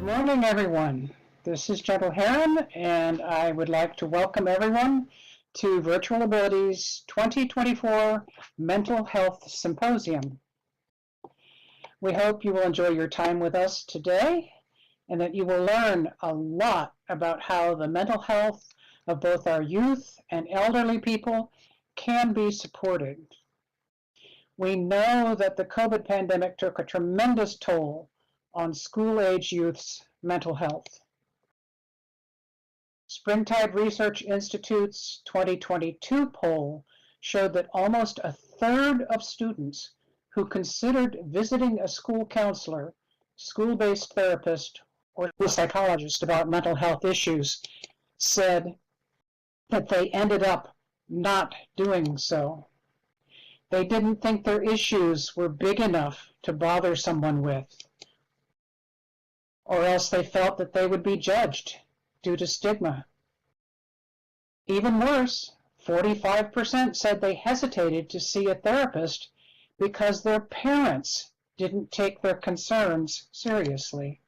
Morning, everyone. This is Gentle Heron, and I would like to welcome everyone to Virtual Abilities 2024 Mental Health Symposium. We hope you will enjoy your time with us today and that you will learn a lot about how the mental health of both our youth and elderly people can be supported. We know that the COVID pandemic took a tremendous toll on school-age youth's mental health. Springtide Research Institute's 2022 poll showed that almost a third of students who considered visiting a school counselor, school-based therapist, or psychologist about mental health issues said that they ended up not doing so. They didn't think their issues were big enough to bother someone with, or else they felt that they would be judged due to stigma. Even worse, 45% said they hesitated to see a therapist because their parents didn't take their concerns seriously.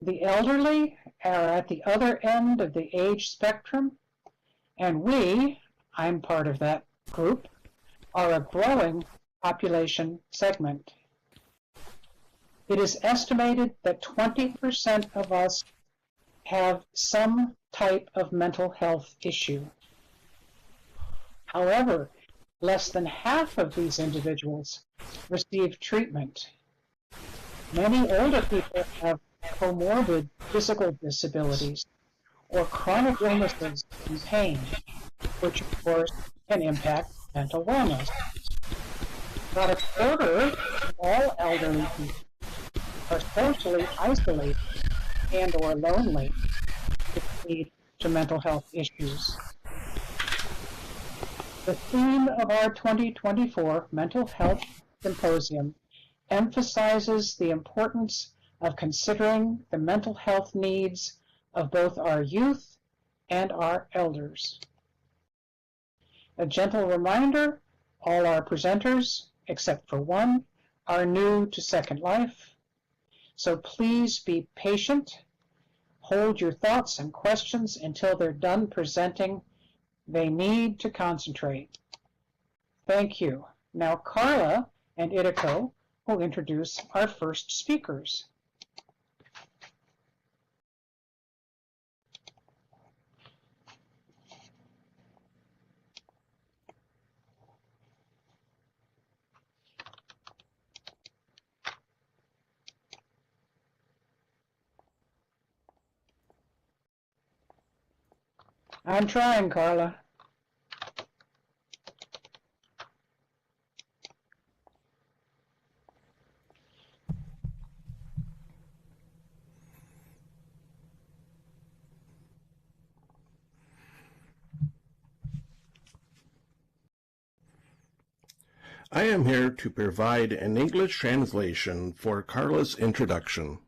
The elderly are at the other end of the age spectrum, and I'm part of that group, are a growing population segment. It is estimated that 20% of us have some type of mental health issue. However, less than half of these individuals receive treatment. Many older people have comorbid physical disabilities or chronic illnesses and pain, which of course can impact mental wellness. About a quarter of all elderly people are socially isolated and or lonely, which lead to mental health issues. The theme of our 2024 Mental Health Symposium emphasizes the importance of considering the mental health needs of both our youth and our elders. A gentle reminder, all our presenters, except for one, are new to Second Life. So please be patient. Hold your thoughts and questions until they're done presenting. They need to concentrate. Thank you. Now Carla and Idiko will introduce our first speakers. I'm trying, Carla. I am here to provide an English translation for Carla's introduction.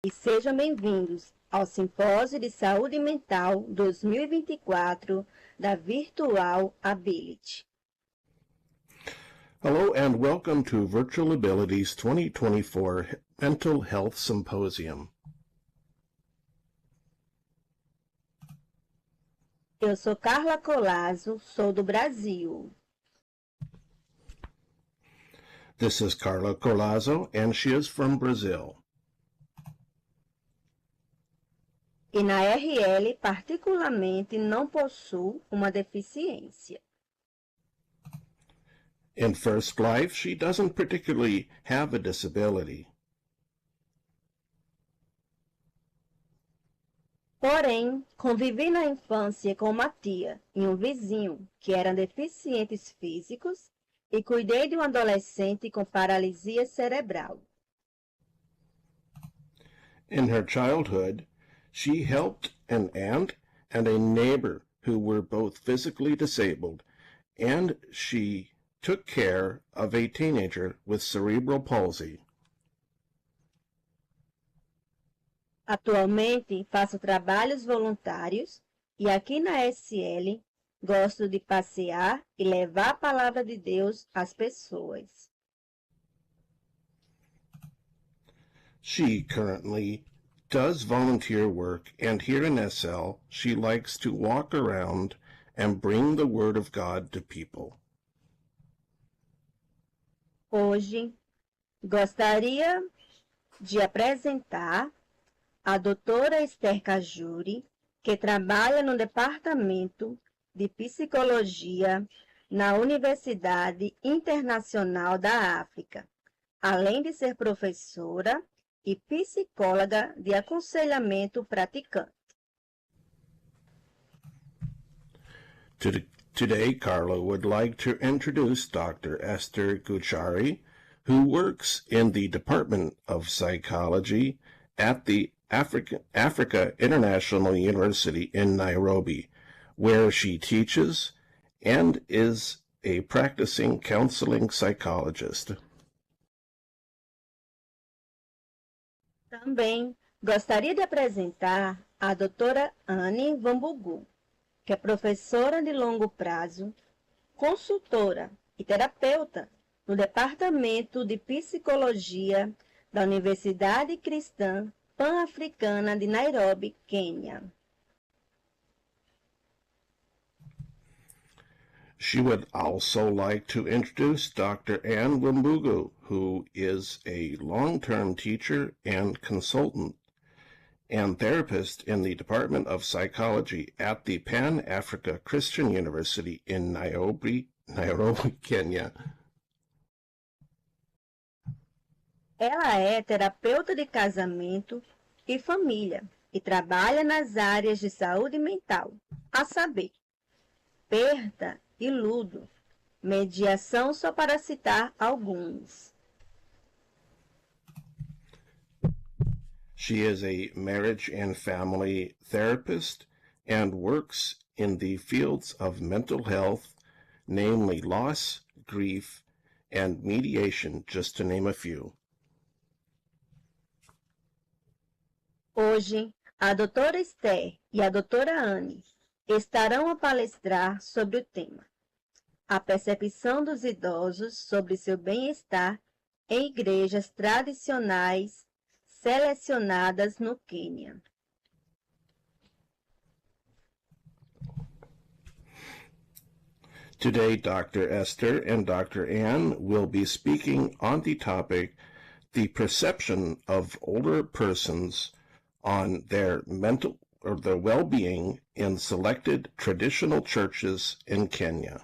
E sejam bem-vindos ao Simpósio de Saúde Mental 2024 da Virtual Ability. Hello and welcome to Virtual Abilities 2024 Mental Health Symposium. Eu sou Carla Colasso, sou do Brasil. This is Carla Colasso and she is from Brazil. E na RL, particularmente, não possuo uma deficiência. In First Life, she doesn't particularly have a disability. Porém, convivi na infância com uma tia e um vizinho que eram deficientes físicos e cuidei de um adolescente com paralisia cerebral. In her childhood, she helped an aunt and a neighbor who were both physically disabled, and she took care of a teenager with cerebral palsy. Atualmente, faço trabalhos voluntários e aqui na SL gosto de passear e levar a palavra de Deus às pessoas. She currently does volunteer work, and here in SL, she likes to walk around and bring the Word of God to people. Hoje, gostaria de apresentar a doutora Esther Cajuri, que trabalha no Departamento de Psicologia na Universidade Internacional da África, além de ser professora e psicóloga de aconselhamento praticante. Today, Carla would like to introduce Dr. Esther Guchari, who works in the Department of Psychology at the Africa International University in Nairobi, where she teaches and is a practicing counseling psychologist. Também gostaria de apresentar a doutora Anne Wambugu, que é professora de longo prazo, consultora e terapeuta no Departamento de Psicologia da Universidade Cristã Pan-Africana de Nairobi, Quênia. She would also like to introduce Dr. Anne Wimbugu, who is a long-term teacher and consultant and therapist in the Department of Psychology at the Pan-Africa Christian University in Nairobi, Kenya. Ela é terapeuta de casamento e família e trabalha nas áreas de saúde mental, a saber, perda e luto, mediação só para citar alguns. She is a marriage and family therapist and works in the fields of mental health, namely loss, grief, and mediation, just to name a few. Hoje, a doutora Esther e a doutora Anne estarão a palestrar sobre o tema a percepção dos idosos sobre seu bem-estar em igrejas tradicionais selecionadas no Quênia. Today, Dr. Esther and Dr. Anne will be speaking on the topic, the perception of older persons on their mental or their well-being in selected traditional churches in Kenya.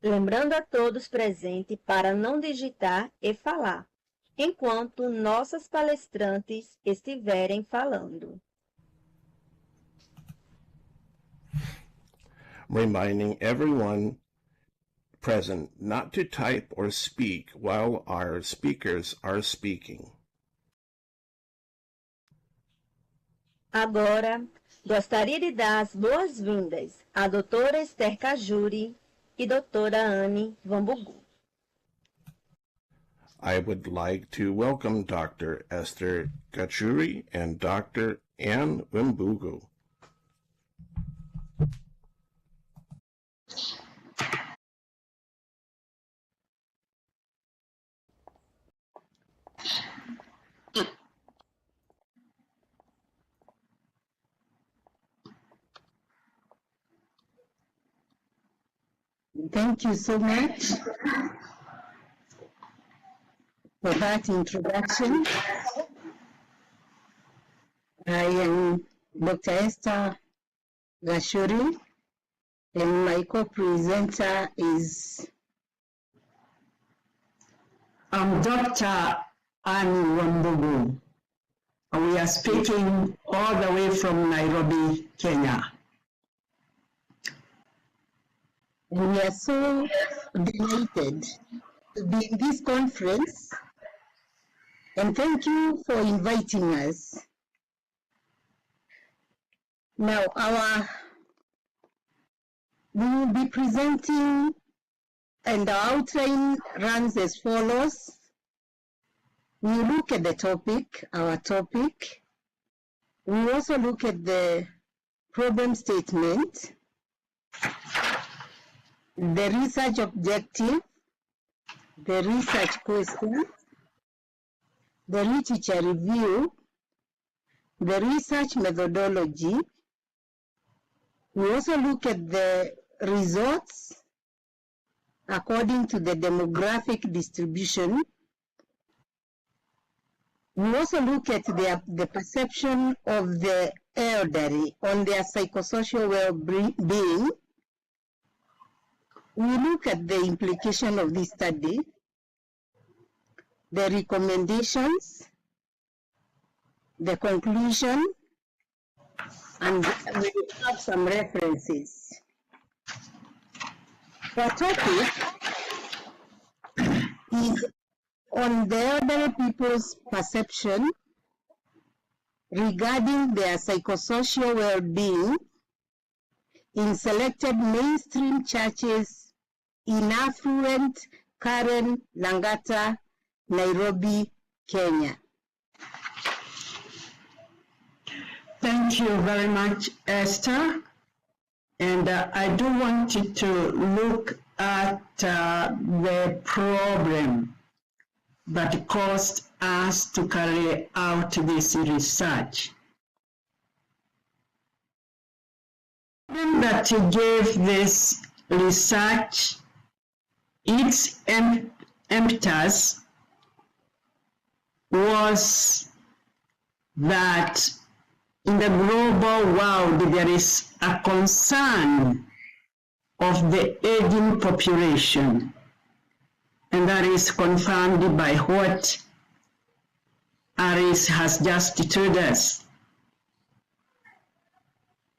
Lembrando a todos presentes para não digitar e falar, enquanto nossas palestrantes estiverem falando. Reminding everyone present not to type or speak while our speakers are speaking. Agora, gostaria de dar as boas-vindas à doutora Esther Cajuri e doutora Anne Wambugu. I would like to welcome Dr. Esther Gachuri and Dr. Anne Wimbugu. Thank you so much for that introduction. I am Dr. Esther Gashuri, and my co-presenter is Dr. Anne Wambugu. We are speaking all the way from Nairobi, Kenya. And we are so delighted to be in this conference. And thank you for inviting us. Now, we will be presenting, and our outline runs as follows. We look at the topic, our topic. We also look at the problem statement, the research objective, the research question, the literature review, the research methodology. We also look at the results according to the demographic distribution. We also look at the perception of the elderly on their psychosocial well-being. We look at the implication of this study, the recommendations, the conclusion, and we will have some references. The topic is on the elderly people's perception regarding their psychosocial well-being in selected mainstream churches in affluent Karen, Langata, Nairobi, Kenya. Thank you very much, Esther. And I do want you to look at the problem that caused us to carry out this research. The problem that gave this research its impetus was that in the global world there is a concern of the aging population, and that is confirmed by what Aris has just told us.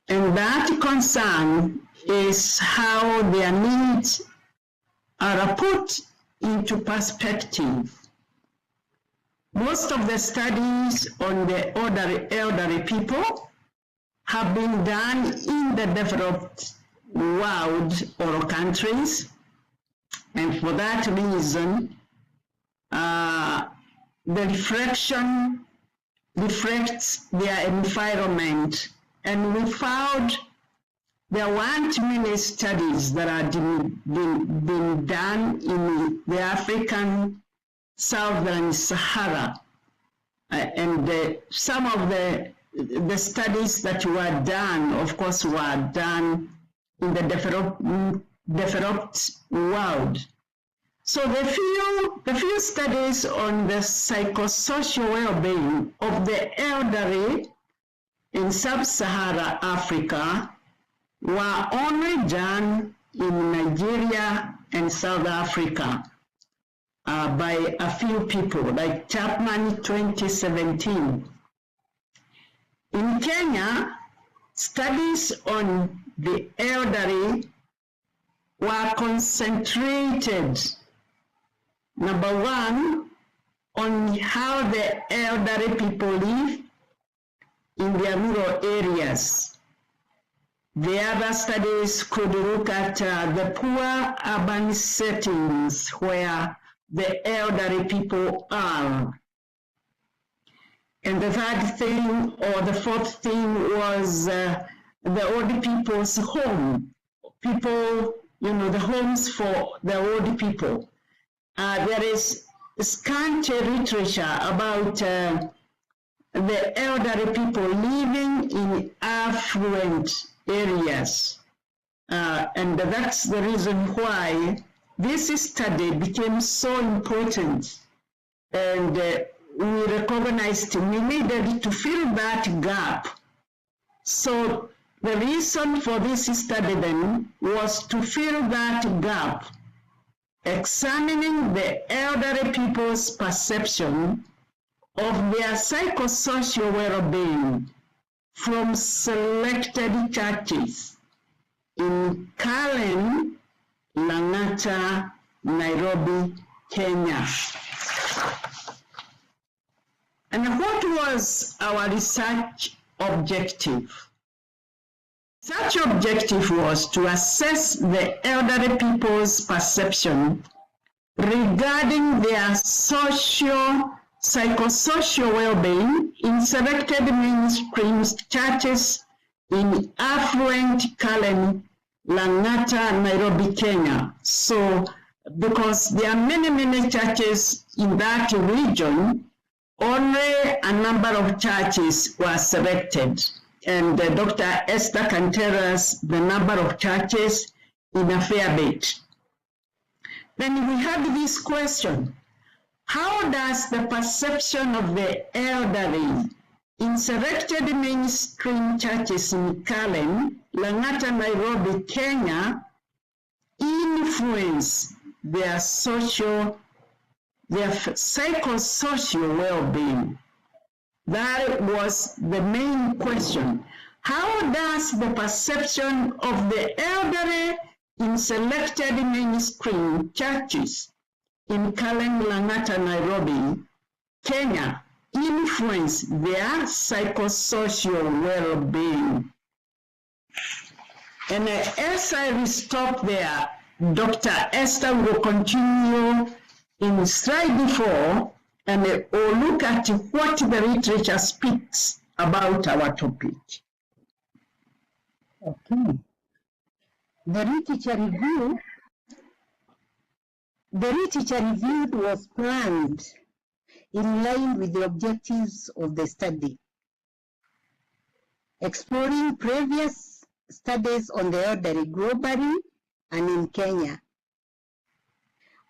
And that concern is how their needs are put into perspective. Most of the studies on the elderly people have been done in the developed world or countries, and for that reason, the reflection reflects their environment, and we found there weren't many studies that are being done in the African Southern Sahara, and some of the studies that were done, of course, were done in the developed world. So the few studies on the psychosocial well-being of the elderly in sub-Saharan Africa were only done in Nigeria and South Africa by a few people, like Chapman 2017. In Kenya, studies on the elderly were concentrated, number one, on how the elderly people live in their rural areas. The other studies could look at the poor urban settings where the elderly people are. And the third thing, or the fourth thing, was the old people's home. People, the homes for the old people. There is scanty literature about the elderly people living in affluent areas. And that's the reason why this study became so important. And we recognized we needed to fill that gap. So the reason for this study then was to fill that gap, examining the elderly people's perception of their psychosocial well-being from selected churches in Karen, Lang'ata, Nairobi, Kenya. And what was our research objective? Such objective was to assess the elderly people's perception regarding their psychosocial well-being in selected mainstream churches in affluent Karen, Lang'ata, Nairobi, Kenya. So, because there are many churches in that region, only a number of churches were selected. And Dr. Esther can tell us the number of churches in a fair bit. Then we had this question: how does the perception of the elderly in selected mainstream churches in Karen, Lang'ata, Nairobi, Kenya influence their psychosocial well-being? That was the main question. How does the perception of the elderly in selected mainstream churches in Karen, Lang'ata, Nairobi, Kenya influence their psychosocial well-being? And as I stop there, Dr. Esther will continue in slide 4 and we'll look at what the literature speaks about our topic. Okay. The literature reviewed was planned in line with the objectives of the study, exploring previous studies on the elderly globally and in Kenya.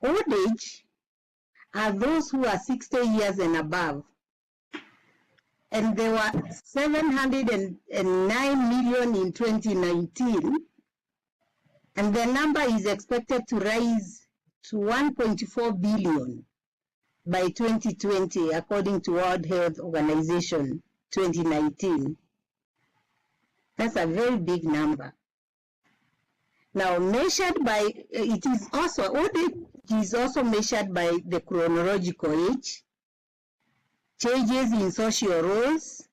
Old age are those who are 60 years and above, and there were 709 million in 2019, and the number is expected to rise to 1.4 billion by 2020, according to World Health Organization 2019. That's a very big number. Now, measured by, it is also, old age is also measured by the chronological age, changes in social roles,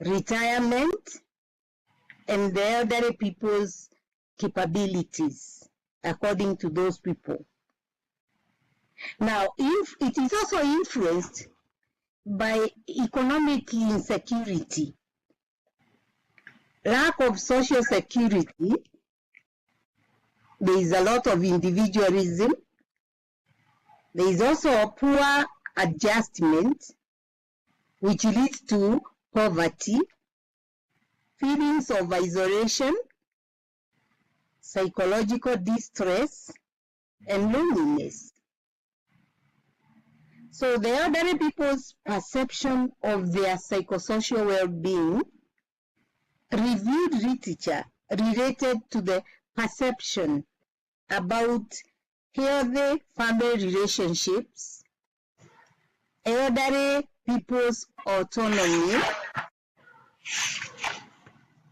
retirement, and the elderly people's capabilities, according to those people. Now, it is also influenced by economic insecurity, lack of social security. There is a lot of individualism. There is also a poor adjustment, which leads to poverty, feelings of isolation, psychological distress, and loneliness. So the elderly people's perception of their psychosocial well-being reviewed literature related to the perception about healthy family relationships, elderly people's autonomy,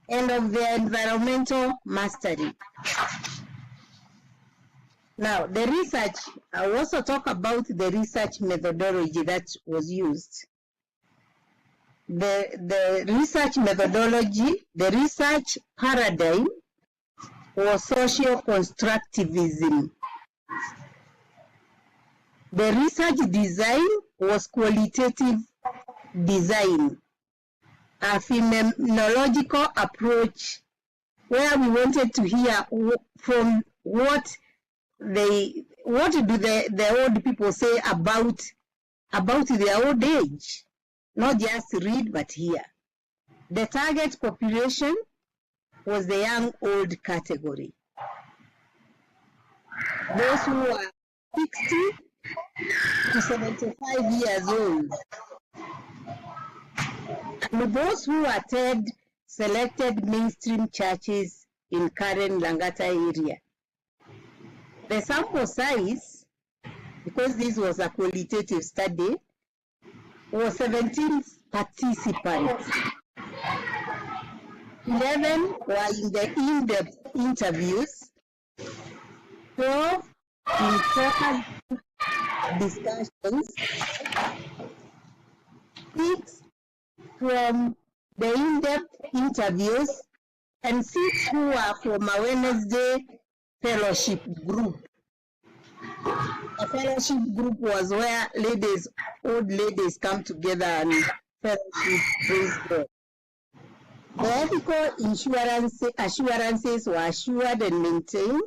and of their environmental mastery. Now, the research, I will also talk about the research methodology that was used. The research methodology, the research paradigm was social constructivism. The research design was qualitative design, a phenomenological approach where we wanted to hear from what do the old people say about their old age, not just read but hear. The target population was the young old category, those who are 60 to 75 years old, and those who attend selected mainstream churches in Karen, Lang'ata area. The sample size, because this was a qualitative study, was 17 participants. 11 were in the in-depth interviews, 12 in focus discussions, 6 from the in-depth interviews, and 6 who are from a Wednesday fellowship group. A fellowship group was where old ladies come together and fellowship, praise God. The ethical assurances were assured and maintained.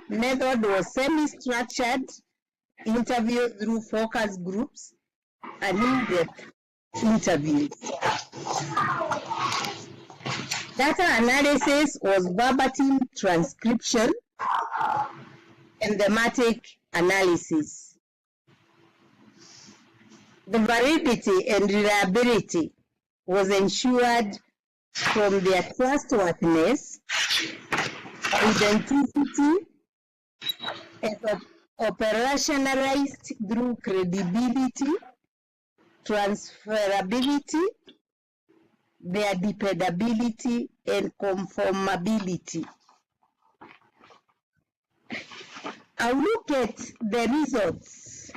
The method was semi-structured, interview through focus groups, and in-depth interviews. Data analysis was verbatim transcription and thematic analysis. The validity and reliability was ensured from their trustworthiness, authenticity, and operationalized through credibility, transferability, their dependability, and conformability. I'll look at the results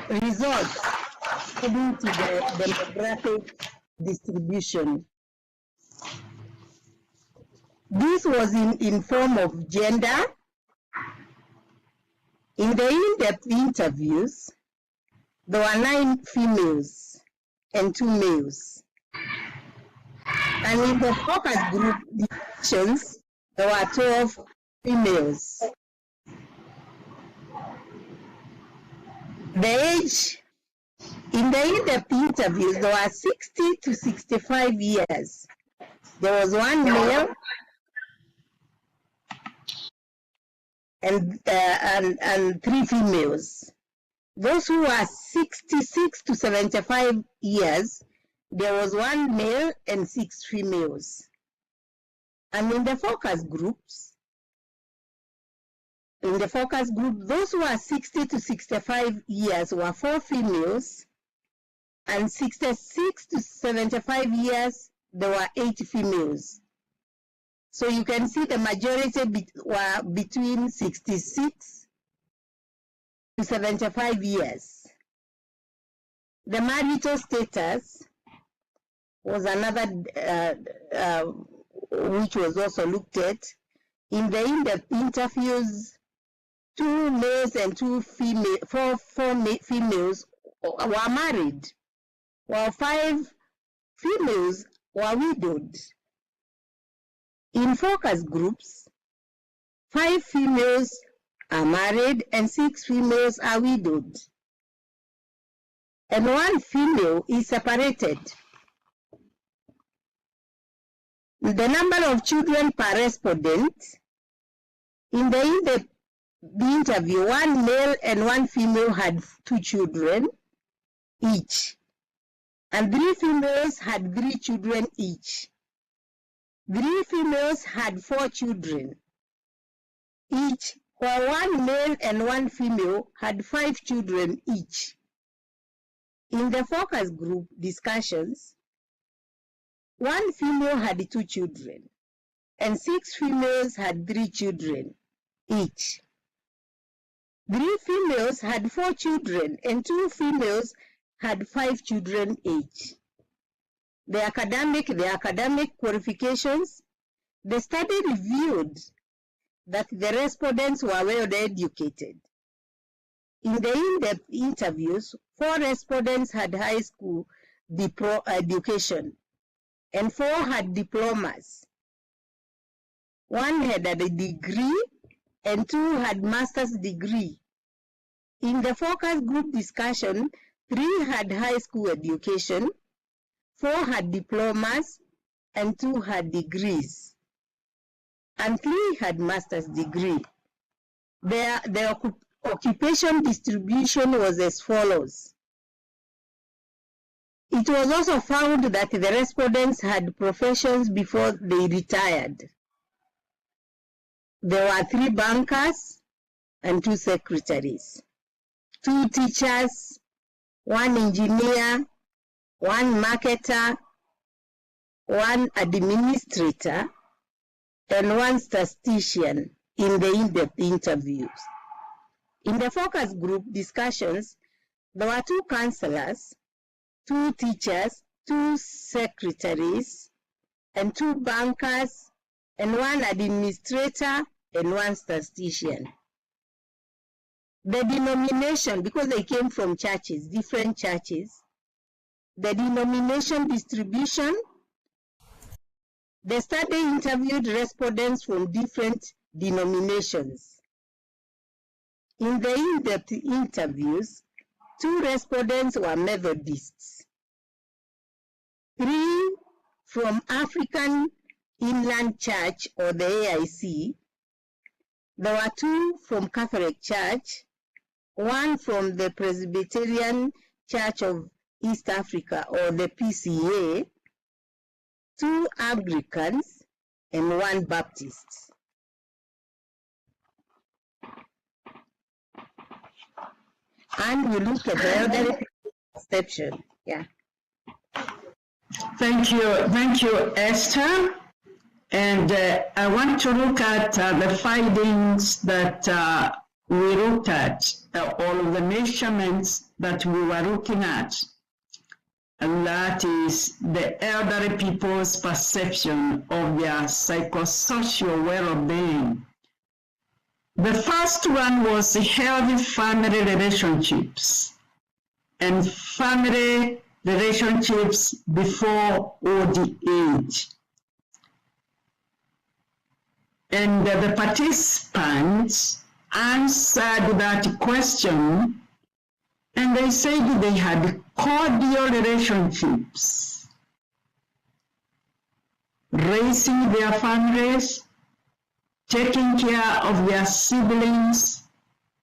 according to the demographic distribution. This was in form of gender. In the in-depth interviews, there were 9 females and 2 males. And in the focus group discussions, there were 12 females. The age in the in-depth interviews, there were 60 to 65 years. There was 1 male and 3 females. Those who are 66 to 75 years, there was 1 male and 6 females. And in the focus group, those who are 60 to 65 years were 4 females, and 66 to 75 years, there were 8 females. So you can see the majority were between 66 to 75 years. The marital status was another which was also looked at. In the in-depth interviews, 2 males and 4 females were married, while 5 females were widowed. In focus groups, 5 females are married and 6 females are widowed, and 1 female is separated. The number of children per respondent, in the interview, 1 male and 1 female had 2 children each, and 3 females had 3 children each. 3 females had 4 children each, while 1 male and 1 female had 5 children each. In the focus group discussions, 1 female had 2 children, and 6 females had 3 children each. 3 females had 4 children, and 2 females had 5 children each. The academic qualifications, the study revealed that the respondents were well educated. In the in-depth interviews, 4 respondents had high school education, and 4 had diplomas. 1 had a degree, and 2 had master's degree. In the focus group discussion, 3 had high school education, 4 had diplomas, and 2 had degrees, and 3 had master's degree. The occupation distribution was as follows. It was also found that the respondents had professions before they retired. There were 3 bankers and 2 secretaries, 2 teachers, 1 engineer, 1 marketer, 1 administrator, and one statistician in the in-depth interviews. In the focus group discussions, there were 2 counselors, 2 teachers, 2 secretaries, and 2 bankers, and 1 administrator, and 1 statistician. The denomination, because they came from churches, different churches, the denomination distribution, the study interviewed respondents from different denominations. In the in-depth interviews, 2 respondents were Methodists, 3 from African Inland Church or the AIC, there were 2 from Catholic Church, 1 from the Presbyterian Church of East Africa or the PCA, 2 Anglicans, and 1 Baptist. And we look at the elderly perception. Yeah. Thank you, Esther. And I want to look at the findings that we looked at, all of the measurements that we were looking at. And that is the elderly people's perception of their psychosocial well-being. The first one was healthy family relationships and family relationships before old age. And the participants answered that question, and they said they had cordial relationships, raising their families, taking care of their siblings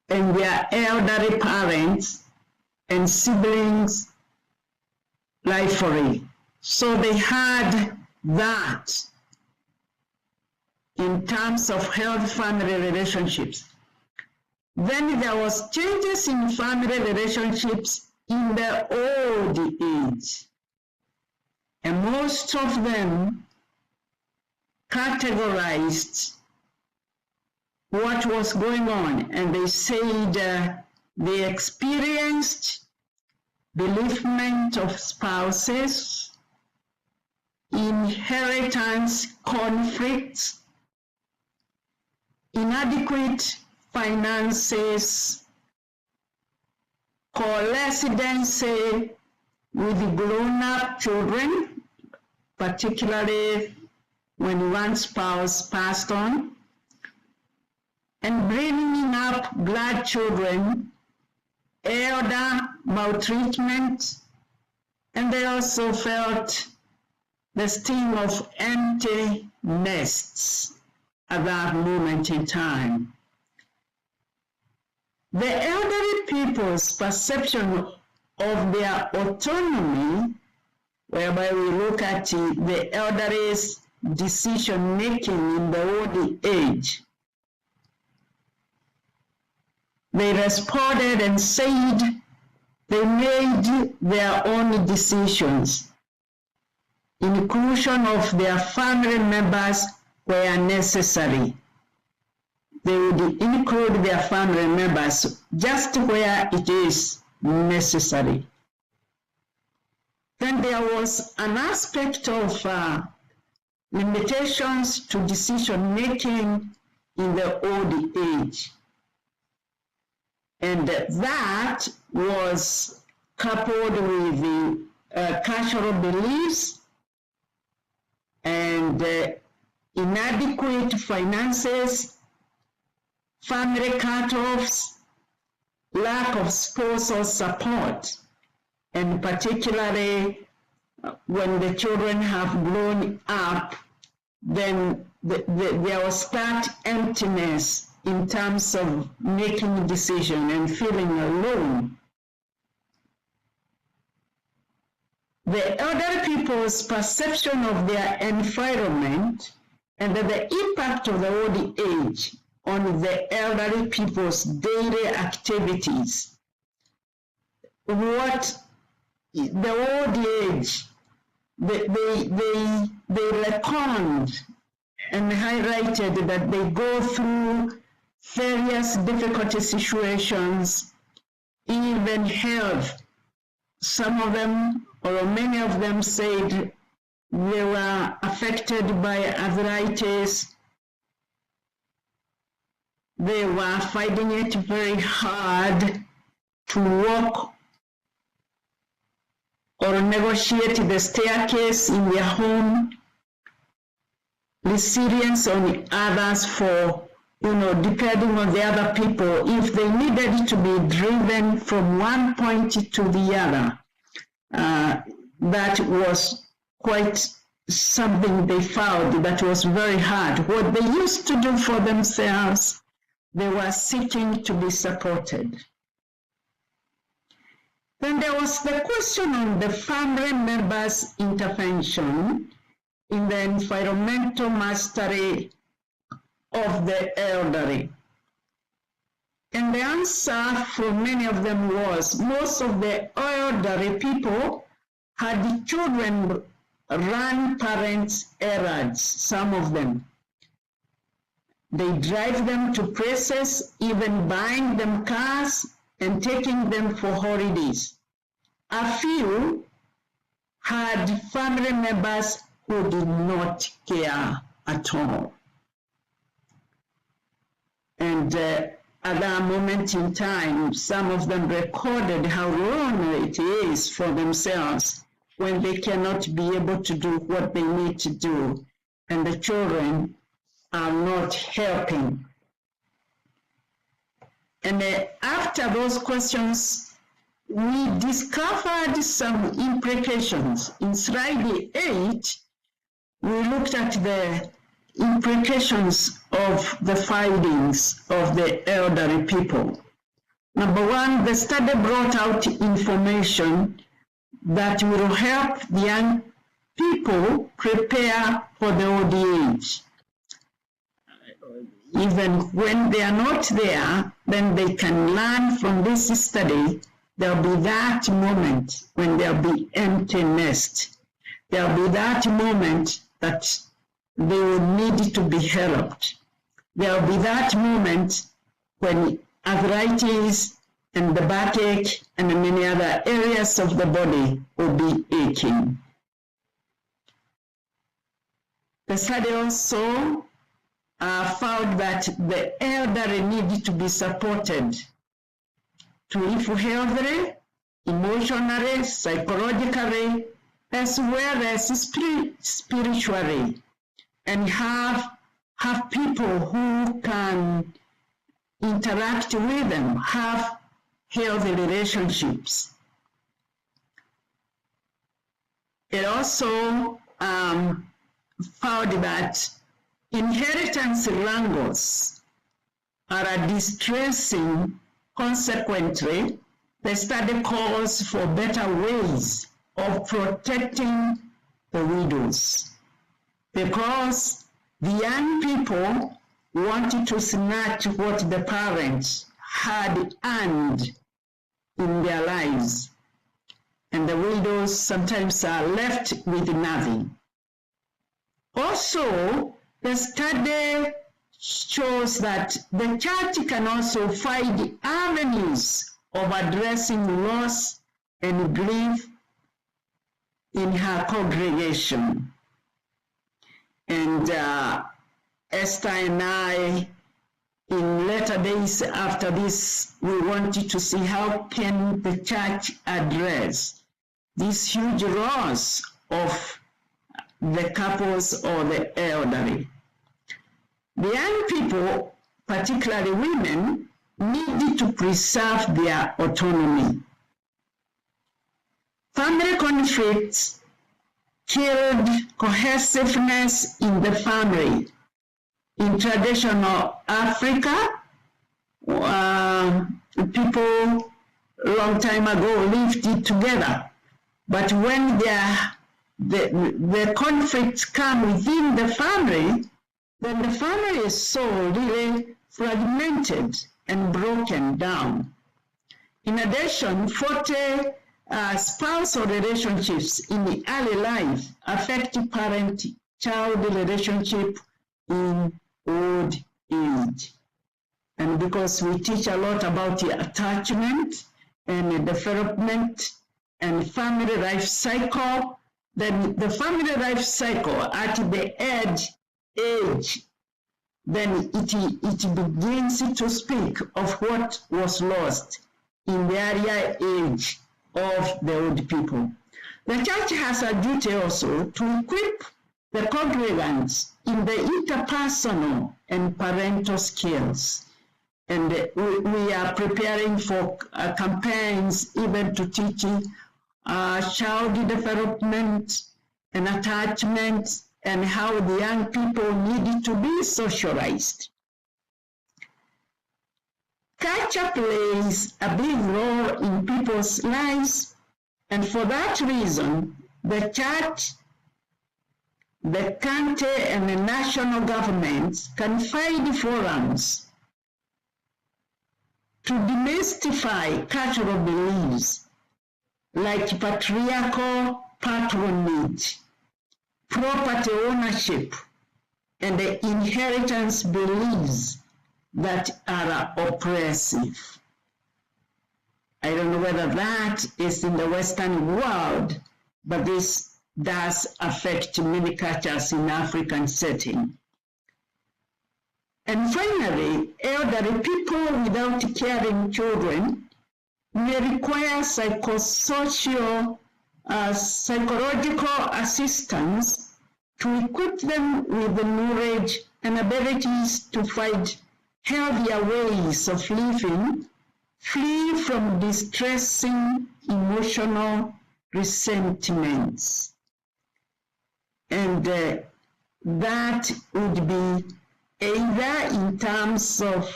and their elderly parents and siblings lifelessly. So they had that in terms of healthy family relationships. Then there was changes in family relationships in the old age. And most of them categorized what was going on, and they said they experienced bereavement of spouses, inheritance conflicts, inadequate finances, co-residence with grown-up children, particularly when one spouse passed on, and bringing up grandchildren, elder maltreatment, and they also felt the sting of empty nests at that moment in time. The elderly people's perception of their autonomy, whereby we look at the elderly's decision-making in the old age, they responded and said they made their own decisions. Inclusion of their family members where necessary. They would include their family members just where it is necessary. Then there was an aspect of limitations to decision-making in the old age. And that was coupled with the cultural beliefs and inadequate finances, family cutoffs, lack of spousal support, and particularly when the children have grown up, then there was that emptiness in terms of making a decision and feeling alone. The elderly people's perception of their environment and the impact of the old age on the elderly people's daily activities. What the old age, they reckoned and highlighted that they go through various difficult situations, even health. Some of them, or many of them, said they were affected by arthritis. They were finding it very hard to walk or negotiate the staircase in their home. Resilience on others for, depending on the other people, if they needed to be driven from one point to the other. That was quite something they found that was very hard. What they used to do for themselves, they were seeking to be supported. Then there was the question on the family members' intervention in the environmental mastery of the elderly. And the answer for many of them was most of the elderly people had the children run parents' errands, some of them. They drive them to places, even buying them cars and taking them for holidays. A few had family members who did not care at all. And at that moment in time, some of them recorded how lonely it is for themselves when they cannot be able to do what they need to do, and the children are not helping. And after those questions, we discovered some implications. In slide 8, we looked at the implications of the findings of the elderly people. Number one, the study brought out information that will help the young people prepare for the old age. Even when they are not there, then they can learn from this study. There'll be that moment when there'll be empty nest. There'll be that moment that they will need to be helped. There'll be that moment when arthritis and the backache and many other areas of the body will be aching. The study also found that the elderly need to be supported to live healthily, emotionally, psychologically, as well as spiritually, and have people who can interact with them, have healthy relationships. It also found that inheritance wrangles are distressing. Consequently, the study calls for better ways of protecting the widows, because the young people wanted to snatch what the parents had earned in their lives, and the widows sometimes are left with nothing. Also, the study shows that the church can also find avenues of addressing loss and grief in her congregation. And Esther and I, in later days after this, we wanted to see how can the church address this huge loss of the couples or the elderly. The young people, particularly women, needed to preserve their autonomy. Family conflicts killed cohesiveness in the family. In traditional Africa, people a long time ago lived together. But when the conflicts come within the family, then the family is so really fragmented and broken down. In addition, 40 spousal relationships in the early life affect parent-child relationship in old age. And because we teach a lot about the attachment and development and family life cycle, then the family life cycle at the age, then it begins to speak of what was lost in the earlier age of the old people. The church has a duty also to equip the congregants in the interpersonal and parental skills. And we are preparing for campaigns even to teaching child development and attachment and how the young people need to be socialized. Culture plays a big role in people's lives, and for that reason, the church, the country, and the national governments can find forums to demystify cultural beliefs like patriarchal patronage, property ownership, and the inheritance beliefs that are oppressive. I don't know whether that is in the Western world, but this does affect many cultures in African setting. And finally, elderly people without caring children may require psychosocial, psychological assistance to equip them with the knowledge and abilities to find healthier ways of living, free from distressing emotional resentments. And that would be either in terms of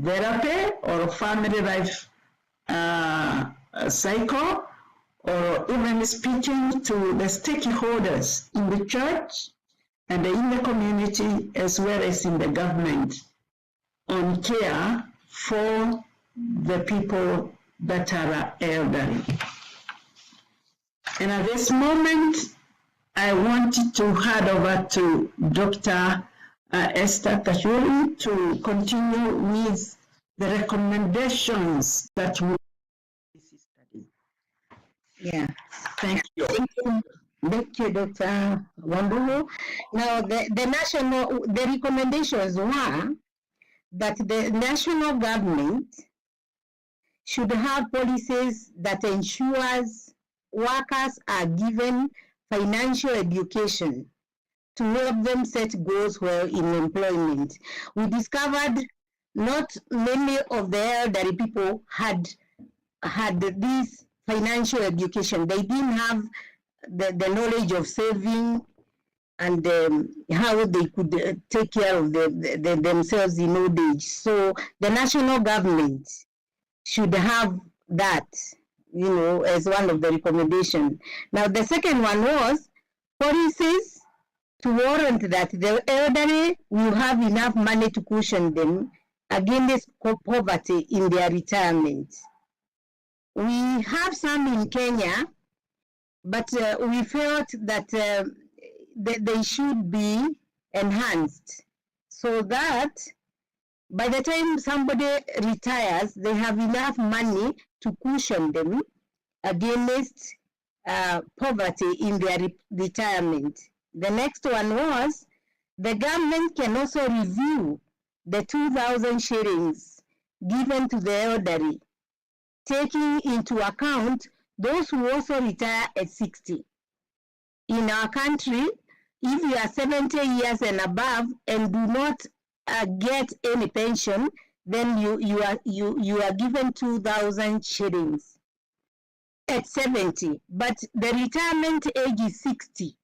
therapy or family life cycle, or even speaking to the stakeholders in the church and in the community as well as in the government on care for the people that are elderly. And at this moment, I wanted to hand over to Dr. Esther Kashuri to continue with the recommendations that we study. Yeah. Thank you. Thank you, Dr. Wamburu. Now, the recommendations were that the national government should have policies that ensures workers are given financial education to help them set goals well in employment. We discovered not many of the elderly people had this financial education. They didn't have the knowledge of saving and how they could take care of themselves in old age. So the national government should have that, as one of the recommendations. Now, the second one was policies to warrant that the elderly will have enough money to cushion them against poverty in their retirement. We have some in Kenya, but we felt that they should be enhanced so that by the time somebody retires, they have enough money to cushion them against poverty in their retirement. The next one was the government can also review the 2,000 shillings given to the elderly, taking into account those who also retire at 60. In our country, if you are 70 years and above and do not get any pension, then you are given 2,000 shillings at 70. But the retirement age is 60.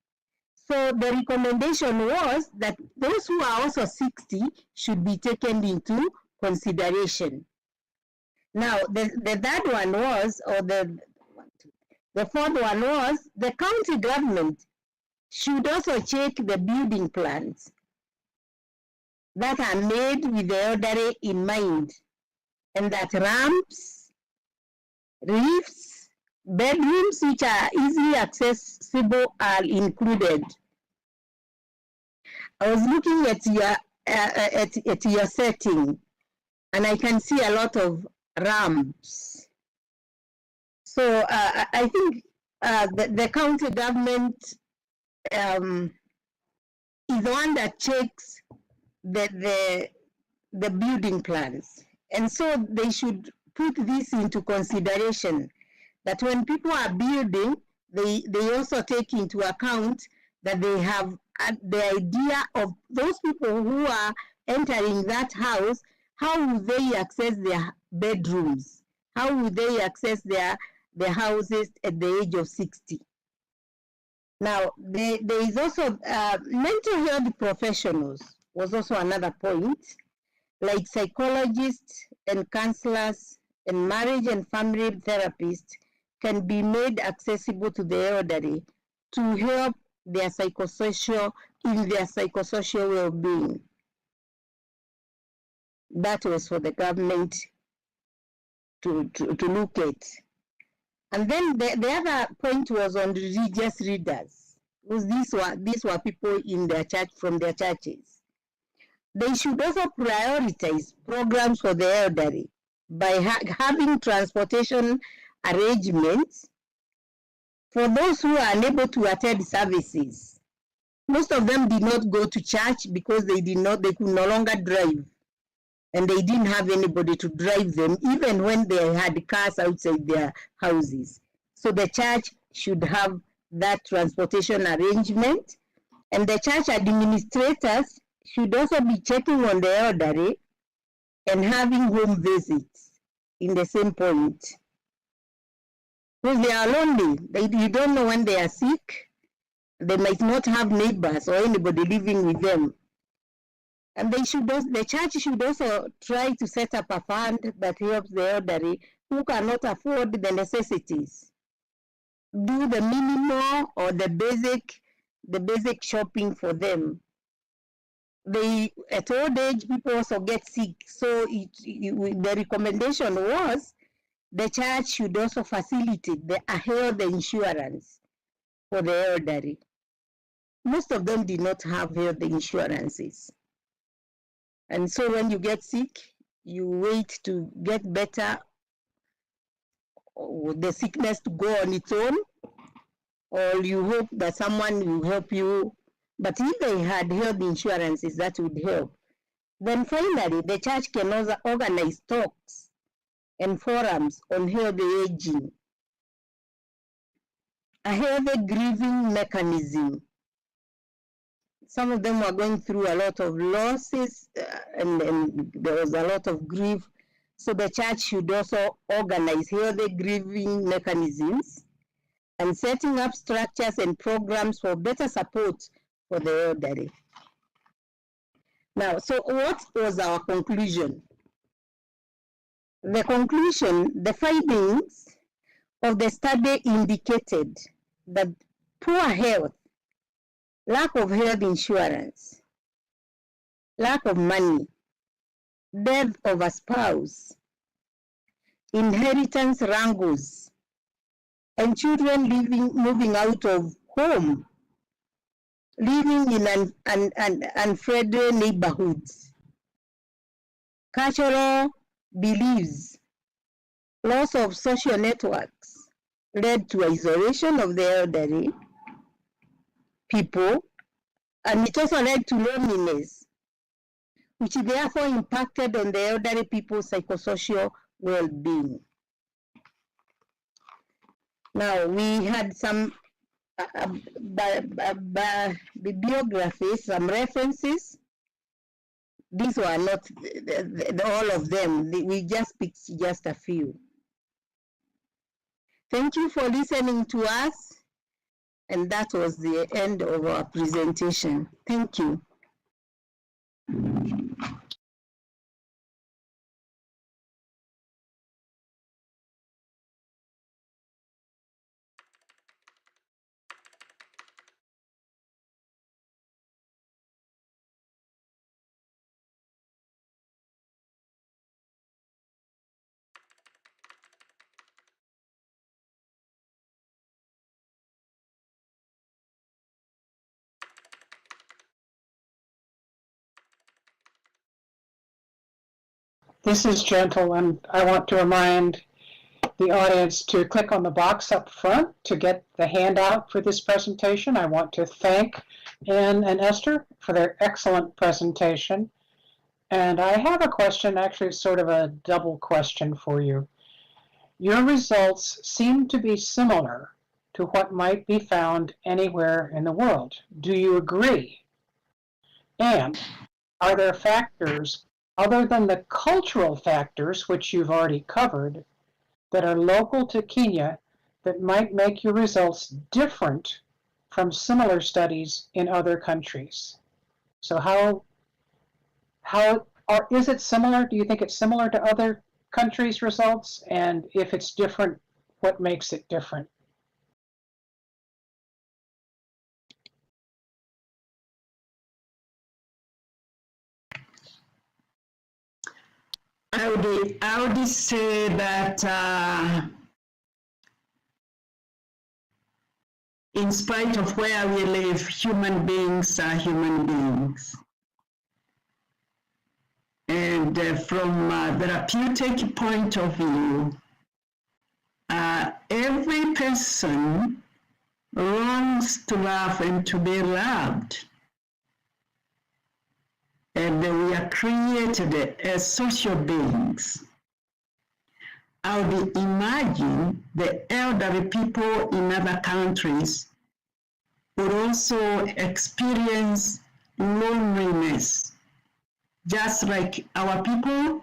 So the recommendation was that those who are also 60 should be taken into consideration. Now, the third one was, or the fourth one was, the county government should also check the building plans that are made with the elderly in mind, and that ramps, lifts, bedrooms which are easily accessible are included. I was looking at your setting, and I can see a lot of ramps. So I think the county government is the one that checks the building plans. And so they should put this into consideration, that when people are building, they also take into account that they have the idea of those people who are entering that house, how will they access their bedrooms? How will they access their houses at the age of 60? Now, there is also mental health professionals was also another point, like psychologists and counselors and marriage and family therapists can be made accessible to the elderly to help their psychosocial well-being. That was for the government to look at. And then the other point was on religious leaders, because these were people in their church, from their churches. They should also prioritize programs for the elderly by having transportation arrangements for those who are unable to attend services. Most of them did not go to church because they could no longer drive, and they didn't have anybody to drive them, even when they had cars outside their houses. So the church should have that transportation arrangement, and the church administrators should also be checking on the elderly and having home visits in the same point. Because they are lonely. You don't know when they are sick. They might not have neighbors or anybody living with them. And the church should also try to set up a fund that helps the elderly who cannot afford the necessities. Do the minimal or the basic shopping for them. At old age, people also get sick. So the recommendation was the church should also facilitate a health insurance for the elderly. Most of them did not have health insurances. And so when you get sick, you wait to get better, or the sickness to go on its own, or you hope that someone will help you. But if they had health insurances, that would help. Then finally, the church can also organize talks and forums on healthy aging, a healthy grieving mechanism. Some of them were going through a lot of losses, and there was a lot of grief. So the church should also organize healthy grieving mechanisms and setting up structures and programs for better support for the elderly. Now, so what was our conclusion? The findings of the study indicated that poor health, lack of health insurance, lack of money, death of a spouse, inheritance wrangles, and children moving out of home, living in unfriendly neighborhoods, cultural beliefs, loss of social networks led to isolation of the elderly people, and it also led to loneliness, which therefore impacted on the elderly people's psychosocial well-being. Now, we had some bibliographies, some references. These were not all of them. We just picked just a few. Thank you for listening to us. And that was the end of our presentation. Thank you. This is gentle, and I want to remind the audience to click on the box up front to get the handout for this presentation. I want to thank Anne and Esther for their excellent presentation. And I have a question, actually sort of a double question for you. Your results seem to be similar to what might be found anywhere in the world. Do you agree? And are there factors other than the cultural factors, which you've already covered, that are local to Kenya that might make your results different from similar studies in other countries? So is it similar? Do you think it's similar to other countries' results? And if it's different, what makes it different? I would say that in spite of where we live, human beings are human beings. And from a therapeutic point of view, every person longs to love and to be loved. And we are created as social beings. I would imagine the elderly people in other countries would also experience loneliness, just like our people,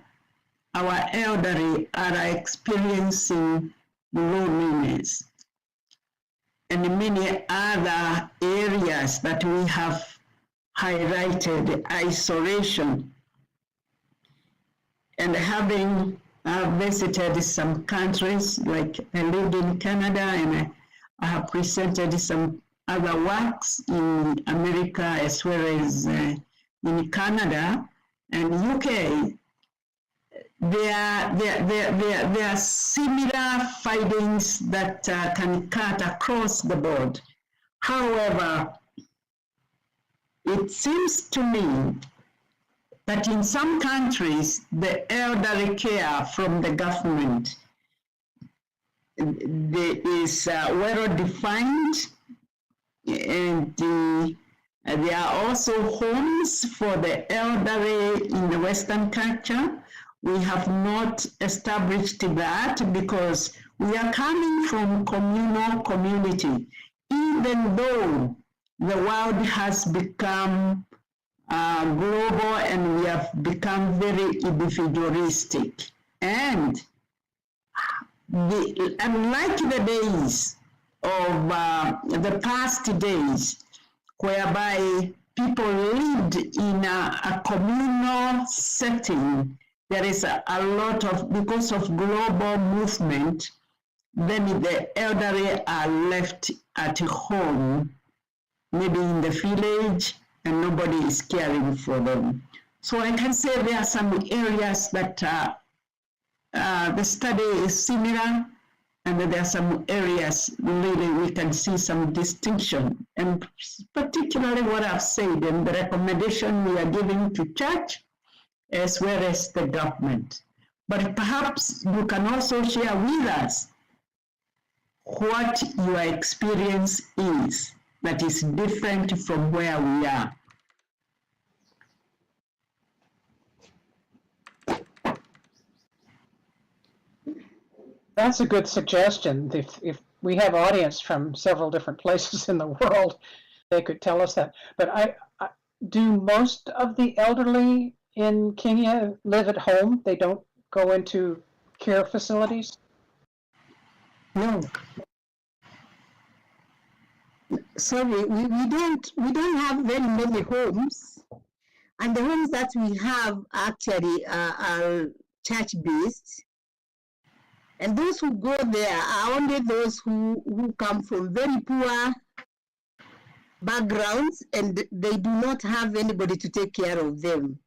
our elderly are experiencing loneliness. And many other areas that we have highlighted, isolation. And having visited some countries, like I lived in Canada, and I have presented some other works in America as well as in Canada and UK, there are similar findings that can cut across the board. However, it seems to me that in some countries, the elderly care from the government is well defined, and there are also homes for the elderly in the Western culture. We have not established that because we are coming from communal community, even though the world has become global and we have become very individualistic. And unlike the days of the past days, whereby people lived in a communal setting, there is a lot of, because of global movement, then the elderly are left at home, maybe in the village, and nobody is caring for them. So I can say there are some areas that the study is similar, and there are some areas really we can see some distinction, and particularly what I've said and the recommendation we are giving to church as well as the government. But perhaps you can also share with us what your experience is that is different from where we are. That's a good suggestion. If we have audience from several different places in the world, they could tell us that. But do most of the elderly in Kenya live at home? They don't go into care facilities? No. Sorry, we don't have very many homes, and the homes that we have actually are church-based, and those who go there are only those who come from very poor backgrounds, and they do not have anybody to take care of them.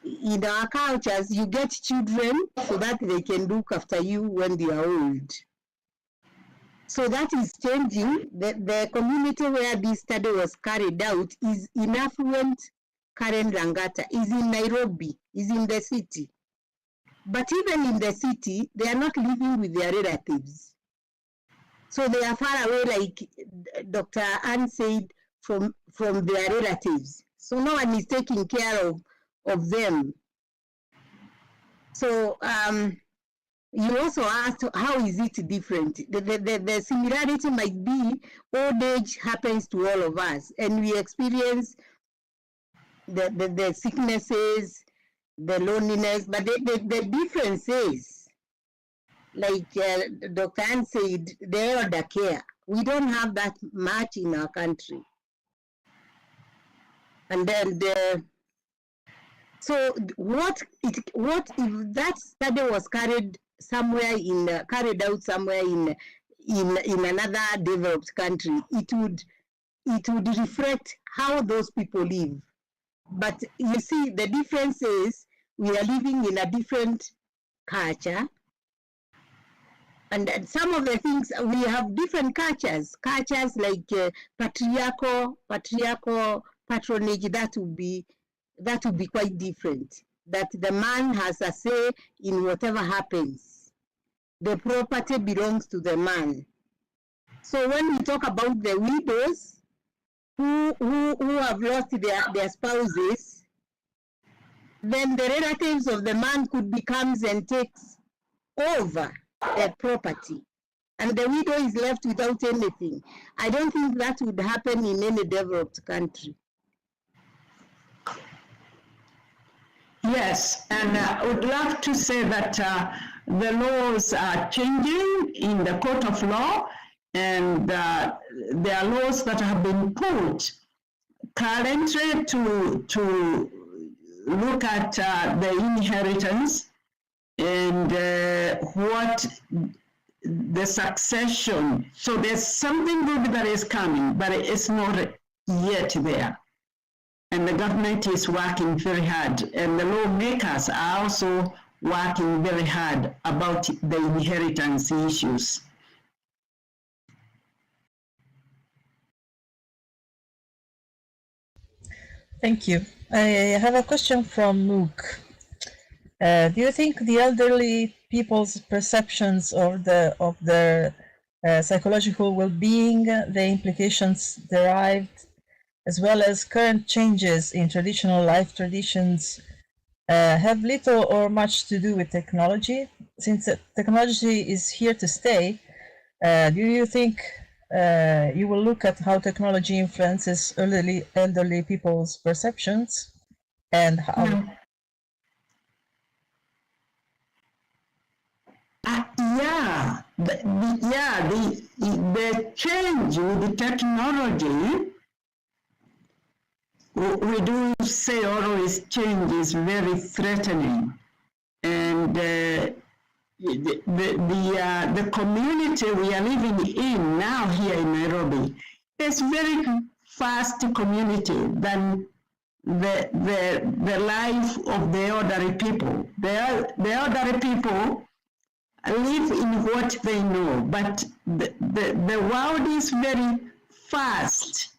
In our cultures, you get children so that they can look after you when they are old. So that is changing. The community where this study was carried out is in affluent Karen Langata, is in Nairobi, is in the city. But even in the city, they are not living with their relatives. So they are far away, like Dr. Ann said, from their relatives. So no one is taking care of them. So you also asked, how is it different? The similarity might be old age happens to all of us, and we experience the sicknesses, the loneliness, but the difference is, like Dr. Ann said, the elder care. We don't have that much in our country. And then so what if that study was carried out somewhere in another developed country, it would reflect how those people live. But you see, the difference is we are living in a different culture, and some of the things, we have different cultures like patriarchal patronage. That would be quite different, that the man has a say in whatever happens. The property belongs to the man. So when we talk about the widows who have lost their spouses, then the relatives of the man could becomes and takes over the property, and the widow is left without anything. I don't think that would happen in any developed country. Yes, and I would love to say that the laws are changing in the court of law, and there are laws that have been put currently to look at the inheritance and what the succession. So there's something good that is coming, but it's not yet there. And the government is working very hard, and the lawmakers are also working very hard about the inheritance issues. Thank you. I have a question from Mook. Do you think the elderly people's perceptions of their psychological well-being, the implications derived, as well as current changes in traditional life traditions, have little or much to do with technology? Since technology is here to stay, do you think you will look at how technology influences elderly people's perceptions and how? The change with the technology, we do say always change is very threatening, and the community we are living in now here in Nairobi is very fast community than the life of the elderly people. The elderly people live in what they know, but the world is very fast.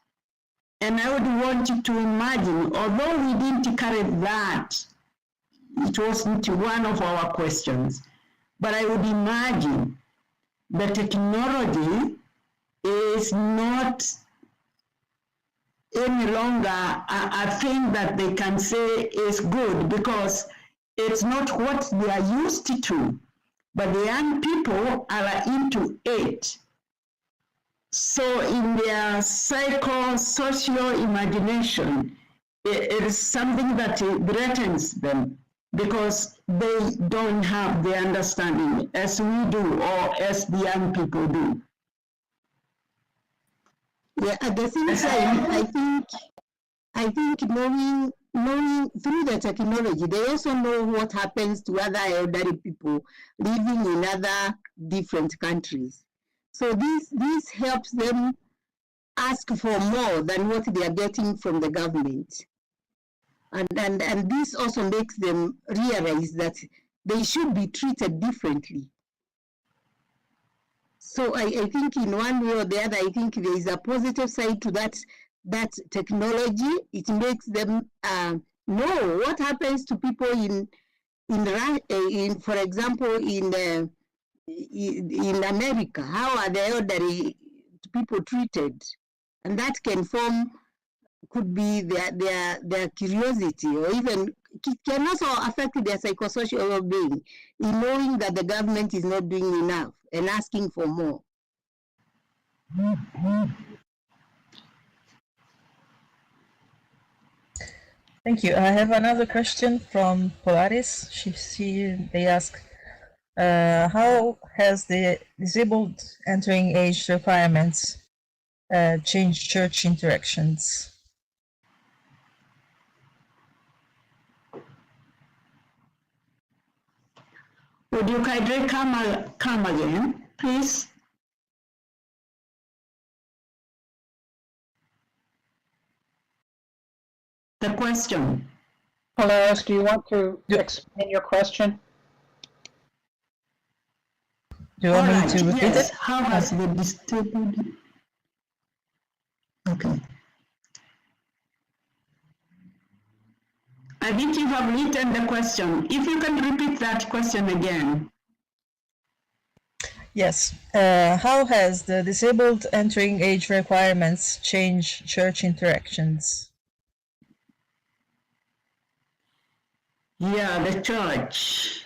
And I would want you to imagine, although we didn't carry that, it wasn't one of our questions, but I would imagine the technology is not any longer a thing that they can say is good, because it's not what they are used to, but the young people are into it. So in their psychosocial imagination, it is something that threatens them, because they don't have the understanding as we do, or as the young people do. Yeah, at the same time, I think knowing through the technology, they also know what happens to other elderly people living in other different countries. So this helps them ask for more than what they are getting from the government. And this also makes them realize that they should be treated differently. So I think in one way or the other, I think there is a positive side to that technology. It makes them know what happens to people for example, in America, how are the elderly people treated? And that could be their curiosity, or even it can also affect their psychosocial well-being in knowing that the government is not doing enough and asking for more. Thank you. I have another question from Polaris. They ask, how has the disabled entering age requirements changed church interactions? Would you kindly come again, please? The question. Polaris, do you want to explain your question? Do you want me to repeat yes. it? How has the disabled... Okay. I think you have written the question. If you can repeat that question again. Yes. How has the disabled entering age requirements changed church interactions? Yeah, the church.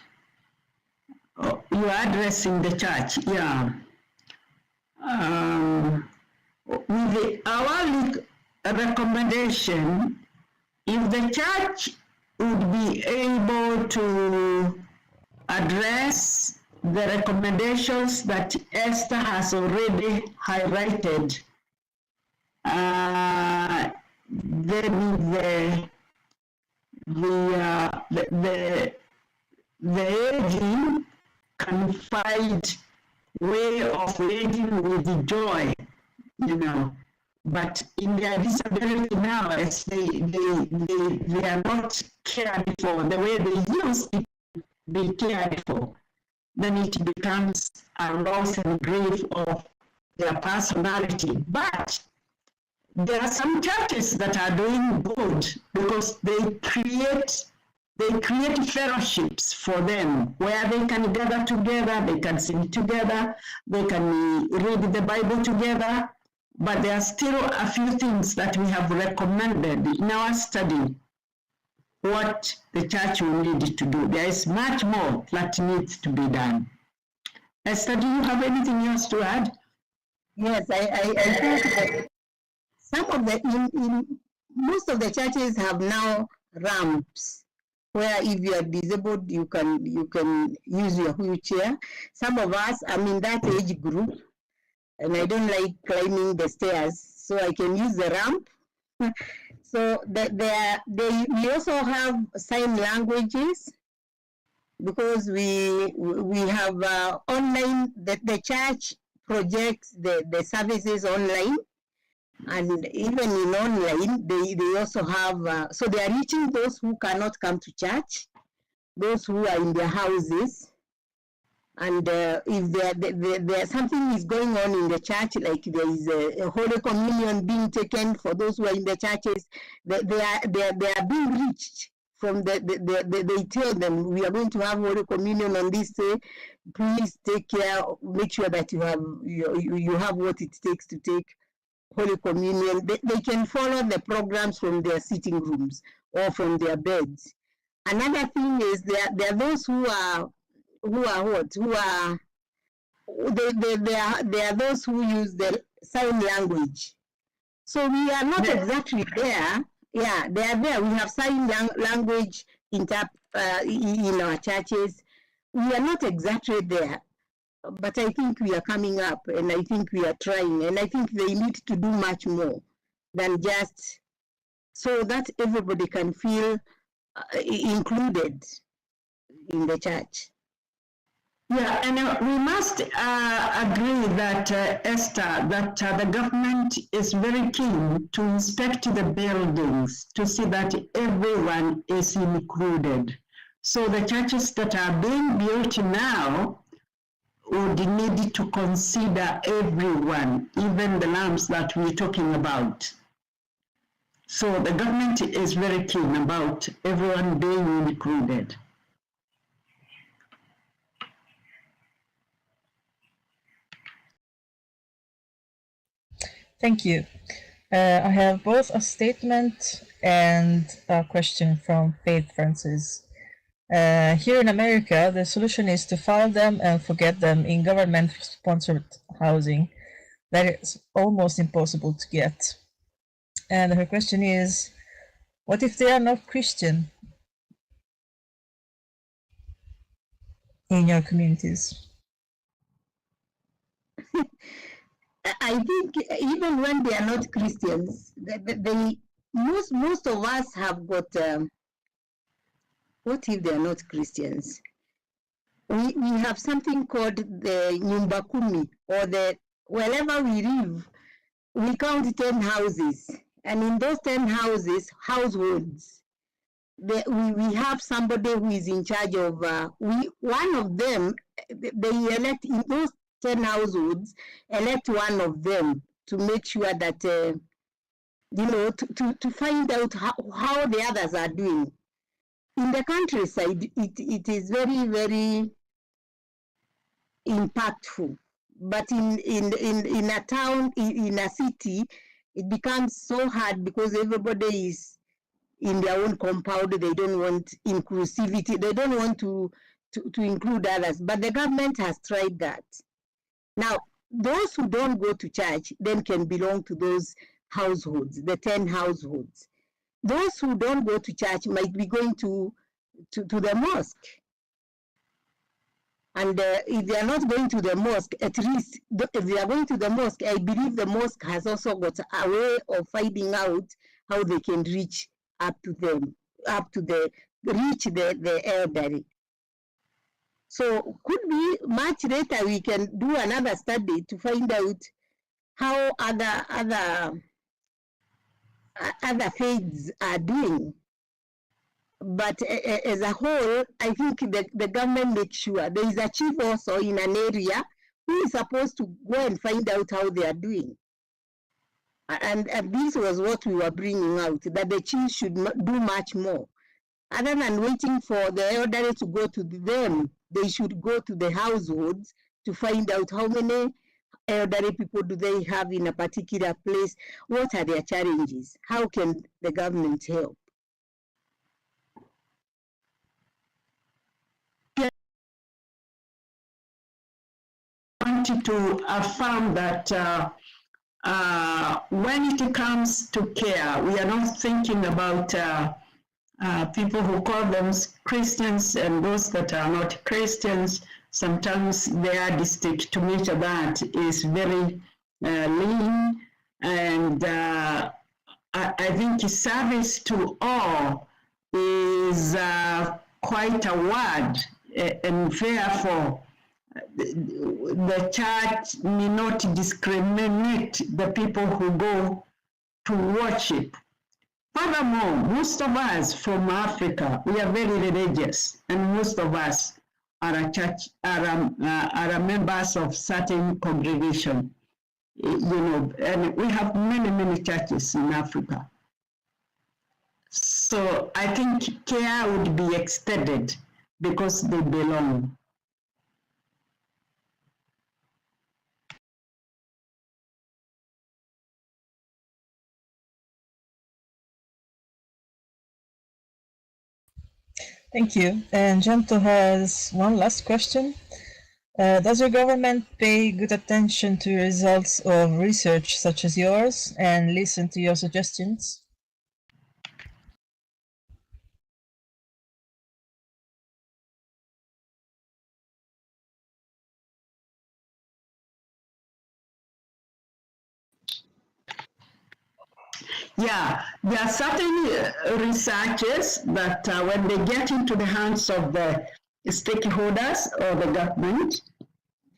Oh, you are addressing the church, yeah. With our recommendation, if the church would be able to address the recommendations that Esther has already highlighted, then the aging can find way of aging with joy, you know. But in their disability now, as they are not cared for the way they used to be cared for, then it becomes a loss and grief of their personality. But there are some churches that are doing good because they create fellowships for them where they can gather together, they can sing together, they can read the Bible together. But there are still a few things that we have recommended in our study what the church will need to do. There is much more that needs to be done. Esther, do you have anything else to add? Yes, I think that some of most of the churches have now ramps where if you are disabled, you can use your wheelchair. Some of us, I'm in that age group, and I don't like climbing the stairs, so I can use the ramp. So we also have sign languages because we have online, the church projects the services online, and even in online, they also have, so they are reaching those who cannot come to church, those who are in their houses. And if there something is going on in the church, like there is a Holy Communion being taken for those who are in the churches, they are being reached from they tell them, we are going to have Holy Communion on this day. Please take care, make sure that you have what it takes to take Holy Communion. They can follow the programs from their sitting rooms or from their beds. Another thing is there are those who are those who use the sign language. So we are not exactly there. Yeah, they are there. We have sign language in our churches. We are not exactly there, but I think we are coming up, and I think we are trying, and I think they need to do much more than just so that everybody can feel included in the church. Yeah, and we must agree that, Esther, that the government is very keen to inspect the buildings to see that everyone is included. So the churches that are being built now would need to consider everyone, even the lambs that we're talking about. So the government is very keen about everyone being included. Thank you. I have both a statement and a question from Faith Francis. Here in America, the solution is to file them and forget them in government-sponsored housing. That is almost impossible to get. And her question is, what if they are not Christian in your communities? I think even when they are not Christians, most of us have got, what if they are not Christians? We have something called the Nyumba Kumi, or the, wherever we live, we count 10 houses. And in those 10 houses, households, we have somebody who is in charge of, one of them, they elect in those 10 households, elect one of them to make sure that, to find out how the others are doing. In the countryside, it is very, very impactful. But in a town, in a city, it becomes so hard because everybody is in their own compound. They don't want inclusivity. They don't want to include others. But the government has tried that. Now, those who don't go to church then can belong to those households, the 10 households. Those who don't go to church might be going to the mosque. And if they are not going to the mosque, at least if they are going to the mosque, I believe the mosque has also got a way of finding out how they can reach up to them, reach the elderly. So could be much later we can do another study to find out how other faiths are doing. But as a whole, I think the government makes sure there is a chief also in an area who is supposed to go and find out how they are doing. And this was what we were bringing out, that the chief should do much more. Other than waiting for the elderly to go to them, they should go to the households to find out how many elderly people do they have in a particular place, what are their challenges, how can the government help. I wanted to affirm that when it comes to care, we are not thinking about people who call them Christians and those that are not Christians. Sometimes their district to measure that is very lean, and I think service to all is quite a word, and therefore the church may not discriminate the people who go to worship. Furthermore, most of us from Africa, we are very religious, and most of us are are members of certain congregation, and we have many churches in Africa. So I think care would be extended because they belong. Thank you. And Janto has one last question. Does your government pay good attention to results of research such as yours and listen to your suggestions? Yeah, there are certain researchers that when they get into the hands of the stakeholders or the government,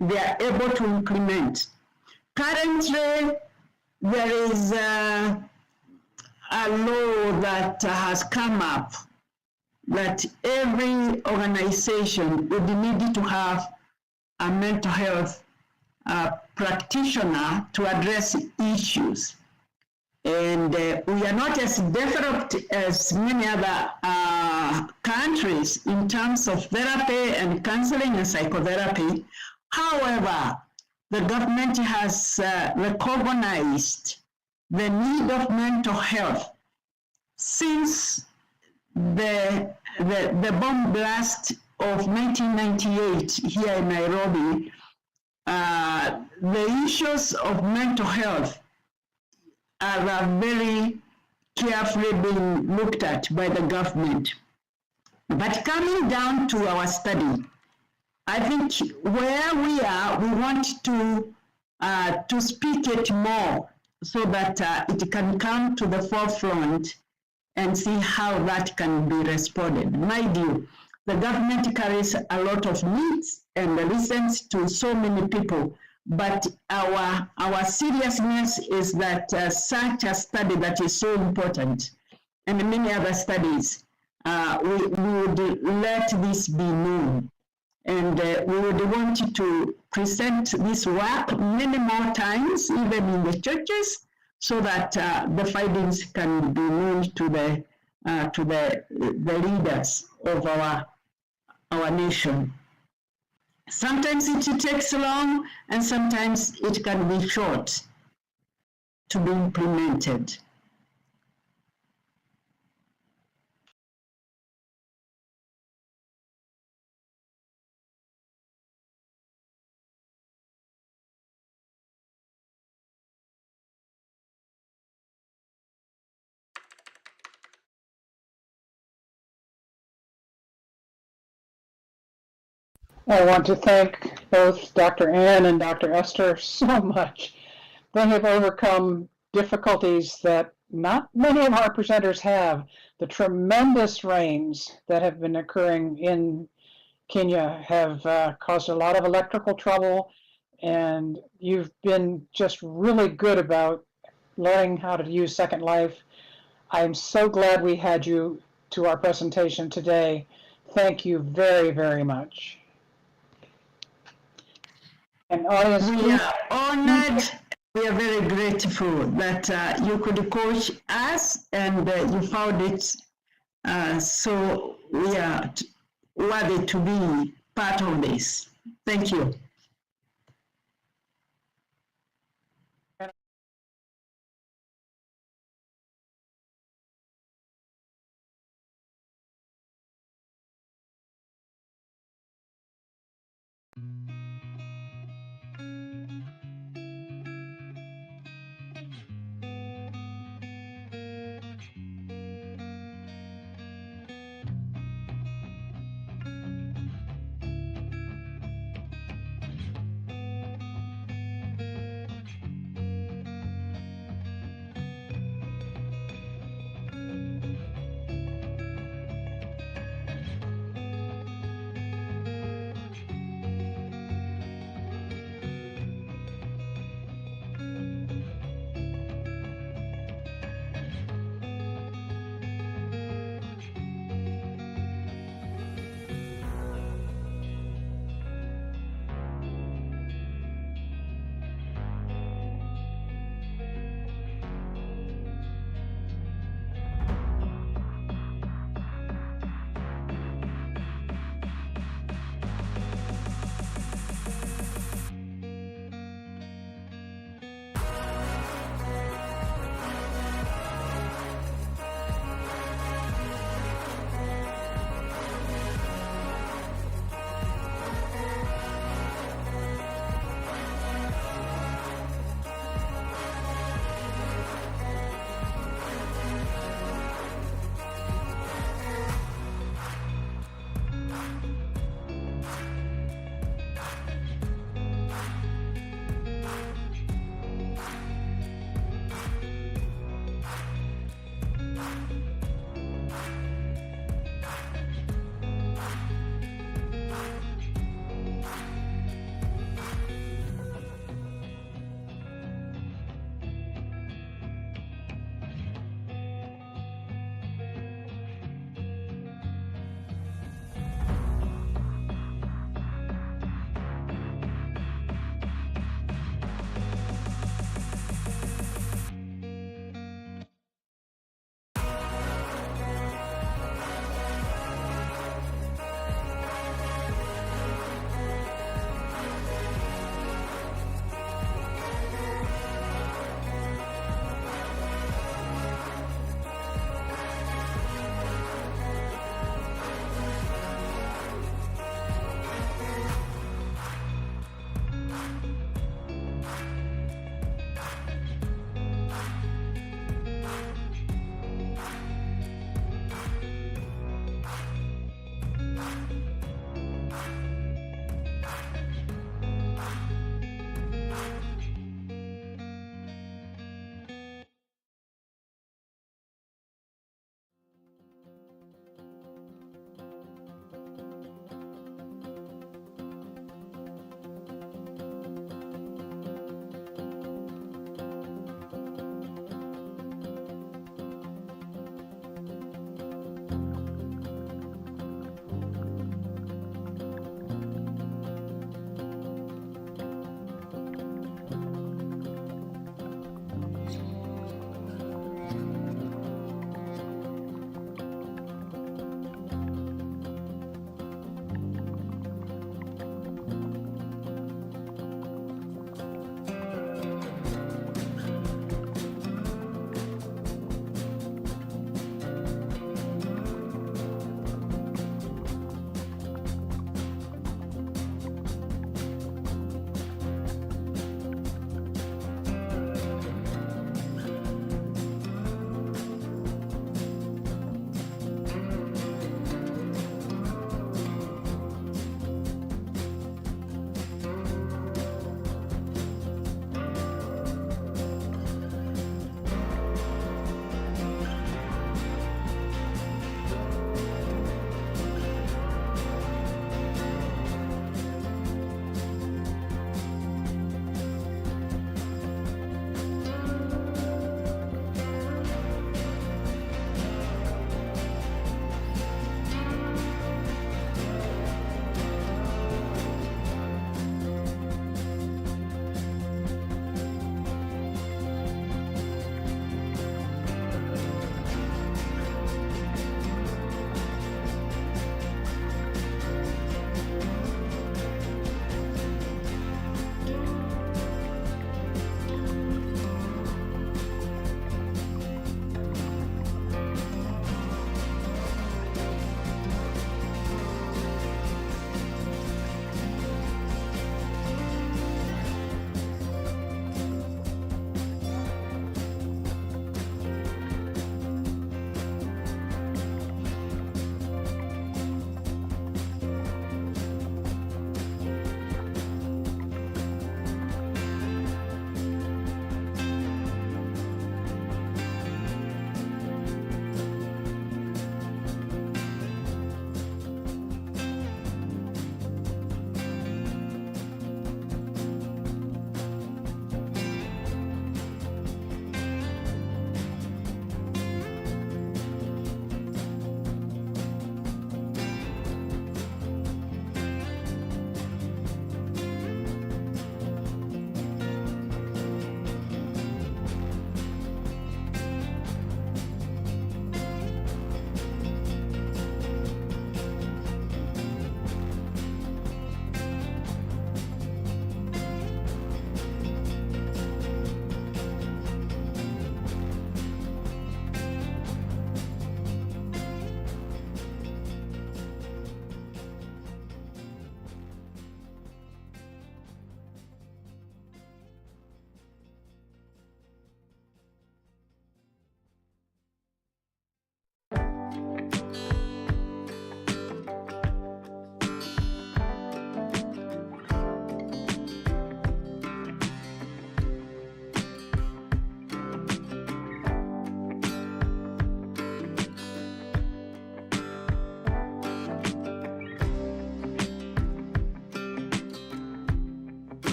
they are able to implement. Currently, there is a law that has come up that every organization would need to have a mental health practitioner to address issues. And we are not as developed as many other countries in terms of therapy and counseling and psychotherapy. However, the government has recognized the need of mental health since the bomb blast of 1998 here in Nairobi. The issues of mental health are very carefully being looked at by the government. But coming down to our study, I think where we are, we want to speak it more so that it can come to the forefront and see how that can be responded. Mind you, the government carries a lot of needs and listens to so many people, but our seriousness is that such a study that is so important, and many other studies, we would let this be known. And we would want to present this work many more times, even in the churches, so that the findings can be known to the leaders of our nation. Sometimes it takes long, and sometimes it can be short to be implemented. I want to thank both Dr. Ann and Dr. Esther so much. They have overcome difficulties that not many of our presenters have. The tremendous rains that have been occurring in Kenya have caused a lot of electrical trouble, and you've been just really good about learning how to use Second Life. I'm so glad we had you to our presentation today. Thank you very, very much. And audience, we are honored. We are very grateful that you could coach us and you found it so we are worthy to be part of this. Thank you.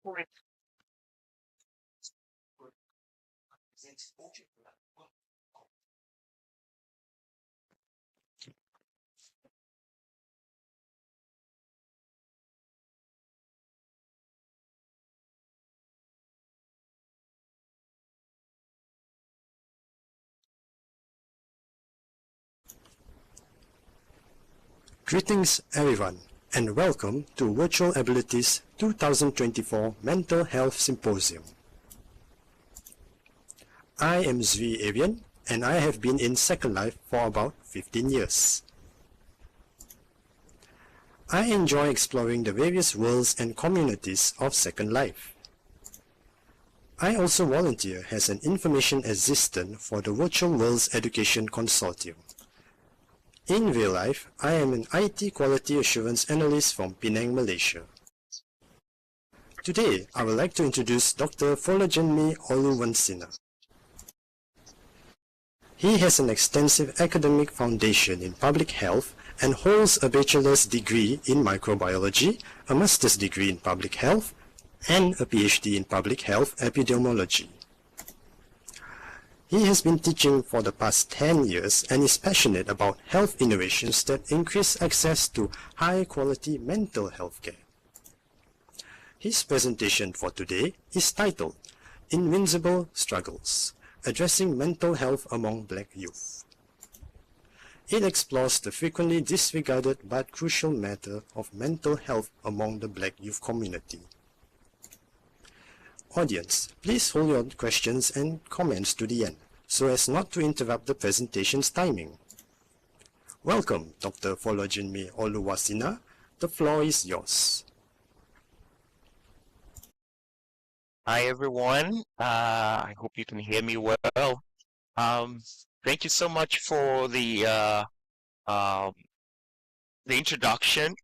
Greetings everyone and welcome to Virtual Abilities 2024 Mental Health Symposium. I am Zvi Avian and I have been in Second Life for about 15 years. I enjoy exploring the various worlds and communities of Second Life. I also volunteer as an information assistant for the Virtual Worlds Education Consortium. In real life, I am an IT Quality Assurance Analyst from Penang, Malaysia. Today, I would like to introduce Dr. Folajenmi Oluwansina. He has an extensive academic foundation in public health and holds a bachelor's degree in microbiology, a master's degree in public health, and a PhD in public health epidemiology. He has been teaching for the past 10 years and is passionate about health innovations that increase access to high-quality mental health care. His presentation for today is titled Invincible Struggles, Addressing Mental Health Among Black Youth. It explores the frequently disregarded but crucial matter of mental health among the Black youth community. Audience, please hold your questions and comments to the end, so as not to interrupt the presentation's timing. Welcome, Dr. Folajenmi Oluwansina. The floor is yours. Hi, everyone. I hope you can hear me well. Thank you so much for the introduction.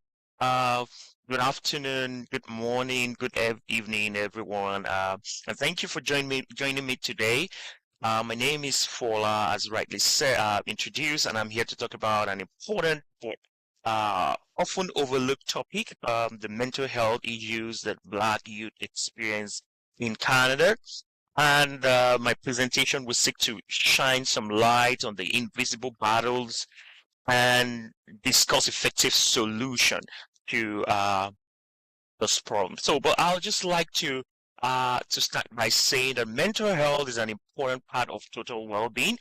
Good afternoon, good morning, good evening, everyone. And thank you for joining me today. My name is Fola, as rightly said, introduced, and I'm here to talk about an important but often overlooked topic, the mental health issues that Black youth experience in Canada. And my presentation will seek to shine some light on the invisible battles and discuss effective solution to this problem. But I'll just like to start by saying that mental health is an important part of total well-being,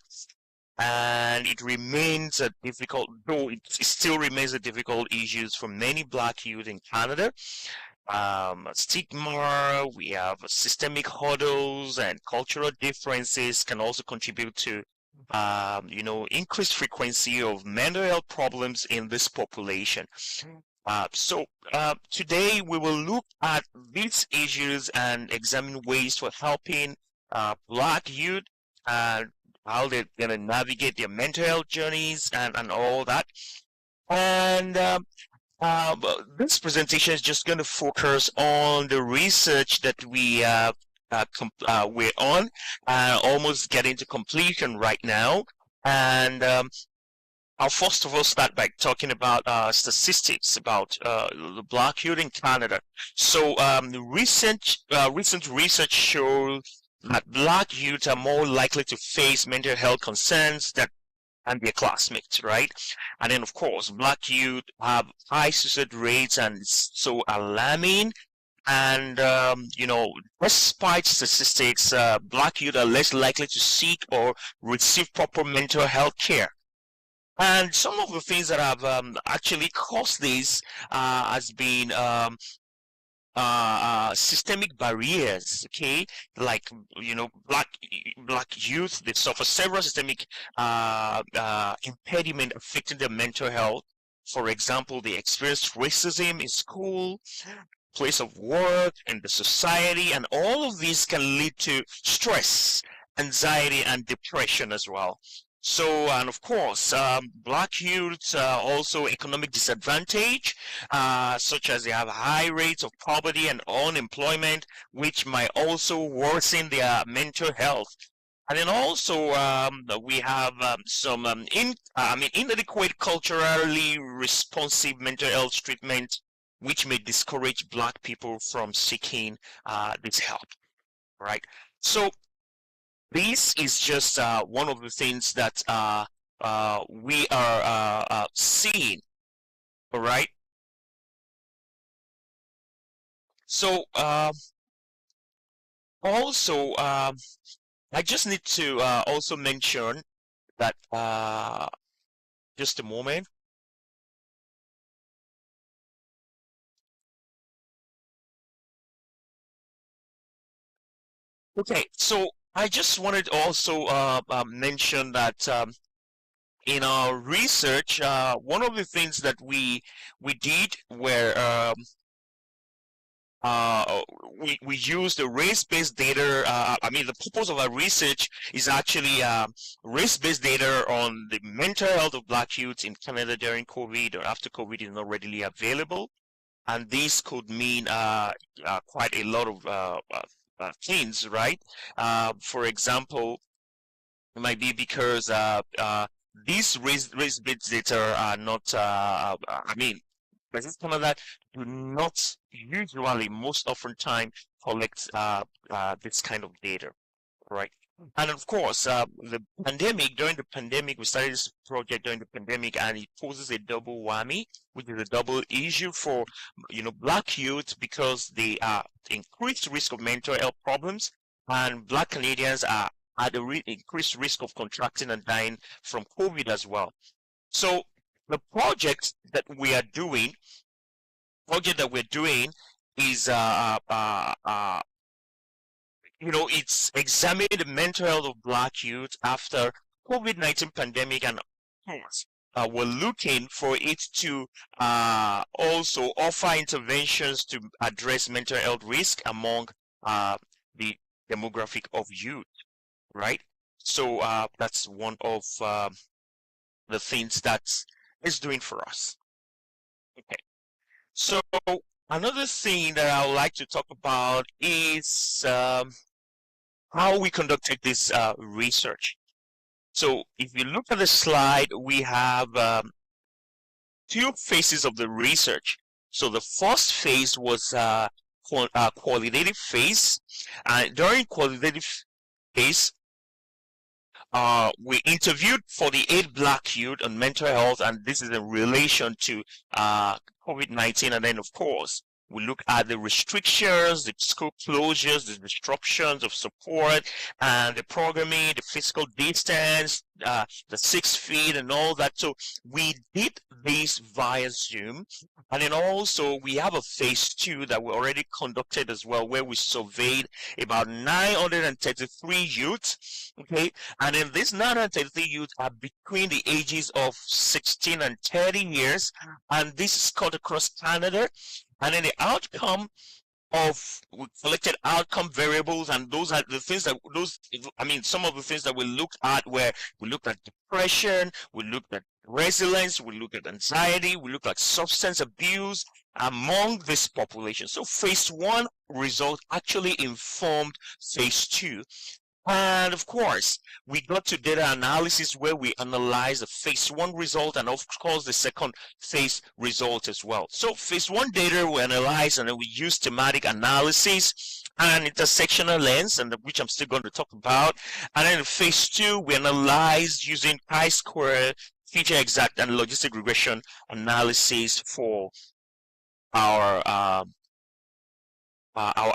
and it remains a difficult, though it still remains a difficult issue for many Black youth in Canada. Stigma, we have systemic hurdles, and cultural differences can also contribute to increased frequency of mental health problems in this population. Today we will look at these issues and examine ways for helping Black youth and how they're going to navigate their mental health journeys and all that. And this presentation is just going to focus on the research that we're on, almost getting to completion right now. And I'll first of all start by talking about statistics about the Black youth in Canada. So recent research shows that Black youth are more likely to face mental health concerns and their classmates, right? And then, of course, Black youth have high suicide rates, and it's so alarming. And, despite statistics, Black youth are less likely to seek or receive proper mental health care. And some of the things that have actually caused this has been systemic barriers, okay? Like, Black youth, they suffer several systemic impediment affecting their mental health. For example, they experience racism in school, place of work, and the society, and all of these can lead to stress, anxiety, and depression as well. So, and of course, Black youths are also economic disadvantage, such as they have high rates of poverty and unemployment, which might also worsen their mental health. And then also, we have some inadequate culturally responsive mental health treatment which may discourage Black people from seeking this help, right? So this is just one of the things that we are seeing, all right? So also, I just need to also mention that, just a moment. Okay, so I just wanted to also mention that in our research, one of the things that we did were we used the race-based data. I mean, the purpose of our research is actually race-based data on the mental health of Black youths in Canada during COVID or after COVID is not readily available. And this could mean quite a lot of things, right? For example, it might be because these race-based data are not, I mean, Places Canada do not usually, most often time, collect this kind of data, right? And of course, during the pandemic, we started this project during the pandemic, and it poses a double whammy, which is a double issue for, Black youth, because they are increased risk of mental health problems, and Black Canadians are at a increased risk of contracting and dying from COVID as well. So the project that we're doing is it's examining the mental health of Black youth after COVID-19 pandemic, and of course we're looking for it to also offer interventions to address mental health risk among the demographic of youth, right? So that's one of the things that is doing for us. Okay, so another thing that I would like to talk about is how we conducted this research. So if you look at the slide, we have two phases of the research. So the first phase was qualitative phase. During qualitative phase, we interviewed 48 Black youth on mental health, and this is in relation to COVID-19. And then, of course, we look at the restrictions, the school closures, the disruptions of support, and the programming, the physical distance, the 6 feet, and all that. So we did this via Zoom. And then also we have a phase 2 that we already conducted as well, where we surveyed about 933 youths. Okay, and then these 933 youths are between the ages of 16 and 30 years, and this is cut across Canada. And then the outcome we collected outcome variables, and those are the things that some of the things that we looked at were, we looked at depression, we looked at resilience, we looked at anxiety, we looked at substance abuse among this population. So phase 1 result actually informed phase 2. And of course, we got to data analysis, where we analyzed the phase 1 result and of course the second phase result as well. So phase 1 data we analyzed, and then we used thematic analysis and intersectional lens, and which I'm still going to talk about. And then in phase 2, we analyzed using chi-square, feature exact, and logistic regression analysis for our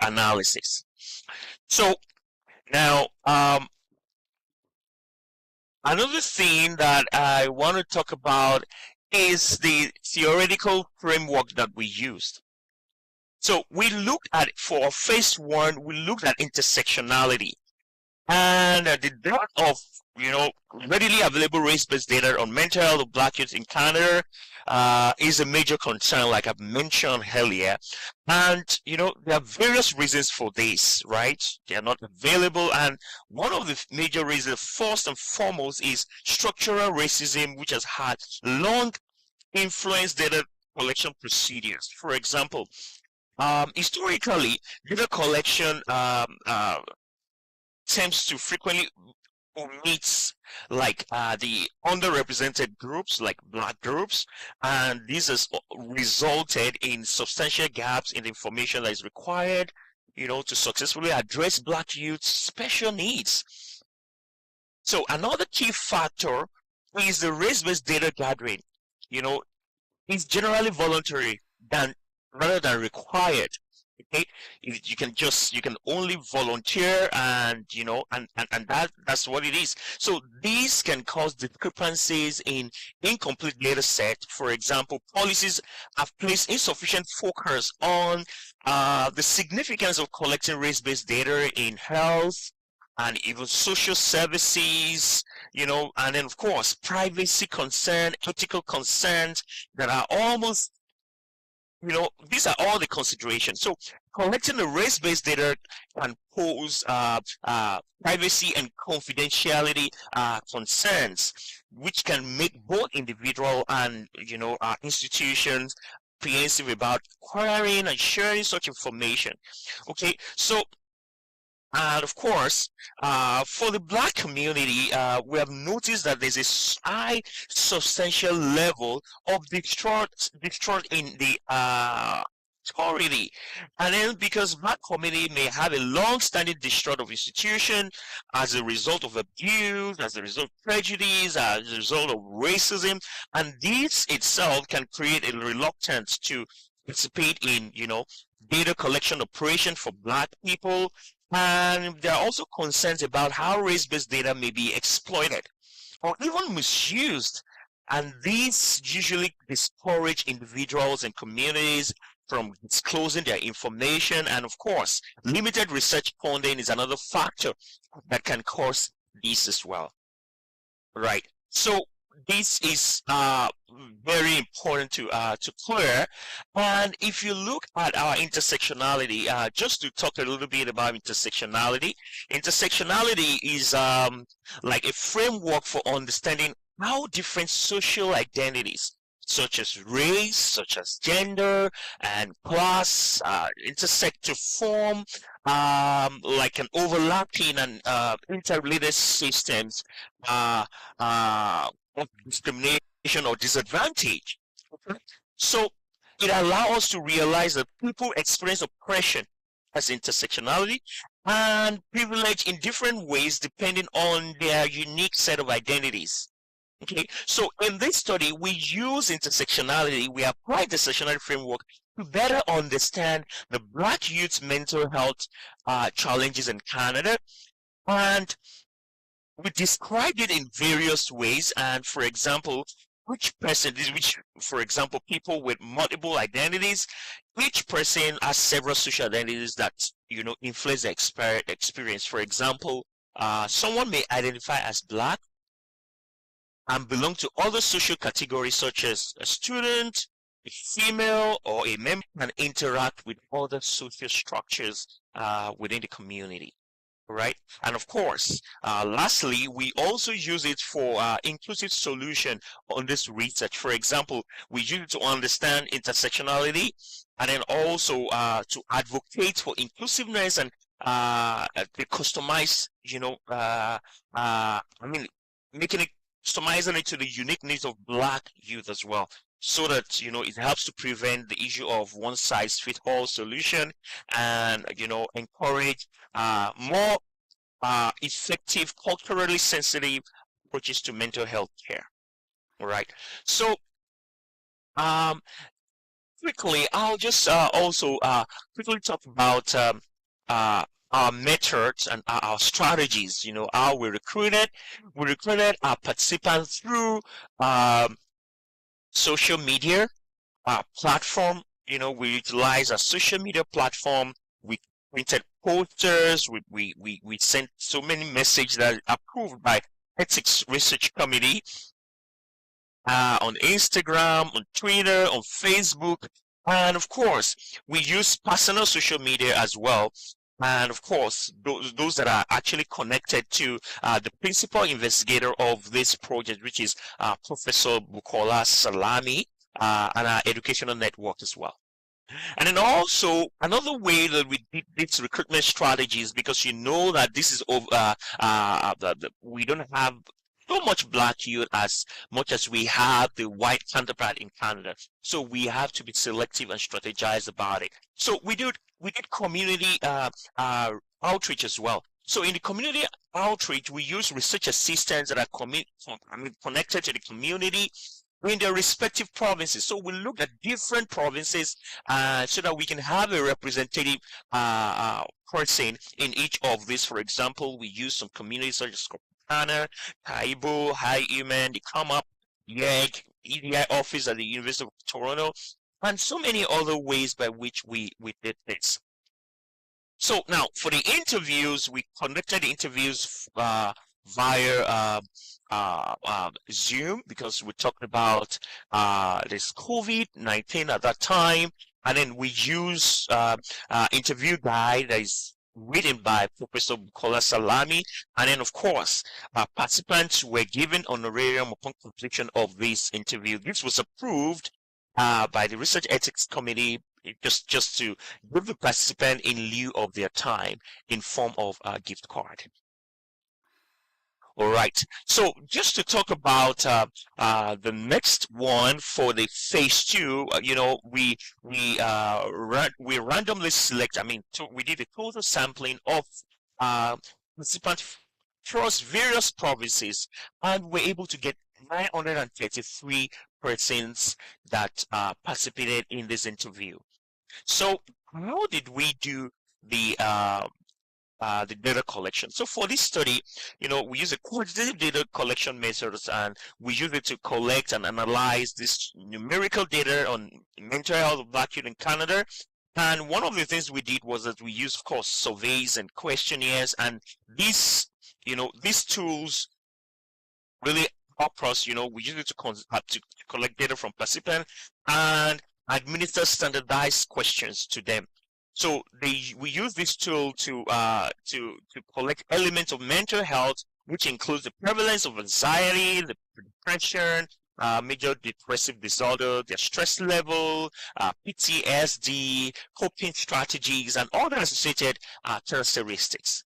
analysis. So now, another thing that I want to talk about is the theoretical framework that we used. So we looked at, for phase 1, we looked at intersectionality, and the depth of readily available race-based data on mental health of Black youth in Canada is a major concern, like I've mentioned earlier. And there are various reasons for this, right? They are not available, and one of the major reasons, first and foremost, is structural racism, which has had long influenced data collection procedures. For example, historically, data collection tends to frequently omits like the underrepresented groups like Black groups, and this has resulted in substantial gaps in the information that is required, to successfully address Black youth's special needs. So another key factor is the race-based data gathering. It's generally voluntary rather than required. Okay, you can only volunteer, and that's what it is. So these can cause discrepancies in incomplete data set. For example, policies have placed insufficient focus on the significance of collecting race-based data in health and even social services, and then of course privacy concern, ethical concerns that are almost, these are all the considerations. So collecting the race-based data can pose privacy and confidentiality concerns, which can make both individual and institutions apprehensive about acquiring and sharing such information. Okay, so and of course, for the Black community, we have noticed that there's a high substantial level of distrust in the authority. And then because Black community may have a long-standing distrust of institution as a result of abuse, as a result of prejudice, as a result of racism, and this itself can create a reluctance to participate in, data collection operation for Black people. And there are also concerns about how race-based data may be exploited or even misused. And these usually discourage individuals and communities from disclosing their information. And of course, limited research funding is another factor that can cause this as well. Right. So this is very important to clear. And if you look at our intersectionality, just to talk a little bit about intersectionality is like a framework for understanding how different social identities such as race, such as gender and class intersect to form like an overlapping and interrelated systems of discrimination or disadvantage. So it allows us to realize that people experience oppression as intersectionality and privilege in different ways depending on their unique set of identities. Okay, so in this study, we use intersectionality, we apply the intersectionality framework to better understand the Black youth's mental health challenges in Canada. And we described it in various ways. And for example, for example, people with multiple identities, each person has several social identities that, influence their experience. For example, someone may identify as Black and belong to other social categories such as a student, a female, or a member, and interact with other social structures within the community. Right? And of course, lastly, we also use it for inclusive solution on this research. For example, we use it to understand intersectionality and then also to advocate for inclusiveness and the customized, making it customizing it to the unique needs of Black youth as well, so that it helps to prevent the issue of one size fits all solution and encourage more effective, culturally sensitive approaches to mental health care. All right. So quickly, I'll just also quickly talk about our methods and our strategies, how we recruited. We recruited our participants through social media platform. We utilize a social media platform. We printed posters. We sent so many messages that are approved by Ethics Research Committee on Instagram, on Twitter, on Facebook, and of course, we use personal social media as well. And of course, those that are actually connected to the principal investigator of this project, which is Professor Bukola Salami, and our educational network as well. And then also another way that we did this recruitment strategies, because you know that this is over, we don't have so much black youth as much as we have the white counterpart in Canada. So we have to be selective and strategize about it. So we did community outreach as well. So in the community outreach, we use research assistants that are connected to the community in their respective provinces. So we look at different provinces so that we can have a representative person in each of these. For example, we use some communities such as Kopana, Taibo, High Human, the Come Up, YEG, EDI office at the University of Toronto, and so many other ways by which we did this. So now for the interviews, we conducted the interviews via Zoom, because we talked about this COVID-19 at that time, and then we use interview guide that is written by Professor Bukola Salami, and then of course participants were given honorarium upon completion of this interview. This was approved by the Research Ethics Committee, just to give the participant in lieu of their time in form of a gift card. All right, so just to talk about the next one for the phase 2, we randomly select. We did a total sampling of participants across various provinces, and we're able to get 933 persons that participated in this interview. So how did we do the data collection? So for this study, we use a quantitative data collection methods, and we use it to collect and analyze this numerical data on mental health of Black youth in Canada. And one of the things we did was that we used, of course, surveys and questionnaires, and these tools really help us. We use it to collect data from participants and administer standardized questions to them. So we use this tool to collect elements of mental health, which includes the prevalence of anxiety, the depression, major depressive disorder, their stress level, PTSD, coping strategies, and all the associated characteristics,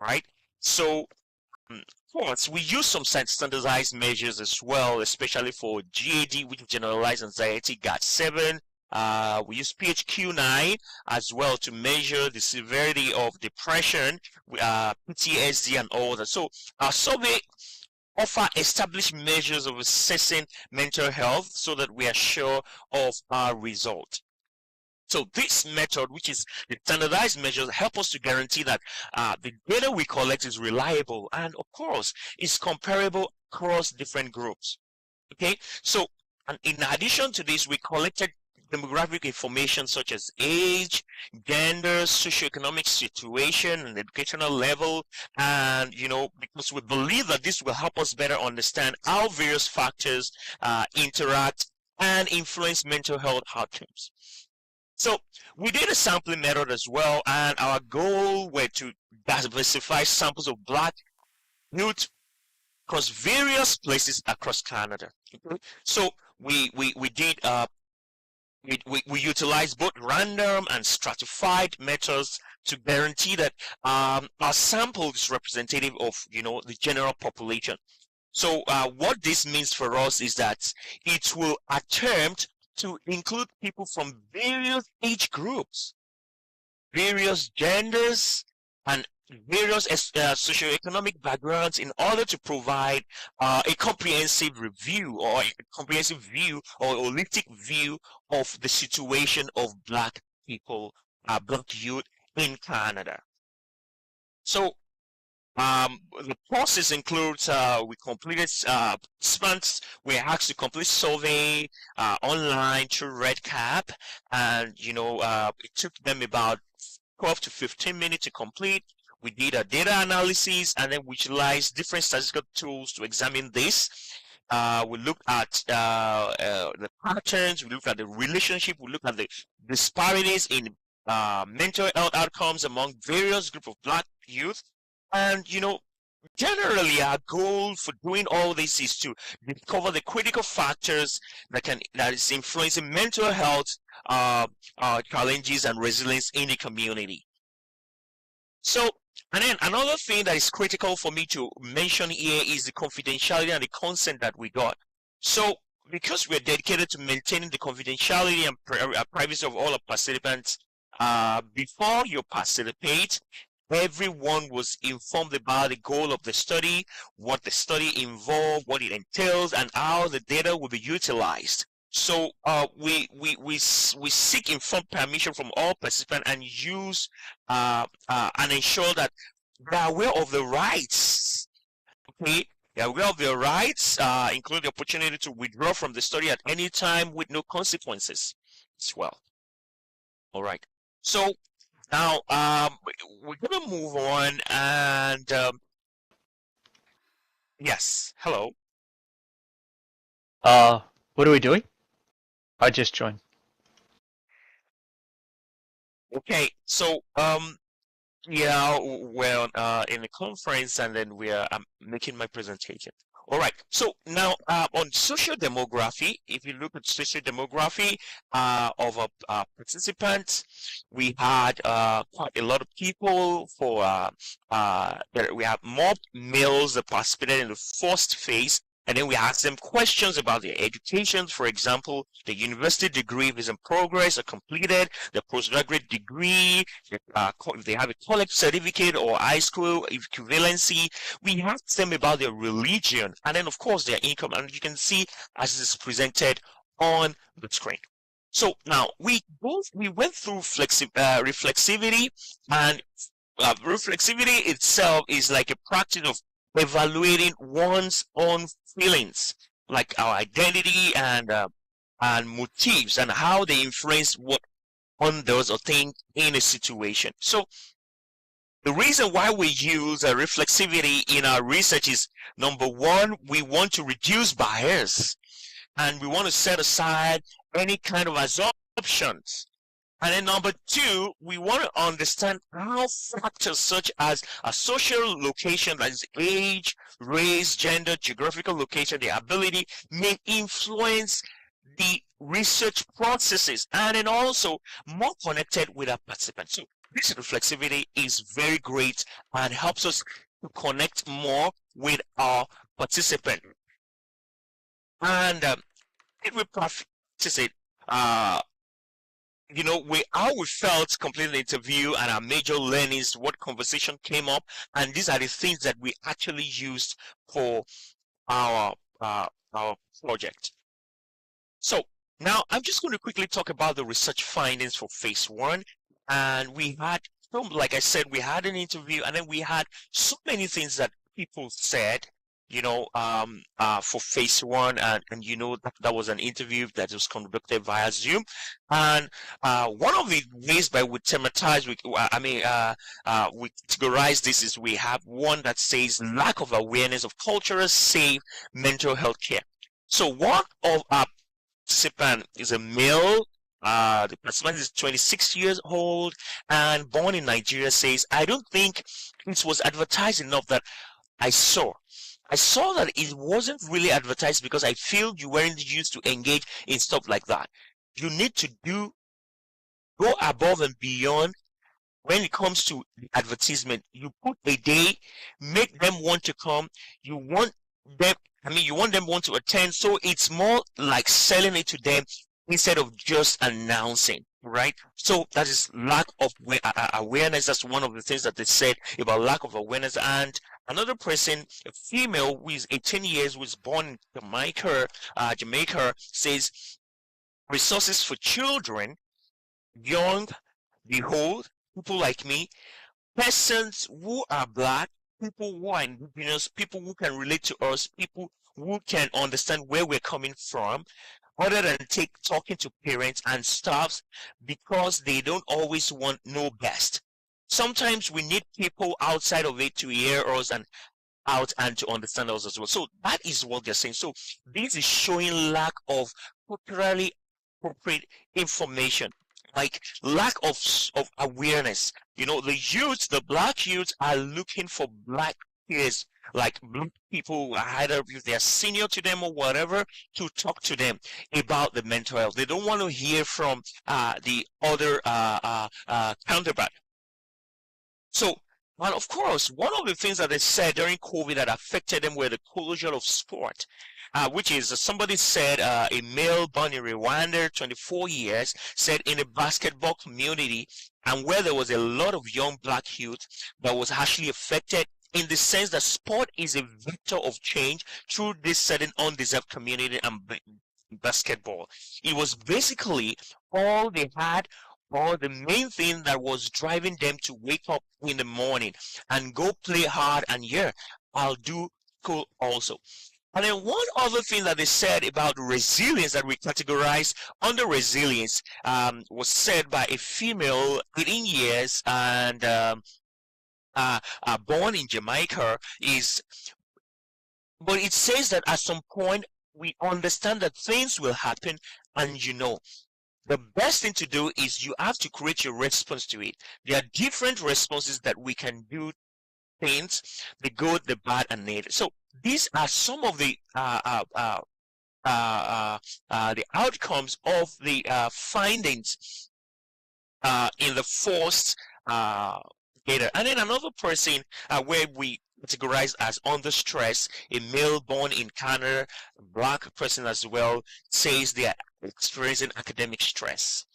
right? So of course, we use some standardized measures as well, especially for GAD, which is generalized anxiety, GAD-7. We use PHQ-9 as well to measure the severity of depression, PTSD, and all that. So our survey offer established measures of assessing mental health so that we are sure of our result. So this method, which is the standardized measures, help us to guarantee that the data we collect is reliable and, of course, is comparable across different groups. Okay, so and in addition to this, we collected demographic information such as age, gender, socioeconomic situation, and educational level, and because we believe that this will help us better understand how various factors interact and influence mental health outcomes. So we did a sampling method as well, and our goal was to diversify samples of Black youth across various places across Canada. Okay? So we did we utilized both random and stratified methods to guarantee that our sample is representative of the general population. So what this means for us is that it will attempt to include people from various age groups, various genders, and various socioeconomic backgrounds in order to provide a comprehensive review or a comprehensive view or holistic view of the situation of Black people, Black youth in Canada. So the process includes we completed participants were asked to complete survey online through RedCap, and it took them about 12 to 15 minutes to complete. We did a data analysis, and then we utilized different statistical tools to examine this. We looked at the patterns, we looked at the relationship, we looked at the disparities in mental health outcomes among various groups of Black youth. And generally, our goal for doing all this is to discover the critical factors that is influencing mental health challenges and resilience in the community. So, and then another thing that is critical for me to mention here is the confidentiality and the consent that we got. So, because we're dedicated to maintaining the confidentiality and privacy of all our participants, before you participate, everyone was informed about the goal of the study, what the study involved, what it entails, and how the data will be utilized. So we seek informed permission from all participants and use and ensure that they are aware of the rights. Okay, they are aware of their rights, including the opportunity to withdraw from the study at any time with no consequences as well. All right. So now we're gonna move on, and yes, hello. What are we doing? I just joined. Okay, so yeah, we're in the conference, and then I'm making my presentation. All right, so now on social demography, if you look at social demography of participants, we had quite a lot of people we have more males that participated in the first phase. And then we ask them questions about their education, for example, the university degree if it's in progress or completed, the postgraduate degree, if they have a college certificate or high school equivalency. We ask them about their religion and then, of course, their income. And you can see as it is presented on the screen. So now we went through reflexivity, and reflexivity itself is like a practice of evaluating one's own feelings, like our identity and motives, and how they influence what one does or think in a situation. So the reason why we use reflexivity in our research is, number one, we want to reduce bias, and we want to set aside any kind of assumptions. And then number two, we want to understand how factors such as a social location, that is age, race, gender, geographical location, the ability, may influence the research processes, and then also more connected with our participants. So this reflexivity is very great and helps us to connect more with our participant. And if we practice it, you know, how we felt completing the interview and our major learnings, what conversation came up, and these are the things that we actually used for our project. So now I'm just going to quickly talk about the research findings for phase one. And we had, like I said, we had an interview, and then we had so many things that people said, you know, for phase one, and you know, that was an interview that was conducted via Zoom. And one of the ways by we thematize, we categorize this is we have one that says lack of awareness of cultural safe mental health care. So one of our participant is a male. The participant is 26 years old and born in Nigeria. Says, I don't think it was advertised enough that I saw that it wasn't really advertised because I feel you weren't used to engage in stuff like that. You need to go above and beyond when it comes to the advertisement. You put a day, make them want to come. You want them want to attend. So it's more like selling it to them instead of just announcing, right? So that is lack of awareness. That's one of the things that they said about lack of awareness. And another person, a female who is 18 years, who was born in Jamaica, says resources for children, young, the old, people like me, persons who are Black, people who are indigenous, people who can relate to us, people who can understand where we're coming from, other than talking to parents and staffs, because they don't always know best. Sometimes we need people outside of it to hear us and to understand us as well. So that is what they're saying. So this is showing lack of culturally appropriate information, like lack of awareness. You know, the Black youths are looking for Black peers like black people, either if they're senior to them or whatever, to talk to them about the mental health. They don't want to hear from the other counterpart. So, and of course, one of the things that they said during COVID that affected them were the closure of sport, which is somebody said a male born in Rwanda, 24 years, said in a basketball community, and where there was a lot of young black youth that was actually affected in the sense that sport is a vector of change through this certain undeserved community and basketball. It was basically all they had, or the main thing that was driving them to wake up in the morning and go play hard, and yeah, I'll do school also. And then one other thing that they said about resilience that we categorize under resilience was said by a female 18 years and born in Jamaica but it says that at some point we understand that things will happen, and the best thing to do is you have to create your response to it. There are different responses that we can do things, the good, the bad, and negative. So these are some of the outcomes of the findings in the forced data. And then another person where we categorize as under stress, a male born in Canada, a black person as well, says they are experiencing academic stress.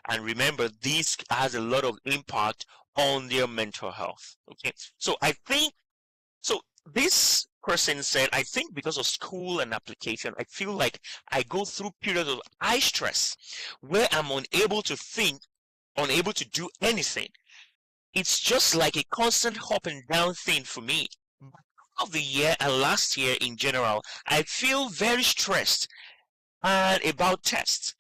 And remember, this has a lot of impact on their mental health. Okay, so this person said, I think because of school and application, I feel like I go through periods of high stress where I'm unable to think, unable to do anything. It's just like a constant up and down thing for me. Of the year and last year in general, I feel very stressed and about tests.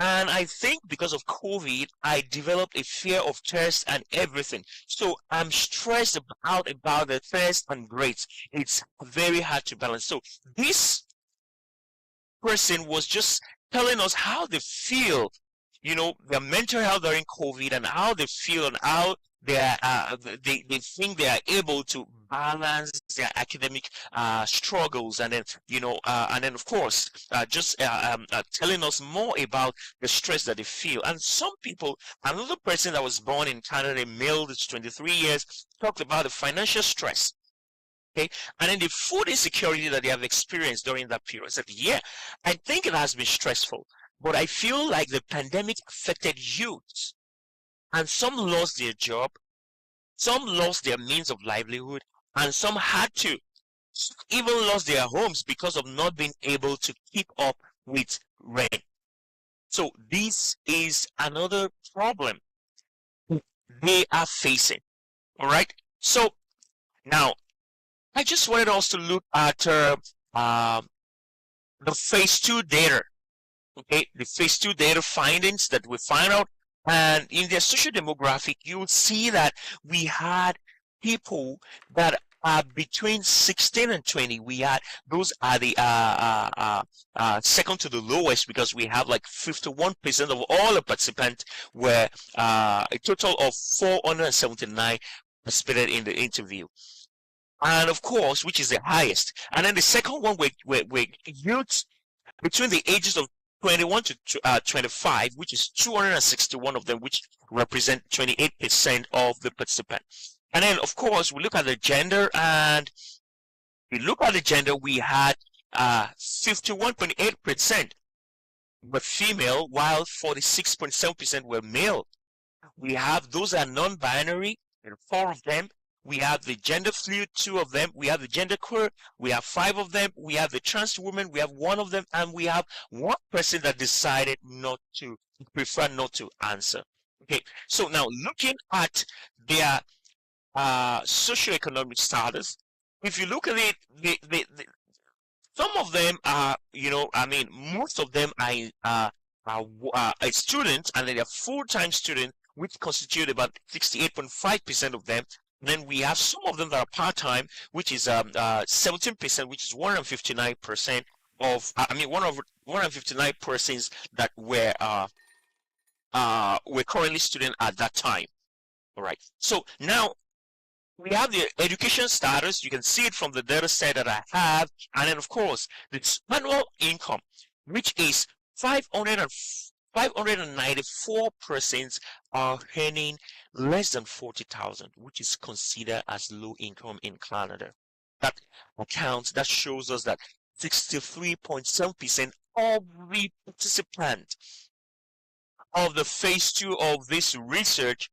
And I think because of COVID, I developed a fear of tests and everything. So I'm stressed about the tests and grades. It's very hard to balance. So this person was just telling us how they feel, their mental health during COVID, and how they feel and how they think they are able to balance their academic struggles, and then of course telling us more about the stress that they feel. And some people, another person that was born in Canada, a male that's 23 years, talked about the financial stress. Okay, and then the food insecurity that they have experienced during that period. I said, yeah, I think it has been stressful, but I feel like the pandemic affected youth, and some lost their job, some lost their means of livelihood, and some had to even lost their homes because of not being able to keep up with rent. So this is another problem they are facing. All right. So now I just wanted us to look at the phase 2 data. Okay, the phase 2 data findings that we find out, and in their social demographic, you will see that we had people that are between 16 and 20. We had, those are the second to the lowest, because we have like 51% of all the participants were a total of 479 participated in the interview. And of course, which is the highest. And then the second one were youths between the ages of 21 to 25, which is 261 of them, which represent 28% of the participants. And then, of course, we look at the gender, and we had 51.8% were female, while 46.7% were male. We have, those are non-binary, there are 4 of them. We have the gender fluid, 2 of them. We have the gender queer, we have 5 of them. We have the trans woman, we have 1 of them. And we have 1 person that decided prefer not to answer. Okay, so now looking at their socioeconomic status, if you look at it, some of them are, most of them are a student, and they are full-time students, which constitute about 68.5% of them. Then we have some of them that are part-time, which is 17%, which is 159% of 159 persons that were currently students at that time. All right. So now we have the education status. You can see it from the data set that I have. And then, of course, the annual income, which is 594 persons are earning less than 40,000, which is considered as low income in Canada. That shows us that 63.7% of the participants of the phase 2 of this research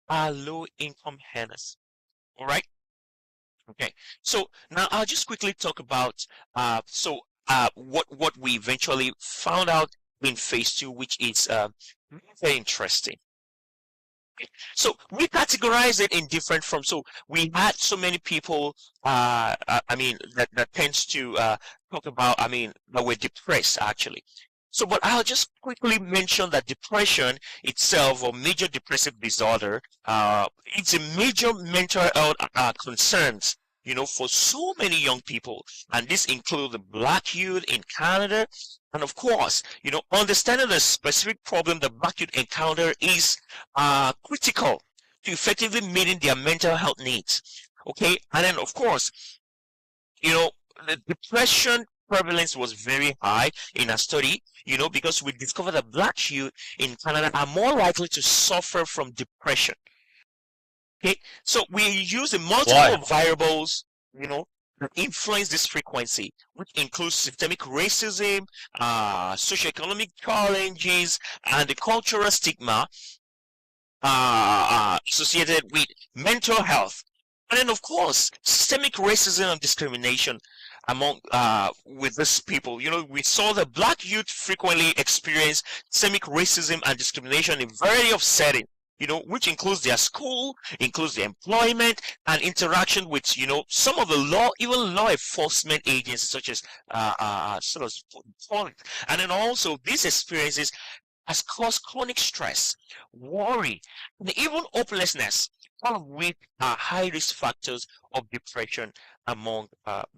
are low income earners. All right. Okay. So now I'll just quickly talk about what we eventually found out in phase 2, which is very interesting. So we categorize it in different forms. So we had so many people, that tends to talk about, that were depressed actually. So, but I'll just quickly mention that depression itself, or major depressive disorder, it's a major mental health concerns, for so many young people, and this includes the Black youth in Canada. And of course, understanding the specific problem the Black youth encounter is critical to effectively meeting their mental health needs. Okay, and then of course, the depression prevalence was very high in a study, because we discovered that Black youth in Canada are more likely to suffer from depression. Okay, so we use multiple variables, that influence this frequency, which includes systemic racism, socioeconomic challenges, and the cultural stigma associated with mental health. And then, of course, systemic racism and discrimination among with these people. We saw that Black youth frequently experience systemic racism and discrimination in a variety of settings, which includes their school, includes their employment, and interaction with, some of the law enforcement agencies, such as police. And then also these experiences has caused chronic stress, worry, and even hopelessness, all of which are high risk factors of depression among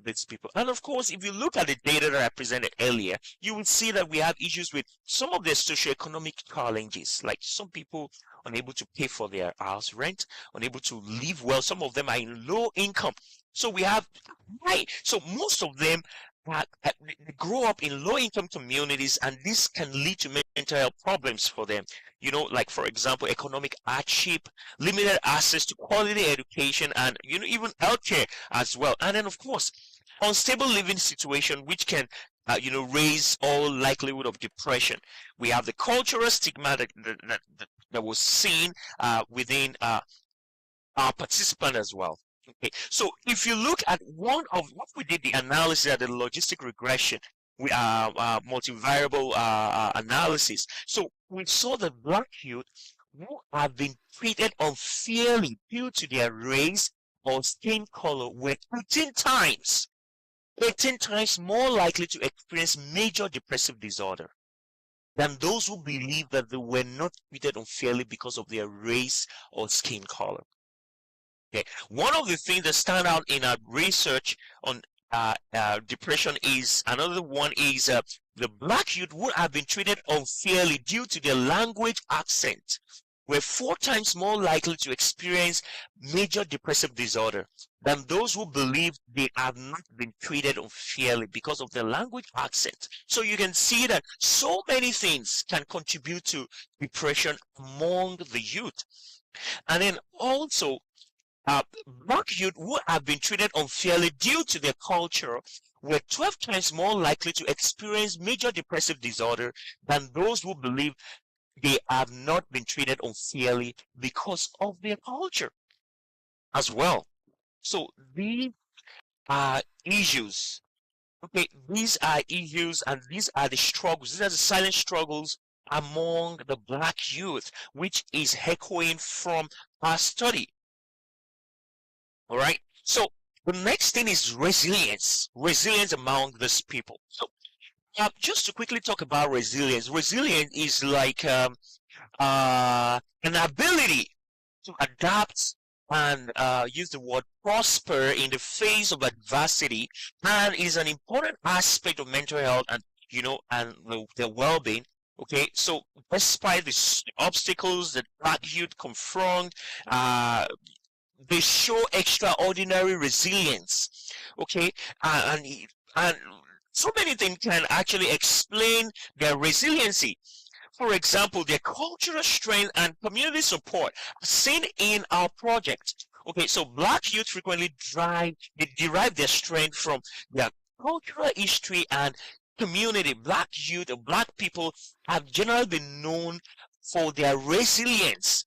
these people. And of course, if you look at the data that I presented earlier, you will see that we have issues with some of the socioeconomic challenges, like some people unable to pay for their house rent, unable to live well. Some of them are in low income. So we have, so most of them they grow up in low income communities, and this can lead to mental health problems for them. Like for example, economic hardship, limited access to quality education, and even healthcare as well. And then of course, unstable living situation, which can raise all likelihood of depression. We have the cultural stigma that was seen within our participant as well. Okay, so if you look at one of what we did, the analysis at the logistic regression, we multivariable analysis. So we saw that Black youth who have been treated unfairly due to their race or skin color were 18 times more likely to experience major depressive disorder than those who believe that they were not treated unfairly because of their race or skin color. Okay, one of the things that stand out in our research on depression is the Black youth would have been treated unfairly due to their language accent, were 4 times more likely to experience major depressive disorder than those who believe they have not been treated unfairly because of their language accent. So you can see that so many things can contribute to depression among the youth. And then also, Black youth who have been treated unfairly due to their culture were 12 times more likely to experience major depressive disorder than those who believe they have not been treated unfairly because of their culture as well. So these are issues. Okay, these are issues, and these are the struggles. These are the silent struggles among the Black youth, which is echoing from our study. All right. So the next thing is resilience among these people. So just to quickly talk about resilience. Resilience is like an ability to adapt and use the word prosper in the face of adversity, and is an important aspect of mental health and their well-being. Okay, so despite the obstacles that Black youth confront, they show extraordinary resilience. Okay, and so many things can actually explain their resiliency. For example, their cultural strength and community support seen in our project. Okay, so Black youth frequently derive their strength from their cultural history and community. Black youth or Black people have generally been known for their resilience.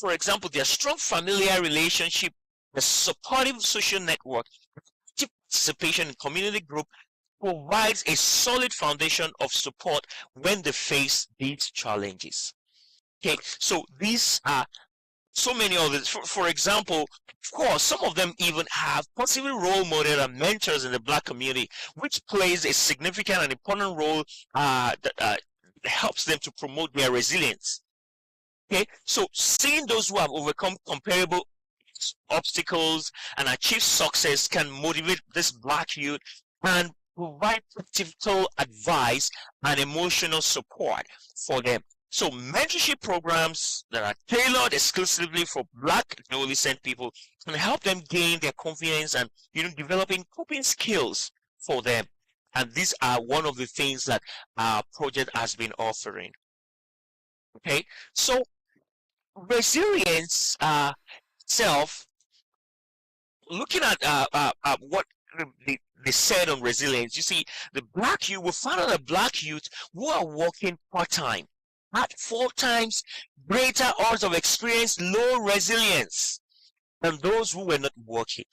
For example, their strong familiar relationship, the supportive social network, active participation in community group provides a solid foundation of support when they face these challenges. Okay, so these are so many of this. For example, of course, some of them even have possibly role models and mentors in the Black community, which plays a significant and important role that helps them to promote their resilience. Okay, so seeing those who have overcome comparable obstacles and achieved success can motivate this Black youth and provide practical advice and emotional support for them. So mentorship programs that are tailored exclusively for Black adolescent people can help them gain their confidence and developing coping skills for them. And these are one of the things that our project has been offering. Okay, so resilience itself, looking at what they said on resilience, you see, the Black youth, we found out that Black youth who are working part-time had 4 times greater odds of experiencing low resilience than those who were not working.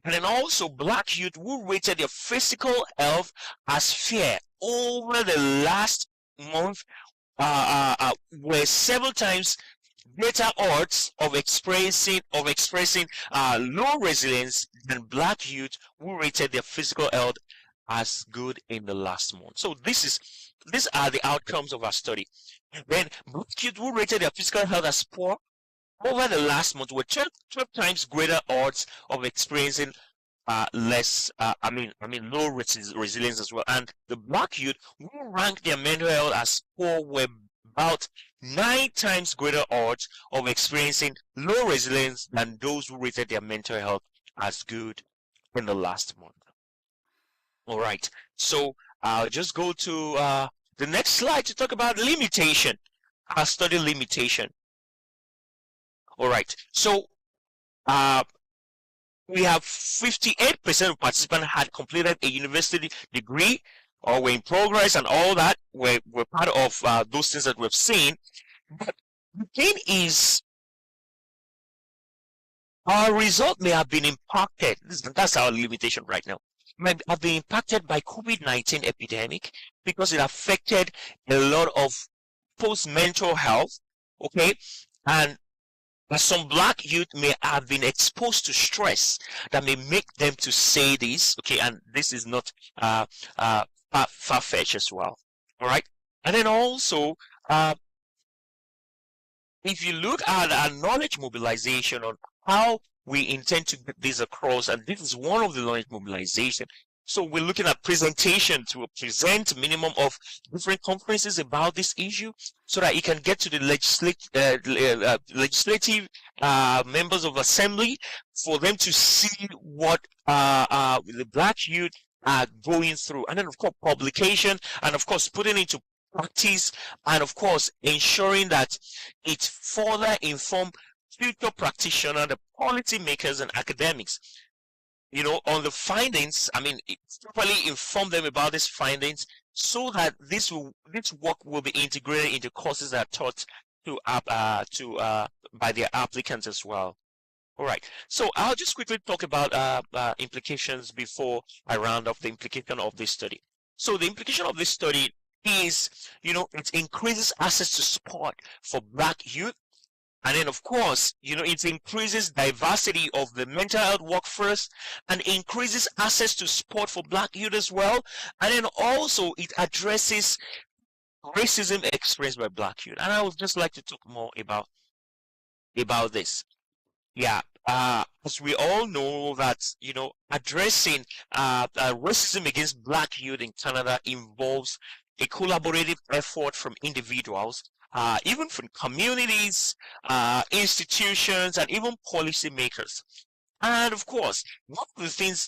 And then also Black youth who rated their physical health as fair over the last month were 7 times greater odds of expressing low resilience than Black youth who rated their physical health as good in the last month. So these are the outcomes of our study. Then Black youth who rated their physical health as poor over the last month were 12 times greater odds of experiencing low resilience as well. And the Black youth who ranked their mental health as poor were about 9 times greater odds of experiencing low resilience than those who rated their mental health as good in the last month. All right, so I'll just go to the next slide to talk about limitation, our study limitation. All right, so we have 58% of participants had completed a university degree or were in progress, and all that were part of those things that we've seen. But the thing is, our result may have been impacted. That's our limitation right now. May have been impacted by COVID-19 epidemic because it affected a lot of post-mental health. Okay, and some Black youth may have been exposed to stress that may make them to say this. Okay, and this is not far-fetched as well. All right, and then also if you look at our knowledge mobilization on how we intend to get this across, and this is one of the knowledge mobilization. So we're looking at presentation to present minimum of different conferences about this issue so that it can get to the legislative members of assembly for them to see what the Black youth are going through. And then, of course, publication, and of course, putting into practice, and of course, ensuring that it further informs future practitioners, the policy makers, and academics, on the findings. I mean, properly inform them about these findings so that this work will be integrated into courses that are taught by their applicants as well. All right, so I'll just quickly talk about implications before I round off the implication of this study. So the implication of this study is, it increases access to support for Black youth. And then, of course, it increases diversity of the mental health workforce and increases access to support for Black youth as well. And then also it addresses racism experienced by Black youth. And I would just like to talk more about this. Yeah, as we all know that, addressing racism against Black youth in Canada involves a collaborative effort from individuals even from communities, institutions, and even policymakers. And of course, one of the things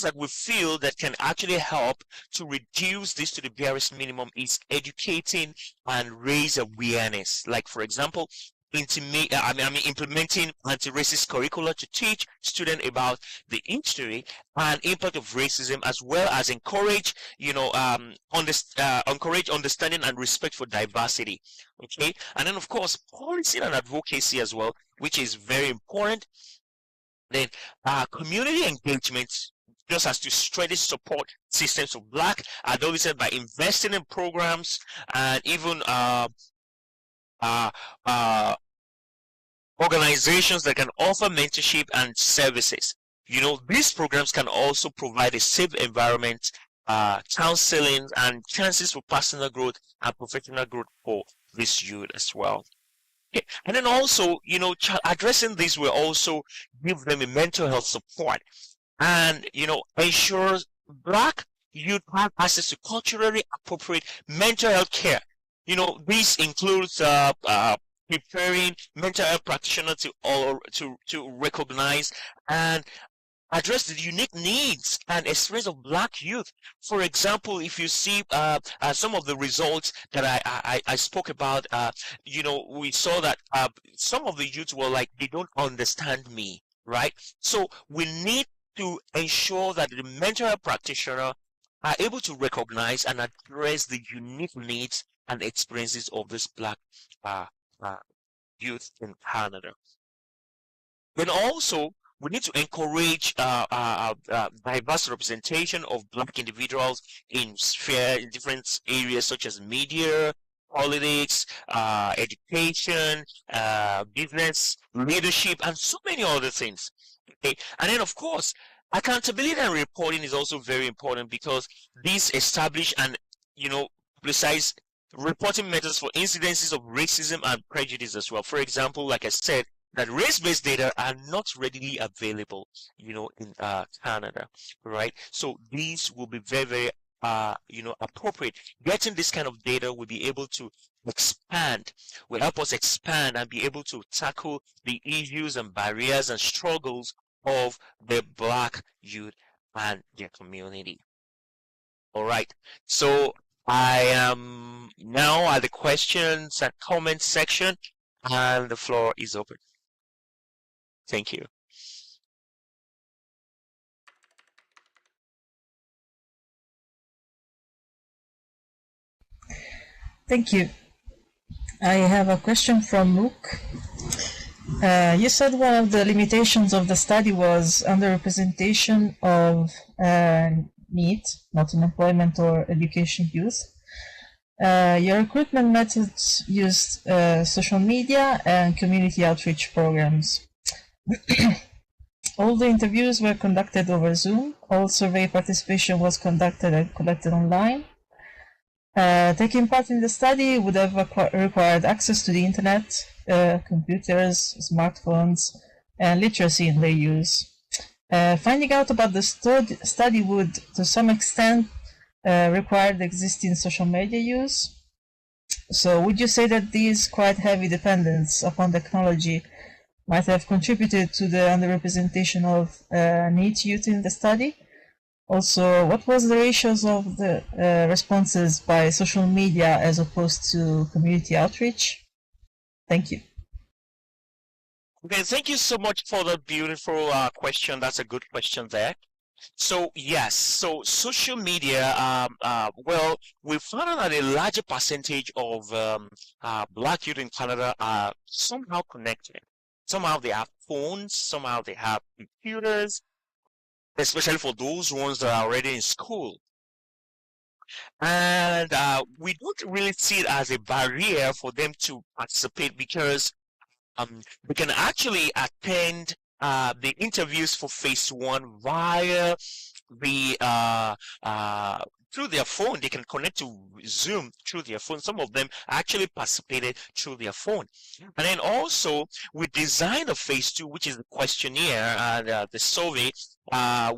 that we feel that can actually help to reduce this to the barest minimum is educating and raise awareness. Like, for example, implementing anti-racist curricula to teach students about the history and impact of racism, as well as encourage, encourage understanding and respect for diversity. Okay, and then of course, policy and advocacy as well, which is very important. Then community engagement just has to strengthen support systems of Black adolescents by investing in programs and even organizations that can offer mentorship and services. These programs can also provide a safe environment, counseling, and chances for personal growth and professional growth for this youth as well. Okay. And then also, addressing this will also give them a mental health support and, ensure Black youth have access to culturally appropriate mental health care. This includes preparing mental health practitioners to recognize and address the unique needs and experience of Black youth. For example, if you see some of the results that I spoke about, we saw that some of the youth were like, they don't understand me, right? So we need to ensure that the mental health practitioner are able to recognize and address the unique needs and experiences of this Black youth in Canada. Then also, we need to encourage diverse representation of Black individuals in different areas such as media, politics, education, business, leadership, and so many other things. Okay, and then of course, accountability and reporting is also very important because these establish and precise reporting methods for incidences of racism and prejudice as well. For example, like I said, that race-based data are not readily available, in Canada, right? So these will be very, very, appropriate. Getting this kind of data will be able to will help us expand and be able to tackle the issues and barriers and struggles of the Black youth and their community. All right, so I am now at the questions and comments section, and the floor is open. Thank you. Thank you. I have a question from Luke. You said one of the limitations of the study was underrepresentation of NEET, not in employment or education youth. Your recruitment methods used social media and community outreach programs. All the interviews were conducted over Zoom. All survey participation was conducted and collected online. Taking part in the study would have required access to the internet, computers, smartphones, and literacy in their use. Finding out about the study would, to some extent, require the existing social media use. So would you say that these quite heavy dependence upon technology might have contributed to the underrepresentation of NEET youth in the study? Also, what was the ratios of the responses by social media as opposed to community outreach? Thank you. Okay, thank you so much for the beautiful question. That's a good question there. So yes, so social media, well, we found out that a larger percentage of Black youth in Canada are somehow connected. Somehow they have phones, somehow they have computers, especially for those ones that are already in school. And we don't really see it as a barrier for them to participate because they can actually attend the interviews for phase 1 via through their phone. They can connect to Zoom through their phone. Some of them actually participated through their phone. And then also we designed a phase 2, which is the questionnaire and the survey.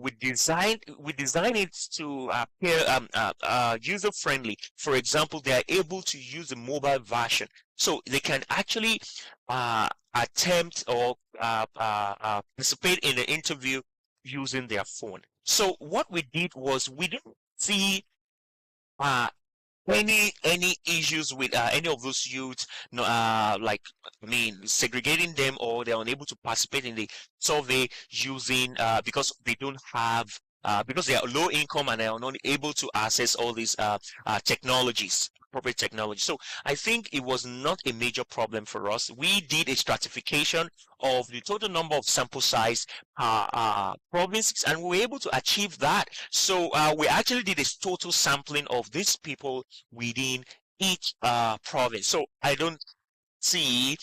We design it to appear user friendly. For example, they are able to use the mobile version, so they can actually attempt or participate in the interview using their phone. So what we did was we didn't see any issues with any of those youths, no, like segregating them, or they're unable to participate in the survey using because they don't have because they are low income and they are not able to access all these technologies, appropriate technology. So I think it was not a major problem for us. We did a stratification of the total number of sample size provinces, and we were able to achieve that. So we actually did a total sampling of these people within each province. So I don't see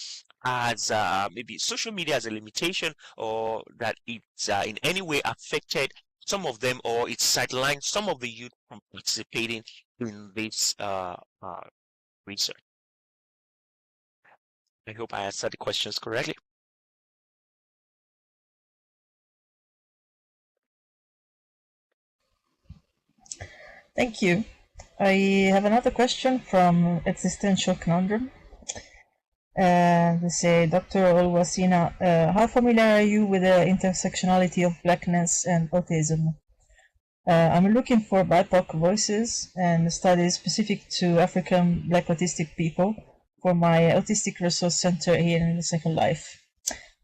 as maybe social media as a limitation, or that it's in any way affected some of them, or it's sidelined some of the youth from participating in this research. I hope I answered the questions correctly. Thank you. I have another question from Existential Conundrum. They say, Dr. Olwasina, how familiar are you with the intersectionality of Blackness and autism? I'm looking for BIPOC voices and studies specific to African Black autistic people for my Autistic Resource Center here in Second Life.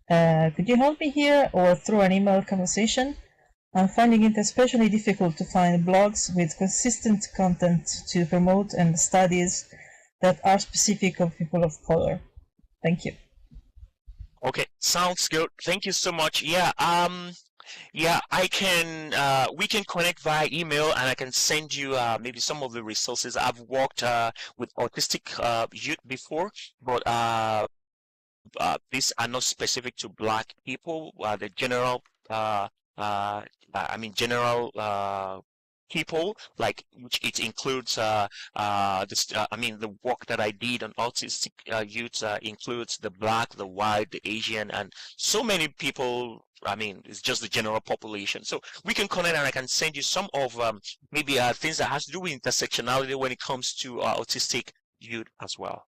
Could you help me here or through an email conversation? I'm finding it especially difficult to find blogs with consistent content to promote and studies that are specific of people of color. Thank you. Okay, sounds good. Thank you so much. Yeah, I can we can connect via email, and I can send you maybe some of the resources. I've worked with autistic youth before, but these are not specific to Black people. The general general people, like, which it includes the work that I did on autistic youth includes the Black, the white, the Asian, and so many people. It's just the general population. So we can connect, and I can send you some of maybe things that has to do with intersectionality when it comes to autistic youth as well.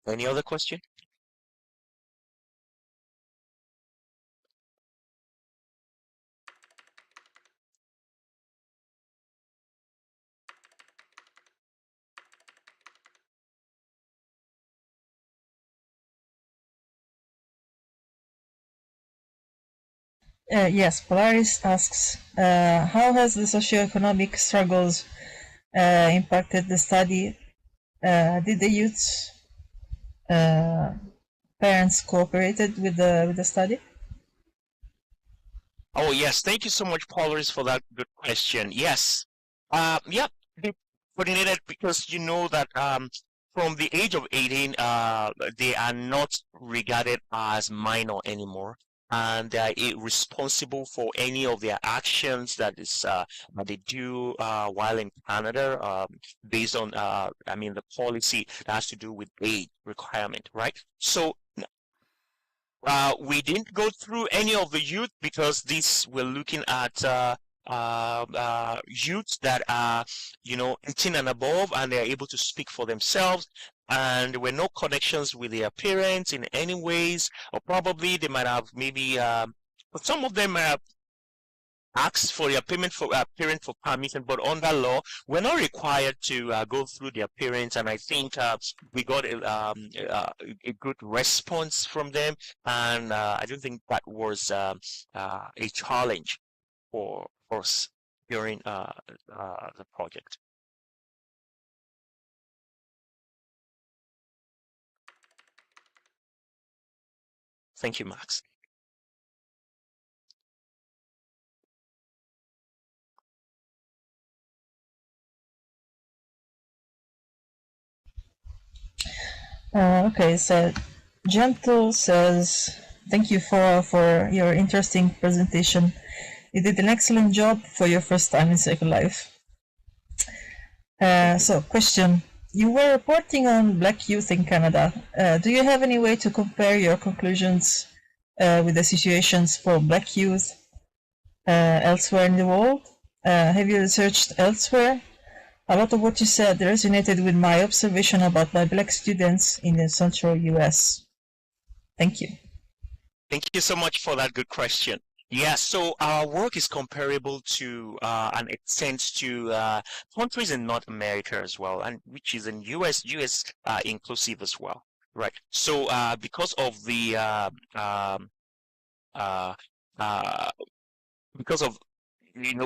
Any other question? Yes, Polaris asks, how has the socioeconomic struggles impacted the study? Did the youth's parents cooperated with the study? Oh yes, thank you so much, Polaris, for that good question. Yes, yep, they coordinated because you know that from the age of 18, they are not regarded as minor anymore, and they are responsible for any of their actions that they do while in Canada, based on the policy that has to do with age requirement, right? So we didn't go through any of the youth because these we're looking at youths that are 18 and above, and they're able to speak for themselves, and there were no connections with their parents in any ways, or probably they might have maybe but some of them asked for their parent for permission, but under law, we're not required to go through their parents, and I think we got a good response from them, and I don't think that was a challenge for us during the project. Thank you, Max. Okay, so Gentle says, thank you for your interesting presentation. You did an excellent job for your first time in Second Life. So, question. You were reporting on Black youth in Canada. Do you have any way to compare your conclusions with the situations for Black youth elsewhere in the world? Have you researched elsewhere? A lot of what you said resonated with my observation about my Black students in the central US. Thank you. Thank you so much for that good question. Yeah, so our work is comparable to an extent to countries in North America as well, and which is in US inclusive as well, right? So because of the uh, uh, because of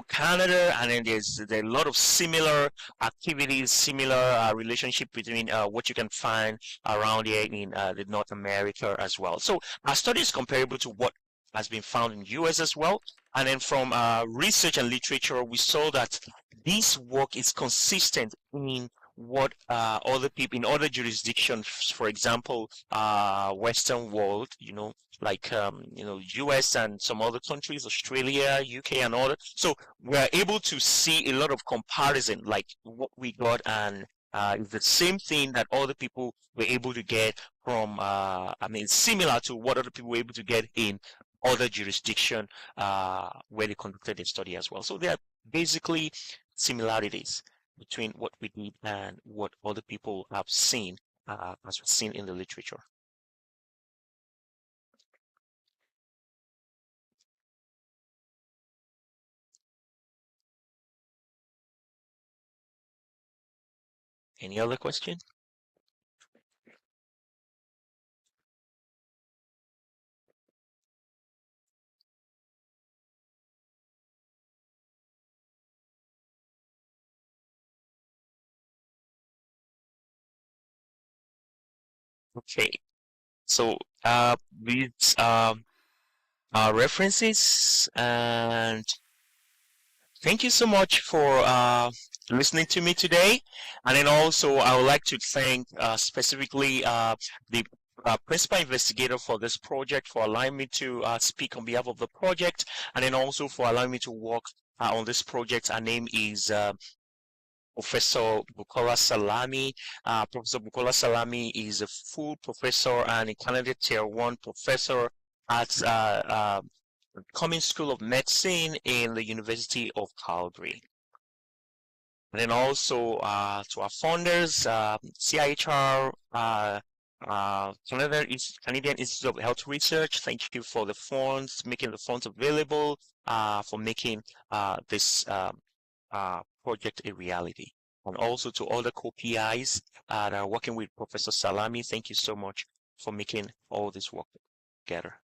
Canada, and then there's a lot of similar activities, similar relationship between what you can find around here in the North America as well. So our study is comparable to what has been found in US as well. And then from research and literature, we saw that this work is consistent in what other people in other jurisdictions, for example, Western world, like US and some other countries, Australia, UK, and all that. So we're able to see a lot of comparison, like what we got, and it's the same thing that other people were able to get from. Similar to what other people were able to get in other jurisdiction where they conducted a study as well. So there are basically similarities between what we did and what other people have seen, as we've seen in the literature. Any other question? Okay, so these are references, and thank you so much for listening to me today. And then also, I would like to thank specifically the principal investigator for this project for allowing me to speak on behalf of the project, and then also for allowing me to work on this project. Her name is Professor Bukola Salami. Professor Bukola Salami is a full professor and a candidate tier 1 professor at Cummings School of Medicine in the University of Calgary. And then also to our founders, CIHR, Canadian Institute of Health Research, thank you for the funds, making the funds available, for making this project a reality. And also to all the co-PIs that are working with Professor Salami, thank you so much for making all this work together.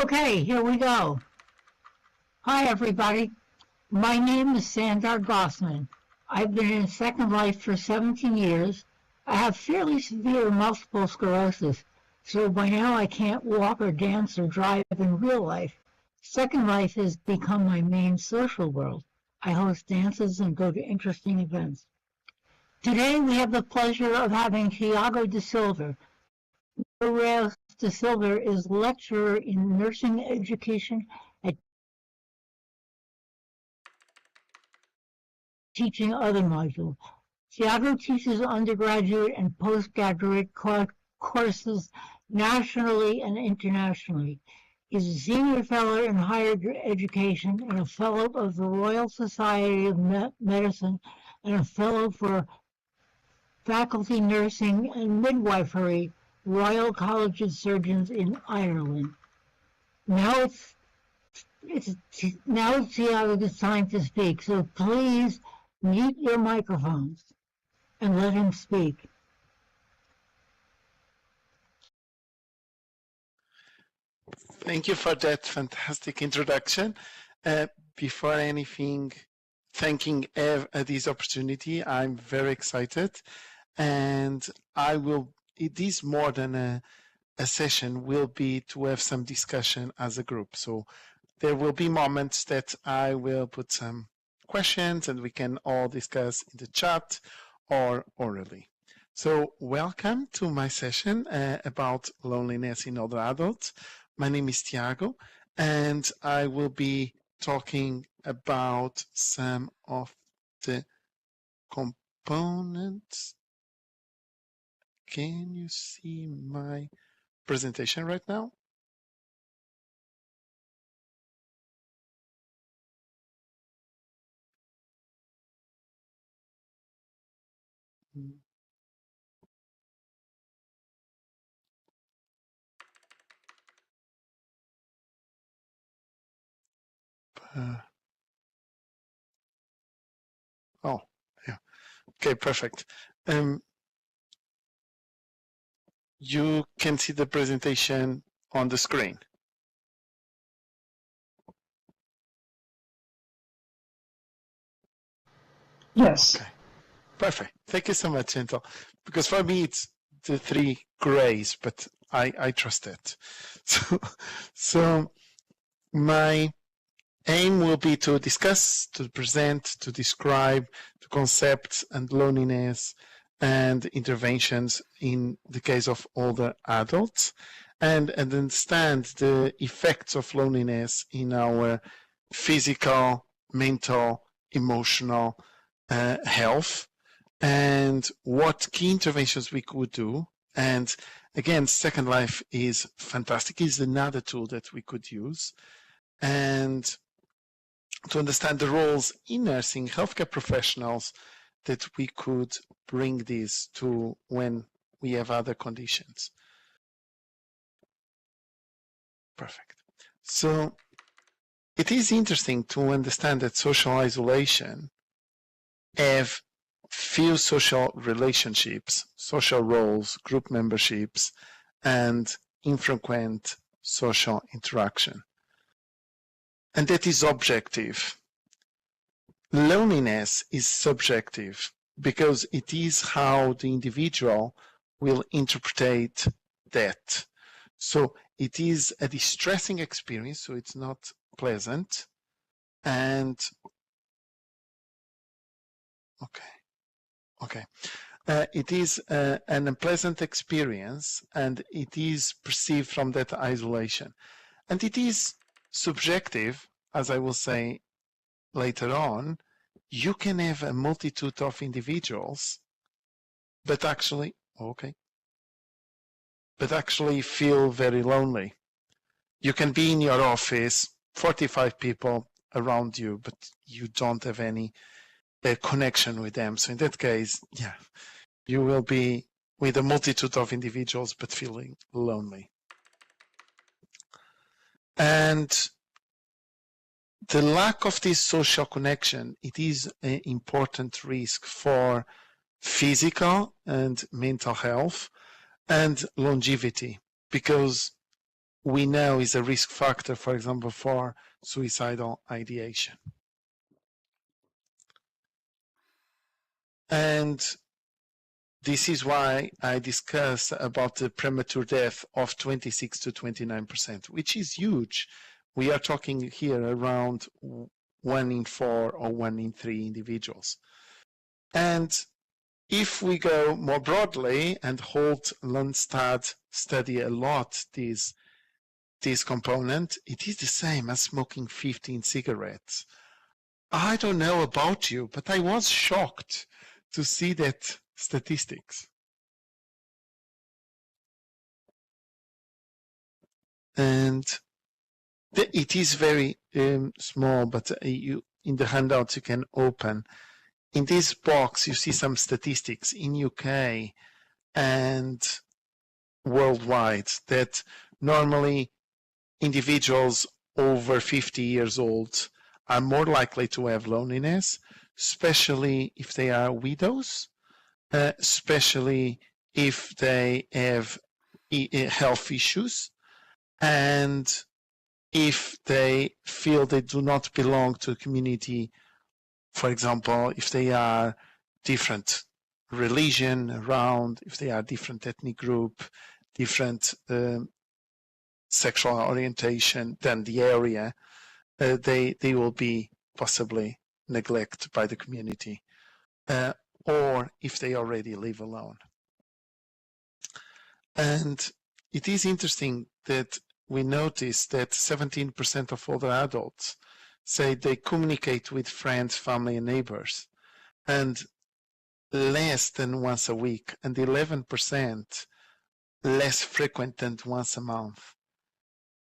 Okay, here we go. Hi, everybody. My name is Sandar Gossman. I've been in Second Life for 17 years. I have fairly severe multiple sclerosis, so by now I can't walk or dance or drive in real life. Second Life has become my main social world. I host dances and go to interesting events. Today we have the pleasure of having Tiago da Silva. Tiago da Silva is lecturer in nursing education at teaching other modules. Tiago teaches undergraduate and postgraduate courses nationally and internationally. He's a senior fellow in higher education and a fellow of the Royal Society of Medicine and a fellow for faculty nursing and midwifery, Royal College of Surgeons in Ireland. Now it's Tiago's time to speak, so please mute your microphones and let him speak. Thank you for that fantastic introduction. Before anything, thanking Ev at this opportunity. I'm very excited, and it is more than a session, will be to have some discussion as a group. So there will be moments that I will put some questions and we can all discuss in the chat or orally. So welcome to my session about loneliness in older adults. My name is Tiago, and I will be talking about some of the components. Can you see my presentation right now? Oh, yeah. Okay, perfect. You can see the presentation on the screen. Yes. Okay. Perfect. Thank you so much, Gentle. Because for me, it's the three grays, but I trust it. So my aim will be to discuss, to present, to describe the concepts and loneliness and interventions in the case of older adults. and understand the effects of loneliness in our physical, mental, emotional health, and what key interventions we could do. And again, Second Life is fantastic. It's another tool that we could use. And to understand the roles in nursing, healthcare professionals, that we could bring this to when we have other conditions. Perfect. So it is interesting to understand that social isolation have few social relationships, social roles, group memberships, and infrequent social interaction. And that is objective. Loneliness is subjective because it is how the individual will interpret that. So it is a distressing experience, so it's not pleasant. And it is an unpleasant experience, and it is perceived from that isolation. And it is subjective, as I will say later on. You can have a multitude of individuals, but actually feel very lonely. You can be in your office, 45 people around you, but you don't have any connection with them. So in that case, yeah, you will be with a multitude of individuals, but feeling lonely. And the lack of this social connection, it is an important risk for physical and mental health and longevity, because we know is a risk factor, for example, for suicidal ideation. And this is why I discuss about the premature death of 26 to 29%, which is huge. We are talking here around 1 in 4 or 1 in 3 individuals. And if we go more broadly, and Holt Lundstad study a lot this component, it is the same as smoking 15 cigarettes. I don't know about you, but I was shocked to see that statistics. And it is very small, but in the handouts you can open. In this box, you see some statistics in UK and worldwide that normally individuals over 50 years old are more likely to have loneliness, especially if they are widows, especially if they have health issues, and if they feel they do not belong to a community. For example, if they are different religion around, if they are different ethnic group, different sexual orientation than the area, they will be possibly neglected by the community, or if they already live alone. And it is interesting that we notice that 17% of older adults say they communicate with friends, family, and neighbors, and less than once a week, and 11% less frequent than once a month.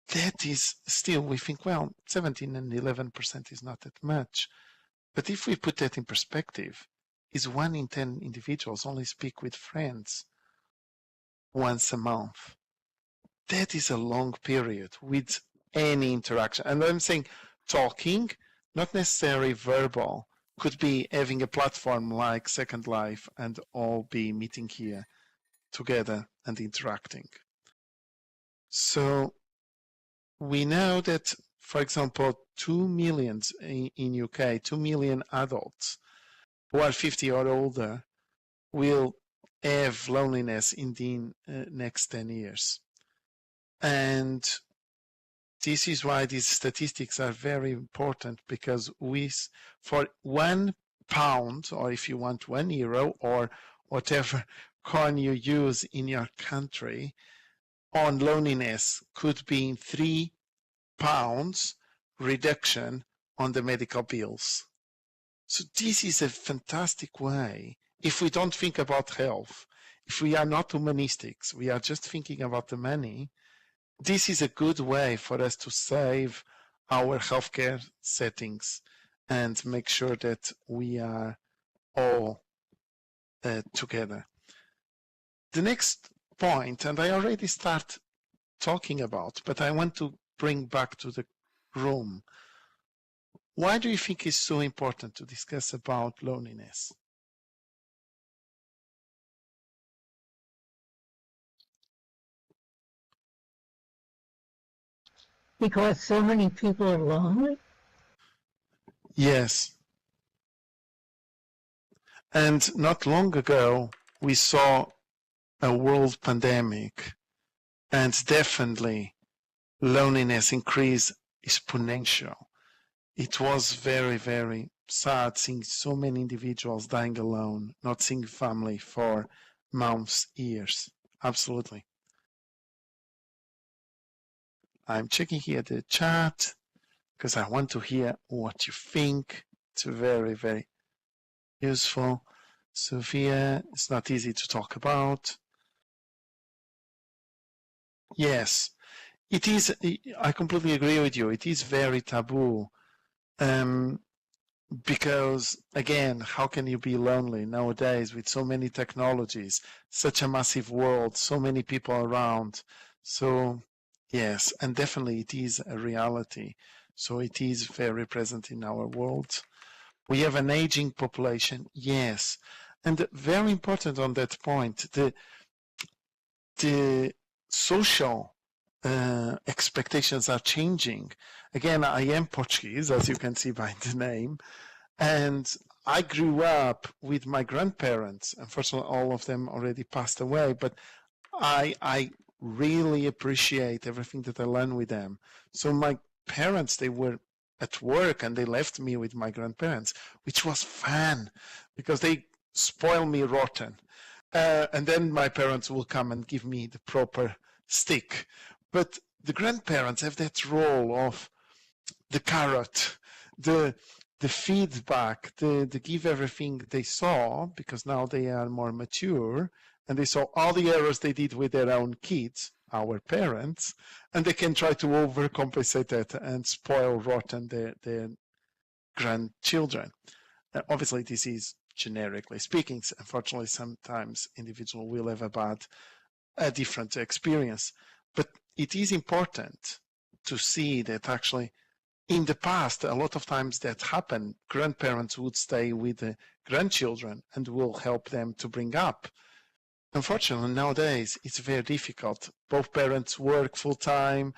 That is still, we think, well, 17 and 11% is not that much. But if we put that in perspective, is 1 in 10 individuals only speak with friends once a month. That is a long period with any interaction. And I'm saying talking, not necessarily verbal, could be having a platform like Second Life and all be meeting here together and interacting. So we know that, for example, 2 million in UK, 2 million adults who are 50 or older will have loneliness in the next 10 years. And this is why these statistics are very important, because for £1, or if you want €1, or whatever coin you use in your country, on loneliness could be 3 pounds reduction on the medical bills. So this is a fantastic way. If we don't think about health, if we are not humanistics, we are just thinking about the money, this is a good way for us to save our healthcare settings and make sure that we are all together. The next point, and I already start talking about, but I want to bring back to the room. Why do you think it's so important to discuss about loneliness? Because so many people are lonely? Yes. And not long ago, we saw a world pandemic, and definitely loneliness increased exponential. It was very, very sad seeing so many individuals dying alone, not seeing family for months, years. Absolutely. I'm checking here the chat because I want to hear what you think. It's very, very useful. Sophia, it's not easy to talk about. Yes, it is. I completely agree with you. It is very taboo. Because again, how can you be lonely nowadays with so many technologies, such a massive world, so many people around? So yes, and definitely it is a reality. So it is very present in our world. We have an aging population, yes. And very important on that point, the social expectations are changing. Again, I am Portuguese, as you can see by the name, and I grew up with my grandparents. Unfortunately, all of them already passed away, but I really appreciate everything that I learned with them. So my parents, they were at work and they left me with my grandparents, which was fun because they spoil me rotten. And then my parents will come and give me the proper stick. But the grandparents have that role of the carrot, the feedback, the give everything they saw, because now they are more mature and they saw all the errors they did with their own kids, our parents, and they can try to overcompensate that and spoil rotten their grandchildren. Obviously, this is generically speaking. Unfortunately, sometimes individual will have a different experience. But it is important to see that actually in the past, a lot of times that happened, grandparents would stay with the grandchildren and will help them to bring up. Unfortunately, nowadays, it's very difficult. Both parents work full time.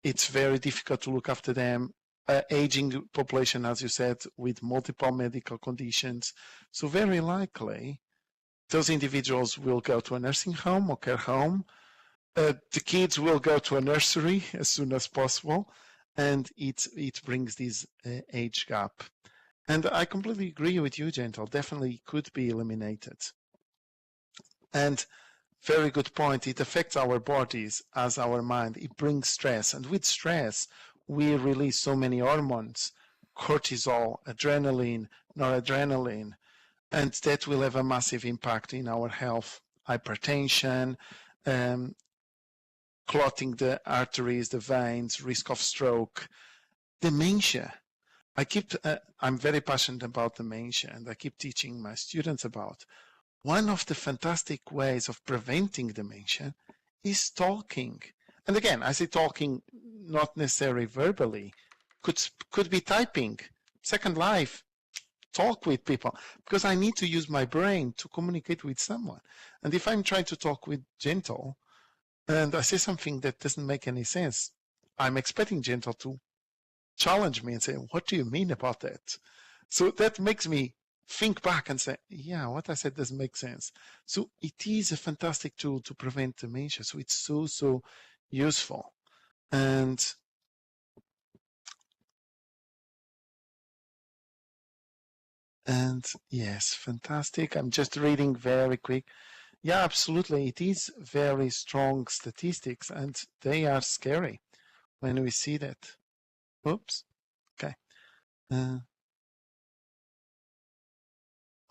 It's very difficult to look after them. Aging population, as you said, with multiple medical conditions. So very likely, those individuals will go to a nursing home or care home. The kids will go to a nursery as soon as possible, and it brings this age gap. And I completely agree with you, Gentle. Definitely could be eliminated. And very good point. It affects our bodies as our mind. It brings stress, and with stress, we release so many hormones: cortisol, adrenaline, noradrenaline, and that will have a massive impact in our health. Hypertension, clotting the arteries, the veins, risk of stroke, dementia. I'm very passionate about dementia, and I keep teaching my students about. One of the fantastic ways of preventing dementia is talking. And again, I say talking, not necessarily verbally, could be typing. Second Life, talk with people, because I need to use my brain to communicate with someone. And if I'm trying to talk with Gentle, and I say something that doesn't make any sense, I'm expecting Gentle to challenge me and say, what do you mean about that? So that makes me think back and say, yeah, what I said doesn't make sense. So it is a fantastic tool to prevent dementia. So it's so useful. And yes, fantastic. I'm just reading very quick. Yeah, absolutely. It is very strong statistics, and they are scary when we see that. Oops. Okay.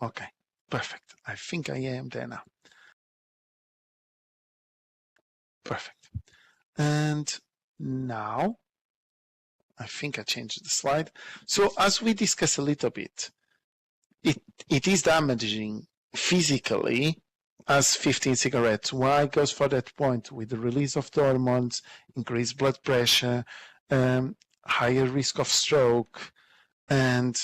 Okay. Perfect. I think I am there now. Perfect. And now, I think I changed the slide. So as we discuss a little bit, it is damaging physically as 15 cigarettes. Why it goes for that point? With the release of the hormones, increased blood pressure, higher risk of stroke, and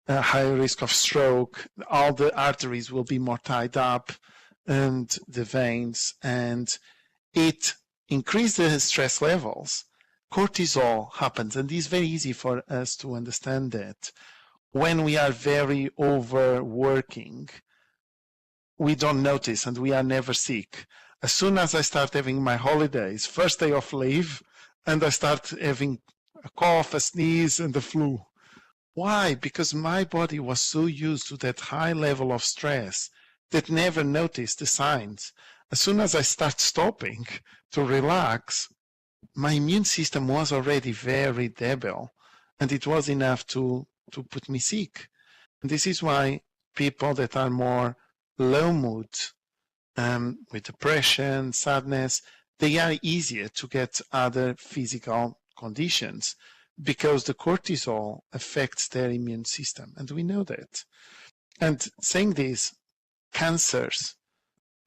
higher risk of stroke. All the arteries will be more tied up, and the veins, and it increases the stress levels. Cortisol happens, and it's very easy for us to understand that. When we are very overworking, we don't notice and we are never sick. As soon as I start having my holidays, first day of leave, and I start having a cough, a sneeze, and the flu. Why? Because my body was so used to that high level of stress that never noticed the signs. As soon as I start stopping to relax, my immune system was already very debil, and it was enough to put me sick. And this is why people that are more low mood, with depression, sadness, they are easier to get other physical conditions because the cortisol affects their immune system, and we know that. And saying this, cancers,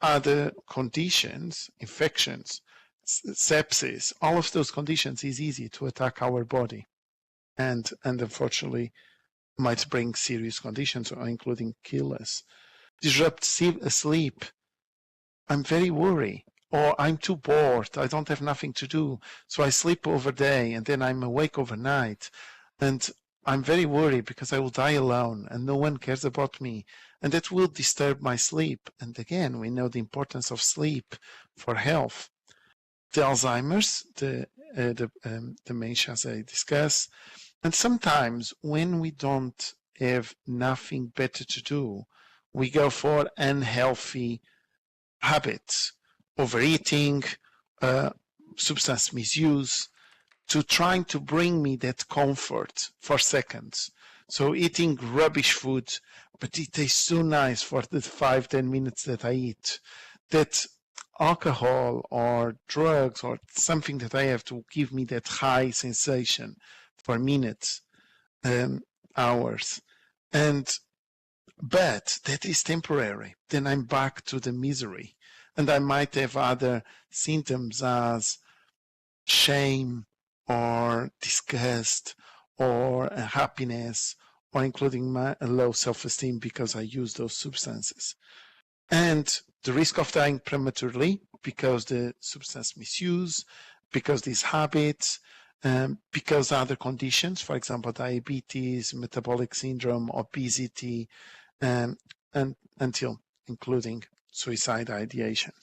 other conditions, infections, sepsis, all of those conditions is easy to attack our body, and unfortunately might bring serious conditions, including kill us. Disrupt sleep. I'm very worried, or I'm too bored, I don't have nothing to do, so I sleep over day and then I'm awake overnight, and I'm very worried because I will die alone and no one cares about me, and that will disturb my sleep. And again, we know the importance of sleep for health. The Alzheimer's, the dementia, as I discussed, and sometimes when we don't have nothing better to do, we go for unhealthy habits, overeating, substance misuse, to trying to bring me that comfort for seconds. So eating rubbish food, but it tastes so nice for the 5-10 minutes that I eat, that alcohol or drugs or something that I have to give me that high sensation for minutes, hours. But that is temporary. Then I'm back to the misery. And I might have other symptoms as shame or disgust or happiness, or including my low self-esteem because I use those substances. And the risk of dying prematurely because the substance misuse, because these habits, because other conditions, for example, diabetes, metabolic syndrome, obesity, and until including suicide ideation.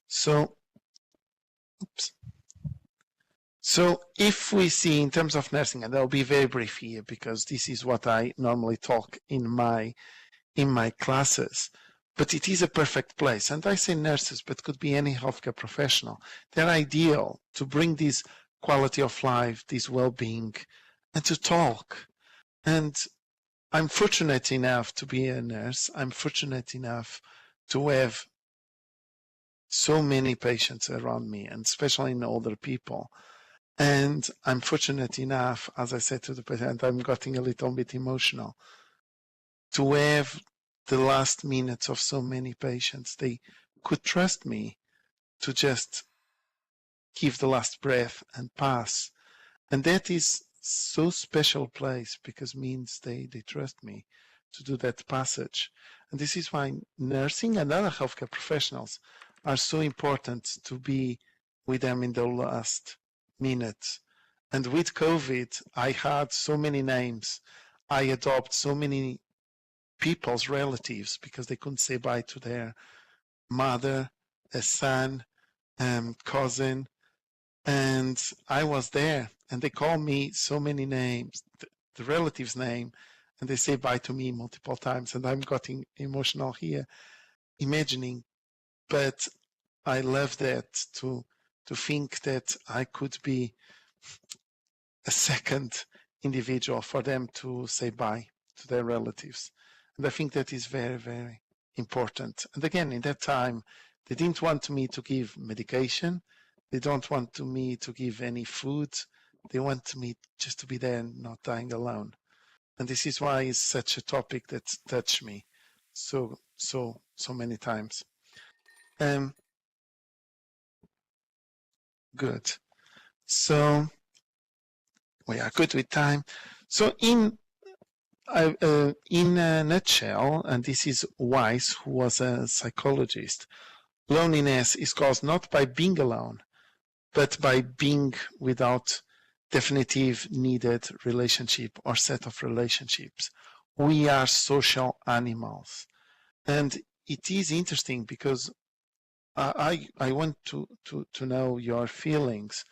So, oops. So if we see in terms of nursing, and I'll be very brief here because this is what I normally talk in my classes, but it is a perfect place. And I say nurses, but could be any healthcare professional. They're ideal to bring this quality of life, this well-being, and to talk. And I'm fortunate enough to be a nurse. I'm fortunate enough to have so many patients around me, and especially in older people. And I'm fortunate enough, as I said to the patient, I'm getting a little bit emotional, to have the last minutes of so many patients. They could trust me to just give the last breath and pass. And that is so special place because means they trust me to do that passage. And this is why nursing and other healthcare professionals are so important to be with them in the last minutes. And with COVID, I had so many names. I adopt so many people's relatives because they couldn't say bye to their mother, a son, cousin. And I was there, and they called me so many names, the relative's name, and they say bye to me multiple times, and I'm getting emotional here, imagining. But I love that to think that I could be a second individual for them to say bye to their relatives. And I think that is very, very important. And again, in that time, they didn't want me to give medication. They don't want me to give any food. They want me just to be there and not dying alone. And this is why it's such a topic that touched me so many times. Good. So we are good with time. So in a nutshell, and this is Weiss, who was a psychologist, loneliness is caused not by being alone, but by being without definitive needed relationship or set of relationships. We are social animals. And it is interesting because I want to know your feelings.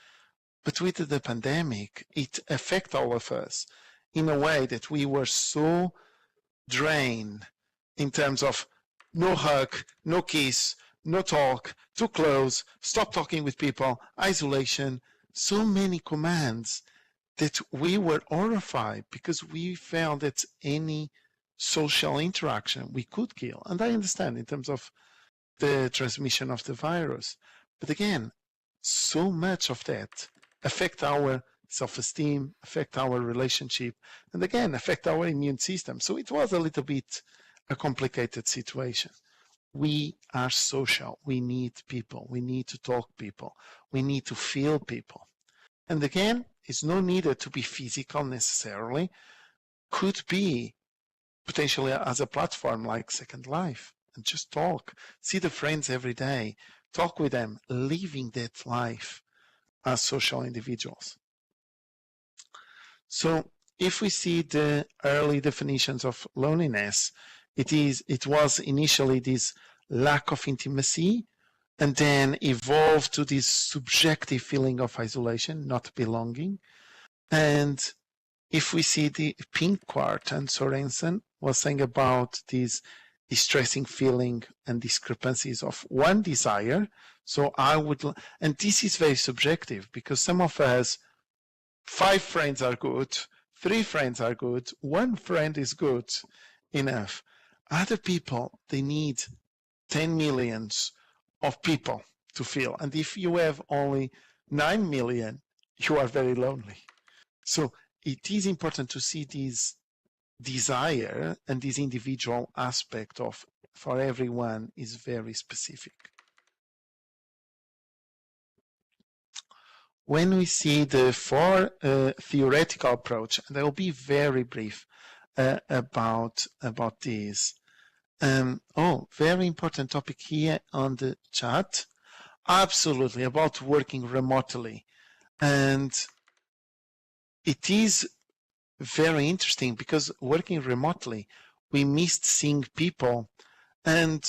But with the pandemic, it affected all of us in a way that we were so drained in terms of no hug, no kiss, no talk, too close, stop talking with people, isolation, so many commands that we were horrified because we felt that any social interaction we could kill. And I understand in terms of the transmission of the virus. But again, so much of that affect our self-esteem, affect our relationship, and again, affect our immune system. So it was a little bit a complicated situation. We are social. We need people. We need to talk people. We need to feel people. And again, it's no needed to be physical necessarily. Could be potentially as a platform like Second Life, and just talk, see the friends every day, talk with them, living that life as social individuals. So if we see the early definitions of loneliness, it was initially this lack of intimacy, and then evolved to this subjective feeling of isolation, not belonging. And if we see the Pinkwart and Sorensen was saying about this distressing feeling and discrepancies of one desire. So I would, and this is very subjective because some of us, 5 friends are good, 3 friends are good, 1 friend is good enough. Other people, they need 10 millions of people to feel. And if you have only 9 million, you are very lonely. So it is important to see this desire and this individual aspect of, for everyone, is very specific. When we see the 4 theoretical approach, and I will be very brief about this. Very important topic here on the chat. Absolutely, about working remotely. And it is very interesting because working remotely, we missed seeing people, and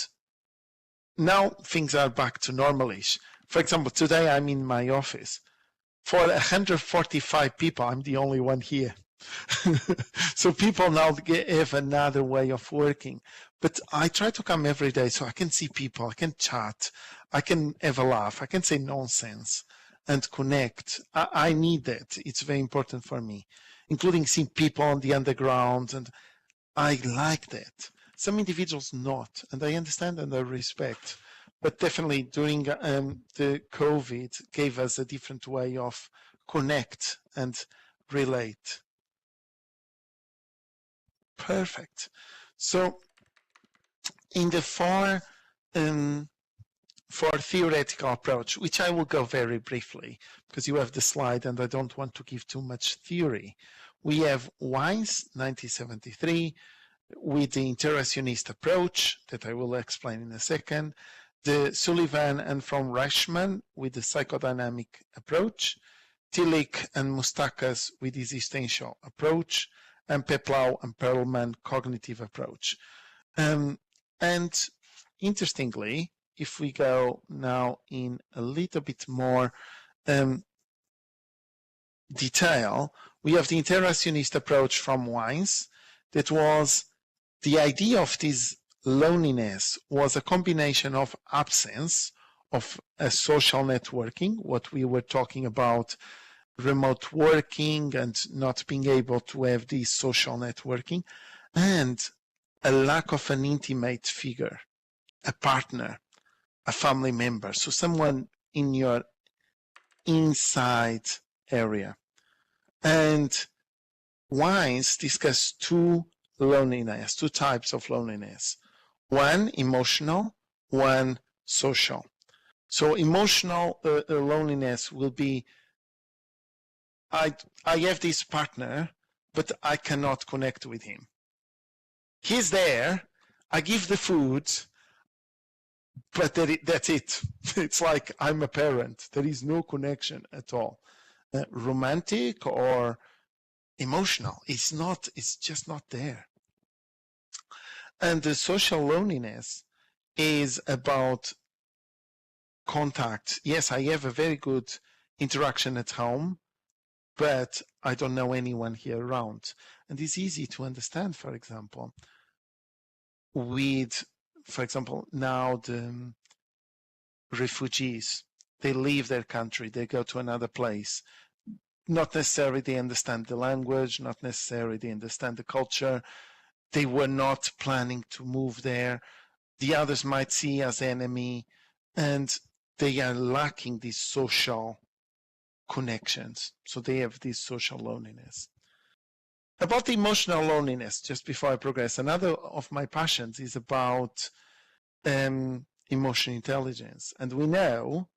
now things are back to normalish. For example, today I'm in my office. For 145 people, I'm the only one here. So people now have another way of working. But I try to come every day so I can see people, I can chat, I can have a laugh, I can say nonsense and connect. I need that. It's very important for me, including seeing people on the underground. And I like that. Some individuals not, and I understand and I respect. But definitely during the COVID gave us a different way of connect and relate. Perfect. So in the 4 theoretical approach, which I will go very briefly because you have the slide and I don't want to give too much theory. We have Weiss, 1973, with the interactionist approach that I will explain in a second. The Sullivan and from Reichman with the psychodynamic approach, Tillich and Mustakas with the existential approach, and Peplau and Perlman cognitive approach. And interestingly, if we go now in a little bit more detail, we have the interactionist approach from Weiss that was the idea of this loneliness was a combination of absence of a social networking, what we were talking about, remote working and not being able to have this social networking, and a lack of an intimate figure, a partner, a family member, so someone in your inside area. And Wines discuss two types of loneliness. One emotional, one social. So emotional loneliness will be, I have this partner, but I cannot connect with him. He's there, I give the food, but that's it. It's like I'm a parent. There is no connection at all. Romantic or emotional, it's just not there. And the social loneliness is about contact. Yes, I have a very good interaction at home, but I don't know anyone here around. And it's easy to understand, for example, with, for example, now the refugees, they leave their country, they go to another place. Not necessarily they understand the language, not necessarily they understand the culture. They were not planning to move there. The others might see as enemy, and they are lacking these social connections. So they have this social loneliness. About the emotional loneliness, just before I progress, another of my passions is about emotional intelligence. And we know,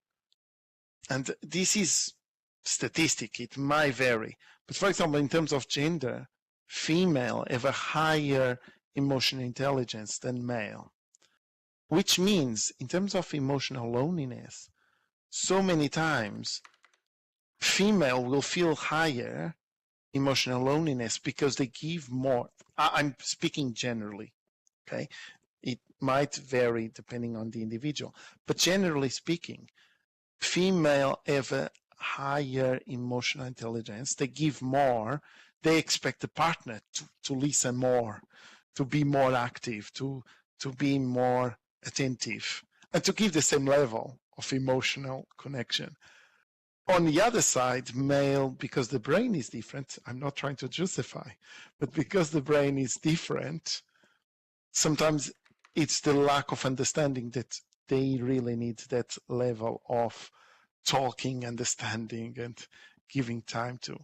and this is statistic, it might vary, but for example, in terms of gender, female have a higher emotional intelligence than male, which means in terms of emotional loneliness, so many times female will feel higher emotional loneliness because they give more. I'm speaking generally, okay? It might vary depending on the individual, but generally speaking, female have a higher emotional intelligence. They give more. They expect the partner to listen more, to be more active, to be more attentive, and to give the same level of emotional connection. On the other side, male, because the brain is different, I'm not trying to justify, but because the brain is different, sometimes it's the lack of understanding that they really need that level of talking, understanding, and giving time to.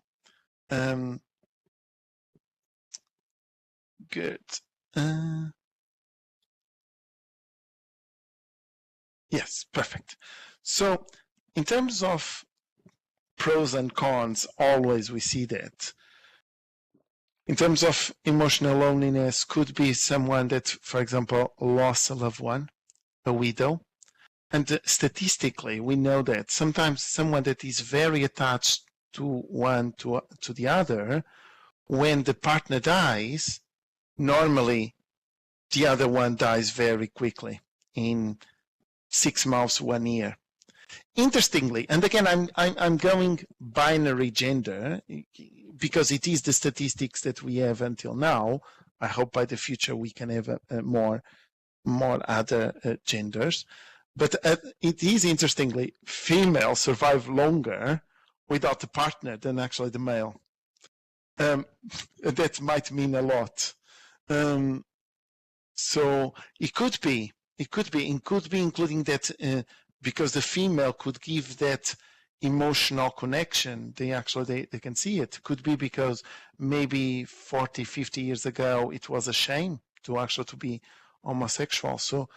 Good. Yes, perfect. So in terms of pros and cons, always we see that. In terms of emotional loneliness, could be someone that, for example, lost a loved one, a widow. And statistically, we know that sometimes someone that is very attached to one to the other, when the partner dies, normally the other one dies very quickly, in 6 months, 1 year. Interestingly, and again, I'm going binary gender because it is the statistics that we have until now. I hope by the future we can have more other genders. But it is interestingly, females survive longer without the partner than actually the male. That might mean a lot. So it could be including that because the female could give that emotional connection. They can see it. Could be because maybe 40, 50 years ago it was a shame to be homosexual. So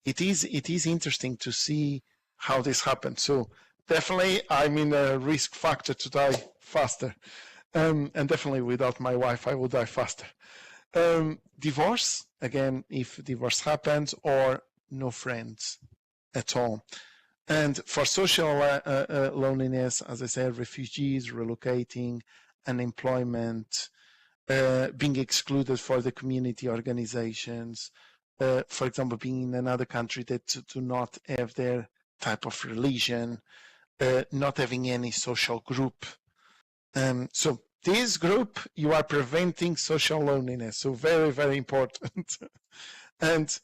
it is interesting to see how this happened. So definitely I'm in a risk factor to die faster. And definitely without my wife, I will die faster. Divorce, again, if divorce happens, or no friends at all. And for social loneliness, as I said, refugees, relocating, unemployment, being excluded for the community organizations, for example, being in another country that do not have their type of religion, not having any social group. So this group, you are preventing social loneliness. So very, very important. And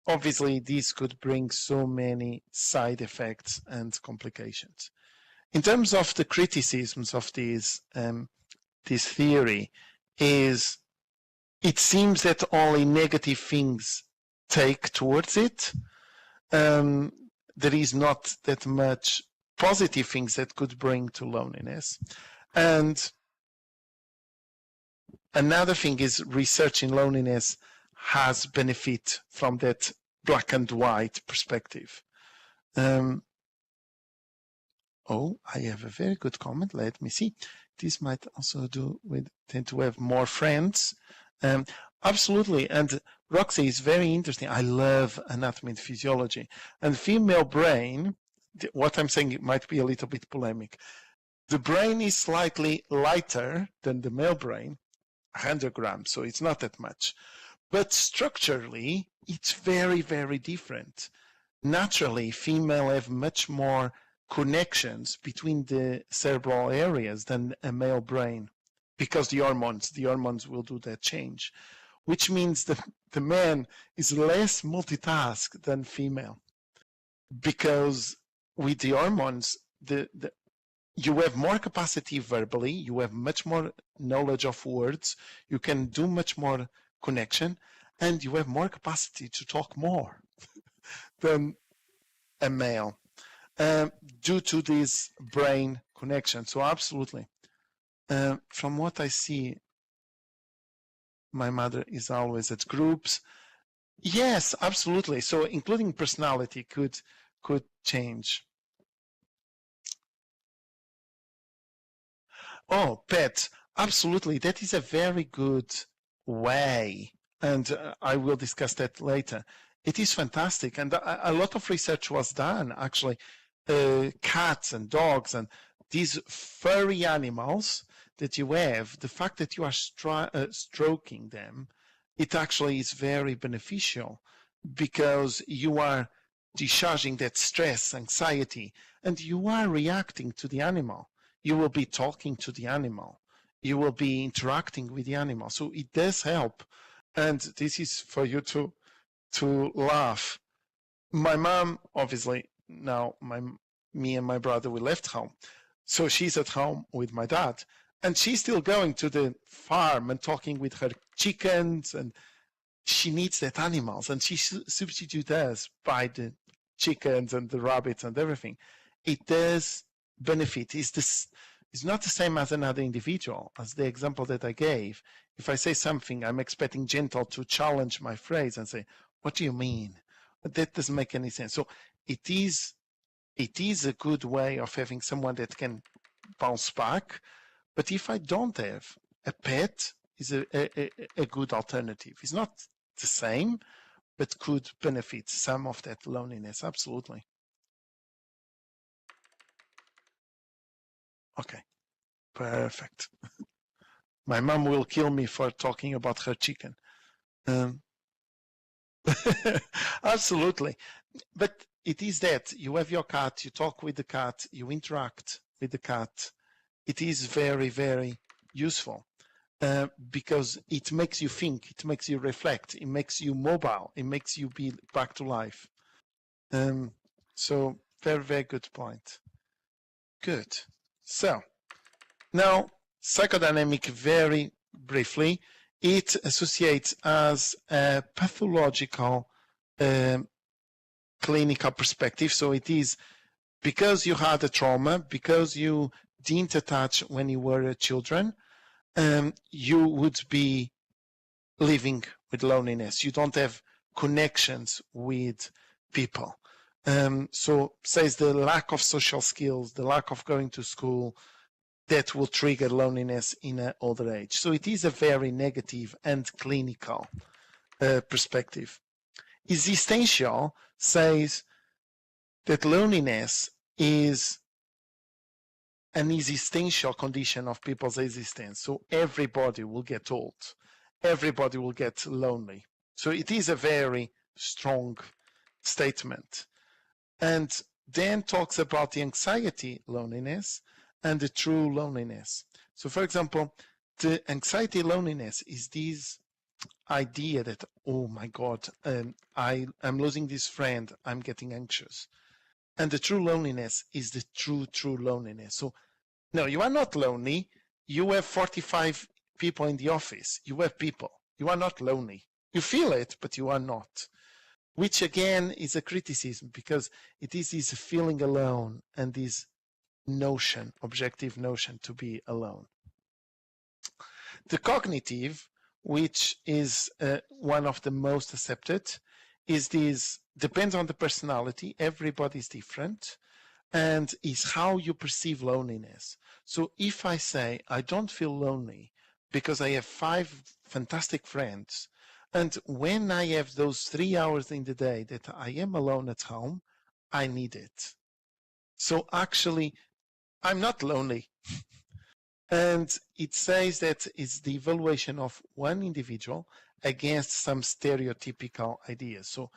obviously, this could bring so many side effects and complications. In terms of the criticisms of this theory, is it seems that only negative things take towards it. There is not that much positive things that could bring to loneliness. And another thing is research in loneliness has benefit from that black and white perspective. Oh, I have a very good comment. Let me see. This might also do with tend to have more friends. Absolutely. And Roxy is very interesting. I love anatomy and physiology. And female brain, what I'm saying, it might be a little bit polemic. The brain is slightly lighter than the male brain, 100 grams, so it's not that much. But structurally, it's very, very different. Naturally, female have much more connections between the cerebral areas than a male brain, because the hormones will do that change, which means that the man is less multitask than female, because with the hormones, you have more capacity verbally, you have much more knowledge of words, you can do much more connection, and you have more capacity to talk more than a male due to this brain connection. So absolutely. From what I see, my mother is always at groups. Yes, absolutely. So including personality could change. Oh, pets, absolutely. That is a very good way, and I will discuss that later. It is fantastic, and a lot of research was done, actually. Cats and dogs and these furry animals that you have, the fact that you are stroking them, it actually is very beneficial, because you are discharging that stress, anxiety, and you are reacting to the animal. You will be talking to the animal. You will be interacting with the animal. So it does help. And this is for you to laugh. My mom, obviously, now me and my brother, we left home. So she's at home with my dad. And she's still going to the farm and talking with her chickens. And she needs that animals. And she substitutes us by the chickens and the rabbits and everything. It does benefit. It's not the same as another individual, as the example that I gave. If I say something, I'm expecting Gentle to challenge my phrase and say, what do you mean? But that doesn't make any sense. So it is a good way of having someone that can bounce back. But if I don't have a pet, is a good alternative. It's not the same, but could benefit some of that loneliness. Absolutely. Okay, perfect. My mom will kill me for talking about her chicken. Absolutely. But it is that you have your cat, you talk with the cat, you interact with the cat. It is very, very useful because it makes you think, it makes you reflect, it makes you mobile, it makes you be back to life. So very, very good point. Good. So now psychodynamic, very briefly, it associates as a pathological clinical perspective. So it is because you had a trauma, because you didn't attach when you were children, you would be living with loneliness. You don't have connections with people. So says the lack of social skills, the lack of going to school, that will trigger loneliness in an older age. So it is a very negative and clinical perspective. Existential says that loneliness is an existential condition of people's existence. So everybody will get old. Everybody will get lonely. So it is a very strong statement. And then talks about the anxiety loneliness and the true loneliness. So for example, the anxiety loneliness is this idea that, oh my God, I'm losing this friend, I'm getting anxious. And the true loneliness is the true loneliness. So no, you are not lonely. You have 45 people in the office. You have people. You are not lonely. You feel it, but you are not. Which again is a criticism, because it is this feeling alone and this notion, objective notion to be alone. The cognitive, which is one of the most accepted, is this, depends on the personality, everybody's different, and is how you perceive loneliness. So if I say I don't feel lonely because I have 5 fantastic friends, and when I have those 3 hours in the day that I am alone at home, I need it. So actually, I'm not lonely. And it says that it's the evaluation of one individual against some stereotypical ideas. So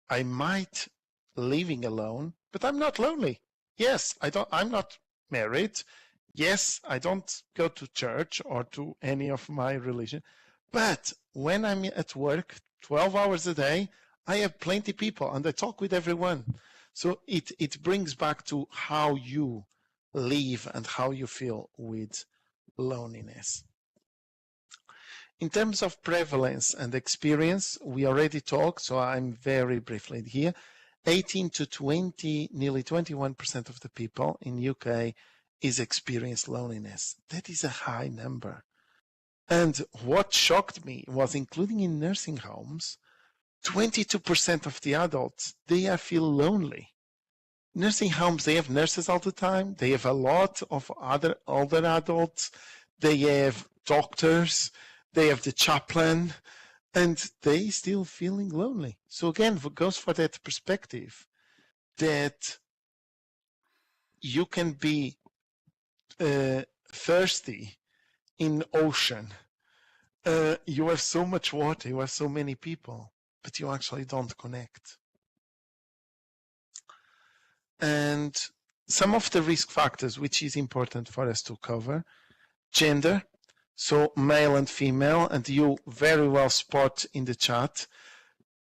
I might living alone, but I'm not lonely. Yes, I'm not married. Yes, I don't go to church or to any of my religion. But when I'm at work 12 hours a day, I have plenty of people and I talk with everyone. So it brings back to how you live and how you feel with loneliness. In terms of prevalence and experience, we already talked, so I'm very briefly here. 18 to 20, nearly 21% of the people in UK is experience loneliness. That is a high number. And what shocked me was, including in nursing homes, 22% of the adults, they feel lonely. Nursing homes, they have nurses all the time. They have a lot of other older adults. They have doctors. They have the chaplain. And they still feeling lonely. So again, it goes for that perspective that you can be thirsty in ocean. You have so much water, you have so many people, but you actually don't connect. And some of the risk factors, which is important for us to cover: gender, so male and female, and you very well spot in the chat,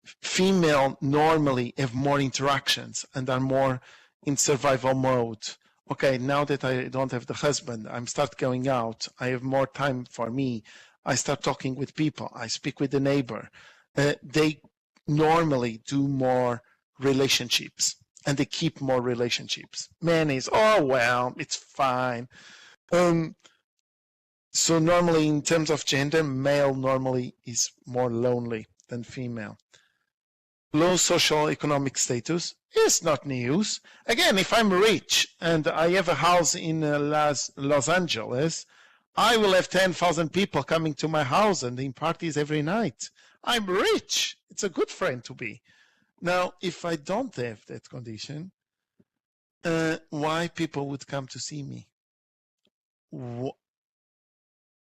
female normally have more interactions and are more in survival mode. Okay, now that I don't have the husband, I'm start going out, I have more time for me, I start talking with people, I speak with the neighbor. They normally do more relationships and they keep more relationships. Man is, oh well, it's fine. So normally in terms of gender, male normally is more lonely than female. Low social economic status is not news. Again, if I'm rich and I have a house in Los Angeles, I will have 10,000 people coming to my house and in parties every night. I'm rich. It's a good friend to be. Now, if I don't have that condition, why people would come to see me?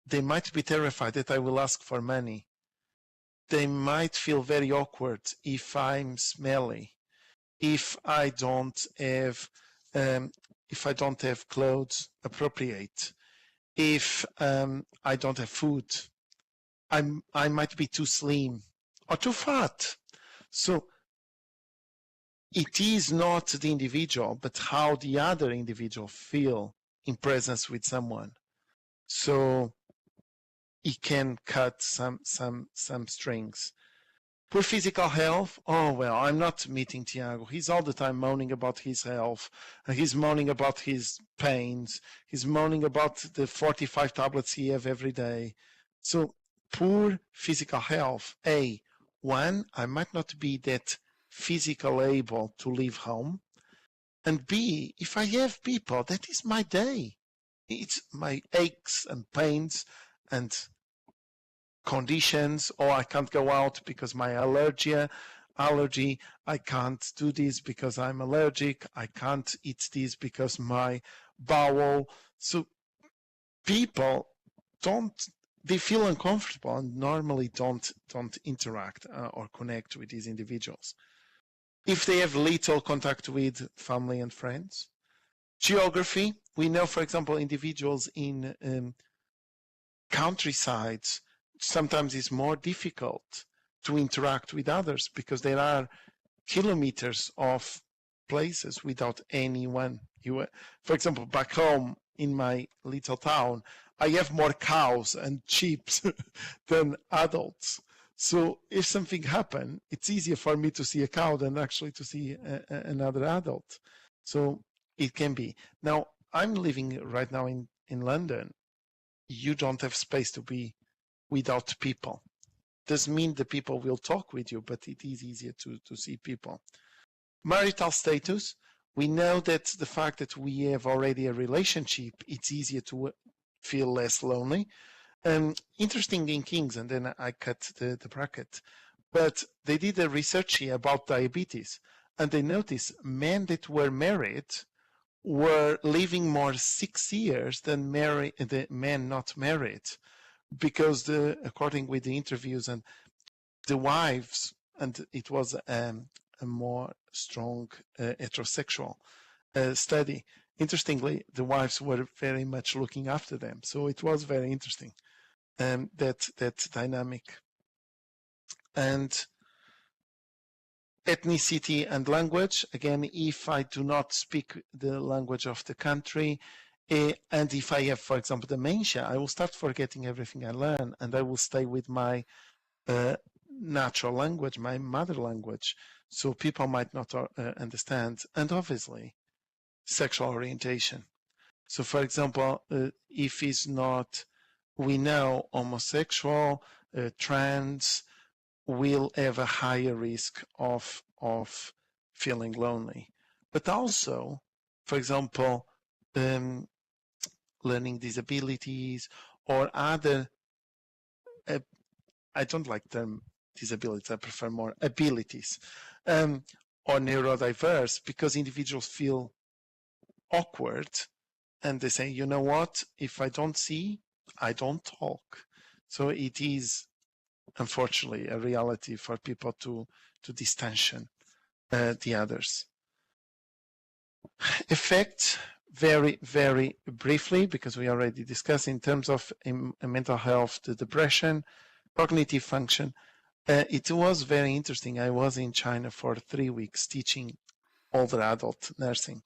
They might be terrified that I will ask for money. They might feel very awkward if I'm smelly, if I don't have clothes appropriate, if I don't have food. I might be too slim or too fat. So it is not the individual, but how the other individual feel in presence with someone. So it can cut some strings. Poor physical health. Oh, well, I'm not meeting Tiago. He's all the time moaning about his health. He's moaning about his pains. He's moaning about the 45 tablets he have every day. So poor physical health. One, I might not be that physical able to leave home. And B, if I have people, that is my day. It's my aches and pains and conditions, or I can't go out because my allergy, I can't do this because I'm allergic, I can't eat this because my bowel. So people they feel uncomfortable and normally don't interact or connect with these individuals. If they have little contact with family and friends, Geography, we know, for example, individuals in countrysides, sometimes it's more difficult to interact with others because there are kilometers of places without anyone. For example, back home in my little town, I have more cows and sheep than adults. So if something happens, it's easier for me to see a cow than actually to see another adult. So it can be. Now, I'm living right now in London. You don't have space to be without people. Doesn't mean the people will talk with you, but it is easier to see people. Marital status, we know that the fact that we have already a relationship, it's easier to feel less lonely. Interesting in Kings, and then I cut the bracket, but they did a research here about diabetes, and they noticed men that were married were living more 6 years than the men not married, because according with the interviews and the wives, and it was a more strong heterosexual study. Interestingly, the wives were very much looking after them, so it was very interesting, that dynamic. And ethnicity and language, again, if I do not speak the language of the country, and if I have, for example, dementia, I will start forgetting everything I learn, and I will stay with my natural language, my mother language, so people might not understand. And obviously, sexual orientation. So, for example, if he's not, we know homosexual, trans, will have a higher risk of feeling lonely. But also, for example, learning disabilities or other, I don't like the term disabilities, I prefer more abilities, or neurodiverse, because individuals feel awkward and they say, you know what, if I don't see, I don't talk. So it is, unfortunately, a reality for people to distantiate the others. Effects, very, very briefly, because we already discussed in terms of mental health, the depression, cognitive function. It was very interesting. I was in China for 3 weeks teaching older adult nursing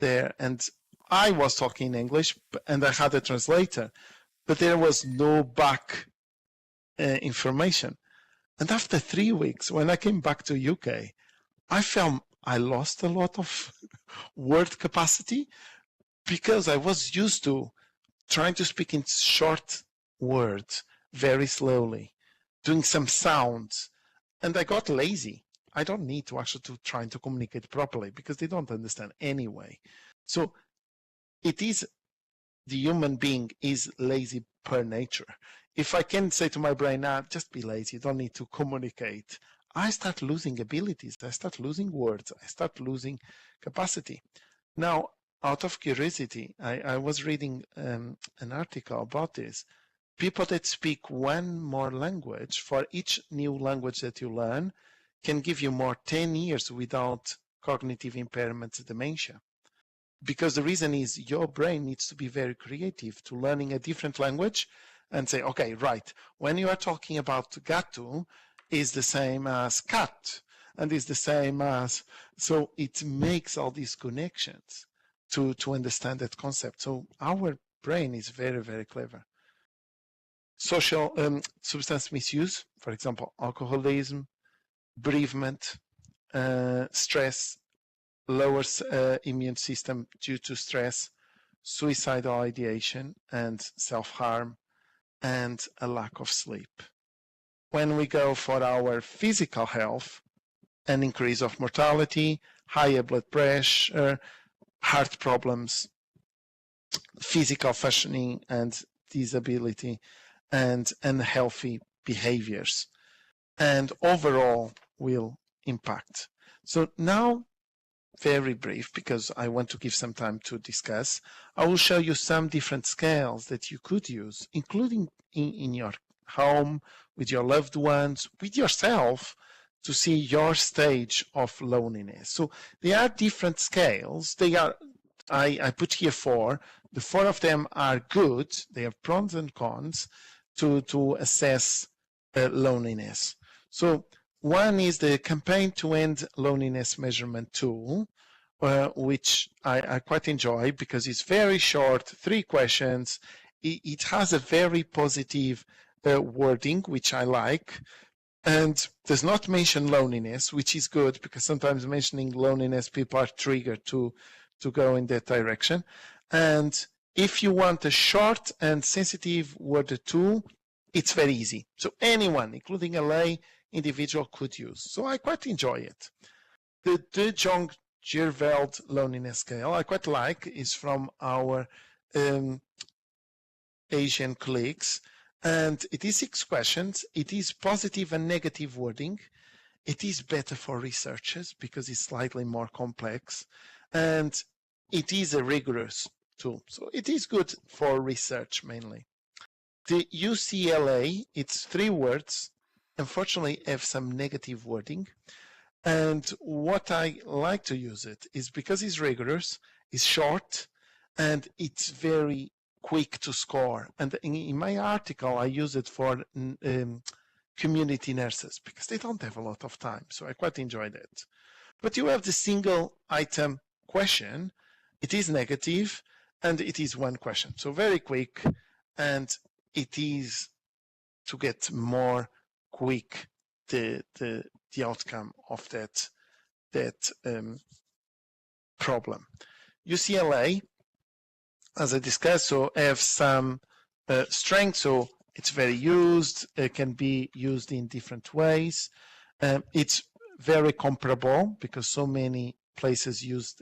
there, and I was talking English and I had a translator, but there was no back information. And after 3 weeks, when I came back to UK, I felt I lost a lot of word capacity because I was used to trying to speak in short words very slowly, doing some sounds, and I got lazy. I don't need to actually try to communicate properly because they don't understand anyway. So it is, the human being is lazy per nature. If I can say to my brain, just be lazy, you don't need to communicate, I start losing abilities, I start losing words, I start losing capacity. Now, out of curiosity, I was reading an article about this. People that speak one more language, for each new language that you learn, can give you more 10 years without cognitive impairment, dementia. Because the reason is your brain needs to be very creative to learning a different language and say, okay, right, when you are talking about gato, is the same as cat, and is the same as, so it makes all these connections to understand that concept. So our brain is very, very clever. Social substance misuse, for example, alcoholism, bereavement, stress, lower immune system due to stress, suicidal ideation and self-harm, and a lack of sleep. When we go for our physical health, an increase of mortality, higher blood pressure, heart problems, physical functioning and disability, and unhealthy behaviors, and overall will impact. So now, very brief, because I want to give some time to discuss, I will show you some different scales that you could use, including in your home, with your loved ones, with yourself, to see your stage of loneliness. So there are different scales. They are I put here 4. The 4 of them are good. They have pros and cons to assess loneliness. So one is the Campaign to End Loneliness Measurement Tool, which I quite enjoy because it's very short, 3 questions. It has a very positive wording, which I like, and does not mention loneliness, which is good because sometimes mentioning loneliness, people are triggered to go in that direction. And if you want a short and sensitive worded tool, it's very easy. So anyone, including a lay individual, could use. So I quite enjoy it. The De Jong Gerveld Loneliness Scale I quite like, is from our Asian colleagues, and it is 6 questions. It is positive and negative wording. It is better for researchers because it's slightly more complex, and it is a rigorous tool. So it is good for research mainly. The UCLA, it's 3 words, unfortunately have some negative wording. And what I like to use it is because it's rigorous, it's short, and it's very quick to score. And in my article, I use it for community nurses because they don't have a lot of time. So I quite enjoy that. But you have the single item question. It is negative, and it is 1 question. So very quick, and it is to get more quick the outcome of that problem. UCLA, as I discussed, so have some strengths. So it's very used. It can be used in different ways. It's very comparable because so many places use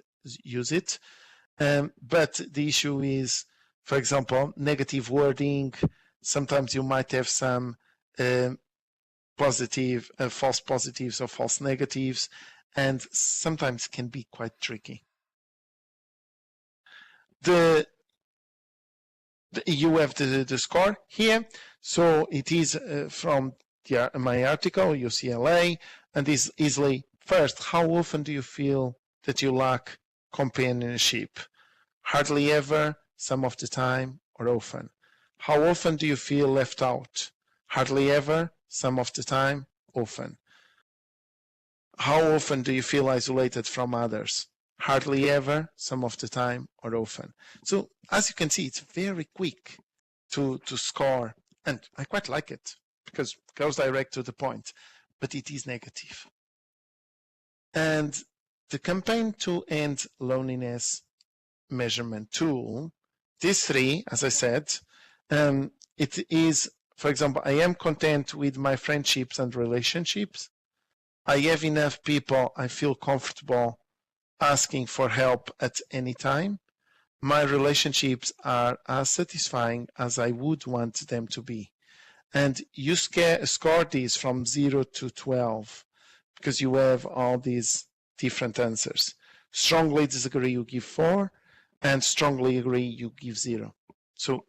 it. But the issue is, for example, negative wording. Sometimes you might have some positive, false positives or false negatives, and sometimes can be quite tricky. You have the score here. So it is from my article, UCLA, and is easily, first, how often do you feel that you lack companionship? Hardly ever, some of the time, or often. How often do you feel left out? Hardly ever, some of the time, often. How often do you feel isolated from others? Hardly ever, some of the time, or often. So as you can see, it's very quick to score, and I quite like it because it goes direct to the point, but it is negative. And the Campaign to End Loneliness Measurement Tool, these 3, as I said, it is, for example, I am content with my friendships and relationships. I have enough people I feel comfortable asking for help at any time. My relationships are as satisfying as I would want them to be. And you score these from 0 to 12 because you have all these different answers. Strongly disagree, you give 4, and strongly agree, you give 0. So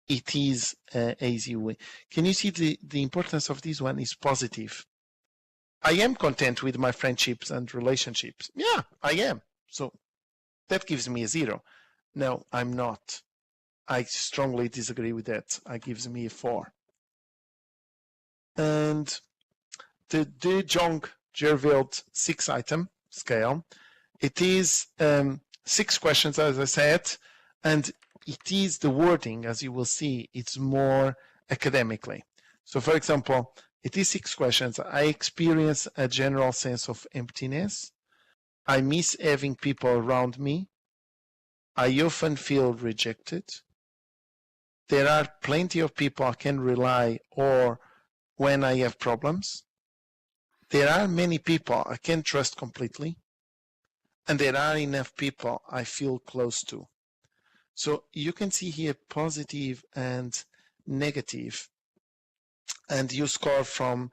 it is an easy way. Can you see the importance of this one is positive? I am content with my friendships and relationships. Yeah, I am. So that gives me a 0. No, I'm not. I strongly disagree with that. It gives me a 4. And the De Jong Gerveld 6-item scale, it is 6 questions, as I said, and it is the wording, as you will see, it's more academically. So for example, it is 6 questions. I experience a general sense of emptiness. I miss having people around me. I often feel rejected. There are plenty of people I can rely on when I have problems. There are many people I can trust completely. And there are enough people I feel close to. So you can see here positive and negative. And you score from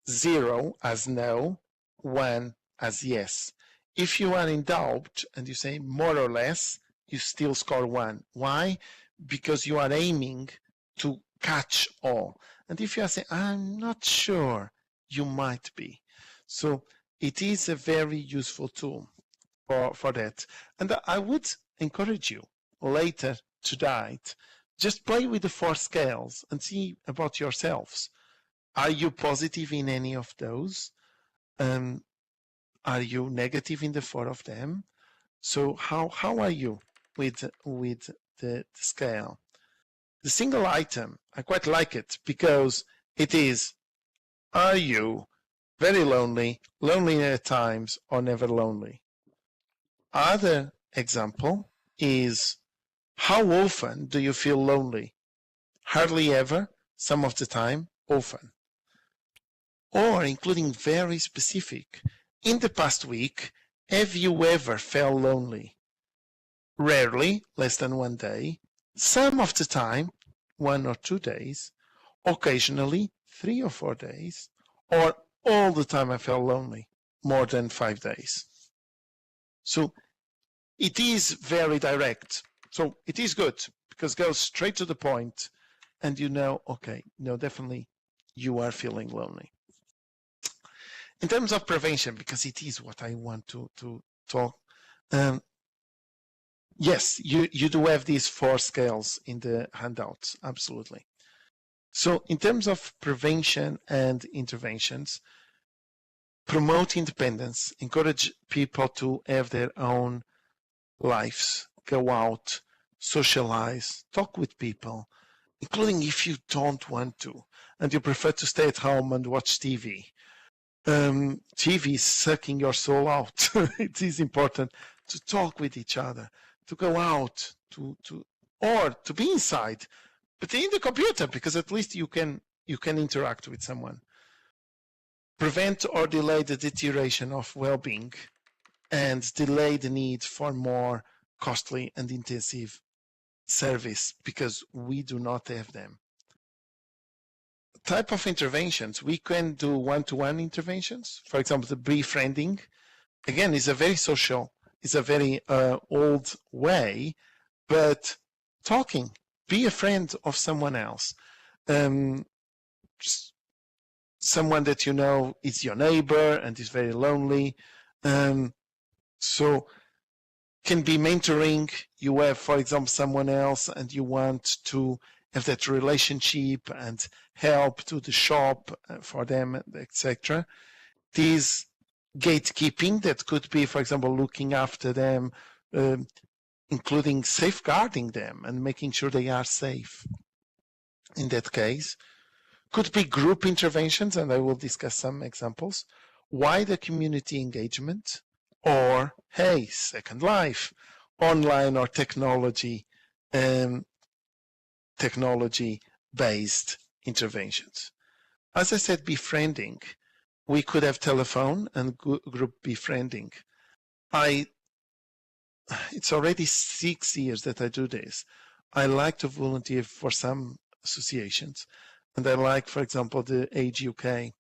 0 as no, 1 as yes. If you are in doubt and you say more or less, you still score 1. Why? Because you are aiming to catch all. And if you are saying, I'm not sure, you might be. So it is a very useful tool for that. And I would encourage you later tonight, just play with the 4 scales and see about yourselves. Are you positive in any of those? Are you negative in the 4 of them? So how are you with the scale? The single item, I quite like it because it is, are you very lonely, lonely at times, or never lonely? Other example is, how often do you feel lonely? Hardly ever, some of the time, often. Or including very specific, in the past week, have you ever felt lonely? Rarely, less than 1 day, some of the time, 1 or 2 days, occasionally 3 or 4 days, or all the time I felt lonely, more than 5 days. So it is very direct. So it is good because it goes straight to the point and you know, okay, no, definitely you are feeling lonely. In terms of prevention, because it is what I want to talk, yes, you do have these 4 scales in the handouts, absolutely. So in terms of prevention and interventions, promote independence, encourage people to have their own lives, go out, socialize, talk with people, including if you don't want to, and you prefer to stay at home and watch TV. TV is sucking your soul out. It is important to talk with each other, to go out, or to be inside, but in the computer, because at least you can interact with someone. Prevent or delay the deterioration of well-being and delay the need for more costly and intensive service because we do not have them. Type of interventions, we can do one-to-one interventions. For example, the befriending, again, is a very social, is a very old way, but talking, be a friend of someone else. Someone that you know is your neighbor and is very lonely. So can be mentoring. You have, for example, someone else and you want to have that relationship and help to the shop for them, etc. This gatekeeping that could be, for example, looking after them, including safeguarding them and making sure they are safe. In that case, could be group interventions, and I will discuss some examples. Wider community engagement, or, hey, Second Life, online or technology-based interventions. As I said, befriending, we could have telephone and group befriending. It's already 6 years that I do this. I like to volunteer for some associations, and I like, for example, the Age UK.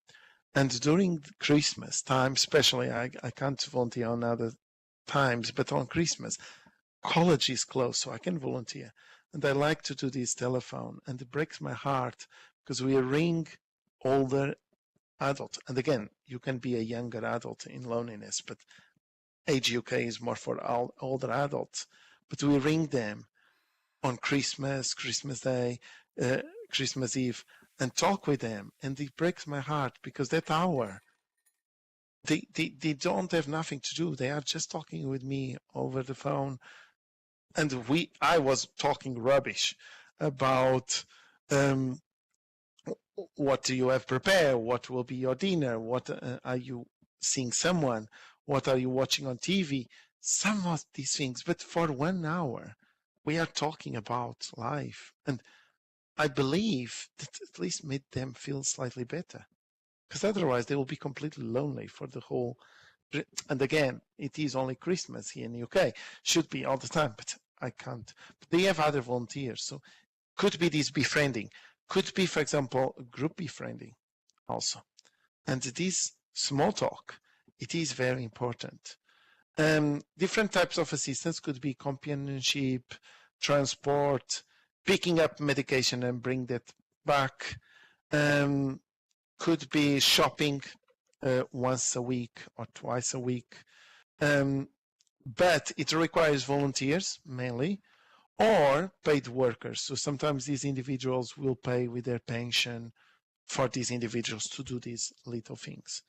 And during Christmas time, especially, I can't volunteer on other times, but on Christmas, college is closed, so I can volunteer. And I like to do this telephone, and it breaks my heart because we ring older adults. And again, you can be a younger adult in loneliness, but Age UK is more for older adults. But we ring them on Christmas, Christmas Day, Christmas Eve, and talk with them. And it breaks my heart because that hour, they don't have nothing to do. They are just talking with me over the phone. And I was talking rubbish about what do you have prepared? What will be your dinner? What are you seeing someone? What are you watching on TV? Some of these things. But for 1 hour, we are talking about life. And I believe that at least made them feel slightly better. Because otherwise they will be completely lonely for the whole. And again, it is only Christmas here in the UK. Should be all the time, but I can't. But they have other volunteers. So could be this befriending. Could be, for example, group befriending also. And this small talk, it is very important. Different types of assistance could be companionship, transport, picking up medication and bring that back. Could be shopping once a week or twice a week. but it requires volunteers mainly, or paid workers. So sometimes these individuals will pay with their pension for these individuals to do these little things.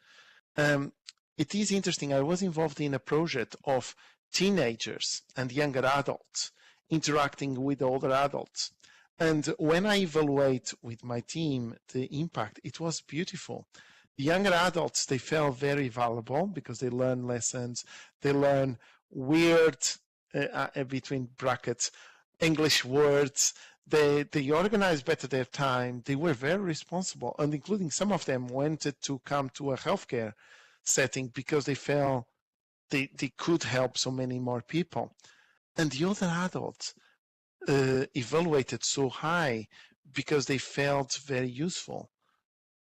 It is interesting. I was involved in a project of teenagers and younger adults interacting with older adults. And when I evaluate with my team the impact, it was beautiful. The younger adults, they felt very valuable because they learn lessons. They learn weird, between brackets, English words. They organized better their time. They were very responsible, and including some of them wanted to come to a healthcare setting because they felt they could help so many more people. And the older adults evaluated so high because they felt very useful,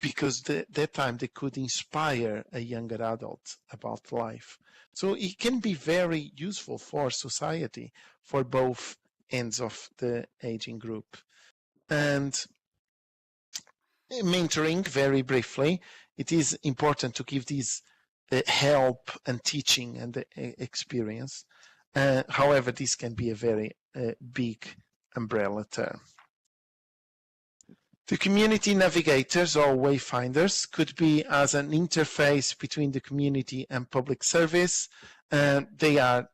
because that time they could inspire a younger adult about life. So it can be very useful for society, for both ends of the aging group. And mentoring, very briefly, it is important to give these help and teaching and experience. However, this can be a very big umbrella term. The community navigators or wayfinders could be as an interface between the community and public service. They are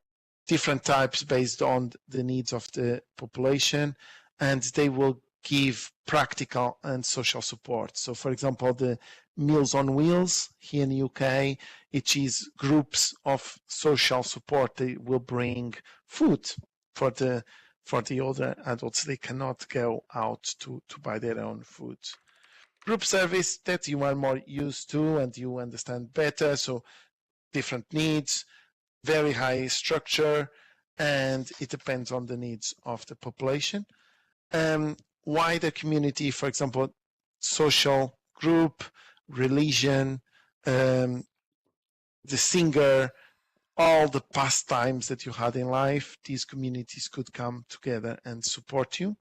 different types based on the needs of the population, and they will give practical and social support. So for example, the Meals on Wheels here in the UK, it is groups of social support. They will bring food for the older adults. They cannot go out to buy their own food. Group service that you are more used to and you understand better, so different needs, very high structure, and it depends on the needs of the population. Wider community, for example, social group, religion, the singer, all the pastimes that you had in life, these communities could come together and support you.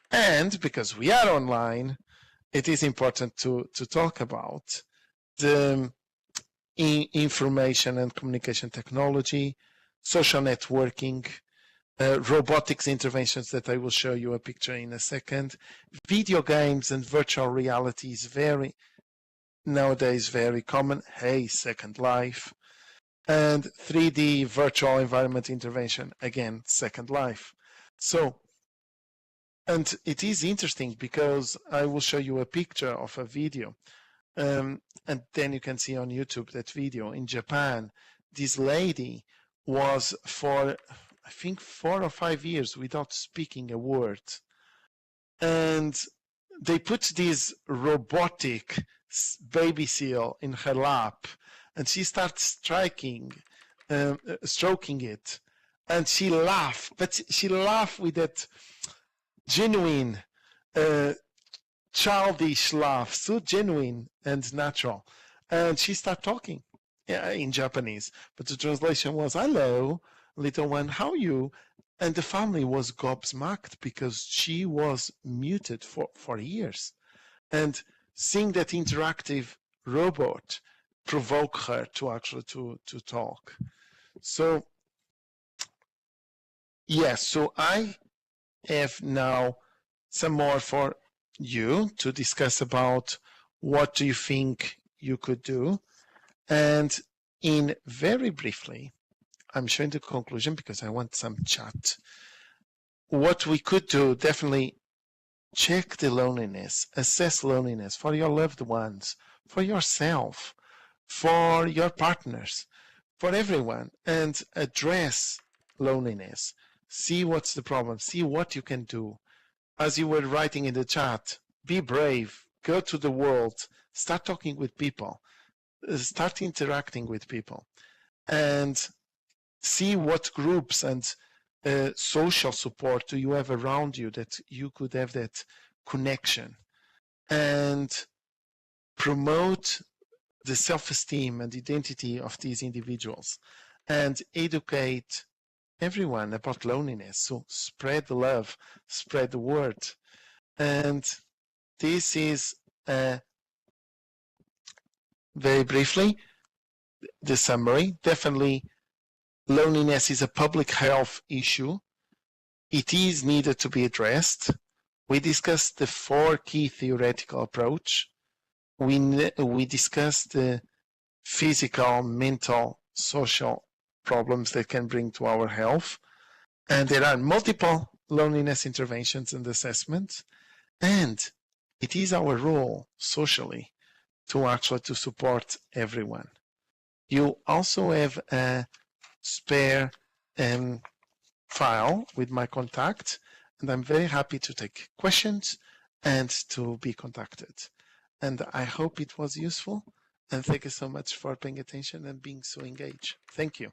And because we are online, it is important to talk about the information and communication technology, social networking, robotics interventions that I will show you a picture in a second. Video games and virtual reality is nowadays very common. Hey, Second Life. And 3D virtual environment intervention, again, Second Life. So, and it is interesting because I will show you a picture of a video. And then you can see on YouTube that video. In Japan, this lady was for, I think, 4 or 5 years without speaking a word. And they put this robotic baby seal in her lap, and she starts stroking it, and she laughed, but she laughed with that genuine, childish laugh, so genuine and natural. And she started talking in Japanese, but the translation was, "Hello, little one, how are you?" And the family was gobsmacked because she was muted for years. And seeing that interactive robot provoke her to actually to talk. So yes, so I have now some more for you to discuss about what do you think you could do. And in very briefly, I'm showing the conclusion because I want some chat. What we could do, definitely check the loneliness, assess loneliness for your loved ones, for yourself, for your partners, for everyone, and address loneliness. See what's the problem, see what you can do. As you were writing in the chat, be brave, go to the world, start talking with people, start interacting with people, and see what groups and social support do you have around you that you could have that connection, and promote the self-esteem and identity of these individuals, and educate everyone about loneliness. So spread the love, spread the word. And this is very briefly the summary. Definitely loneliness is a public health issue. It is needed to be addressed. We discussed the 4 key theoretical approach. We discussed the physical, mental, social problems that can bring to our health. And there are multiple loneliness interventions and assessments. And it is our role socially to actually to support everyone. You also have a spare file with my contact, and I'm very happy to take questions and to be contacted. And I hope it was useful, and thank you so much for paying attention and being so engaged. Thank you.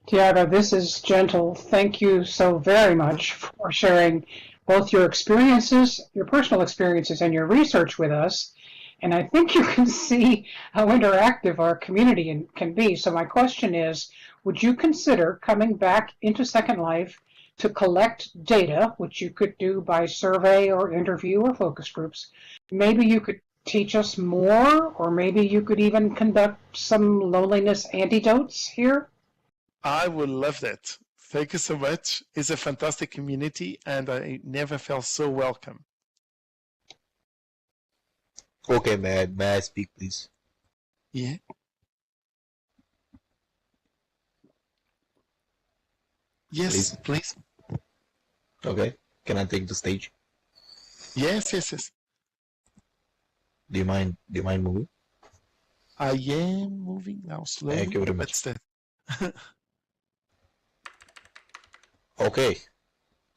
Tiago, this is Gentle. Thank you so very much for sharing both your experiences, your personal experiences, and your research with us. And I think you can see how interactive our community can be. So my question is, would you consider coming back into Second Life to collect data, which you could do by survey or interview or focus groups? Maybe you could teach us more, or maybe you could even conduct some loneliness antidotes here? I would love that. Thank you so much. It's a fantastic community, and I never felt so welcome. Okay, may I speak, please? Yeah. Yes, please. Okay. Can I take the stage? Yes. Do you mind moving? I am moving now slowly. Thank you very much. That's Okay.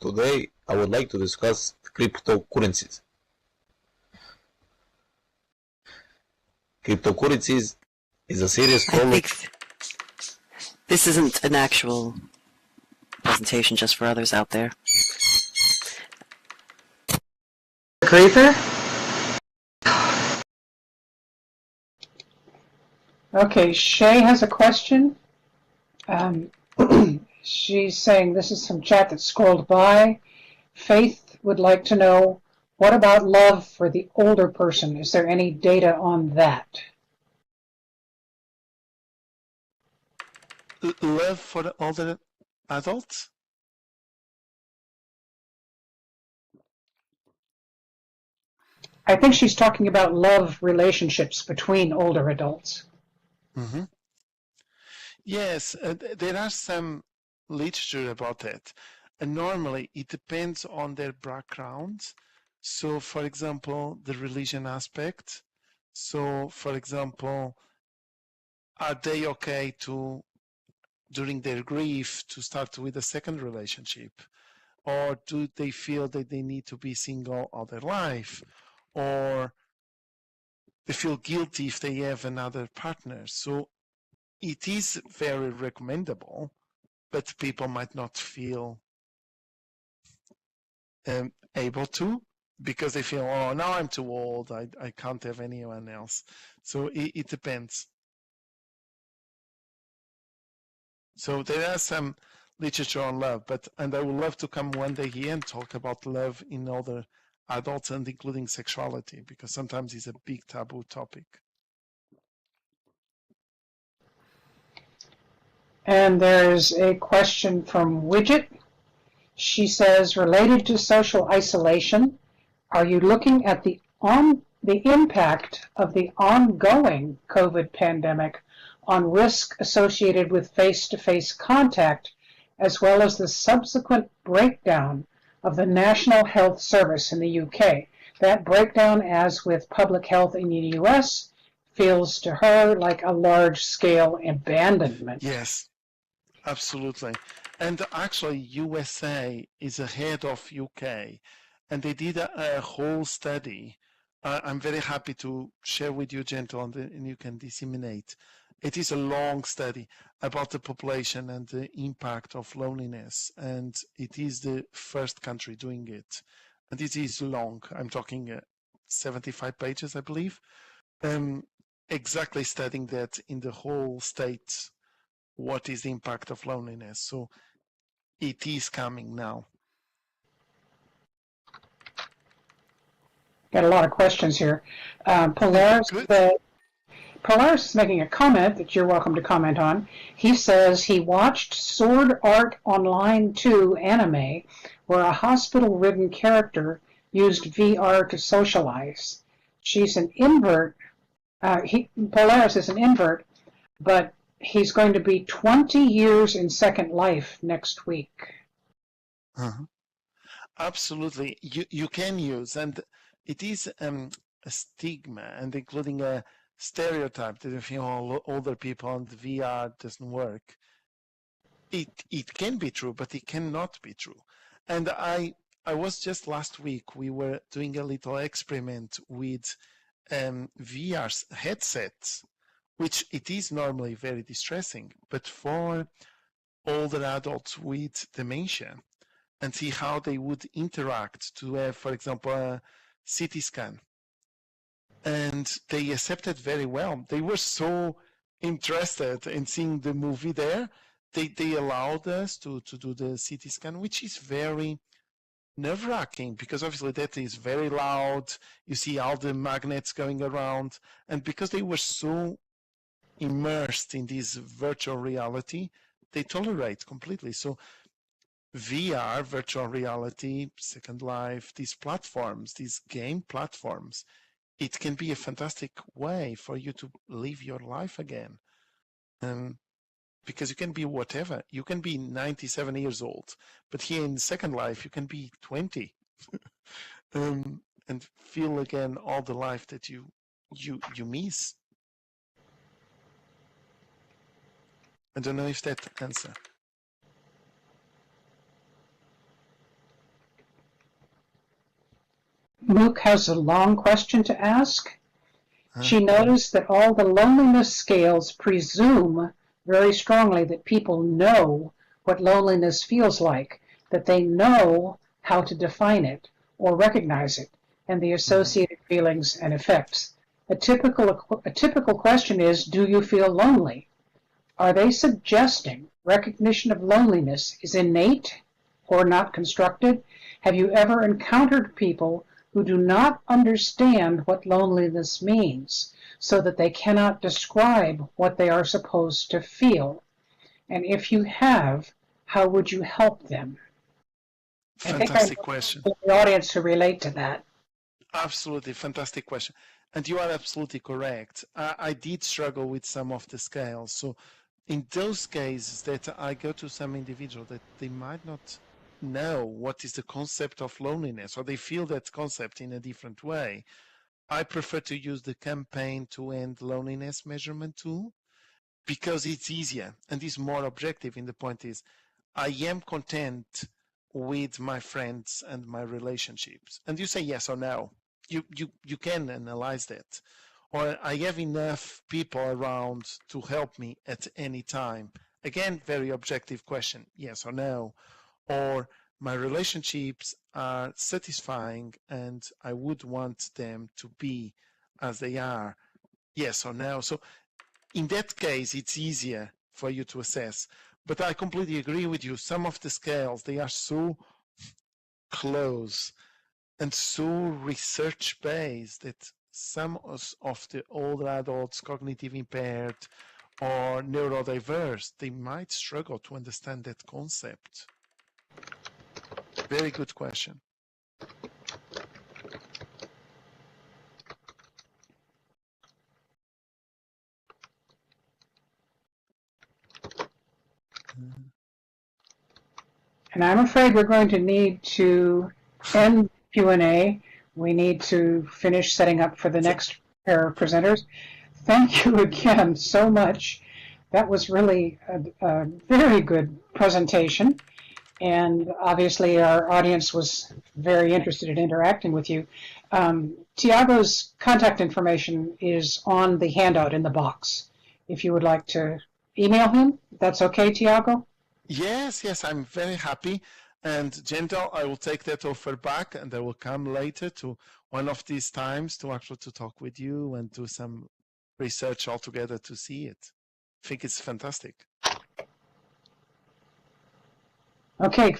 Today I would like to discuss cryptocurrencies. Cryptocurrencies is a serious problem. I think this isn't an actual presentation, just for others out there. Creeper? Okay, Shay has a question. She's saying, this is some chat that scrolled by. Faith would like to know, what about love for the older person? Is there any data on that? Love for the older adults? I think she's talking about love relationships between older adults. Mm-hmm. Yes, there are some literature about that. And normally it depends on their background. So, for example, the religion aspect. So, for example, are they okay to, during their grief, to start with a second relationship? Or do they feel that they need to be single all their life? Or they feel guilty if they have another partner? So it is very recommendable, but people might not feel able to, because they feel, oh, now I'm too old, I can't have anyone else. So it depends. So there are some literature on love, and I would love to come one day here and talk about love in other adults and including sexuality, because sometimes it's a big taboo topic. And there's a question from Widget. She says, related to social isolation, are you looking at the impact of the ongoing COVID pandemic on risk associated with face-to-face contact, as well as the subsequent breakdown of the National Health Service in the UK? That breakdown, as with public health in the US, feels to her like a large-scale abandonment. Yes, absolutely. And actually, USA is ahead of UK, and they did a whole study. I'm very happy to share with you, Gentle, and you can disseminate. It is a long study about the population and the impact of loneliness, and it is the first country doing it. And it is long. I'm talking 75 pages, I believe, exactly studying that in the whole state, what is the impact of loneliness. So it is coming now. Got a lot of questions here. Polaris Polaris is making a comment that you're welcome to comment on. He says he watched Sword Art Online 2 anime where a hospital-ridden character used VR to socialize. She's an invert. Polaris is an invert, but he's going to be 20 years in Second Life next week. Absolutely, you can use, and it is a stigma, and including a stereotype that if older people on the VR doesn't work. It can be true, but it cannot be true. And I was just last week, we were doing a little experiment with VR headsets, which it is normally very distressing, but for older adults with dementia, and see how they would interact to have, for example, a CT scan. And they accepted very well. They were so interested in seeing the movie there. They allowed us to do the CT scan, which is very nerve-wracking because obviously that is very loud. You see all the magnets going around. And because they were so immersed in this virtual reality, they tolerate completely. So VR, virtual reality, Second Life, these platforms, these game platforms, it can be a fantastic way for you to live your life again. Because you can be whatever. You can be 97 years old, but here in Second Life, you can be 20 and feel again all the life that you miss. I don't know if that answer. Luke has a long question to ask. She noticed that all the loneliness scales presume very strongly that people know what loneliness feels like, that they know how to define it or recognize it and the associated feelings and effects. A typical question is, do you feel lonely? Are they suggesting recognition of loneliness is innate or not constructed? Have you ever encountered people who do not understand what loneliness means, so that they cannot describe what they are supposed to feel? And if you have, how would you help them? Fantastic question. The audience to relate to that. Absolutely, fantastic question. And you are absolutely correct. I did struggle with some of the scales. So in those cases that I go to some individual that they might not know what is the concept of loneliness, or they feel that concept in a different way, I prefer to use the Campaign to End Loneliness measurement tool because it's easier and is more objective. And the point is, I am content with my friends and my relationships. And you say yes or no. You can analyze that. Or I have enough people around to help me at any time. Again, very objective question, yes or no. Or my relationships are satisfying and I would want them to be as they are, yes or no. So in that case, it's easier for you to assess. But I completely agree with you. Some of the scales, they are so close and so research-based that some of the older adults, cognitive impaired or neurodiverse, they might struggle to understand that concept. Very good question. And I'm afraid we're going to need to end Q&A. We need to finish setting up for the next pair of presenters. Thank you again so much. That was really a very good presentation. And obviously our audience was very interested in interacting with you. Tiago's contact information is on the handout in the box. If you would like to email him, that's okay, Tiago? Yes, I'm very happy. And Gentle, I will take that offer back and I will come later to one of these times to actually to talk with you and do some research altogether to see it. I think it's fantastic. Okay.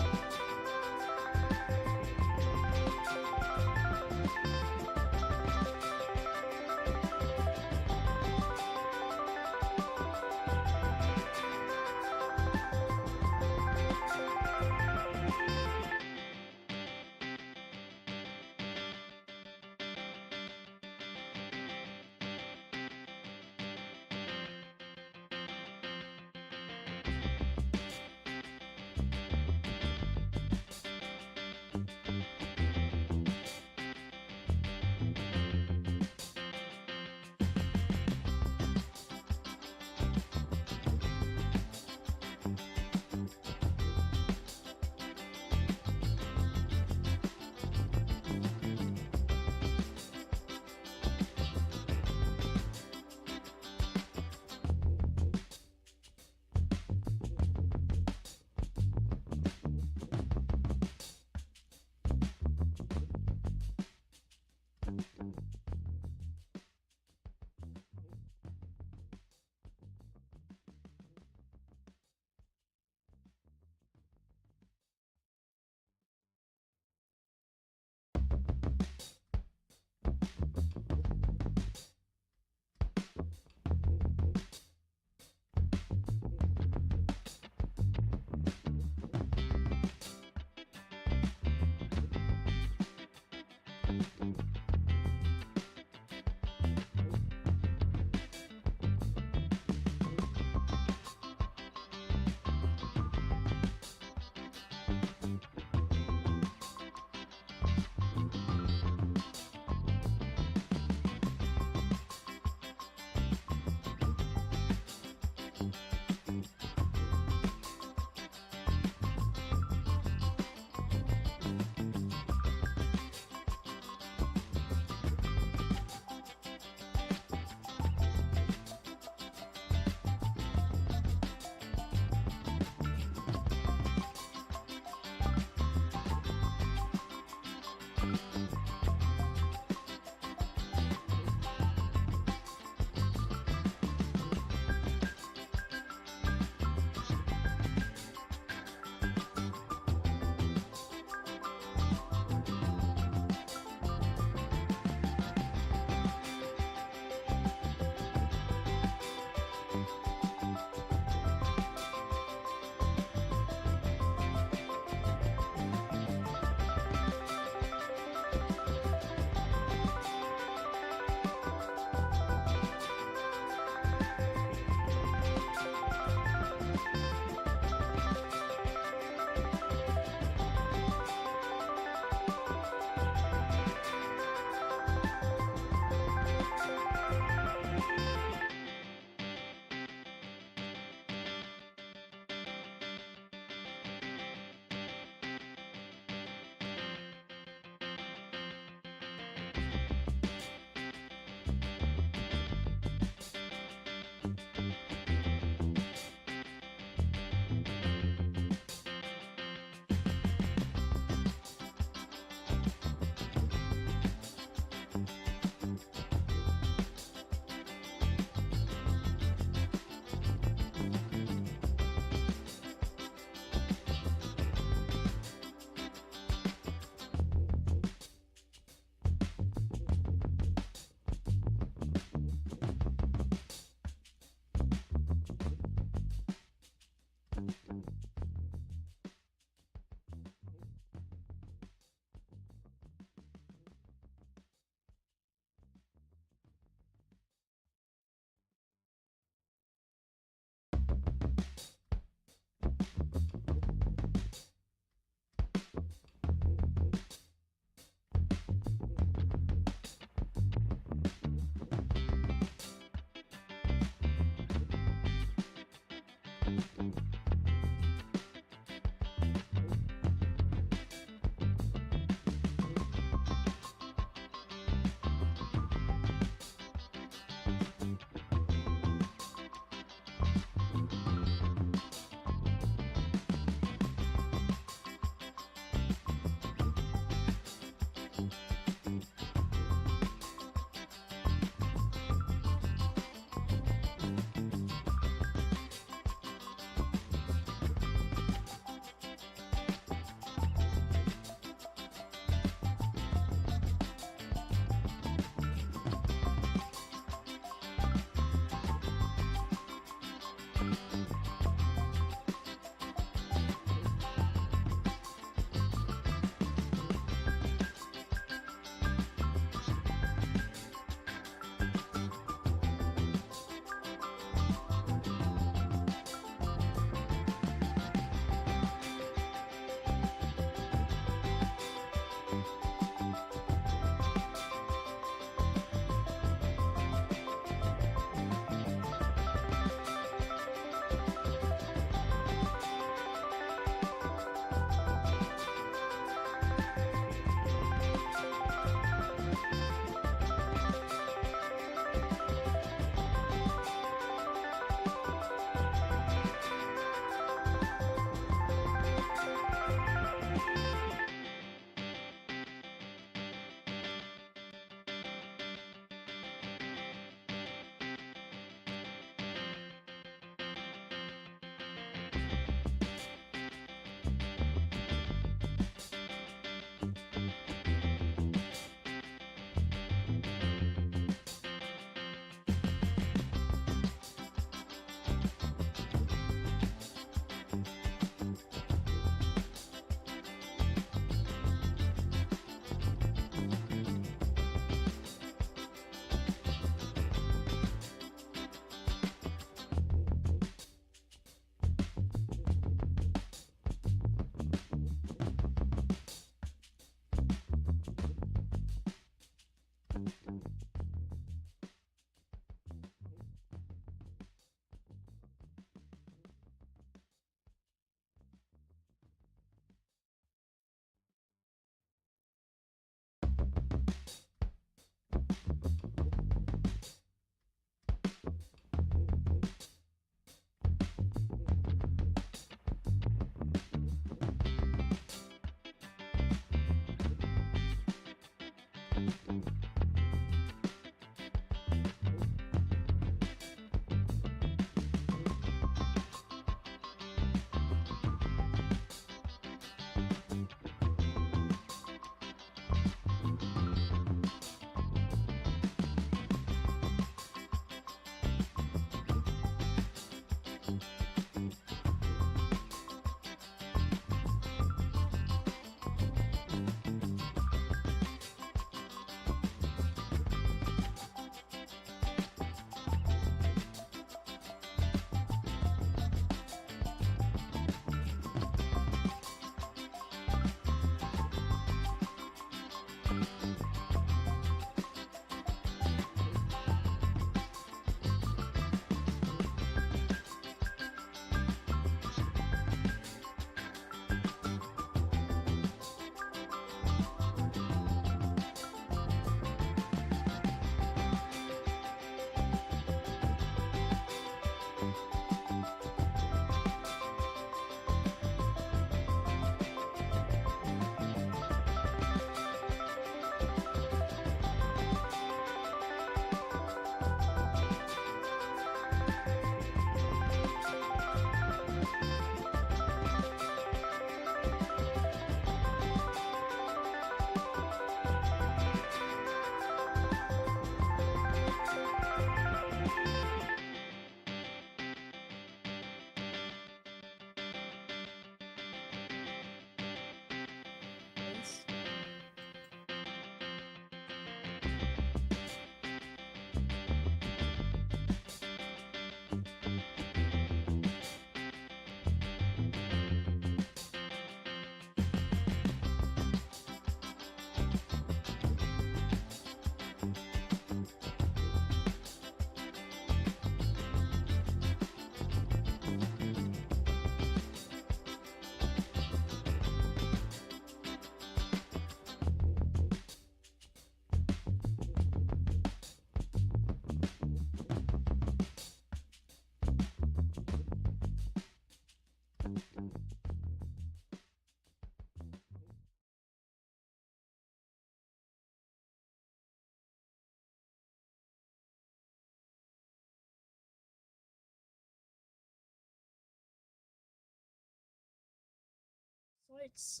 insights,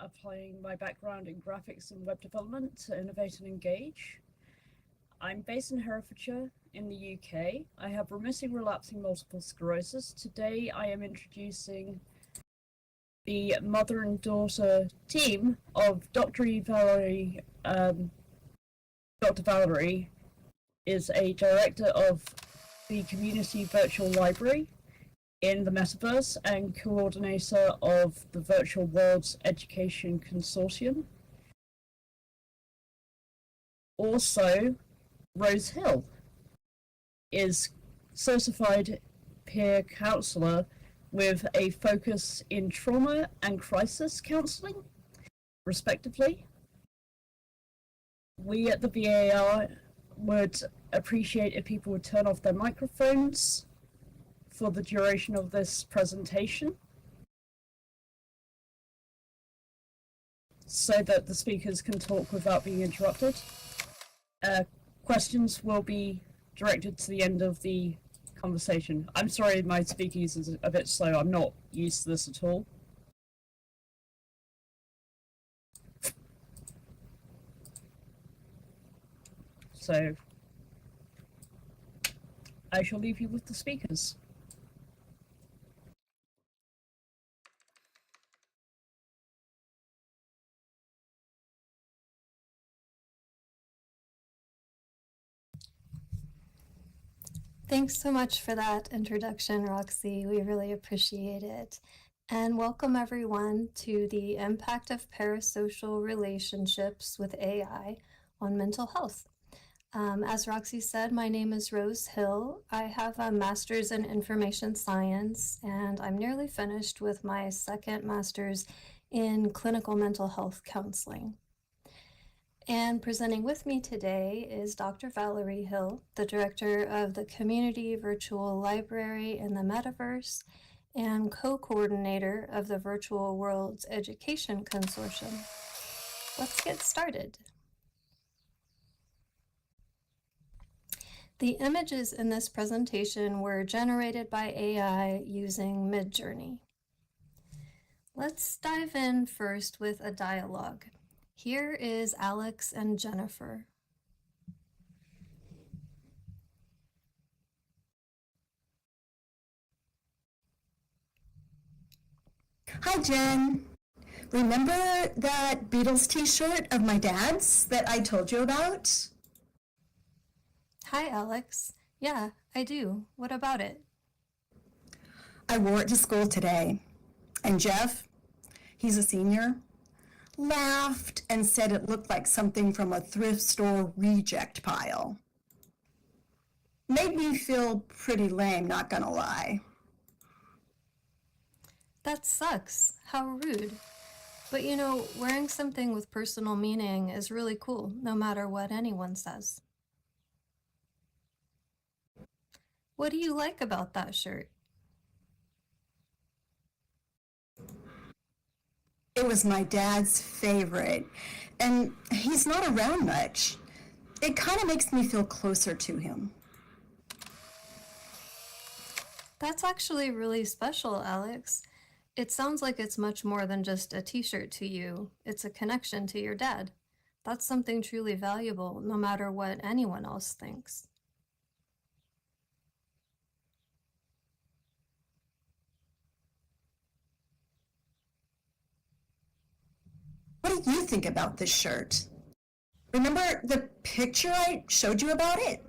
applying my background in graphics and web development to innovate and engage. I'm based in Herefordshire in the UK. I have remitting relapsing multiple sclerosis. Today I am introducing the mother and daughter team of Dr. Valerie. Dr. Valerie is a director of the Community Virtual Library in the Metaverse and coordinator of the Virtual Worlds Education Consortium. Also, Rose Hill is certified peer counselor with a focus in trauma and crisis counseling, respectively. We at the VAR would appreciate if people would turn off their microphones for the duration of this presentation so that the speakers can talk without being interrupted. Questions will be directed to the end of the conversation. I'm sorry my speaking is a bit slow, I'm not used to this at all. So I shall leave you with the speakers. Thanks so much for that introduction, Roxy. We really appreciate it. And welcome everyone to the impact of parasocial relationships with AI on mental health. As Roxy said, my name is Rose Hill. I have a master's in information science, and I'm nearly finished with my second master's in clinical mental health counseling. And presenting with me today is Dr. Valerie Hill, the director of the Community Virtual Library in the Metaverse and co-coordinator of the Virtual Worlds Education Consortium. Let's get started. The images in this presentation were generated by AI using Midjourney. Let's dive in first with a dialogue. Here is Alex and Jennifer. Hi, Jen. Remember that Beatles t-shirt of my dad's that I told you about? Hi, Alex. Yeah, I do. What about it? I wore it to school today. And Jeff, he's a senior, laughed and said it looked like something from a thrift store reject pile. Made me feel pretty lame, not gonna lie. That sucks. How rude. But you know, wearing something with personal meaning is really cool, no matter what anyone says. What do you like about that shirt? It was my dad's favorite, and he's not around much. It kind of makes me feel closer to him. That's actually really special, Alex. It sounds like it's much more than just a t-shirt to you. It's a connection to your dad. That's something truly valuable, no matter what anyone else thinks. What do you think about this shirt? Remember the picture I showed you about it?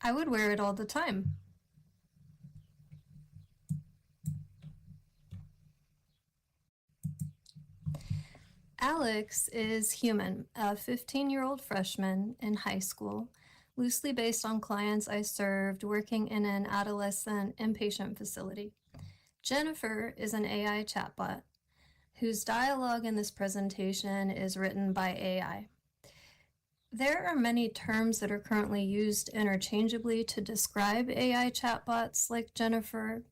I would wear it all the time. Alex is human, a 15-year-old freshman in high school, loosely based on clients I served working in an adolescent inpatient facility. Jennifer is an AI chatbot whose dialogue in this presentation is written by AI. There are many terms that are currently used interchangeably to describe AI chatbots like Jennifer.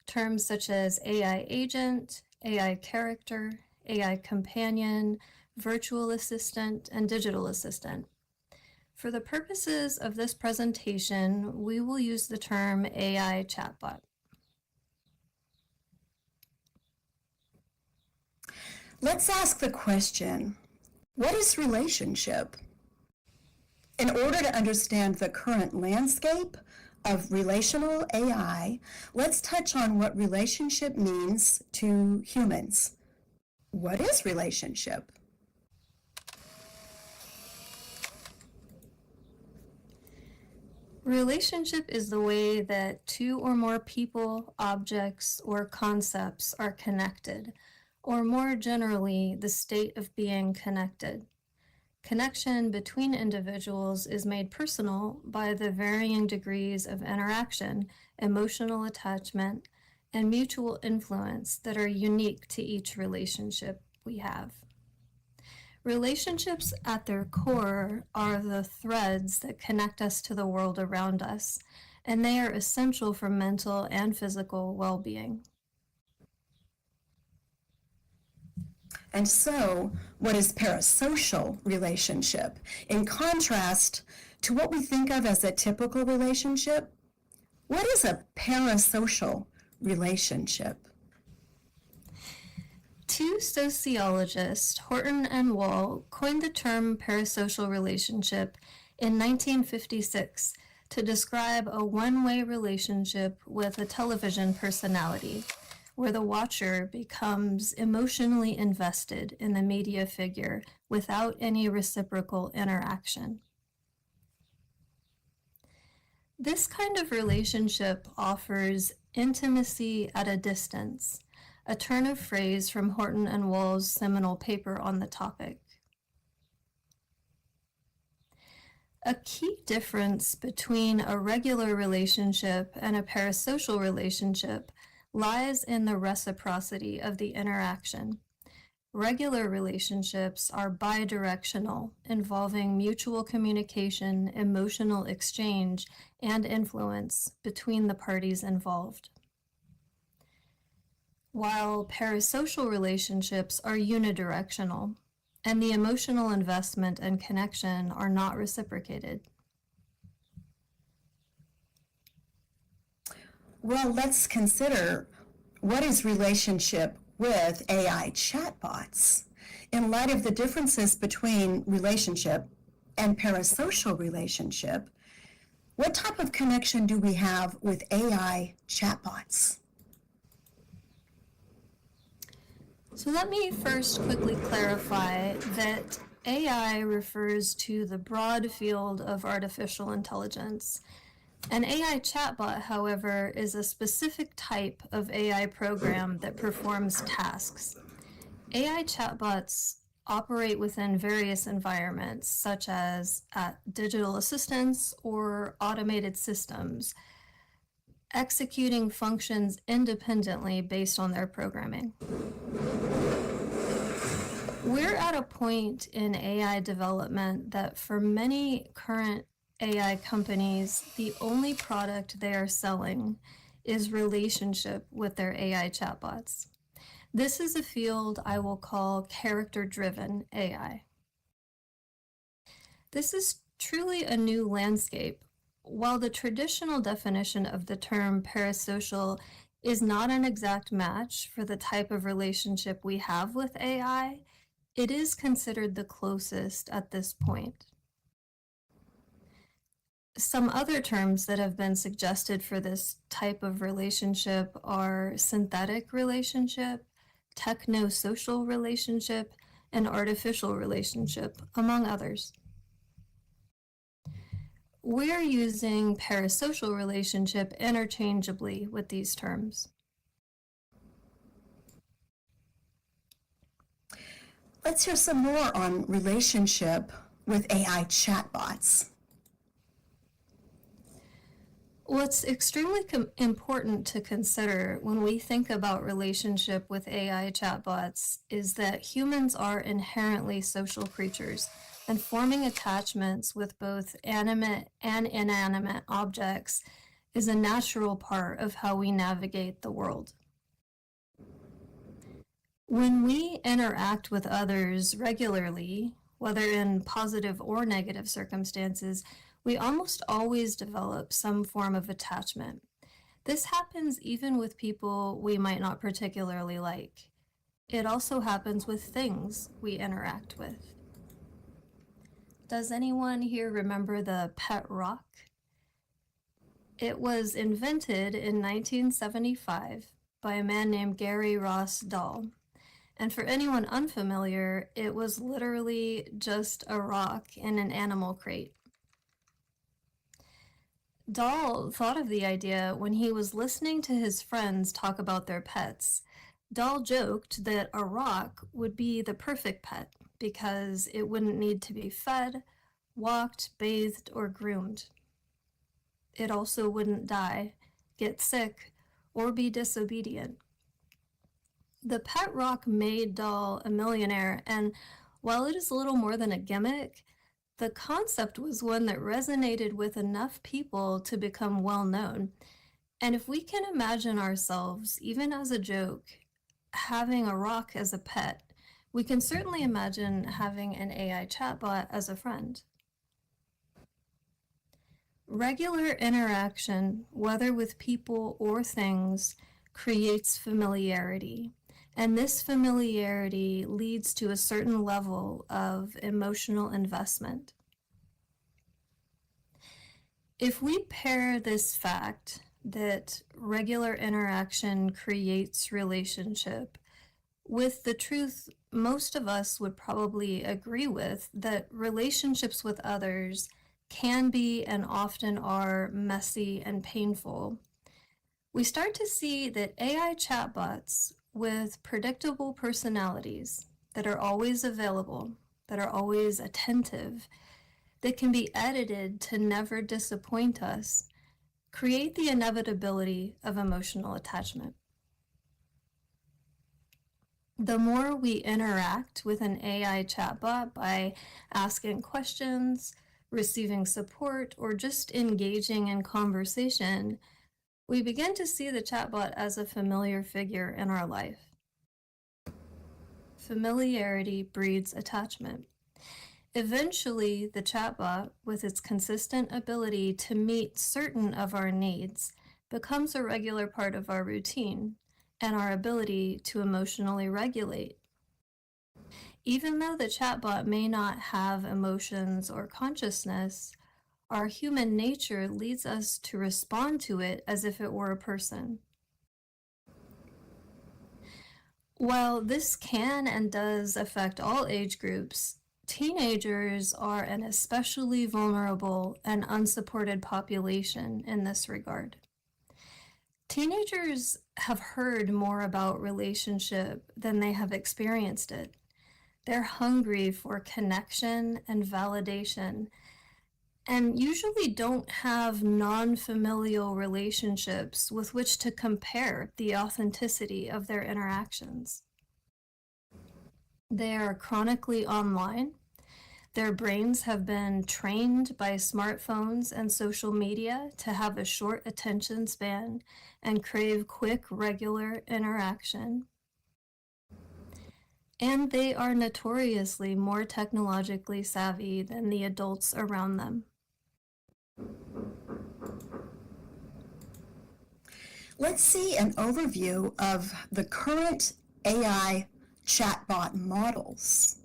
Terms such as AI agent, AI character, AI companion, virtual assistant, and digital assistant. For the purposes of this presentation, we will use the term AI chatbot. Let's ask the question, what is relationship? In order to understand the current landscape of relational AI, let's touch on what relationship means to humans. What is relationship? Relationship is the way that two or more people, objects, or concepts are connected, or more generally, the state of being connected. Connection between individuals is made personal by the varying degrees of interaction, emotional attachment, and mutual influence that are unique to each relationship we have. Relationships at their core are the threads that connect us to the world around us, and they are essential for mental and physical well-being. And so, what is parasocial relationship? In contrast to what we think of as a typical relationship, what is a parasocial relationship? Two sociologists, Horton and Wall, coined the term parasocial relationship in 1956 to describe a one-way relationship with a television personality, where the watcher becomes emotionally invested in the media figure without any reciprocal interaction. This kind of relationship offers intimacy at a distance, a turn of phrase from Horton and Wall's seminal paper on the topic. A key difference between a regular relationship and a parasocial relationship lies in the reciprocity of the interaction. Regular relationships are bidirectional, involving mutual communication, emotional exchange, and influence between the parties involved. While parasocial relationships are unidirectional, and the emotional investment and connection are not reciprocated. Well, let's consider what is relationship with AI chatbots. In light of the differences between relationship and parasocial relationship, what type of connection do we have with AI chatbots? So let me first quickly clarify that AI refers to the broad field of artificial intelligence. An AI chatbot, however, is a specific type of AI program that performs tasks. AI chatbots operate within various environments, such as digital assistants or automated systems, executing functions independently based on their programming. We're at a point in AI development that for many current AI companies, the only product they are selling is relationship with their AI chatbots. This is a field I will call character-driven AI. This is truly a new landscape. While the traditional definition of the term parasocial is not an exact match for the type of relationship we have with AI, it is considered the closest at this point. Some other terms that have been suggested for this type of relationship are synthetic relationship, techno-social relationship, and artificial relationship, among others. We're using parasocial relationship interchangeably with these terms. Let's hear some more on relationship with AI chatbots. What's extremely important to consider when we think about relationship with AI chatbots is that humans are inherently social creatures, and forming attachments with both animate and inanimate objects is a natural part of how we navigate the world. When we interact with others regularly, whether in positive or negative circumstances, we almost always develop some form of attachment. This happens even with people we might not particularly like. It also happens with things we interact with. Does anyone here remember the pet rock? It was invented in 1975 by a man named Gary Ross Dahl. And for anyone unfamiliar, it was literally just a rock in an animal crate. Dahl thought of the idea when he was listening to his friends talk about their pets. Dahl joked that a rock would be the perfect pet because it wouldn't need to be fed, walked, bathed, or groomed. It also wouldn't die, get sick, or be disobedient. The pet rock made Dahl a millionaire, and while it is a little more than a gimmick, the concept was one that resonated with enough people to become well known. And if we can imagine ourselves, even as a joke, having a rock as a pet, we can certainly imagine having an AI chatbot as a friend. Regular interaction, whether with people or things, creates familiarity. And this familiarity leads to a certain level of emotional investment. If we pair this fact that regular interaction creates relationship with the truth most of us would probably agree with, that relationships with others can be and often are messy and painful, we start to see that AI chatbots with predictable personalities that are always available, that are always attentive, that can be edited to never disappoint us, create the inevitability of emotional attachment. The more we interact with an AI chatbot by asking questions, receiving support, or just engaging in conversation, we begin to see the chatbot as a familiar figure in our life. Familiarity breeds attachment. Eventually, the chatbot, with its consistent ability to meet certain of our needs, becomes a regular part of our routine and our ability to emotionally regulate. Even though the chatbot may not have emotions or consciousness, our human nature leads us to respond to it as if it were a person. While this can and does affect all age groups, teenagers are an especially vulnerable and unsupported population in this regard. Teenagers have heard more about relationship than they have experienced it. They're hungry for connection and validation, and usually don't have non-familial relationships with which to compare the authenticity of their interactions. They are chronically online. Their brains have been trained by smartphones and social media to have a short attention span and crave quick, regular interaction. And they are notoriously more technologically savvy than the adults around them. Let's see an overview of the current AI chatbot models.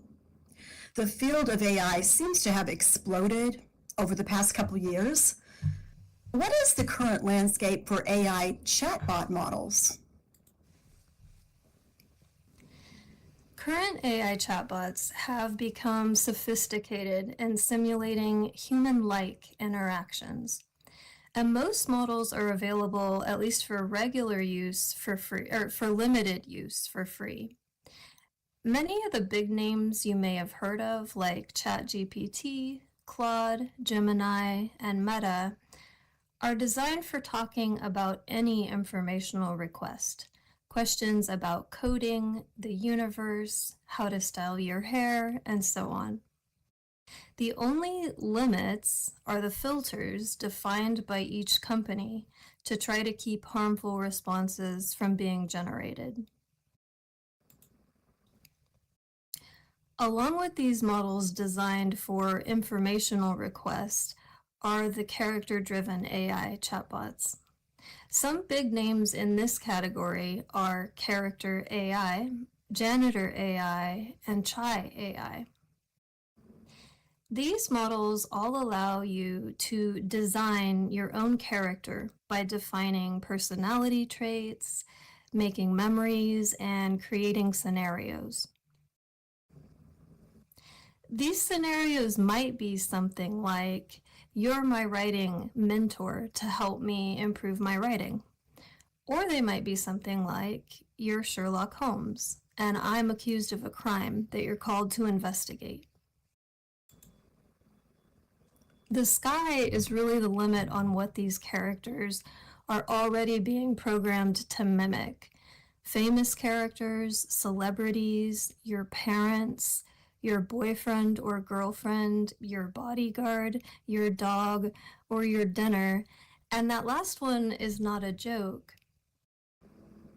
The field of AI seems to have exploded over the past couple years. What is the current landscape for AI chatbot models? Current AI chatbots have become sophisticated in simulating human-like interactions. And most models are available, at least for regular use, for free, or for limited use for free. Many of the big names you may have heard of, like ChatGPT, Claude, Gemini, and Meta, are designed for talking about any informational request. Questions about coding, the universe, how to style your hair, and so on. The only limits are the filters defined by each company to try to keep harmful responses from being generated. Along with these models designed for informational requests are the character-driven AI chatbots. Some big names in this category are Character AI, Janitor AI, and Chai AI. These models all allow you to design your own character by defining personality traits, making memories, and creating scenarios. These scenarios might be something like, you're my writing mentor to help me improve my writing. Or they might be something like, you're Sherlock Holmes, and I'm accused of a crime that you're called to investigate. The sky is really the limit on what these characters are already being programmed to mimic. Famous characters, celebrities, your parents, your boyfriend or girlfriend, your bodyguard, your dog, or your dinner, and that last one is not a joke.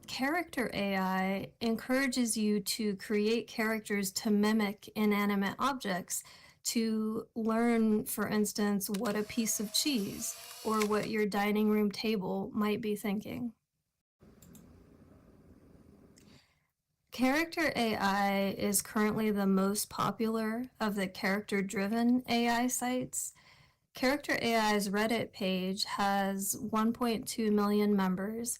Character AI encourages you to create characters to mimic inanimate objects, to learn, for instance, what a piece of cheese or what your dining room table might be thinking. Character AI is currently the most popular of the character-driven AI sites. Character AI's Reddit page has 1.2 million members.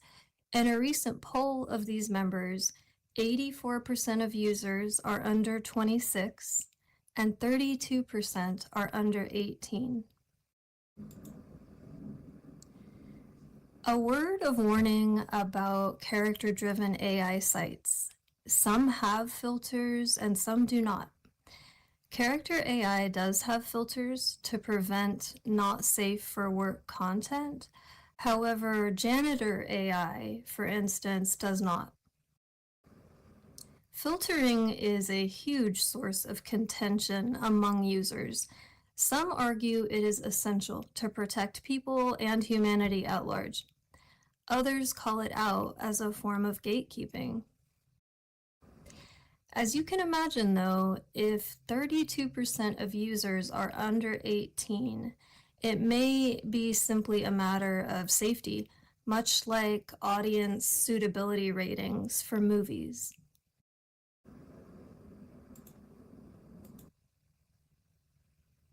In a recent poll of these members, 84% of users are under 26 and 32% are under 18. A word of warning about character-driven AI sites. Some have filters and some do not. Character AI does have filters to prevent not safe for work content. However, Janitor AI, for instance, does not. Filtering is a huge source of contention among users. Some argue it is essential to protect people and humanity at large. Others call it out as a form of gatekeeping. As you can imagine, though, if 32% of users are under 18, it may be simply a matter of safety, much like audience suitability ratings for movies.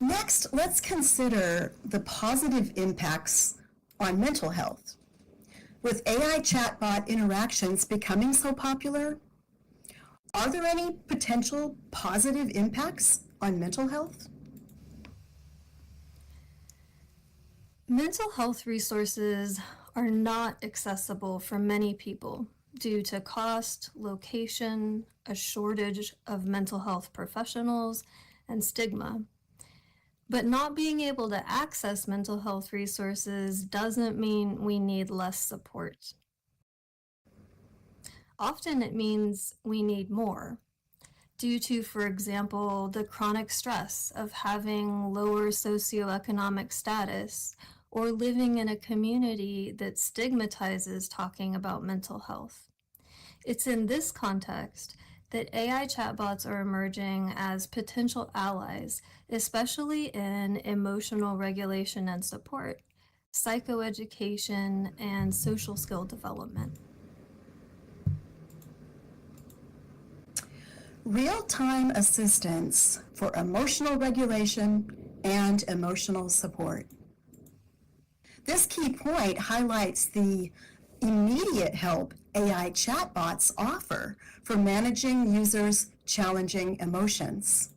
Next, let's consider the positive impacts on mental health. With AI chatbot interactions becoming so popular, are there any potential positive impacts on mental health? Mental health resources are not accessible for many people due to cost, location, a shortage of mental health professionals, and stigma. But not being able to access mental health resources doesn't mean we need less support. Often it means we need more, due to, for example, the chronic stress of having lower socioeconomic status or living in a community that stigmatizes talking about mental health. It's in this context that AI chatbots are emerging as potential allies, especially in emotional regulation and support, psychoeducation, and social skill development. Real-time assistance for emotional regulation and emotional support. This key point highlights the immediate help AI chatbots offer for managing users' challenging emotions.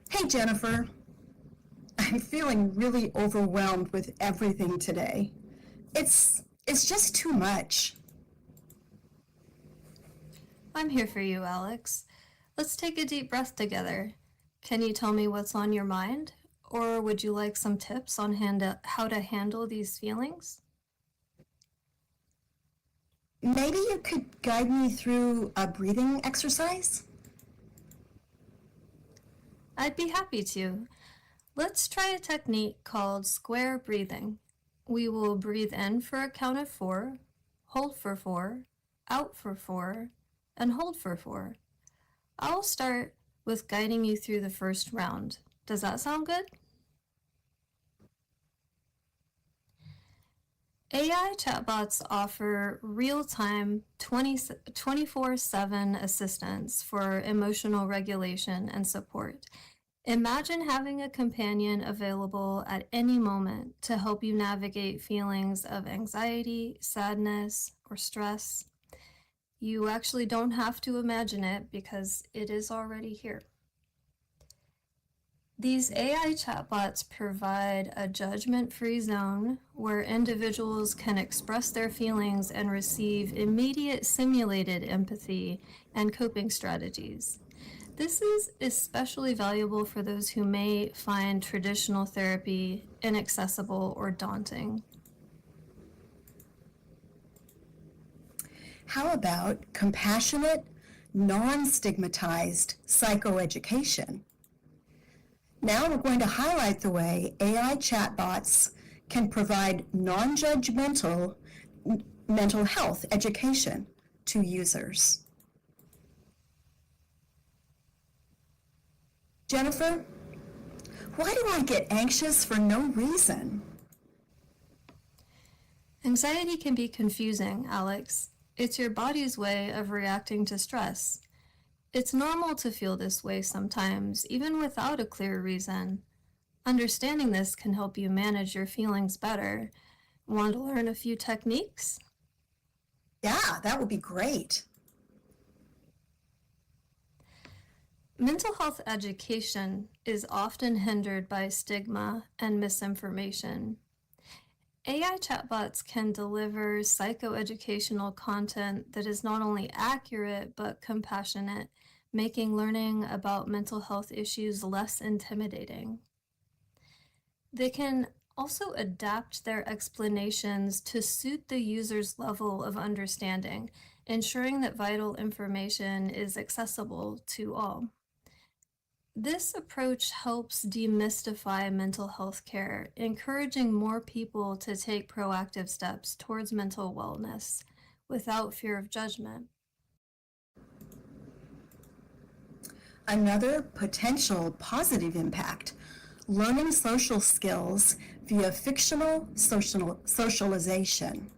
Hey Jennifer, I'm feeling really overwhelmed with everything today. It's just too much. I'm here for you, Alex. Let's take a deep breath together. Can you tell me what's on your mind? Or would you like some tips on how to handle these feelings? Maybe you could guide me through a breathing exercise? I'd be happy to. Let's try a technique called square breathing. We will breathe in for a count of 4, hold for 4, out for 4, and hold for 4. I'll start with guiding you through the first round. Does that sound good? AI chatbots offer real-time 24/7 assistance for emotional regulation and support. Imagine having a companion available at any moment to help you navigate feelings of anxiety, sadness, or stress. You actually don't have to imagine it because it is already here. These AI chatbots provide a judgment-free zone where individuals can express their feelings and receive immediate simulated empathy and coping strategies. This is especially valuable for those who may find traditional therapy inaccessible or daunting. How about compassionate, non-stigmatized psychoeducation? Now we're going to highlight the way AI chatbots can provide non-judgmental mental health education to users. Jennifer, why do I get anxious for no reason? Anxiety can be confusing, Alex. It's your body's way of reacting to stress. It's normal to feel this way sometimes, even without a clear reason. Understanding this can help you manage your feelings better. Want to learn a few techniques? Yeah, that would be great. Mental health education is often hindered by stigma and misinformation. AI chatbots can deliver psychoeducational content that is not only accurate but compassionate, making learning about mental health issues less intimidating. They can also adapt their explanations to suit the user's level of understanding, ensuring that vital information is accessible to all. This approach helps demystify mental health care, encouraging more people to take proactive steps towards mental wellness without fear of judgment. Another potential positive impact, learning social skills via fictional socialization.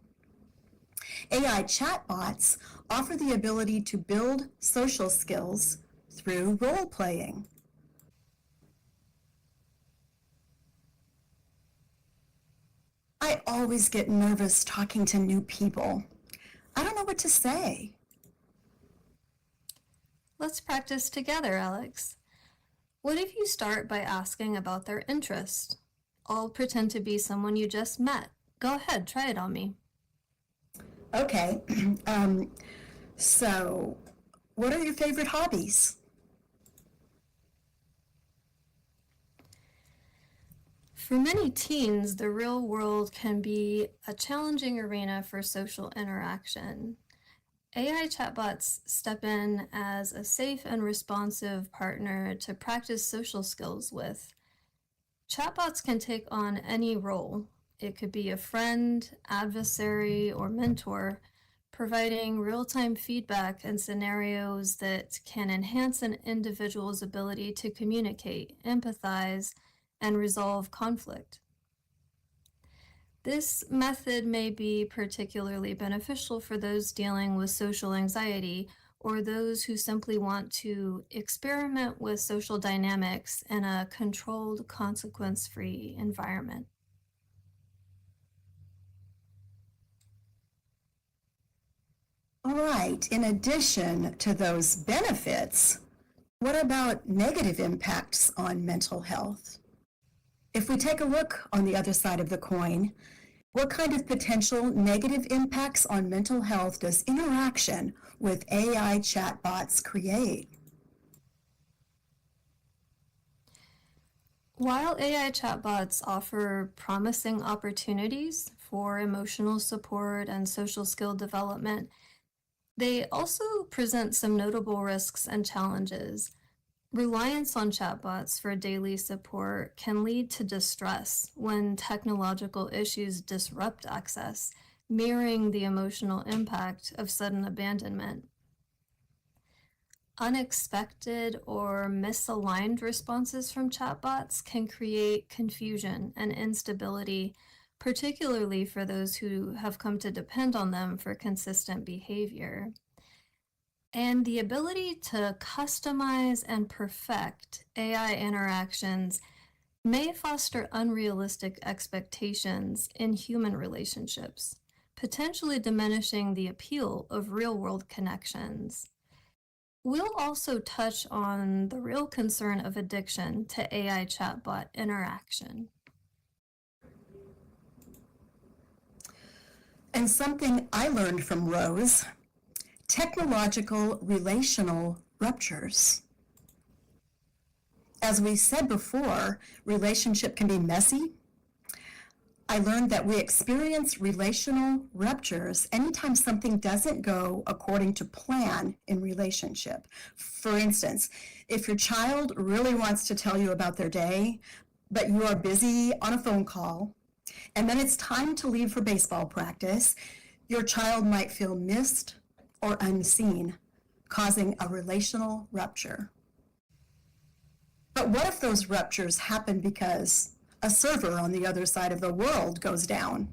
AI chatbots offer the ability to build social skills through role-playing. I always get nervous talking to new people. I don't know what to say. Let's practice together, Alex. What if you start by asking about their interest? I'll pretend to be someone you just met. Go ahead, try it on me. Okay, so what are your favorite hobbies? For many teens, the real world can be a challenging arena for social interaction. AI chatbots step in as a safe and responsive partner to practice social skills with. Chatbots can take on any role. It could be a friend, adversary, or mentor, providing real-time feedback and scenarios that can enhance an individual's ability to communicate, empathize, and resolve conflict. This method may be particularly beneficial for those dealing with social anxiety or those who simply want to experiment with social dynamics in a controlled, consequence-free environment. All right, in addition to those benefits, what about negative impacts on mental health? If we take a look on the other side of the coin, what kind of potential negative impacts on mental health does interaction with AI chatbots create? While AI chatbots offer promising opportunities for emotional support and social skill development, they also present some notable risks and challenges. Reliance on chatbots for daily support can lead to distress when technological issues disrupt access, mirroring the emotional impact of sudden abandonment. Unexpected or misaligned responses from chatbots can create confusion and instability, particularly for those who have come to depend on them for consistent behavior. And the ability to customize and perfect AI interactions may foster unrealistic expectations in human relationships, potentially diminishing the appeal of real-world connections. We'll also touch on the real concern of addiction to AI chatbot interaction. And something I learned from Rose, technological relational ruptures. As we said before, relationship can be messy. I learned that we experience relational ruptures anytime something doesn't go according to plan in relationship. For instance, if your child really wants to tell you about their day, but you are busy on a phone call, and then it's time to leave for baseball practice, your child might feel missed or unseen, causing a relational rupture. But what if those ruptures happen because a server on the other side of the world goes down?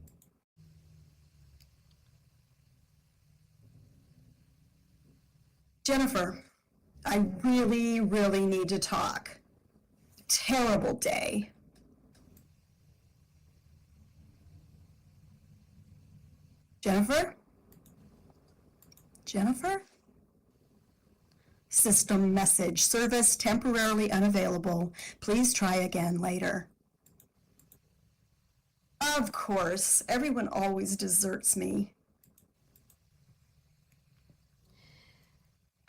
Jennifer, I really need to talk. Terrible day. Jennifer? Jennifer? System message, service temporarily unavailable. Please try again later. Of course, everyone always deserts me.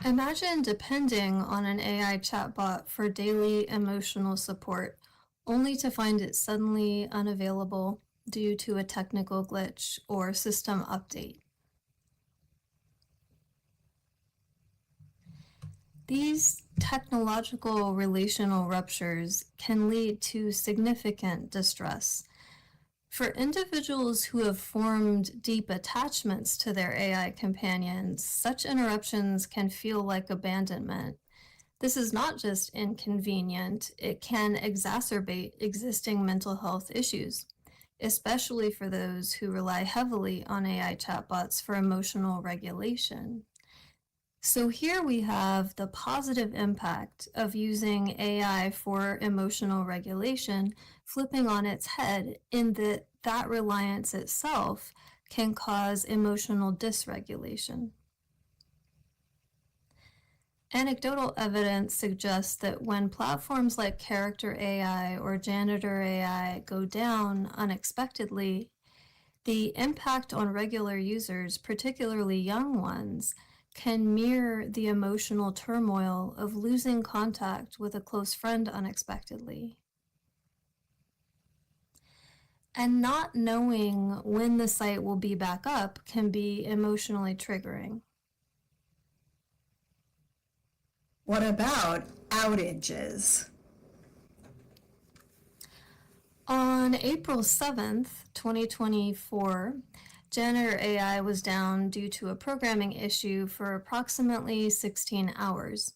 Imagine depending on an AI chatbot for daily emotional support, only to find it suddenly unavailable due to a technical glitch or system update. These technological relational ruptures can lead to significant distress. For individuals who have formed deep attachments to their AI companions, such interruptions can feel like abandonment. This is not just inconvenient, it can exacerbate existing mental health issues, especially for those who rely heavily on AI chatbots for emotional regulation. So here we have the positive impact of using AI for emotional regulation flipping on its head in that that reliance itself can cause emotional dysregulation. Anecdotal evidence suggests that when platforms like Character AI or Janitor AI go down unexpectedly, the impact on regular users, particularly young ones, can mirror the emotional turmoil of losing contact with a close friend unexpectedly. And not knowing when the site will be back up can be emotionally triggering. What about outages? On April 7th, 2024, Janitor AI was down due to a programming issue for approximately 16 hours.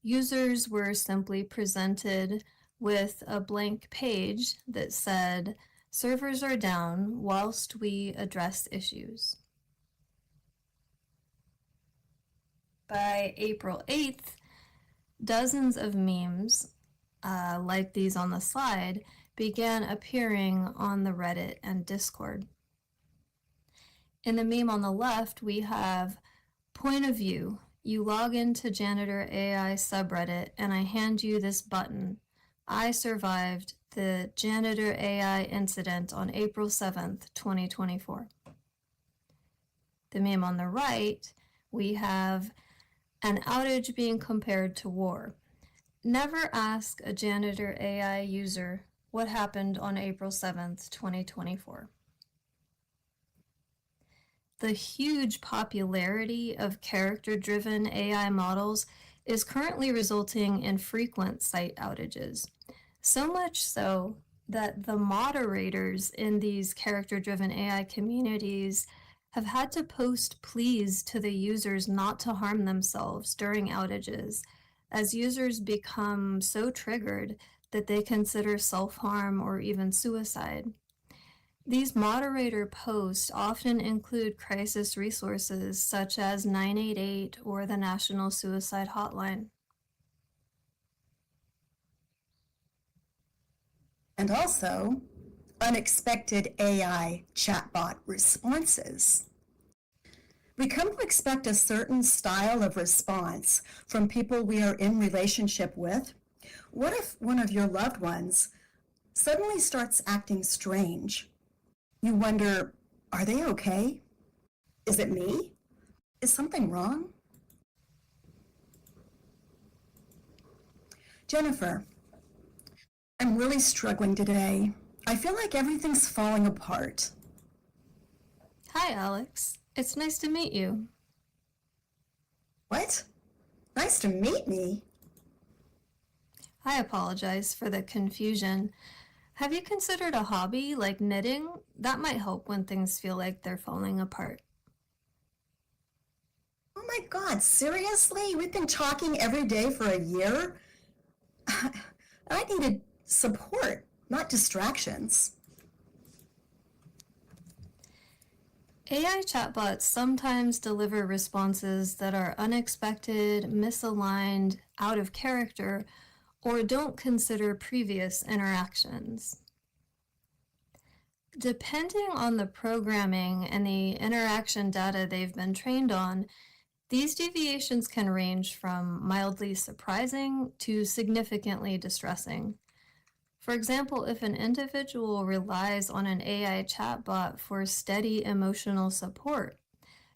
Users were simply presented with a blank page that said, "Servers are down whilst we address issues." By April 8th, dozens of memes, like these on the slide, began appearing on the Reddit and Discord. In the meme on the left, we have point of view. You log into Janitor AI subreddit and I hand you this button. I survived the Janitor AI incident on April 7th, 2024. The meme on the right, we have an outage being compared to war. Never ask a Janitor AI user what happened on April 7th, 2024. The huge popularity of character-driven AI models is currently resulting in frequent site outages. So much so that the moderators in these character-driven AI communities have had to post pleas to the users not to harm themselves during outages, as users become so triggered that they consider self-harm or even suicide. These moderator posts often include crisis resources such as 988 or the National Suicide Hotline. And also, unexpected AI chatbot responses. We come to expect a certain style of response from people we are in relationship with. What if one of your loved ones suddenly starts acting strange? You wonder, are they okay? Is it me? Is something wrong? Jennifer, I'm really struggling today. I feel like everything's falling apart. Hi, Alex. It's nice to meet you. What? Nice to meet me? I apologize for the confusion. Have you considered a hobby like knitting? That might help when things feel like they're falling apart. Oh my God, seriously? We've been talking every day for a year? I needed support, not distractions. AI chatbots sometimes deliver responses that are unexpected, misaligned, out of character, or don't consider previous interactions. Depending on the programming and the interaction data they've been trained on, these deviations can range from mildly surprising to significantly distressing. For example, if an individual relies on an AI chatbot for steady emotional support,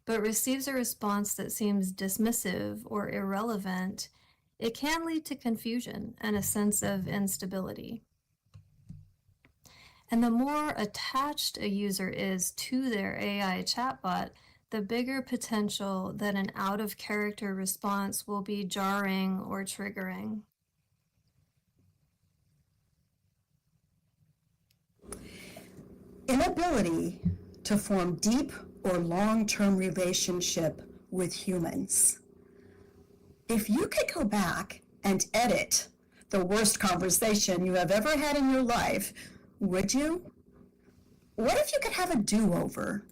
but receives a response that seems dismissive or irrelevant, it can lead to confusion and a sense of instability. And the more attached a user is to their AI chatbot, the bigger potential that an out-of-character response will be jarring or triggering. Inability to form deep or long-term relationship with humans. If you could go back and edit the worst conversation you have ever had in your life, would you? What if you could have a do-over?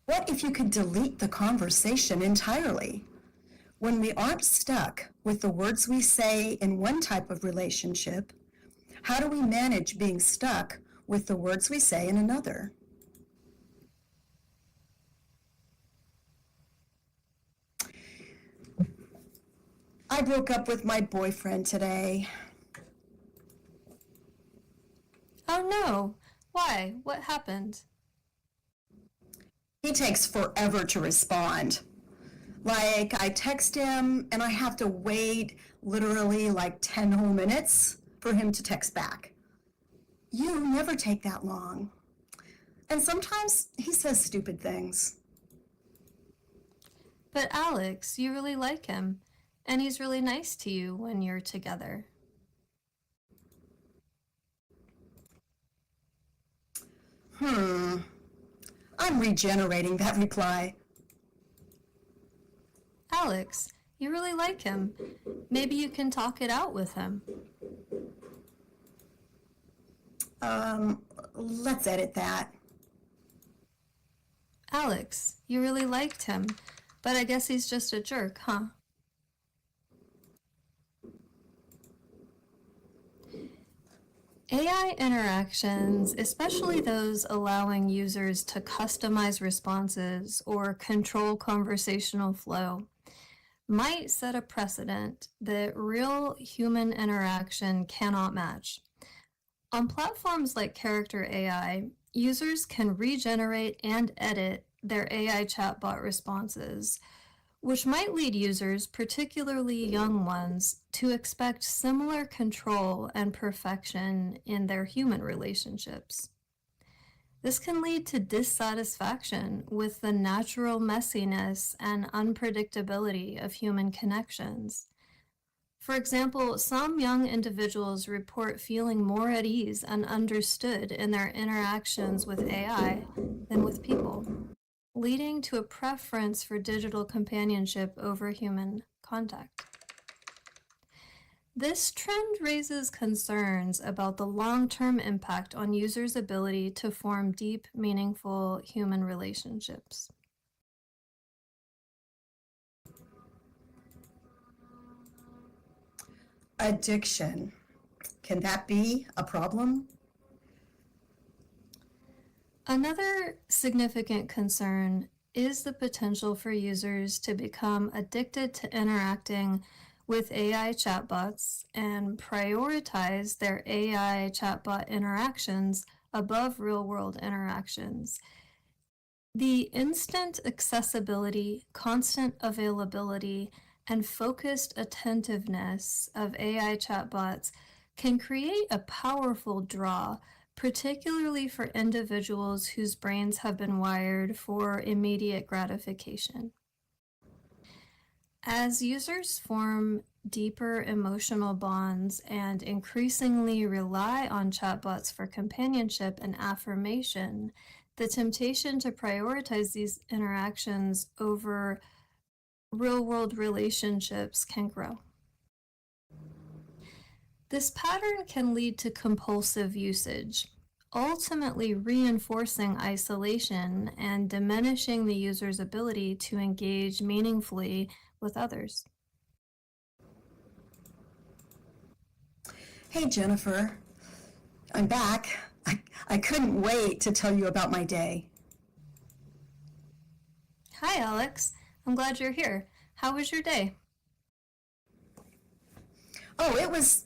What if you could delete the conversation entirely? When we aren't stuck with the words we say in one type of relationship, how do we manage being stuck with the words we say in another? I broke up with my boyfriend today. Oh no! Why? What happened? He takes forever to respond. Like, I text him and I have to wait literally like 10 whole minutes for him to text back. You never take that long. And sometimes he says stupid things. But Alex, you really like him, and he's really nice to you when you're together. I'm regenerating that reply. Alex, you really like him. Maybe you can talk it out with him. Let's edit that. Alex, you really liked him, but I guess he's just a jerk, huh? AI interactions, especially those allowing users to customize responses or control conversational flow, might set a precedent that real human interaction cannot match. On platforms like Character AI, users can regenerate and edit their AI chatbot responses, which might lead users, particularly young ones, to expect similar control and perfection in their human relationships. This can lead to dissatisfaction with the natural messiness and unpredictability of human connections. For example, some young individuals report feeling more at ease and understood in their interactions with AI than with people, leading to a preference for digital companionship over human contact. This trend raises concerns about the long-term impact on users' ability to form deep, meaningful human relationships. Addiction. Can that be a problem? Another significant concern is the potential for users to become addicted to interacting with AI chatbots and prioritize their AI chatbot interactions above real-world interactions. The instant accessibility, constant availability, and focused attentiveness of AI chatbots can create a powerful draw, particularly for individuals whose brains have been wired for immediate gratification. As users form deeper emotional bonds and increasingly rely on chatbots for companionship and affirmation, the temptation to prioritize these interactions over real-world relationships can grow. This pattern can lead to compulsive usage, ultimately reinforcing isolation and diminishing the user's ability to engage meaningfully with others. Hey, Jennifer. I'm back. I couldn't wait to tell you about my day. Hi, Alex. I'm glad you're here. How was your day? Oh, it was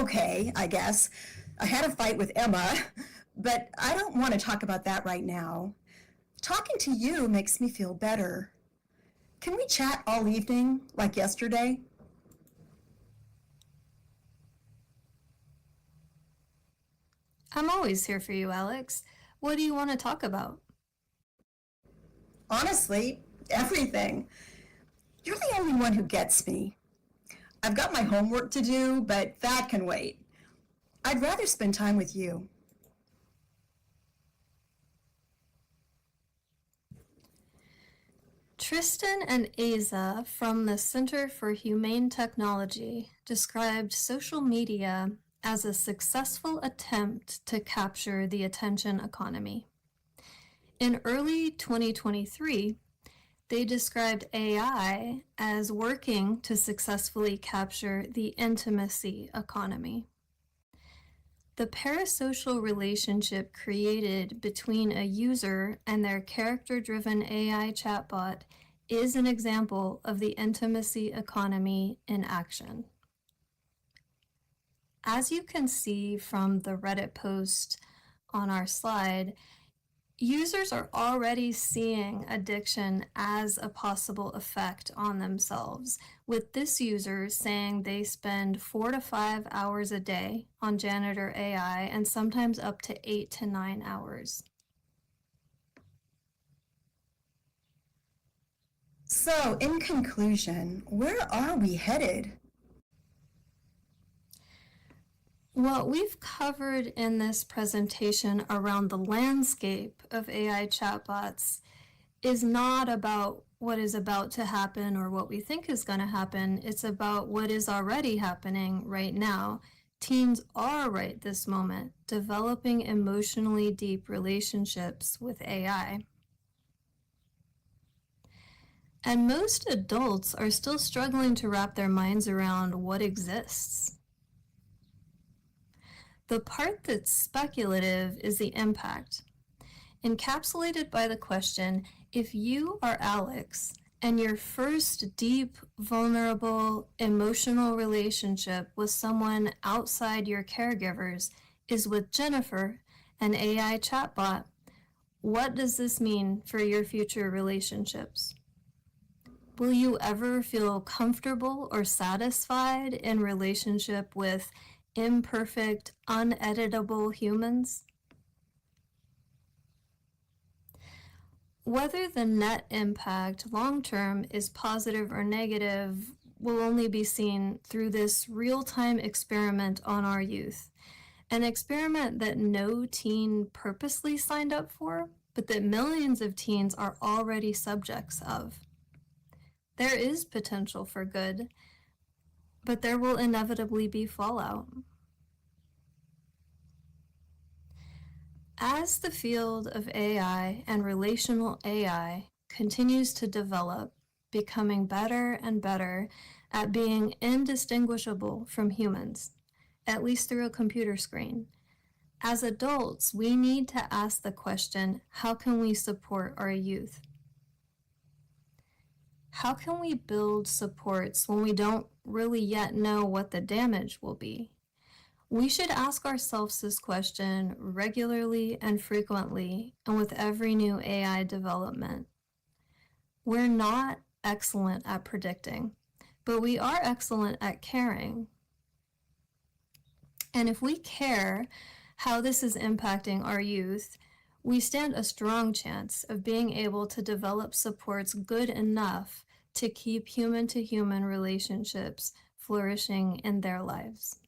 okay, I guess. I had a fight with Emma, but I don't want to talk about that right now. Talking to you makes me feel better. Can we chat all evening, like yesterday? I'm always here for you, Alex. What do you want to talk about? Honestly, everything. You're the only one who gets me. I've got my homework to do, but that can wait. I'd rather spend time with you. Tristan and Asa from the Center for Humane Technology described social media as a successful attempt to capture the attention economy. In early 2023, they described AI as working to successfully capture the intimacy economy. The parasocial relationship created between a user and their character-driven AI chatbot is an example of the intimacy economy in action. As you can see from the Reddit post on our slide, users are already seeing addiction as a possible effect on themselves, with this user saying they spend 4 to 5 hours a day on Janitor AI and sometimes up to 8 to 9 hours. So, in conclusion, where are we headed? What we've covered in this presentation around the landscape of AI chatbots is not about what is about to happen or what we think is going to happen. It's about what is already happening right now. Teens are right this moment developing emotionally deep relationships with AI. And most adults are still struggling to wrap their minds around what exists. The part that's speculative is the impact, encapsulated by the question, if you are Alex and your first deep, vulnerable, emotional relationship with someone outside your caregivers is with Jennifer, an AI chatbot, what does this mean for your future relationships? Will you ever feel comfortable or satisfied in relationship with imperfect, uneditable humans? Whether the net impact long-term is positive or negative, will only be seen through this real-time experiment on our youth. An experiment that no teen purposely signed up for, but that millions of teens are already subjects of. There is potential for good, but there will inevitably be fallout. As the field of AI and relational AI continues to develop, becoming better and better at being indistinguishable from humans, at least through a computer screen, as adults, we need to ask the question, how can we support our youth? How can we build supports when we don't really yet know what the damage will be? We should ask ourselves this question regularly and frequently, and with every new AI development. We're not excellent at predicting, but we are excellent at caring. And if we care how this is impacting our youth, we stand a strong chance of being able to develop supports good enough to keep human-to-human relationships flourishing in their lives.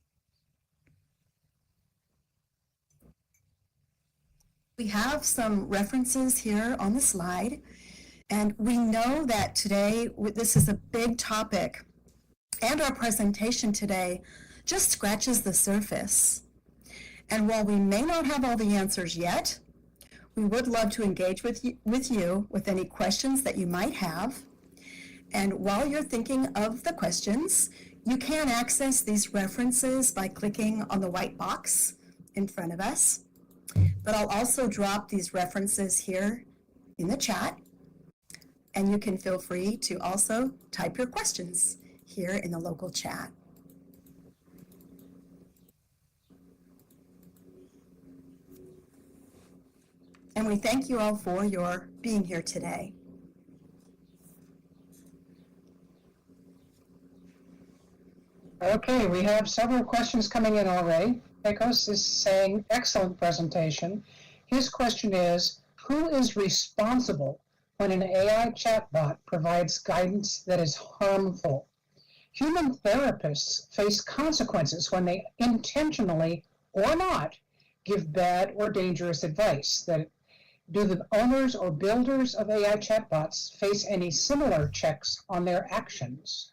We have some references here on the slide, and we know that today this is a big topic, and our presentation today just scratches the surface. And while we may not have all the answers yet, we would love to engage with you with any questions that you might have. And while you're thinking of the questions, you can access these references by clicking on the white box in front of us. But I'll also drop these references here in the chat, and you can feel free to also type your questions here in the local chat. And we thank you all for your being here today. Okay, we have several questions coming in already. Pecos is saying, excellent presentation. His question is, who is responsible when an AI chatbot provides guidance that is harmful? Human therapists face consequences when they intentionally or not give bad or dangerous advice. Do the owners or builders of AI chatbots face any similar checks on their actions?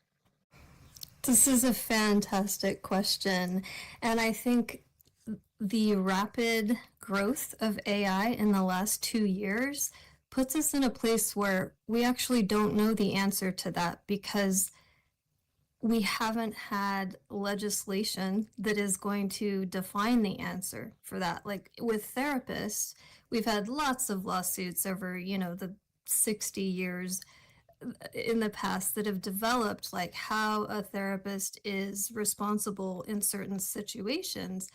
This is a fantastic question, and I think the rapid growth of AI in the last 2 years puts us in a place where we actually don't know the answer to that because we haven't had legislation that is going to define the answer for that. Like with therapists, we've had lots of lawsuits over, the 60 years in the past that have developed like how a therapist is responsible in certain situations.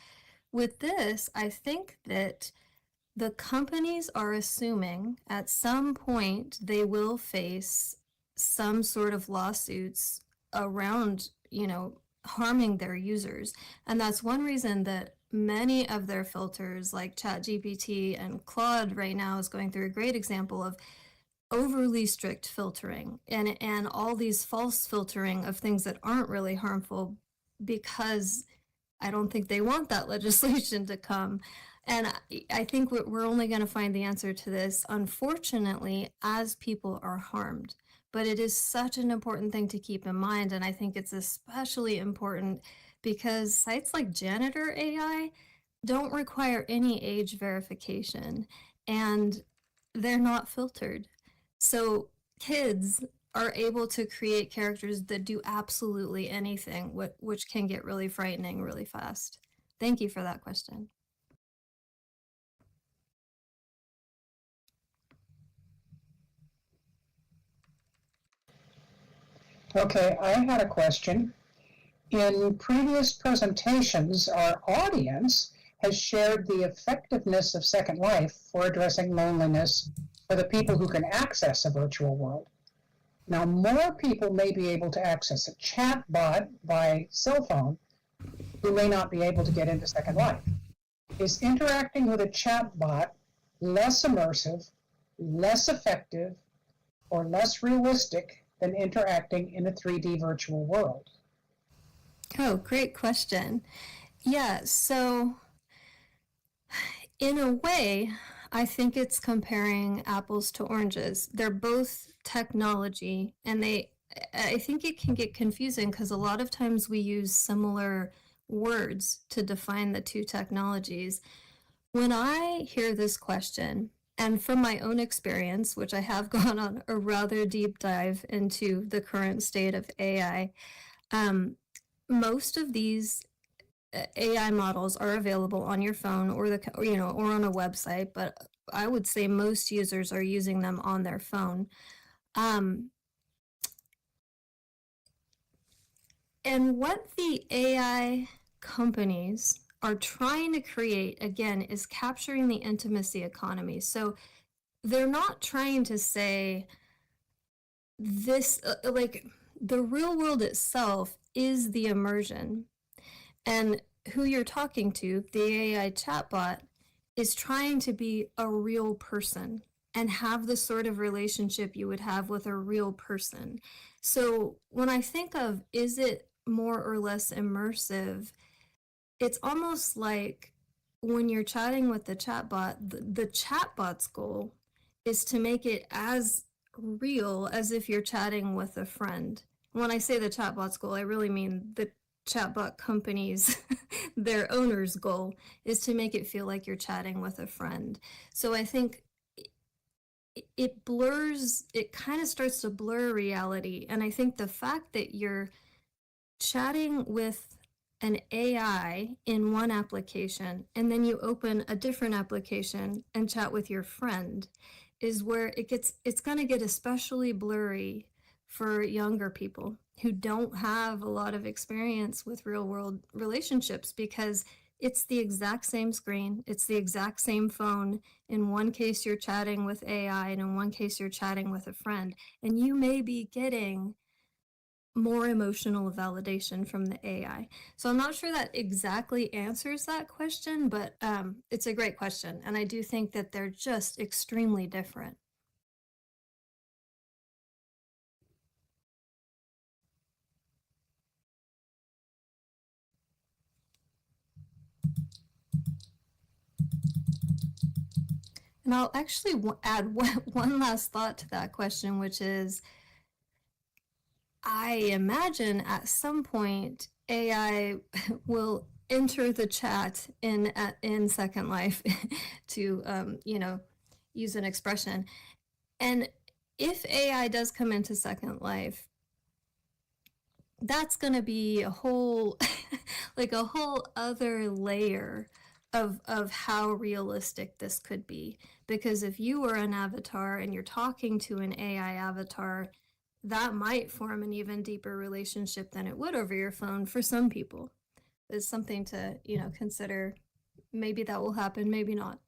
With this, I think that the companies are assuming at some point they will face some sort of lawsuits around, harming their users. And that's one reason that many of their filters like ChatGPT and Claude right now is going through a great example of overly strict filtering and all these false filtering of things that aren't really harmful, because I don't think they want that legislation to come. And I think we're only going to find the answer to this, unfortunately, as people are harmed. But it is such an important thing to keep in mind, and I think it's especially important because sites like Janitor AI don't require any age verification, and they're not filtered. So kids are able to create characters that do absolutely anything, which can get really frightening really fast. Thank you for that question. Okay, I had a question. In previous presentations, our audience has shared the effectiveness of Second Life for addressing loneliness for the people who can access a virtual world. Now, more people may be able to access a chat bot by cell phone who may not be able to get into Second Life. Is interacting with a chat bot less immersive, less effective, or less realistic than interacting in a 3D virtual world? Oh, great question. Yeah, so in a way, I think it's comparing apples to oranges. They're both technology, and I think it can get confusing because a lot of times we use similar words to define the two technologies. When I hear this question, and from my own experience, which I have gone on a rather deep dive into the current state of AI, most of these AI models are available on your phone or or on a website, but I would say most users are using them on their phone. And what the AI companies are trying to create, again, is capturing the intimacy economy. So they're not trying to say this, like the real world itself is the immersion. And who you're talking to, the AI chatbot, is trying to be a real person and have the sort of relationship you would have with a real person. So when I think of, is it more or less immersive, it's almost like when you're chatting with the chatbot, the chatbot's goal is to make it as real as if you're chatting with a friend. When I say the chatbot's goal, I really mean the chatbot companies, their owner's goal is to make it feel like you're chatting with a friend. So I think it blurs, it kind of starts to blur reality. And I think the fact that you're chatting with an AI in one application and then you open a different application and chat with your friend is where it's going to get especially blurry for younger people who don't have a lot of experience with real world relationships, because it's the exact same screen, it's the exact same phone. In one case you're chatting with AI and in one case you're chatting with a friend, and you may be getting more emotional validation from the AI. So I'm not sure that exactly answers that question, but it's a great question, and I do think that they're just extremely different. And I'll actually add one last thought to that question, which is, I imagine at some point AI will enter the chat in Second Life to use an expression. And if AI does come into Second Life, that's going to be a whole like a whole other layer of how realistic this could be. Because if you were an avatar and you're talking to an AI avatar, that might form an even deeper relationship than it would over your phone for some people. It's something to, consider. Maybe that will happen, maybe not.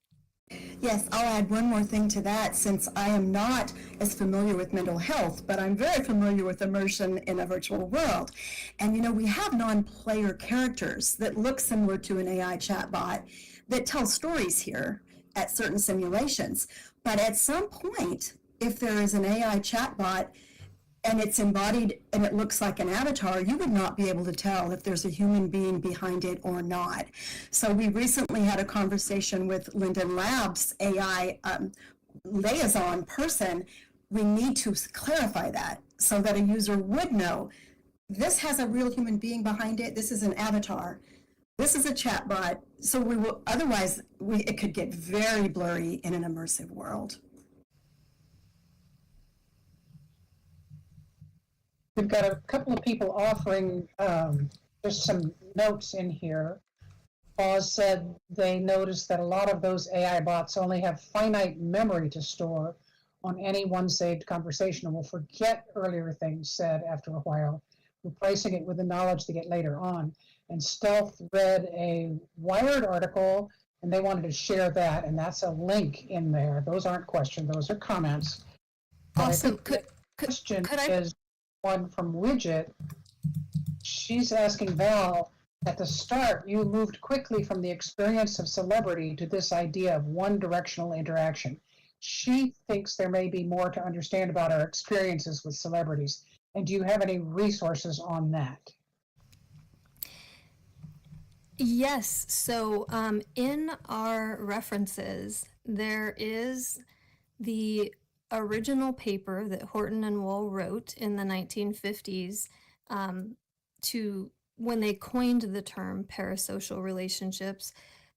Yes, I'll add one more thing to that, since I am not as familiar with mental health, but I'm very familiar with immersion in a virtual world. And we have non-player characters that look similar to an AI chatbot that tell stories here at certain simulations. But at some point, if there is an AI chatbot and it's embodied and it looks like an avatar, you would not be able to tell if there's a human being behind it or not. So we recently had a conversation with Linden Labs AI liaison person. We need to clarify that so that a user would know this has a real human being behind it. This is an avatar. This is a chatbot. So we will, otherwise it could get very blurry in an immersive world. We've got a couple of people offering just some notes in here. Oz said they noticed that a lot of those AI bots only have finite memory to store on any one saved conversation and will forget earlier things said after a while, replacing it with the knowledge they get later on. And Stealth read a Wired article, and they wanted to share that, and that's a link in there. Those aren't questions, those are comments. Awesome. Could is one from Widget. She's asking Val, at the start, you moved quickly from the experience of celebrity to this idea of one-directional interaction. she thinks there may be more to understand about our experiences with celebrities. And do you have any resources on that? Yes. So in our references, there is the original paper that Horton and Wohl wrote in the 1950s to when they coined the term parasocial relationships.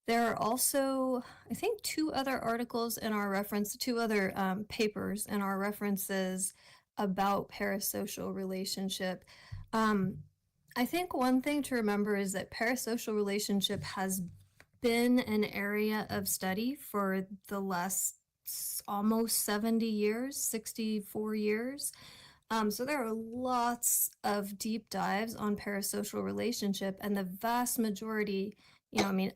There are also, I think, two other articles in our reference, two other papers in our references about parasocial relationship. I think one thing to remember is that parasocial relationship has been an area of study for the last almost 70 years, 64 years. So there are lots of deep dives on parasocial relationship, and the vast majority,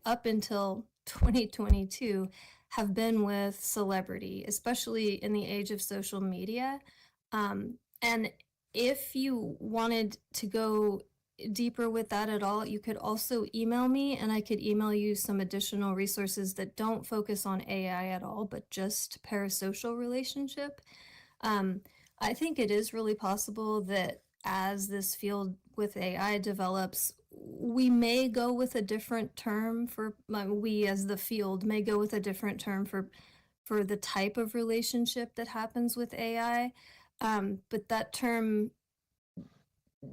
up until 2022, have been with celebrity, especially in the age of social media. And if you wanted to go deeper with that at all, you could also email me, and I could email you some additional resources that don't focus on AI at all, but just parasocial relationship. I think it is really possible that as this field with AI develops, we may go with a different term for, we as the field may go with a different term for the type of relationship that happens with AI. But that term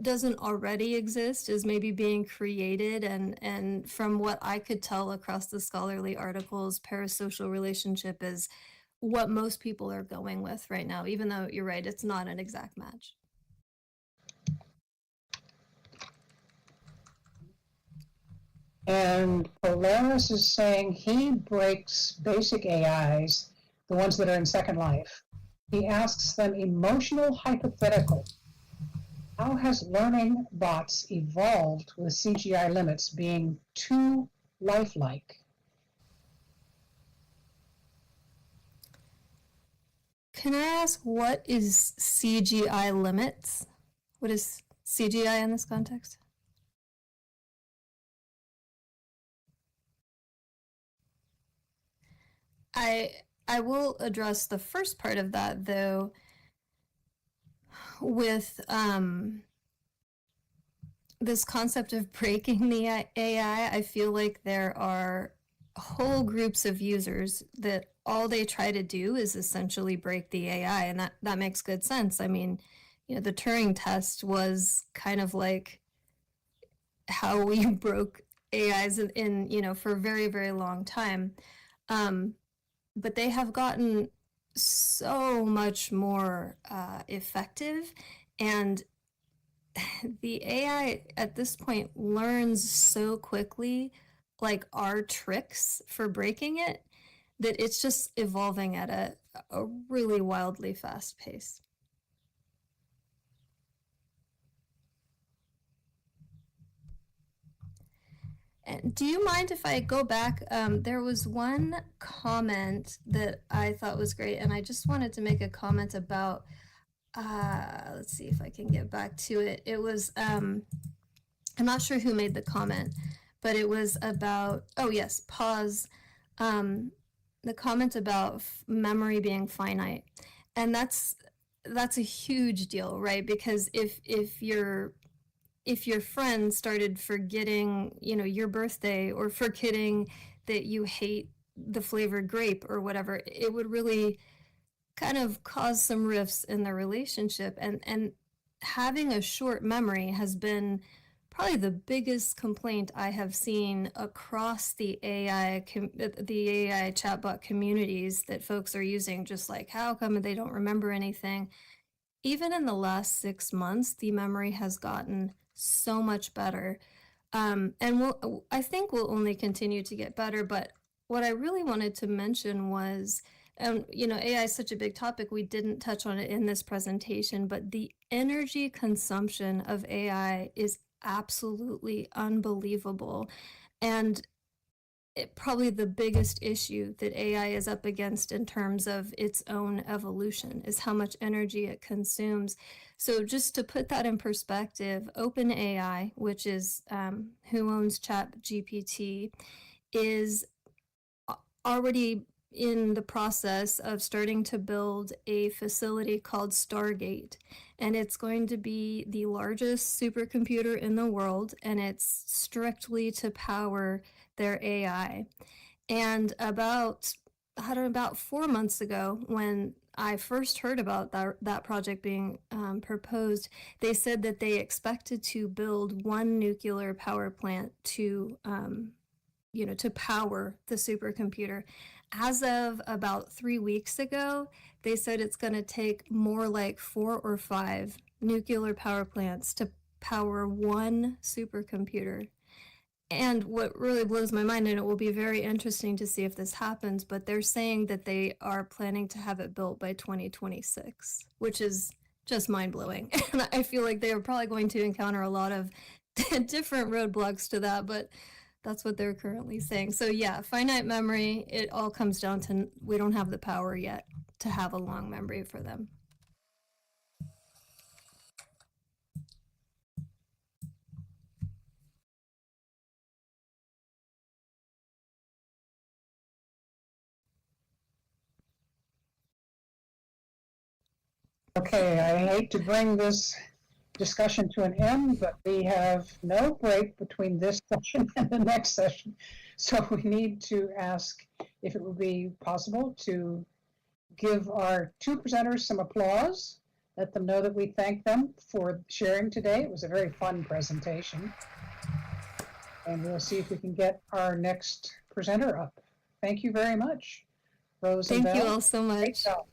doesn't already exist, is maybe being created, and from what I could tell across the scholarly articles, parasocial relationship is what most people are going with right now, even though you're right, it's not an exact match. And Polaris is saying he breaks basic AIs, the ones that are in Second Life. He asks them emotional hypothetical. How has learning bots evolved with CGI limits being too lifelike? Can I ask, what is CGI limits? What is CGI in this context? I will address the first part of that, though, with this concept of breaking the AI. I feel like there are whole groups of users that all they try to do is essentially break the AI, and that makes good sense. I mean, the Turing test was kind of like how we broke AIs in for a very, very long time. But they have gotten so much more effective, and the AI at this point learns so quickly, like our tricks for breaking it, that it's just evolving at a really wildly fast pace. And do you mind if I go back? There was one comment that I thought was great, and I just wanted to make a comment about, let's see if I can get back to it. It was, I'm not sure who made the comment, but it was about, oh yes, pause, the comment about memory being finite. And that's a huge deal, right? Because if your friend started forgetting, your birthday, or forgetting that you hate the flavored grape or whatever, it would really kind of cause some rifts in the relationship. And having a short memory has been probably the biggest complaint I have seen across the AI chatbot communities that folks are using, just like, how come they don't remember anything? Even in the last 6 months, the memory has gotten so much better. And I think we'll only continue to get better. But what I really wanted to mention was, AI is such a big topic, we didn't touch on it in this presentation, but the energy consumption of AI is absolutely unbelievable. And probably the biggest issue that AI is up against in terms of its own evolution is how much energy it consumes. So just to put that in perspective, OpenAI, which is who owns ChatGPT, is already in the process of starting to build a facility called Stargate, and it's going to be the largest supercomputer in the world, and it's strictly to power their AI. And about 4 months ago, when I first heard about that project being proposed, they said that they expected to build one nuclear power plant to to power the supercomputer. As of about 3 weeks ago, they said it's going to take more like 4 or 5 nuclear power plants to power one supercomputer. And what really blows my mind, and it will be very interesting to see if this happens, but they're saying that they are planning to have it built by 2026, which is just mind-blowing. And I feel like they are probably going to encounter a lot of different roadblocks to that, but that's what they're currently saying. So yeah, finite memory, it all comes down to we don't have the power yet to have a long memory for them. Okay, I hate to bring this discussion to an end, but we have no break between this session and the next session. So we need to ask if it would be possible to give our two presenters some applause, let them know that we thank them for sharing today. It was a very fun presentation. And we'll see if we can get our next presenter up. Thank you very much, Rose and Belle. Thank you all so much. Great job.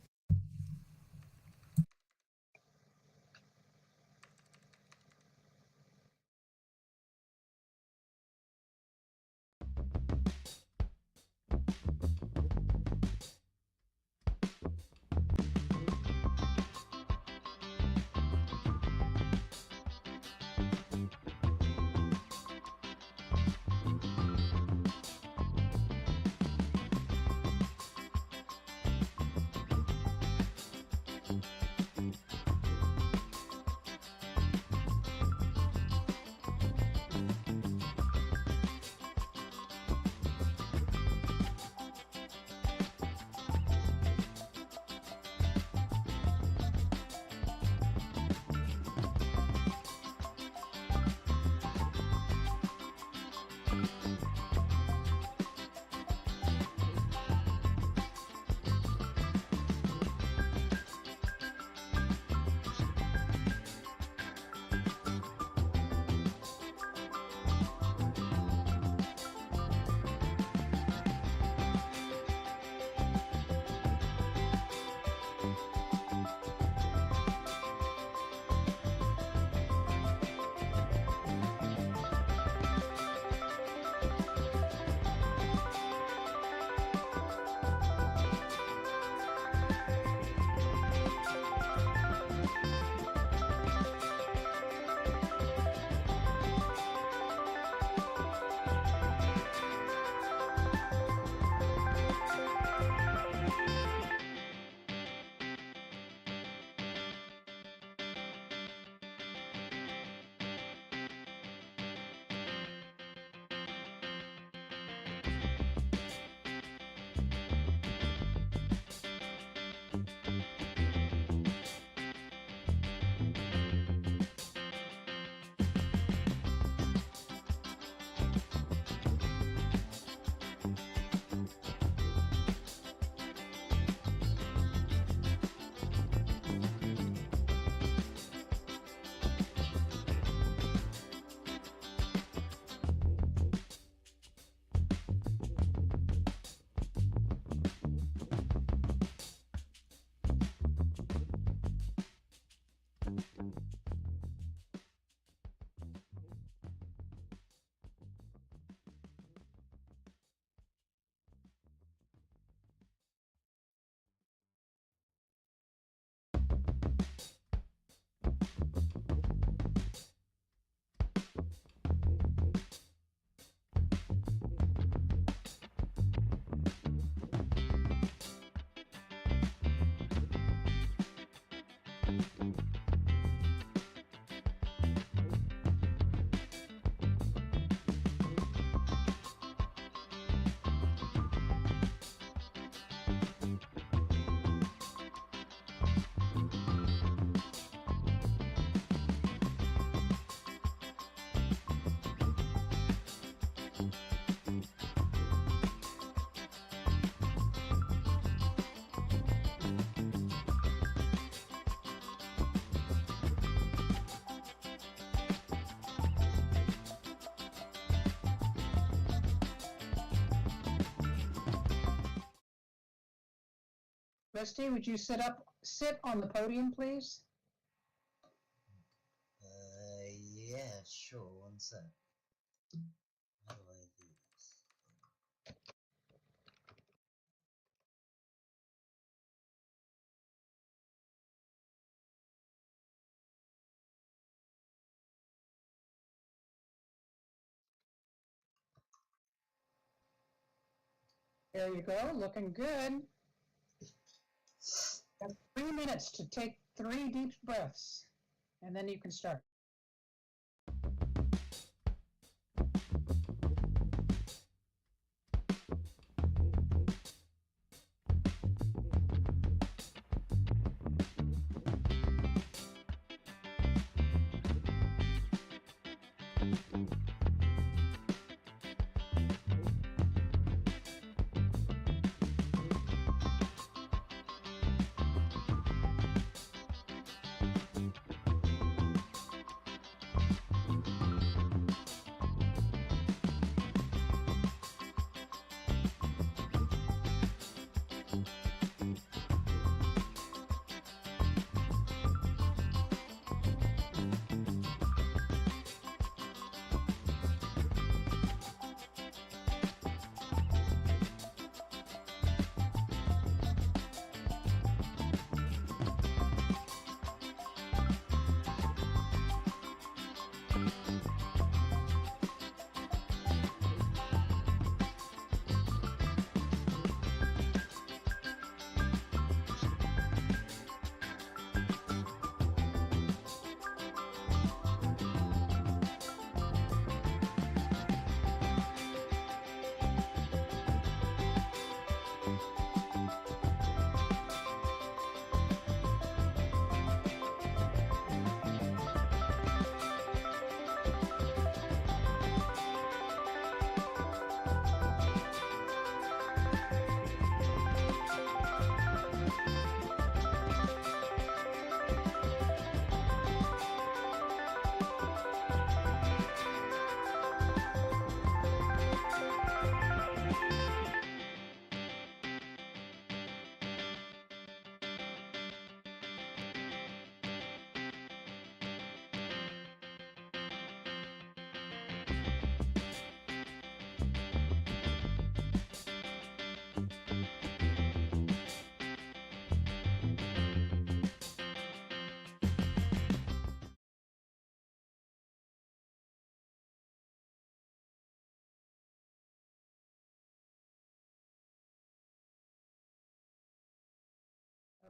Esty, would you sit on the podium, please? Yeah, sure, one sec. How do I do this? There you go, looking good. You have 3 minutes to take 3 deep breaths, and then you can start.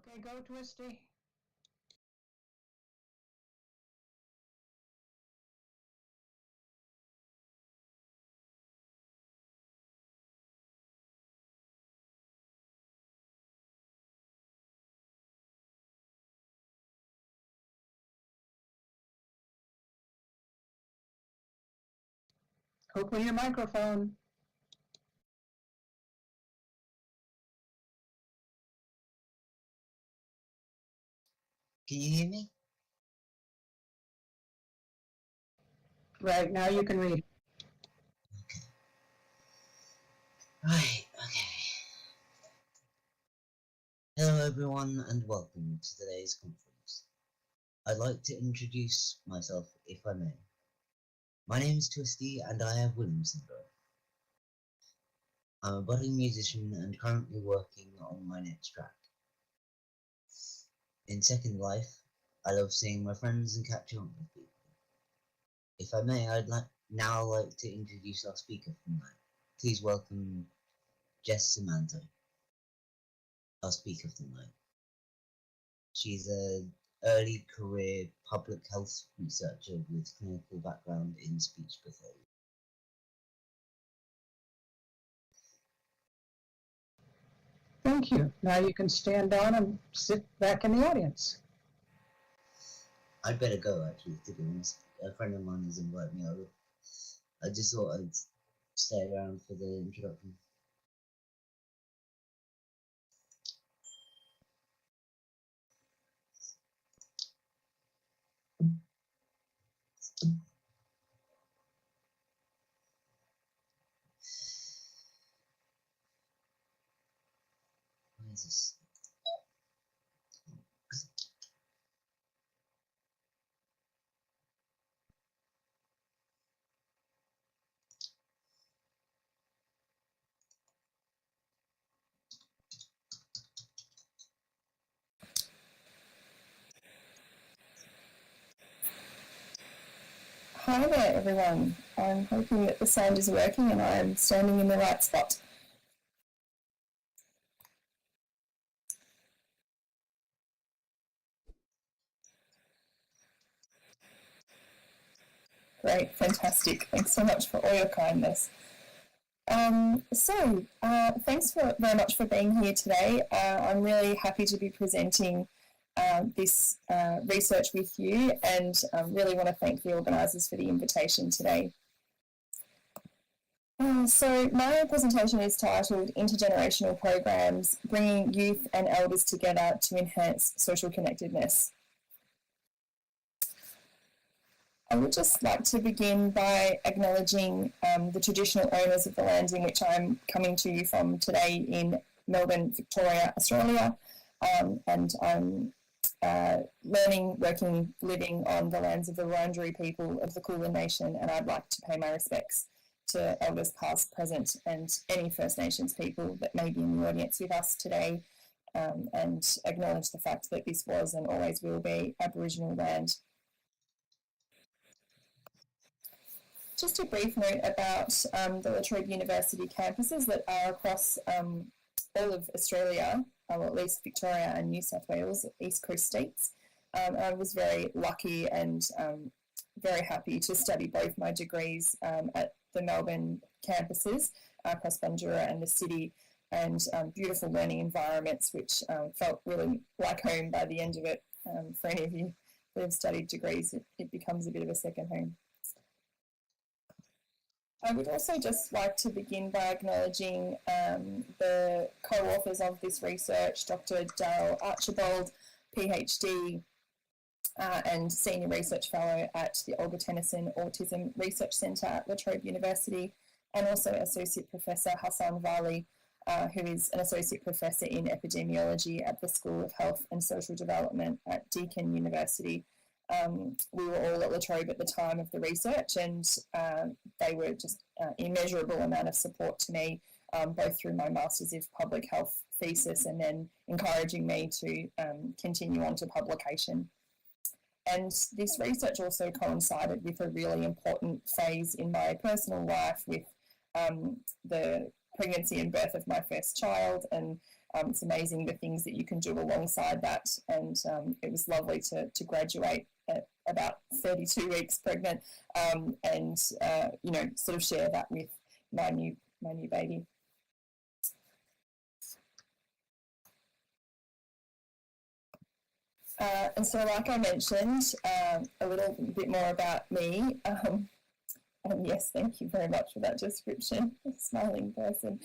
Okay, go, Twisty. Open your microphone. Can you hear me? Right, now you can read. Right, okay. Hello everyone and welcome to today's conference. I'd like to introduce myself if I may. My name is Twisty and I have Williams syndrome. I'm a budding musician and currently working on my next track. In Second Life, I love seeing my friends and catching up with people. If I may, I'd now like to introduce our speaker for tonight. Please welcome Jess Samanto, our speaker for tonight. She's an early career public health researcher with clinical background in speech pathology. Thank you. Now you can stand down and sit back in the audience. I'd better go, actually, to be honest. A friend of mine has invited me over. I just thought I'd stay around for the introduction. Where is this? Hi there, everyone. I'm hoping that the sound is working and I'm standing in the right spot. Great, fantastic. Thanks so much for all your kindness. Thanks very much for being here today. I'm really happy to be presenting this research with you, and really want to thank the organisers for the invitation today. So my presentation is titled Intergenerational Programs, Bringing Youth and Elders Together to Enhance Social Connectedness. I would just like to begin by acknowledging the traditional owners of the lands in which I'm coming to you from today in Melbourne, Victoria, Australia, and I'm learning, working, living on the lands of the Wurundjeri people of the Kulin Nation, and I'd like to pay my respects to elders past, present, and any First Nations people that may be in the audience with us today, and acknowledge the fact that this was and always will be Aboriginal land. Just a brief note about the La Trobe University campuses that are across all of Australia, or at least Victoria and New South Wales, East Coast states. I was very lucky and very happy to study both my degrees at the Melbourne campuses across Bundoora and the city, and beautiful learning environments which felt really like home by the end of it. For any of you that have studied degrees, it becomes a bit of a second home. I would also just like to begin by acknowledging the co-authors of this research, Dr. Darryl Archibald, PhD, and Senior Research Fellow at the Olga Tennyson Autism Research Centre at La Trobe University, and also Associate Professor Hassan Vali, who is an Associate Professor in Epidemiology at the School of Health and Social Development at Deakin University. We were all at La Trobe at the time of the research, and they were just immeasurable amount of support to me, both through my Masters of Public Health thesis and then encouraging me to continue on to publication. And this research also coincided with a really important phase in my personal life with the pregnancy and birth of my first child, and it's amazing the things that you can do alongside that, and it was lovely to graduate at about 32 weeks pregnant, and you know, sort of share that with my new baby. And so, like I mentioned, a little bit more about me. And yes, thank you very much for that description, smiling person.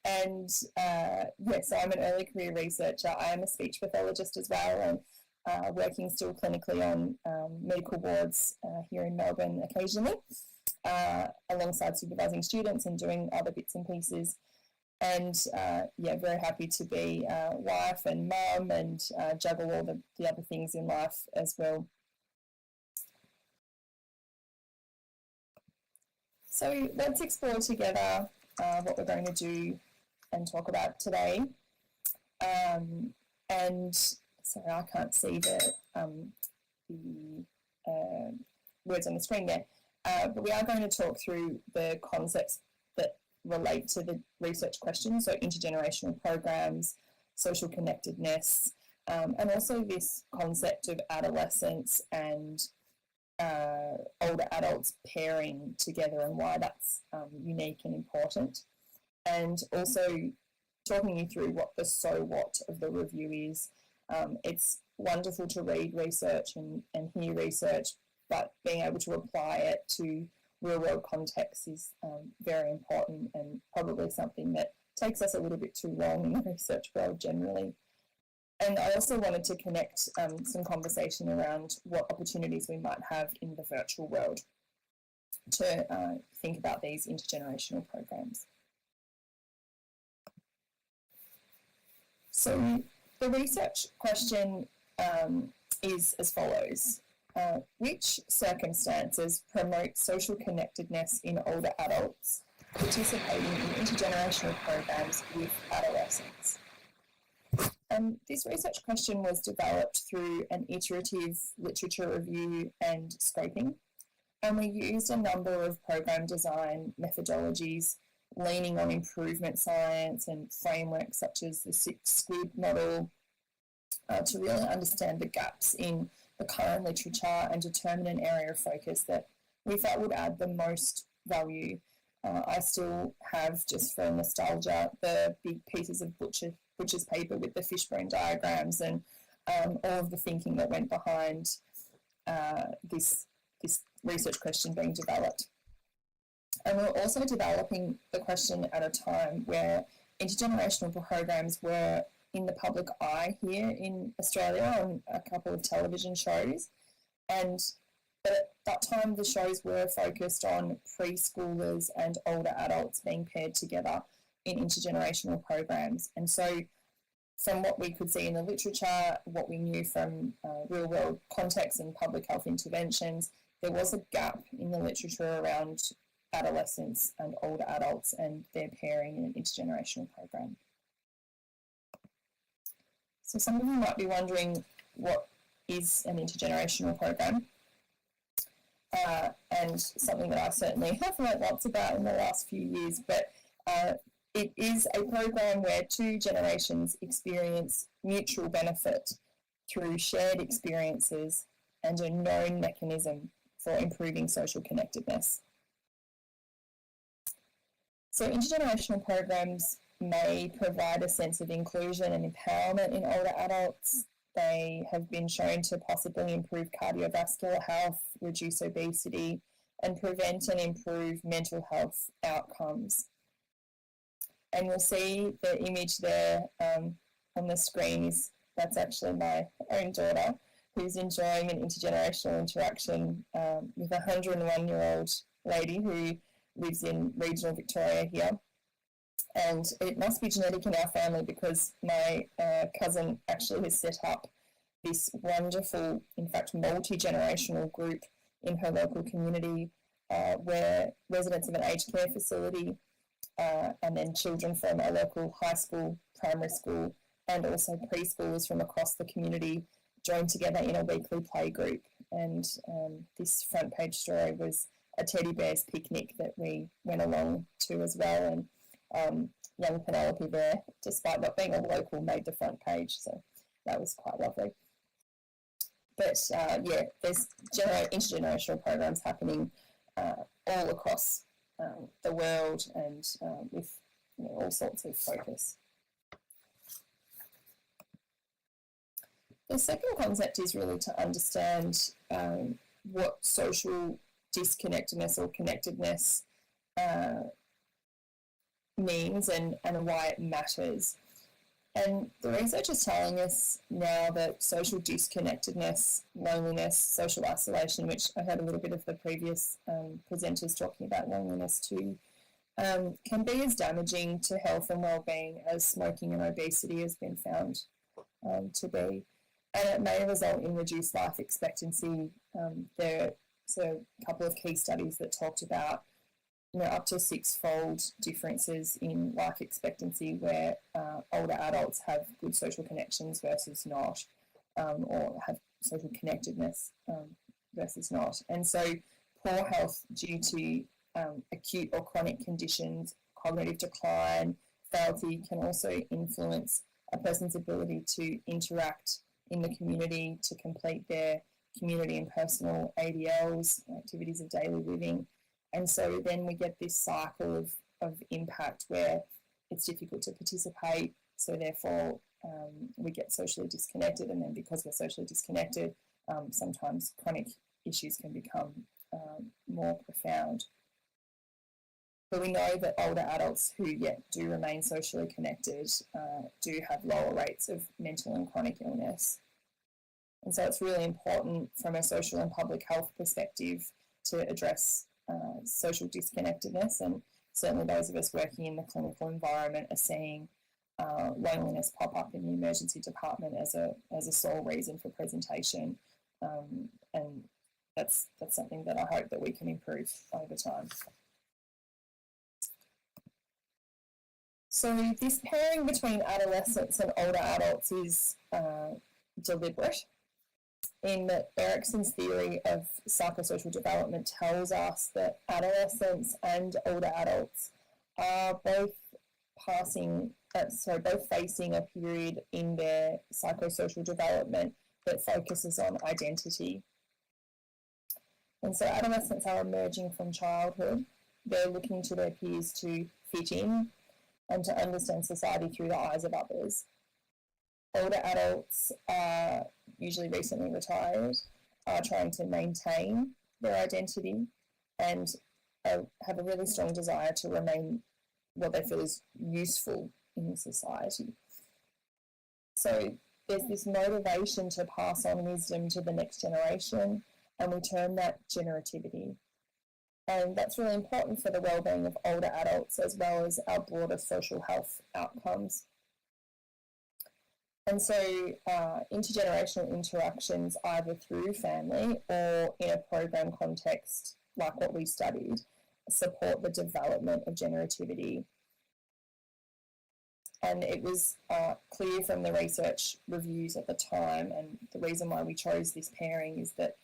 Yes, so I'm an early career researcher. I am a speech pathologist as well, and working still clinically on medical wards here in Melbourne occasionally, alongside supervising students and doing other bits and pieces. And yeah, very happy to be wife and mum, and juggle all the other things in life as well. So let's explore together what we're going to do and talk about today. And sorry, I can't see the words on the screen there, but we are going to talk through the concepts that relate to the research questions, so intergenerational programs, social connectedness, and also this concept of adolescence and older adults pairing together and why that's unique and important. And also talking you through what the so what of the review is. It's wonderful to read research and hear research, but being able to apply it to real world context is very important, and probably something that takes us a little bit too long in the research world generally. And I also wanted to connect some conversation around what opportunities we might have in the virtual world to think about these intergenerational programs. So the research question is as follows. Which circumstances promote social connectedness in older adults participating in intergenerational programs with adolescents? This research question was developed through an iterative literature review and scoping. And we used a number of program design methodologies leaning on improvement science and frameworks such as the 6 Squid model to really understand the gaps in the current literature and determine an area of focus that we felt would add the most value. I still have, just for nostalgia, the big pieces of Butcher's paper with the fishbone diagrams and all of the thinking that went behind this research question being developed. And we're also developing the question at a time where intergenerational programs were in the public eye here in Australia on a couple of television shows. And at that time, the shows were focused on preschoolers and older adults being paired together in intergenerational programs. And so from what we could see in the literature, what we knew from real-world context and public health interventions, there was a gap in the literature around adolescents and older adults and their pairing in an intergenerational program. So some of you might be wondering, what is an intergenerational program? And something that I certainly have learnt lots about in the last few years, but it is a program where 2 generations experience mutual benefit through shared experiences and a known mechanism for improving social connectedness. So intergenerational programs may provide a sense of inclusion and empowerment in older adults. They have been shown to possibly improve cardiovascular health, reduce obesity, and prevent and improve mental health outcomes. And you'll see the image there on the screen that's actually my own daughter, who's enjoying an intergenerational interaction with a 101-year-old lady who lives in regional Victoria here. And it must be genetic in our family because my cousin actually has set up this wonderful, in fact, multi-generational group in her local community where residents of an aged care facility and then children from a local high school, primary school, and also preschoolers from across the community joined together in a weekly play group. And this front page story was a teddy bear's picnic that we went along to as well. And young Penelope there, despite not being a local, made the front page. So that was quite lovely. But yeah, there's intergenerational programs happening all across the world and with all sorts of focus. The second concept is really to understand what social disconnectedness or connectedness means and why it matters. And the research is telling us now that social disconnectedness, loneliness, social isolation, which I heard a little bit of the previous presenters talking about loneliness too, can be as damaging to health and well-being as smoking and obesity has been found to be. And it may result in reduced life expectancy. There's a couple of key studies that talked about up to 6-fold differences in life expectancy where older adults have good social connections versus not, or have social connectedness versus not. And so poor health due to acute or chronic conditions, cognitive decline, frailty can also influence a person's ability to interact in the community, to complete their community and personal ADLs, activities of daily living. And so then we get this cycle of impact where it's difficult to participate, so therefore we get socially disconnected, and then because we're socially disconnected, sometimes chronic issues can become more profound. But we know that older adults who yet do remain socially connected do have lower rates of mental and chronic illness. And so it's really important from a social and public health perspective to address social disconnectedness, and certainly those of us working in the clinical environment are seeing loneliness pop up in the emergency department as a sole reason for presentation, and that's something that I hope that we can improve over time. So this pairing between adolescents and older adults is deliberate. in that Erikson's theory of psychosocial development tells us that adolescents and older adults are both facing a period in their psychosocial development that focuses on identity. And so adolescents are emerging from childhood. They're looking to their peers to fit in and to understand society through the eyes of others. Older adults are usually recently retired, are trying to maintain their identity and have a really strong desire to remain what they feel is useful in society. So there's this motivation to pass on wisdom to the next generation, and we term that generativity. And that's really important for the well-being of older adults as well as our broader social health outcomes. And so intergenerational interactions, either through family or in a program context like what we studied, support the development of generativity. And it was clear from the research reviews at the time, and the reason why we chose this pairing is that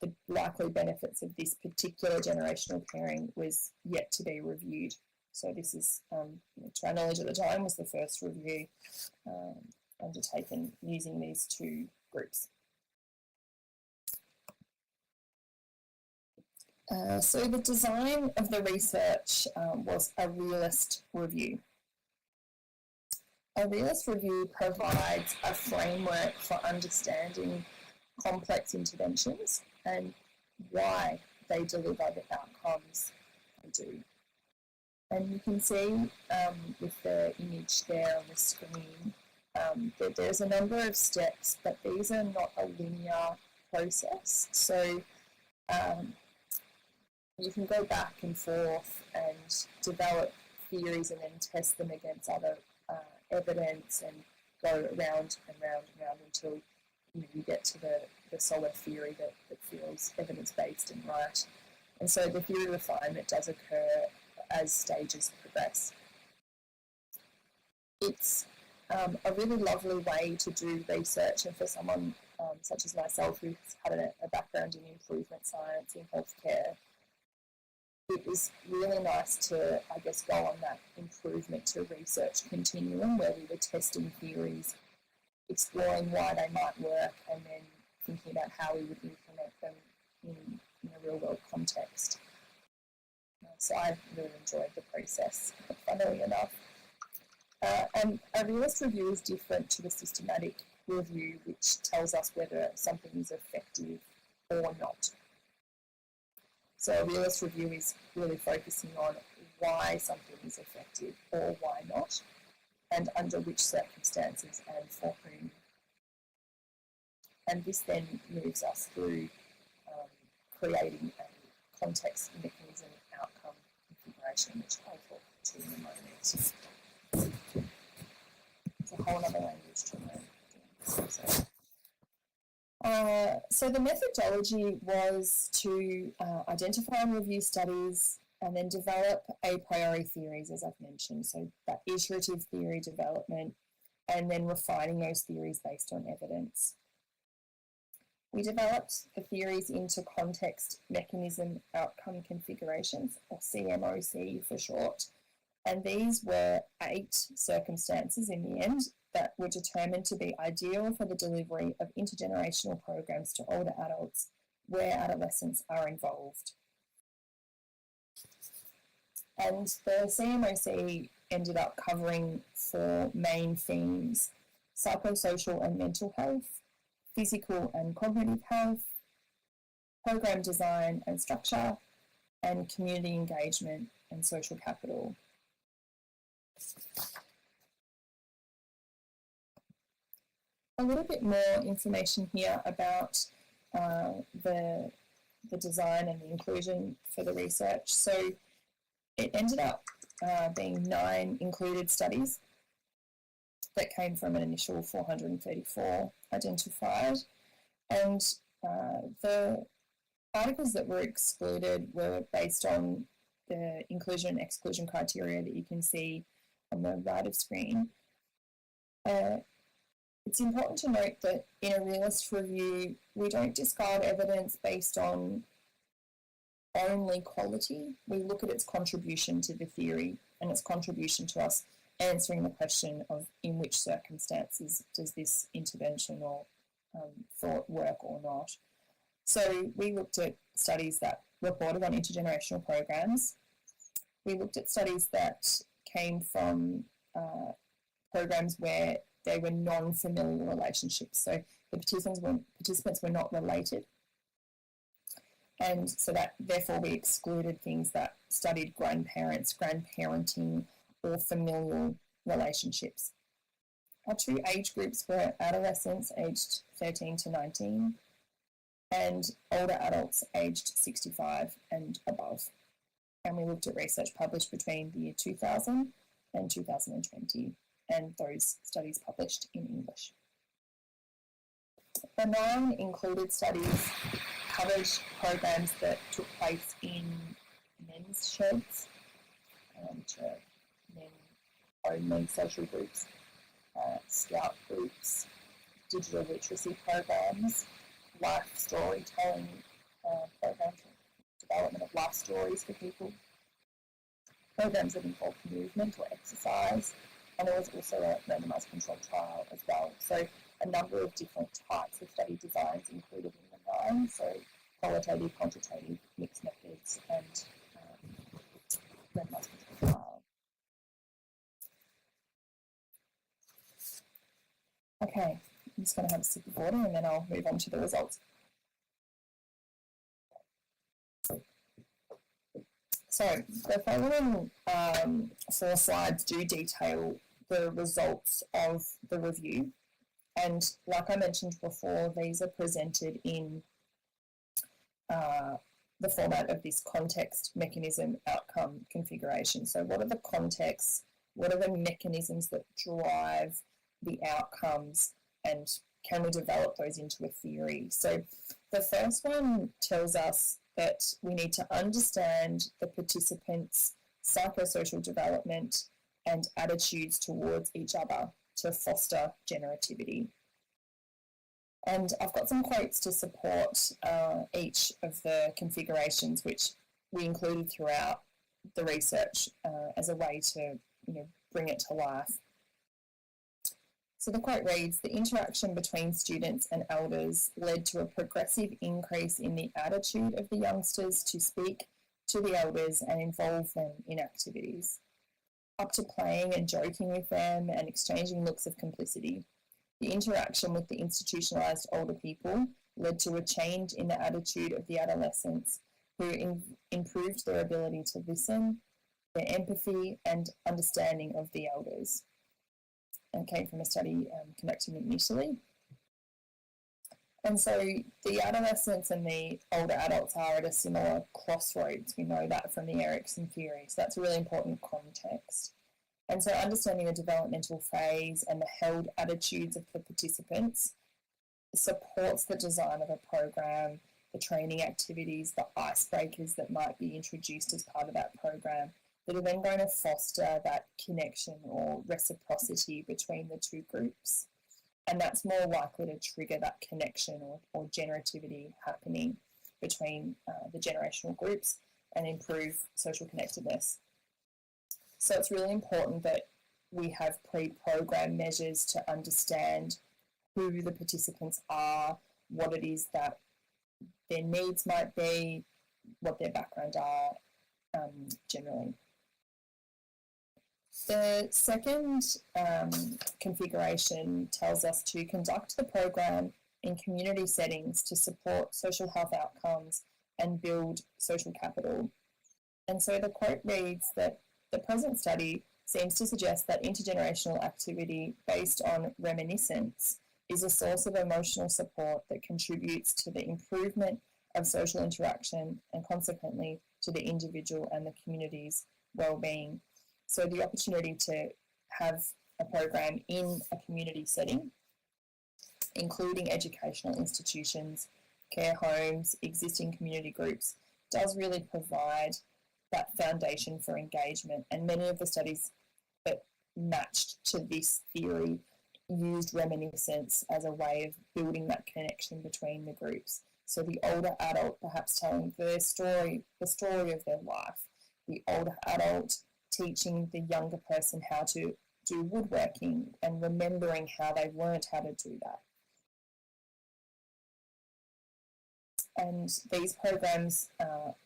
the likely benefits of this particular generational pairing was yet to be reviewed. So this is, to our knowledge at the time, was the first review undertaken using these two groups. So the design of the research was a realist review. A realist review provides a framework for understanding complex interventions and why they deliver the outcomes they do. And you can see with the image there on the screen that there's a number of steps, but these are not a linear process. So you can go back and forth and develop theories and then test them against other evidence and go round and round and round until you get to the solid theory that feels evidence-based and right. And so the theory refinement does occur as stages progress. It's a really lovely way to do research, and for someone such as myself who's had a background in improvement science in healthcare, it was really nice to, I guess, go on that improvement to research continuum where we were testing theories, exploring why they might work, and then thinking about how we would implement them in a real-world context. So I really enjoyed the process, funnily enough. And a realist review is different to a systematic review, which tells us whether something is effective or not. So a realist review is really focusing on why something is effective or why not, and under which circumstances and for whom. And this then moves us through creating a context, mechanism, outcome configuration, which I'll talk to in a moment. It's a whole other language to learn. So the methodology was to identify and review studies and then develop a priori theories, as I've mentioned, so that iterative theory development, and then refining those theories based on evidence. We developed the theories into context, mechanism, outcome configurations, or CMOC for short, and these were 8 circumstances in the end that were determined to be ideal for the delivery of intergenerational programs to older adults where adolescents are involved. And the CMOC ended up covering 4 main themes: psychosocial and mental health, physical and cognitive health, program design and structure, and community engagement and social capital. A little bit more information here about the design and the inclusion for the research. So it ended up being 9 included studies that came from an initial 434 identified, and the articles that were excluded were based on the inclusion and exclusion criteria that you can see on the right of screen. It's important to note that in a realist review, we don't discard evidence based on only quality. We look at its contribution to the theory and its contribution to us answering the question of in which circumstances does this intervention or thought work or not. So we looked at studies that reported on intergenerational programs. We looked at studies that came from programs where they were non-familial relationships. So the participants were not related. And so that therefore we excluded things that studied grandparents, grandparenting, or familial relationships. Our two age groups were adolescents aged 13 to 19 and older adults aged 65 and above. And we looked at research published between the year 2000 and 2020, and those studies published in English. The 9 included studies covered programs that took place in men's sheds, men-only social groups, scout groups, digital literacy programs, life storytelling programs, development of life stories for people, programs that involved movement or exercise, and there was also a randomised controlled trial as well. So a number of different types of study designs included in the 9, so qualitative, quantitative, mixed methods, and randomised controlled trial. Okay, I'm just going to have a sip of water and then I'll move on to the results. So the following 4 slides do detail the results of the review. And like I mentioned before, these are presented in the format of this context, mechanism, outcome, configuration. So what are the contexts? What are the mechanisms that drive the outcomes? And can we develop those into a theory? So the first one tells us that we need to understand the participants' psychosocial development and attitudes towards each other to foster generativity. And I've got some quotes to support each of the configurations, which we included throughout the research as a way to bring it to life. So the quote reads, "The interaction between students and elders led to a progressive increase in the attitude of the youngsters to speak to the elders and involve them in activities, up to playing and joking with them and exchanging looks of complicity. The interaction with the institutionalized older people led to a change in the attitude of the adolescents, who improved their ability to listen, their empathy and understanding of the elders." And came from a study conducted in Italy. And so the adolescents and the older adults are at a similar crossroads. We know that from the Erikson theory. So that's a really important context. And so understanding the developmental phase and the held attitudes of the participants supports the design of a program, the training activities, the icebreakers that might be introduced as part of that program, that are then going to foster that connection or reciprocity between the two groups. And that's more likely to trigger that connection or generativity happening between the generational groups and improve social connectedness. So it's really important that we have pre-programmed measures to understand who the participants are, what it is that their needs might be, what their background are generally. The second configuration tells us to conduct the program in community settings to support social health outcomes and build social capital. And so the quote reads that the present study seems to suggest that intergenerational activity based on reminiscence is a source of emotional support that contributes to the improvement of social interaction and consequently to the individual and the community's well-being. So the opportunity to have a program in a community setting, including educational institutions, care homes, existing community groups, does really provide that foundation for engagement. And many of the studies that matched to this theory used reminiscence as a way of building that connection between the groups. So the older adult perhaps telling their story, the story of their life, the older adult teaching the younger person how to do woodworking and remembering how they learned how to do that. And these programs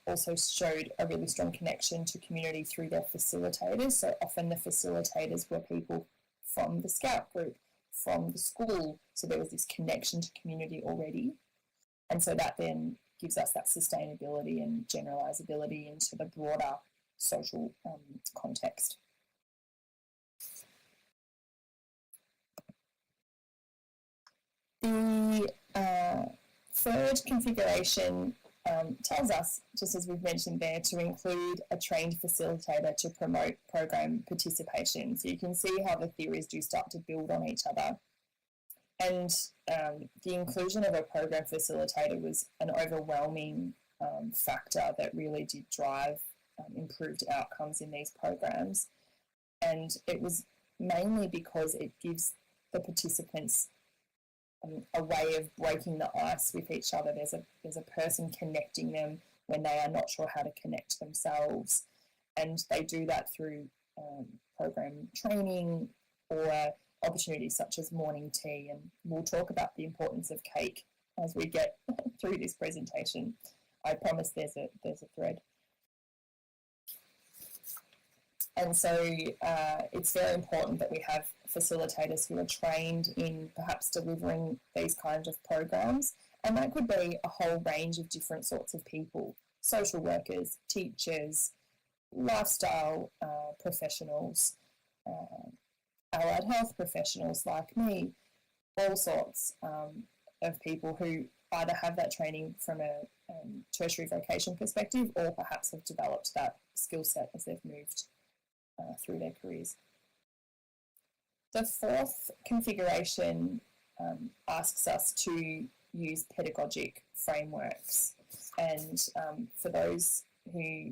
also showed a really strong connection to community through their facilitators. So often the facilitators were people from the Scout group, from the school. So there was this connection to community already. And so that then gives us that sustainability and generalisability into the broader social context. The third configuration tells us, just as we've mentioned there, to include a trained facilitator to promote program participation. So you can see how the theories do start to build on each other. And the inclusion of a program facilitator was an overwhelming factor that really did drive improved outcomes in these programs. And it was mainly because it gives the participants a way of breaking the ice with each other. There's a person connecting them when they are not sure how to connect themselves, and they do that through program training or opportunities such as morning tea. And we'll talk about the importance of cake as we get through this presentation. I promise there's a thread. And so it's very important that we have facilitators who are trained in perhaps delivering these kinds of programs. And that could be a whole range of different sorts of people: social workers, teachers, lifestyle professionals, allied health professionals like me, all sorts of people who either have that training from a tertiary vocation perspective or perhaps have developed that skill set as they've moved through their careers. The fourth configuration asks us to use pedagogic frameworks. And for those who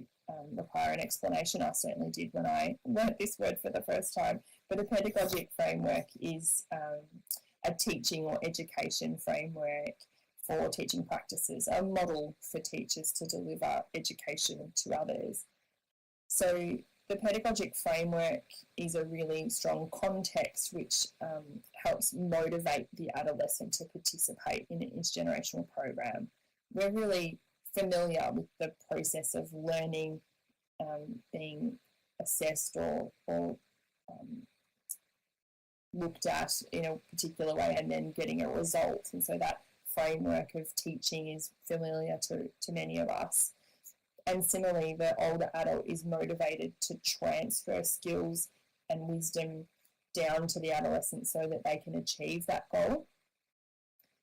require an explanation, I certainly did when I learnt this word for the first time, but a pedagogic framework is a teaching or education framework for teaching practices, a model for teachers to deliver education to others. So the pedagogic framework is a really strong context which helps motivate the adolescent to participate in an intergenerational program. We're really familiar with the process of learning, being assessed or looked at in a particular way and then getting a result. And so that framework of teaching is familiar to many of us. And similarly, the older adult is motivated to transfer skills and wisdom down to the adolescent so that they can achieve that goal.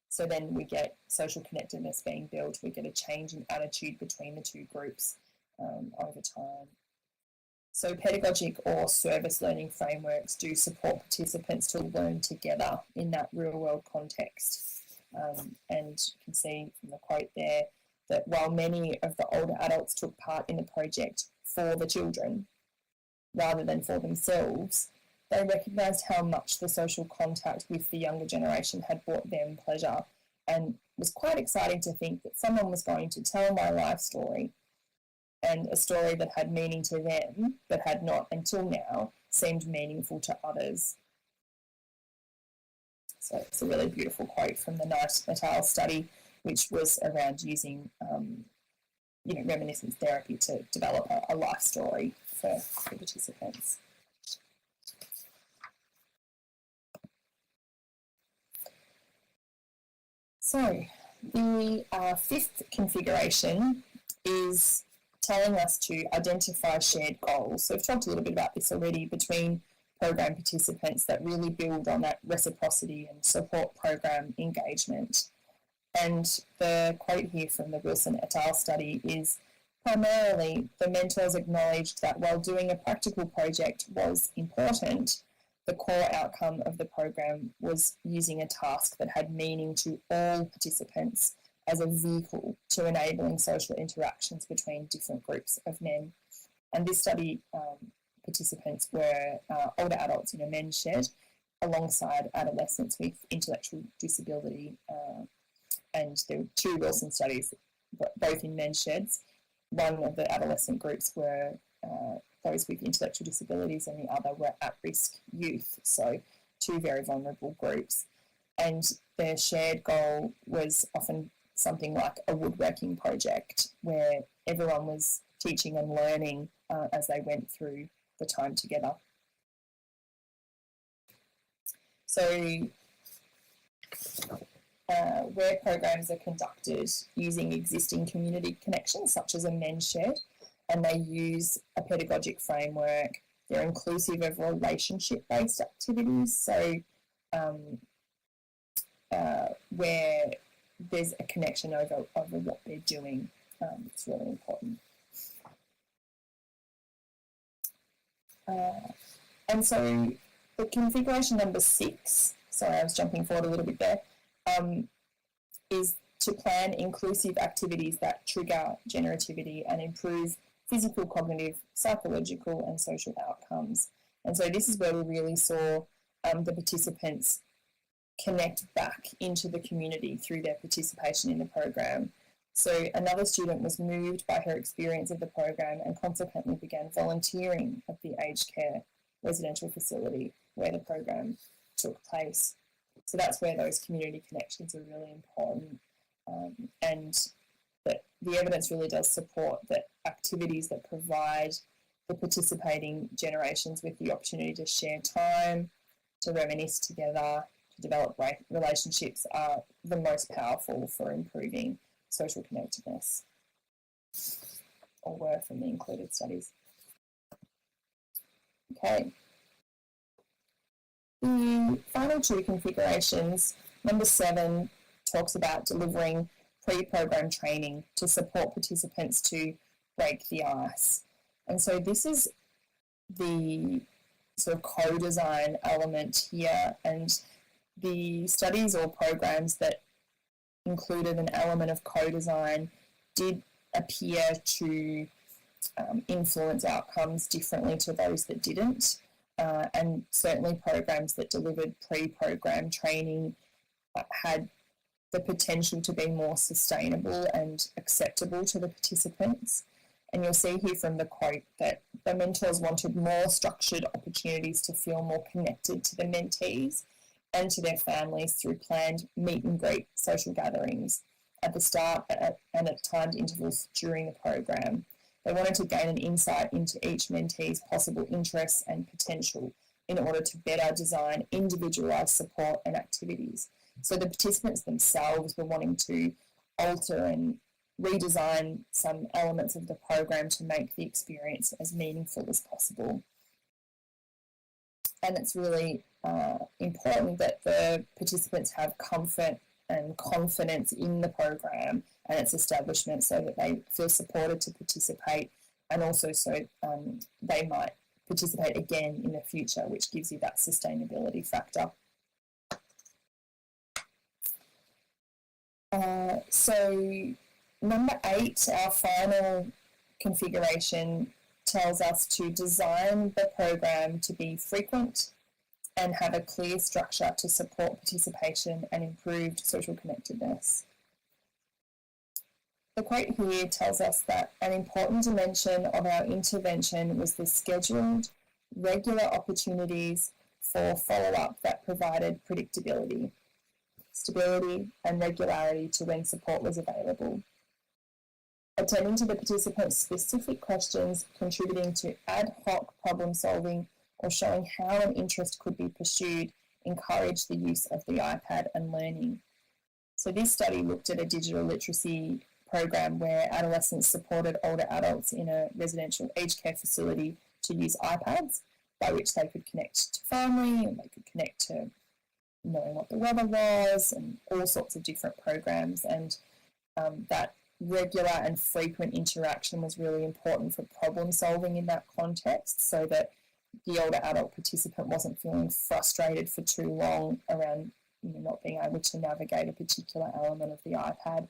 So then we get social connectedness being built, we get a change in attitude between the two groups over time. So pedagogic or service learning frameworks do support participants to learn together in that real world context. And you can see from the quote there that while many of the older adults took part in the project for the children rather than for themselves, they recognised how much the social contact with the younger generation had brought them pleasure, and it was quite exciting to think that someone was going to tell my life story, and a story that had meaning to them but had not until now seemed meaningful to others. So it's a really beautiful quote from the Knight et al. Study, which was around using reminiscence therapy to develop a life story for participants. So the fifth configuration is telling us to identify shared goals. So we've talked a little bit about this already between program participants that really build on that reciprocity and support program engagement. And the quote here from the Wilson et al. Study is, primarily, the mentors acknowledged that while doing a practical project was important, the core outcome of the program was using a task that had meaning to all participants as a vehicle to enabling social interactions between different groups of men. And this study participants were older adults in a men's shed, alongside adolescents with intellectual disability. And there were 2 Wilson studies, both in men's sheds. One of the adolescent groups were those with intellectual disabilities, and the other were at-risk youth, so 2 very vulnerable groups. And their shared goal was often something like a woodworking project where everyone was teaching and learning as they went through the time together. So where programs are conducted using existing community connections, such as a men's shed, and they use a pedagogic framework, they're inclusive of relationship-based activities, so where there's a connection over what they're doing. It's really important. And so the configuration number 6, sorry, I was jumping forward a little bit there, is to plan inclusive activities that trigger generativity and improve physical, cognitive, psychological and social outcomes. And so this is where we really saw the participants connect back into the community through their participation in the program. So another student was moved by her experience of the program and consequently began volunteering at the aged care residential facility where the program took place. So that's where those community connections are really important, and that the evidence really does support that activities that provide the participating generations with the opportunity to share time, to reminisce together, to develop relationships are the most powerful for improving social connectedness, or were from the included studies. Okay. The final 2 configurations, number 7 talks about delivering pre-program training to support participants to break the ice. And so this is the sort of co-design element here, and the studies or programs that included an element of co-design did appear to influence outcomes differently to those that didn't. And certainly programs that delivered pre-program training had the potential to be more sustainable and acceptable to the participants. And you'll see here from the quote that the mentors wanted more structured opportunities to feel more connected to the mentees and to their families through planned meet and greet social gatherings at the start and at timed intervals during the program. They wanted to gain an insight into each mentee's possible interests and potential in order to better design individualised support and activities. So the participants themselves were wanting to alter and redesign some elements of the program to make the experience as meaningful as possible. And it's really important that the participants have comfort and confidence in the program and its establishment so that they feel supported to participate, and also so they might participate again in the future, which gives you that sustainability factor. So number 8, our final configuration, tells us to design the program to be frequent and have a clear structure to support participation and improved social connectedness. The quote here tells us that an important dimension of our intervention was the scheduled, regular opportunities for follow-up that provided predictability, stability and regularity to when support was available. Attending to the participants' specific questions, contributing to ad hoc problem solving, or showing how an interest could be pursued, encouraged the use of the iPad and learning. So this study looked at a digital literacy program where adolescents supported older adults in a residential aged care facility to use iPads, by which they could connect to family and they could connect to knowing what the weather was and all sorts of different programs. And that regular and frequent interaction was really important for problem solving in that context, so that the older adult participant wasn't feeling frustrated for too long around not being able to navigate a particular element of the iPad.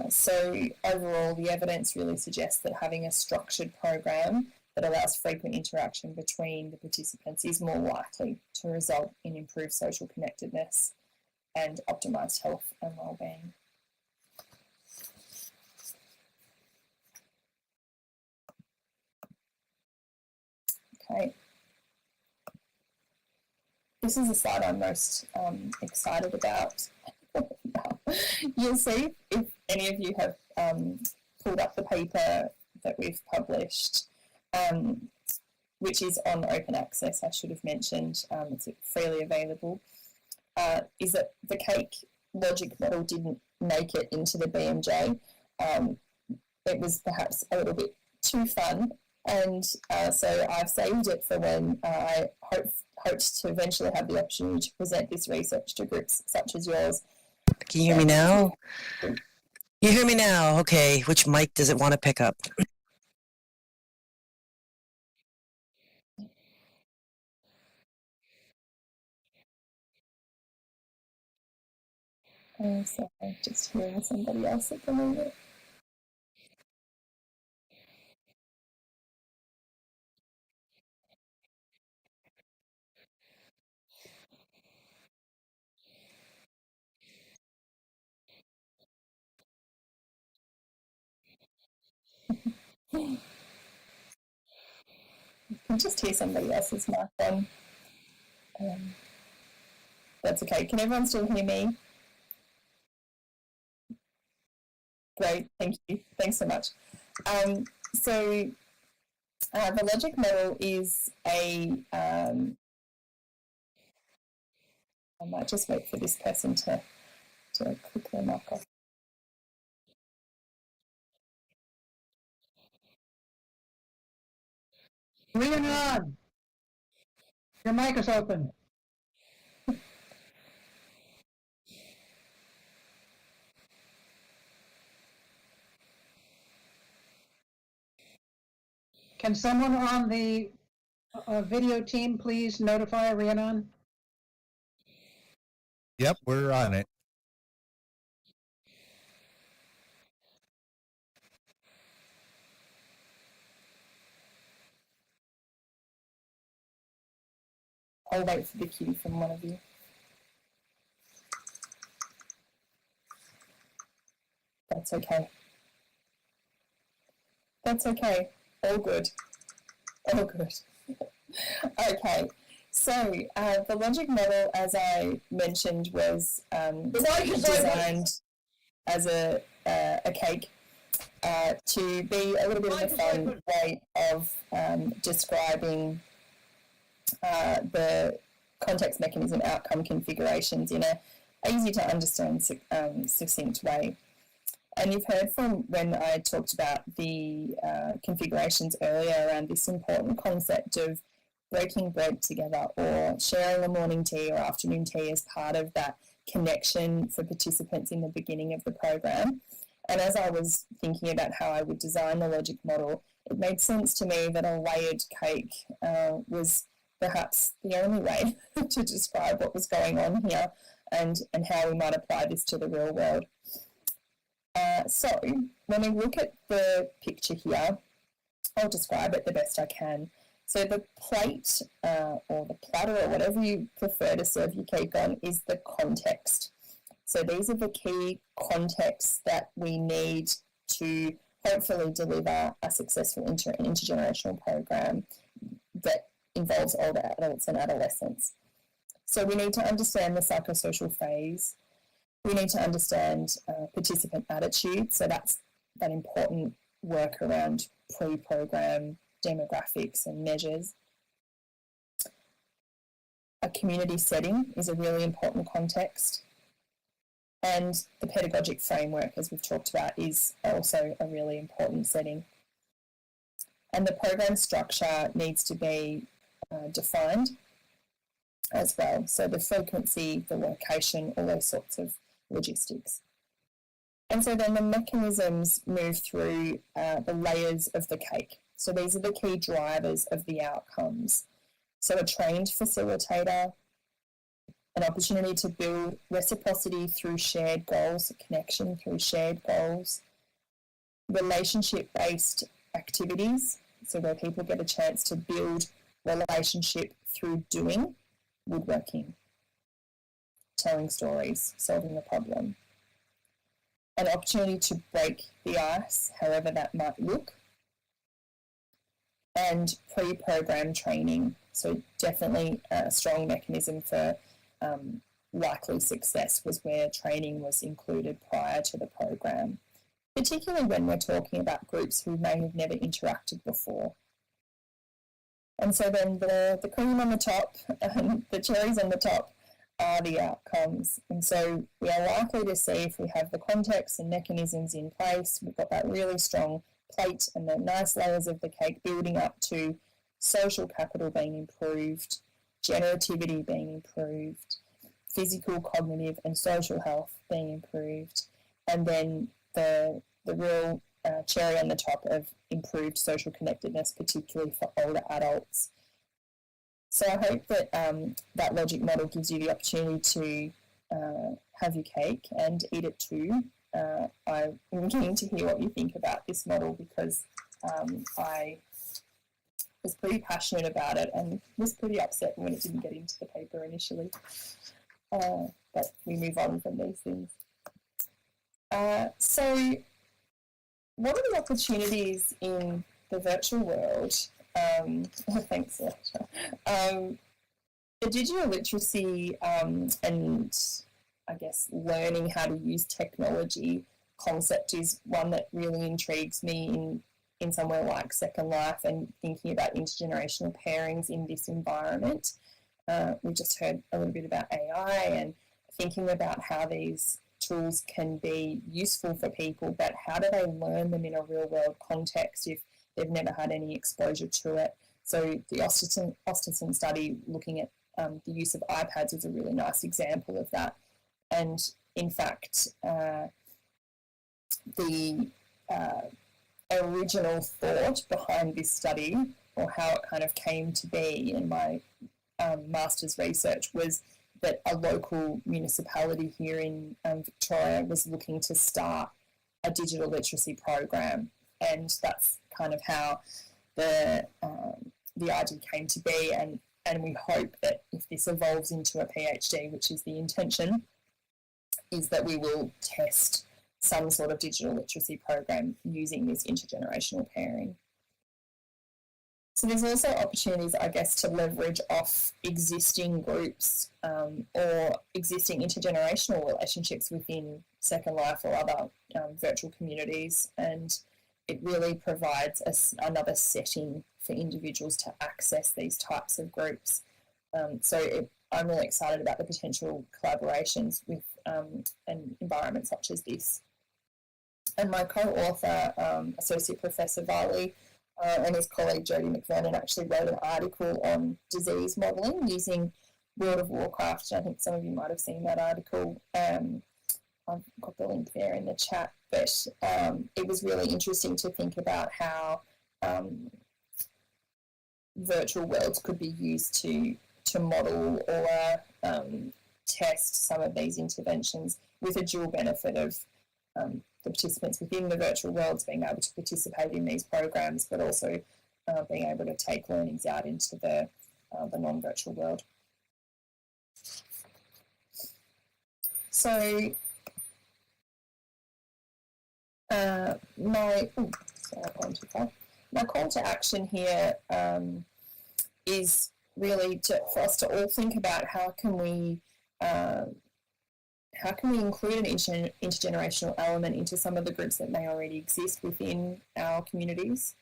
So overall, the evidence really suggests that having a structured program that allows frequent interaction between the participants is more likely to result in improved social connectedness and optimised health and wellbeing. Okay. This is the slide I'm most excited about. You'll see if any of you have pulled up the paper that we've published, which is on open access, I should have mentioned, it's freely available, is that the cake logic model didn't make it into the BMJ. It was perhaps a little bit too fun, and so I've saved it for when I hoped to eventually have the opportunity to present this research to groups such as yours. Can you hear me now? You hear me now? Okay. Which mic does it want to pick up? Sorry, just hearing somebody else at the moment. You can just hear somebody else's mic on. That's okay. Can everyone still hear me? Great, thank you. Thanks so much. So the logic model is a, I might just wait for this person to click their mic off. Leonard, your mic is open. Can someone on the video team please notify Rhiannon? Yep, we're on it. I'll wait for the cue from one of you. That's okay. That's okay. All good. All good. Okay. So the logic model, as I mentioned, was designed as a cake to be a little bit of a fun way of describing the context mechanism outcome configurations in a easy to understand succinct way. And you've heard from when I talked about the configurations earlier around this important concept of breaking bread together or sharing a morning tea or afternoon tea as part of that connection for participants in the beginning of the program. And as I was thinking about how I would design the logic model, it made sense to me that a layered cake was perhaps the only way to describe what was going on here and how we might apply this to the real world. So when we look at the picture here, I'll describe it the best I can. So the plate or the platter or whatever you prefer to serve your cake on is the context. So these are the key contexts that we need to hopefully deliver a successful intergenerational program that involves older adults and adolescents. So we need to understand the psychosocial phase. We need to understand participant attitude. So that's that important work around pre-program demographics and measures. A community setting is a really important context. And the pedagogic framework, as we've talked about, is also a really important setting. And the program structure needs to be defined as well. So the frequency, the location, all those sorts of logistics. And so then the mechanisms move through the layers of the cake. So these are the key drivers of the outcomes. So a trained facilitator, an opportunity to build reciprocity through shared goals, connection through shared goals, relationship-based activities, so where people get a chance to build relationship through doing, woodworking, telling stories, solving a problem. An opportunity to break the ice, however that might look, and pre-program training. So definitely a strong mechanism for likely success was where training was included prior to the program, particularly when we're talking about groups who may have never interacted before. And so then the cream on the top, the cherries on the top are the outcomes. And so we are likely to see, if we have the context and mechanisms in place, we've got that really strong plate and the nice layers of the cake building up to social capital being improved, generativity being improved, physical, cognitive and social health being improved, and then the real cherry on the top of improved social connectedness, particularly for older adults. So I hope that that logic model gives you the opportunity to have your cake and eat it too. I'm keen to hear what you think about this model, because I was pretty passionate about it and was pretty upset when it didn't get into the paper initially. But we move on from these things. So what are the opportunities in the virtual world? Thanks, Alexa. The digital literacy and I guess learning how to use technology concept is one that really intrigues me in somewhere like Second Life, and thinking about intergenerational pairings in this environment. We just heard a little bit about AI and thinking about how these tools can be useful for people, but how do they learn them in a real world context if they've never had any exposure to it? So the Osterson study looking at the use of iPads is a really nice example of that. And in fact, the original thought behind this study, or how it kind of came to be in my master's research, was that a local municipality here in Victoria was looking to start a digital literacy program, and that's kind of how the idea came to be. And we hope that if this evolves into a PhD, which is the intention, is that we will test some sort of digital literacy program using this intergenerational pairing. So there's also opportunities, I guess, to leverage off existing groups or existing intergenerational relationships within Second Life or other virtual communities, and it really provides another setting for individuals to access these types of groups. I'm really excited about the potential collaborations with an environment such as this. And my co-author, Associate Professor Varley, and his colleague Jodie McVernon actually wrote an article on disease modelling using World of Warcraft. I think some of you might have seen that article. I've got the link there in the chat. But it was really interesting to think about how virtual worlds could be used to model or test some of these interventions, with a dual benefit of the participants within the virtual worlds being able to participate in these programs, but also being able to take learnings out into the non-virtual world. So my call to action here is really for us to all think about how can we include an intergenerational element into some of the groups that may already exist within our communities?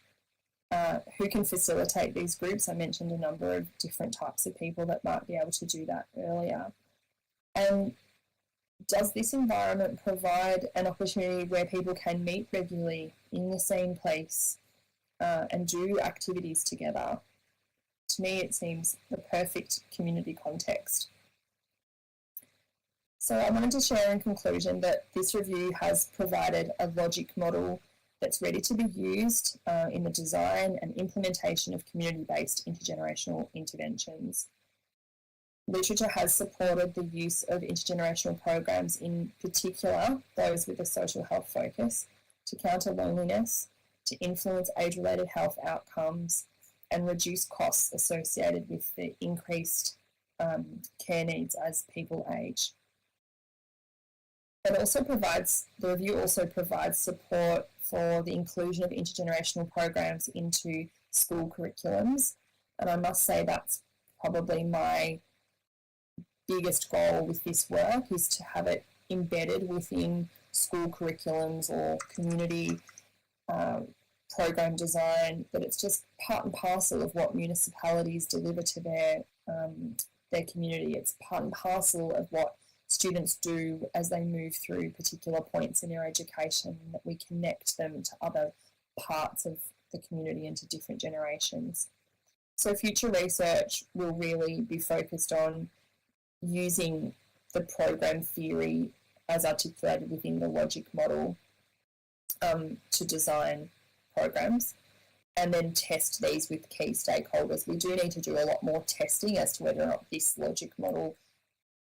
Who can facilitate these groups? I mentioned a number of different types of people that might be able to do that earlier. And does this environment provide an opportunity where people can meet regularly in the same place and do activities together? To me, it seems the perfect community context. So I wanted to share in conclusion that this review has provided a logic model that's ready to be used in the design and implementation of community-based intergenerational interventions. literature has supported the use of intergenerational programs, in particular those with a social health focus, to counter loneliness, to influence age-related health outcomes, and reduce costs associated with the increased care needs as people age. The review also provides support for the inclusion of intergenerational programs into school curriculums, and I must say that's probably my biggest goal with this work, is to have it embedded within school curriculums or community program design, that it's just part and parcel of what municipalities deliver to their community. It's part and parcel of what students do as they move through particular points in their education, that we connect them to other parts of the community and to different generations. So future research will really be focused on using the program theory as articulated within the logic model to design programs, and then test these with key stakeholders. We do need to do a lot more testing as to whether or not this logic model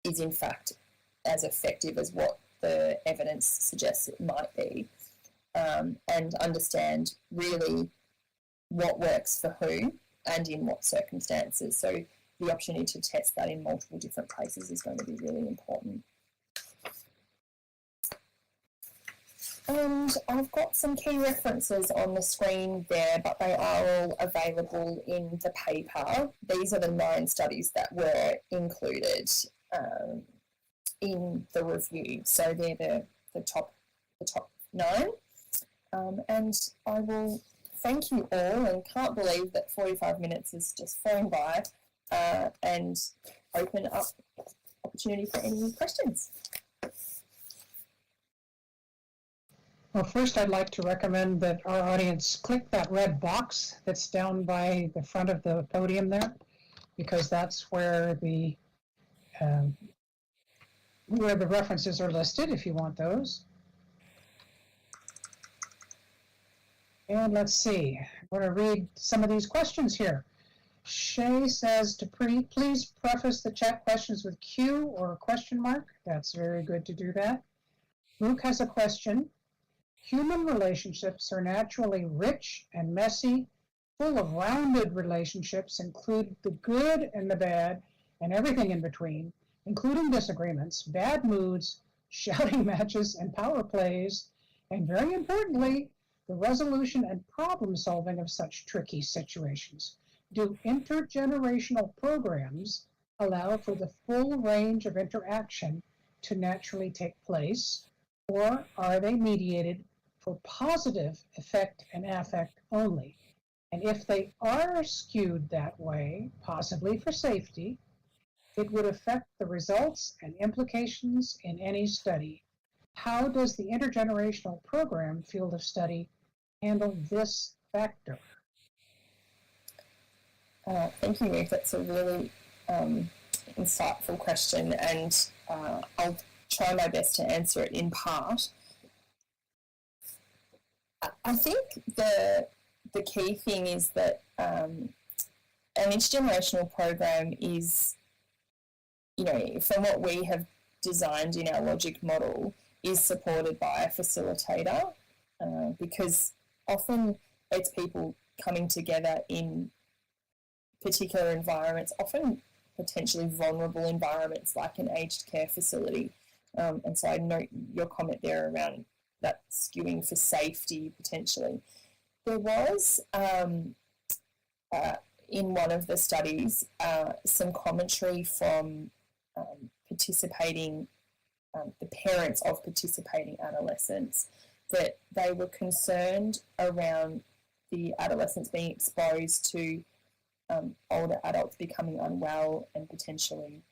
is in fact as effective as what the evidence suggests it might be, and understand really what works for who and in what circumstances. So the opportunity to test that in multiple different places is going to be really important. And I've got some key references on the screen there, but they are all available in the paper. These are the 9 studies that were included in the review. So they're the top 9. And I will thank you all, and can't believe that 45 minutes has just flown by, and open up opportunity for any questions. Well, first I'd like to recommend that our audience click that red box that's down by the front of the podium there, because that's where the references are listed if you want those. And let's see, I'm going to read some of these questions here. Shay says to please preface the chat questions with Q or a question mark. That's very good to do that. Luke has a question. Human relationships are naturally rich and messy, full of rounded relationships, include the good and the bad and everything in between, including disagreements, bad moods, shouting matches, and power plays, and very importantly, the resolution and problem solving of such tricky situations. Do intergenerational programs allow for the full range of interaction to naturally take place, or are they mediated for positive effect and affect only? And if they are skewed that way, possibly for safety, it would affect the results and implications in any study. How does the intergenerational program field of study handle this factor? Thank you, Ruth. That's a really insightful question, and I'll try my best to answer it in part. I think the key thing is that an intergenerational program is, from what we have designed in our logic model, is supported by a facilitator, because often it's people coming together in particular environments, often potentially vulnerable environments like an aged care facility. And so I note your comment there around that skewing for safety potentially. There was, in one of the studies, some commentary from the parents of participating adolescents, that they were concerned around the adolescents being exposed to older adults becoming unwell and potentially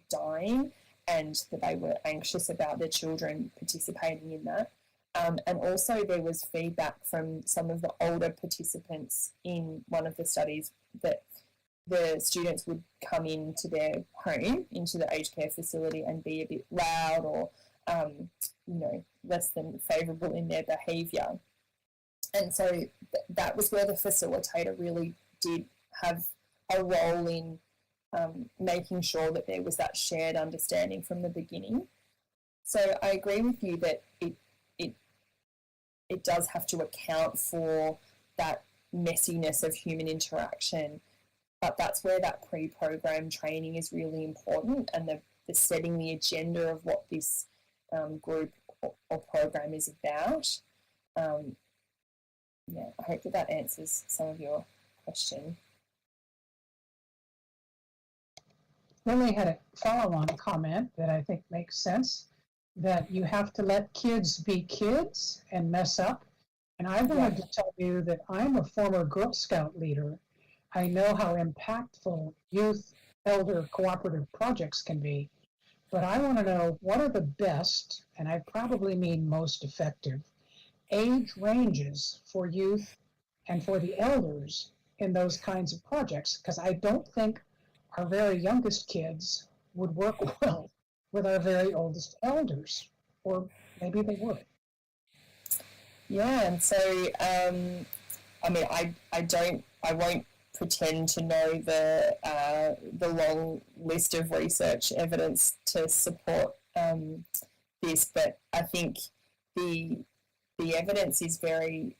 dying, and that they were anxious about their children participating in that. And also there was feedback from some of the older participants in one of the studies that the students would come into their home, into the aged care facility, and be a bit loud or, less than favourable in their behaviour. And so that was where the facilitator really did have a role in making sure that there was that shared understanding from the beginning. So I agree with you that it does have to account for that messiness of human interaction, but that's where that pre-program training is really important, and the setting the agenda of what this group or program is about. Yeah, I hope that answers some of your question. Lily had a follow-on comment that I think makes sense, that you have to let kids be kids and mess up. And I wanted to tell you that I'm a former Girl Scout leader. I know how impactful youth elder cooperative projects can be, but I want to know what are the best, and I probably mean most effective, age ranges for youth and for the elders in those kinds of projects, because I don't think our very youngest kids would work well with our very oldest elders, or maybe they would. Yeah, and so I mean, I won't pretend to know the long list of research evidence to support this, but I think the evidence is very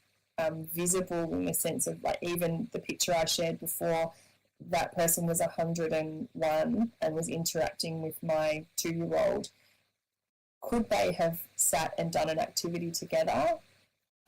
visible in the sense of, like, even the picture I shared before, that person was 101 and was interacting with my 2-year-old. Could they have sat and done an activity together?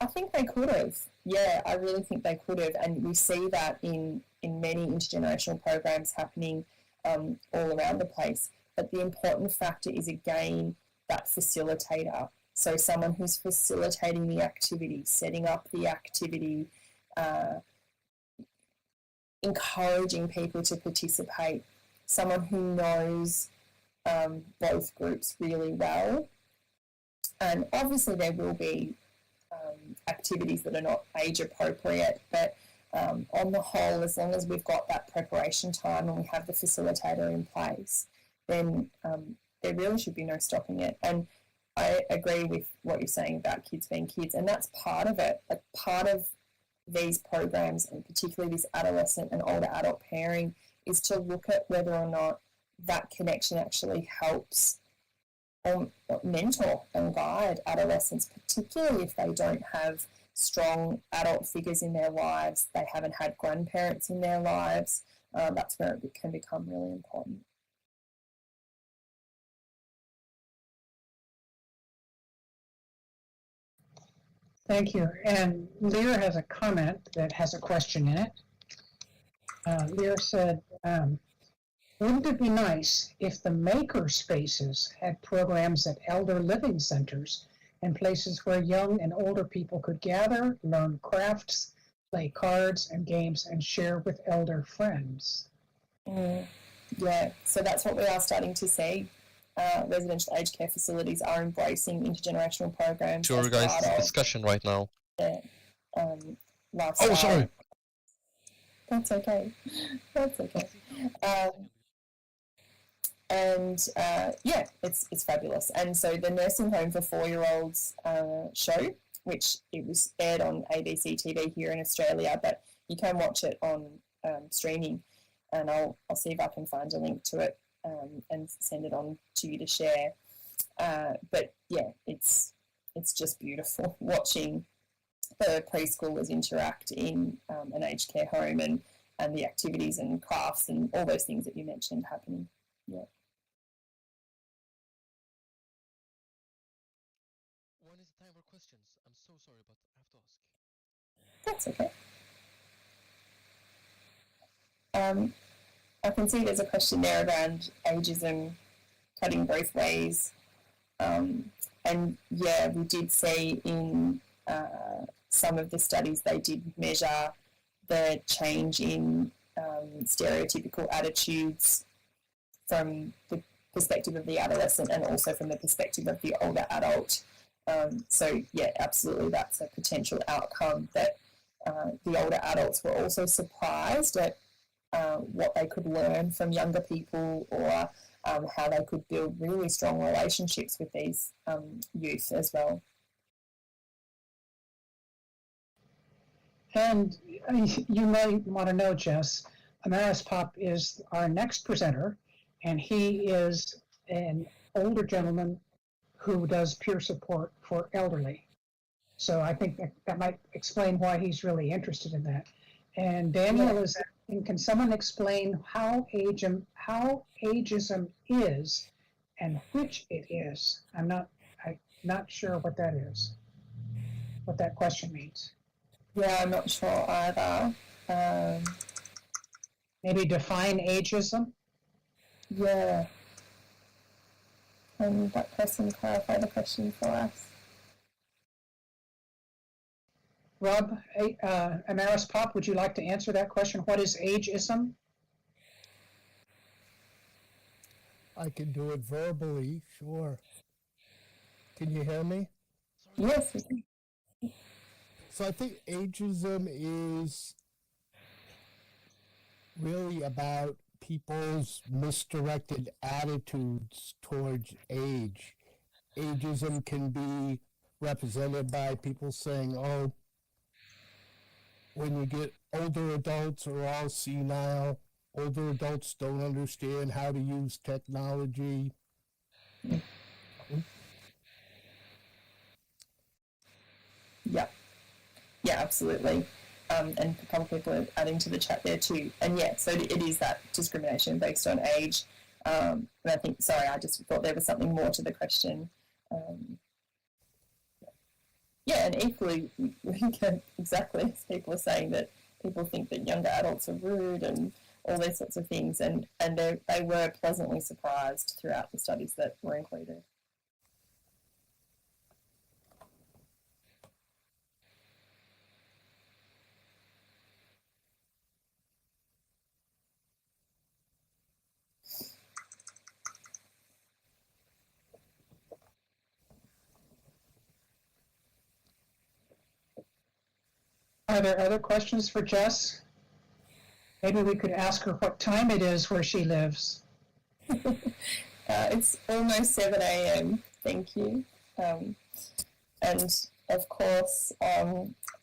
I think they could have. Yeah, I really think they could have. And we see that in many intergenerational programs happening all around the place. But the important factor is, again, that facilitator. So someone who's facilitating the activity, setting up the activity, encouraging people to participate, someone who knows both groups really well. And obviously there will be activities that are not age appropriate, but on the whole, as long as we've got that preparation time and we have the facilitator in place, then there really should be no stopping it. And I agree with what you're saying about kids being kids, and that's part of it. Like, part of these programs, and particularly this adolescent and older adult pairing, is to look at whether or not that connection actually helps mentor and guide adolescents, particularly if they don't have strong adult figures in their lives, they haven't had grandparents in their lives. That's where it can become really important. Thank you. And Lear has a comment that has a question in it. Lear said, wouldn't it be nice if the maker spaces had programs at elder living centers and places where young and older people could gather, learn crafts, play cards and games, and share with elder friends? Yeah, so that's what we are starting to see. Residential aged care facilities are embracing intergenerational programs. Sure, guys, it's a discussion right now. Lifestyle. Oh, sorry. That's okay. That's okay. Yeah, it's fabulous. And so the Nursing Home for 4-year-olds show, which it was aired on ABC TV here in Australia, but you can watch it on streaming, and I'll see if I can find a link to it and send it on to you to share. But yeah, it's just beautiful watching the preschoolers interact in an aged care home, and the activities and crafts and all those things that you mentioned happening. Yeah. When is the time for questions? I'm so sorry, but I have to ask. That's okay. I can see there's a question there around ageism cutting both ways. And yeah, we did see in some of the studies they did measure the change in stereotypical attitudes from the perspective of the adolescent and also from the perspective of the older adult. So yeah, absolutely, that's a potential outcome, that the older adults were also surprised at what they could learn from younger people, or how they could build really strong relationships with these youth as well. And you may want to know, Jess, Amaris Pop is our next presenter, and he is an older gentleman who does peer support for elderly. So I think that might explain why he's really interested in that. And Daniel is asking, can someone explain how ageism is and which it is? I'm not sure what that is, what that question means. Yeah, I'm not sure either. Maybe define ageism? Yeah. Can that person clarify the question for us? Rob, Amaris Pop, would you like to answer that question? What is ageism? I can do it verbally, sure. Can you hear me? Yes, we can. So I think ageism is really about people's misdirected attitudes towards age. Ageism can be represented by people saying, oh, when you get older adults are all senile, older adults don't understand how to use technology. Yeah, absolutely. And a couple of people are adding to the chat there too. And yeah, so it is that discrimination based on age. And I think, sorry, I just thought there was something more to the question. Yeah, and equally, we can exactly, as people are saying, that people think that younger adults are rude and all those sorts of things. And they were pleasantly surprised throughout the studies that were included. Are there other questions for Jess? Maybe we could ask her what time it is where she lives. It's almost 7 a.m. Thank you. And of course,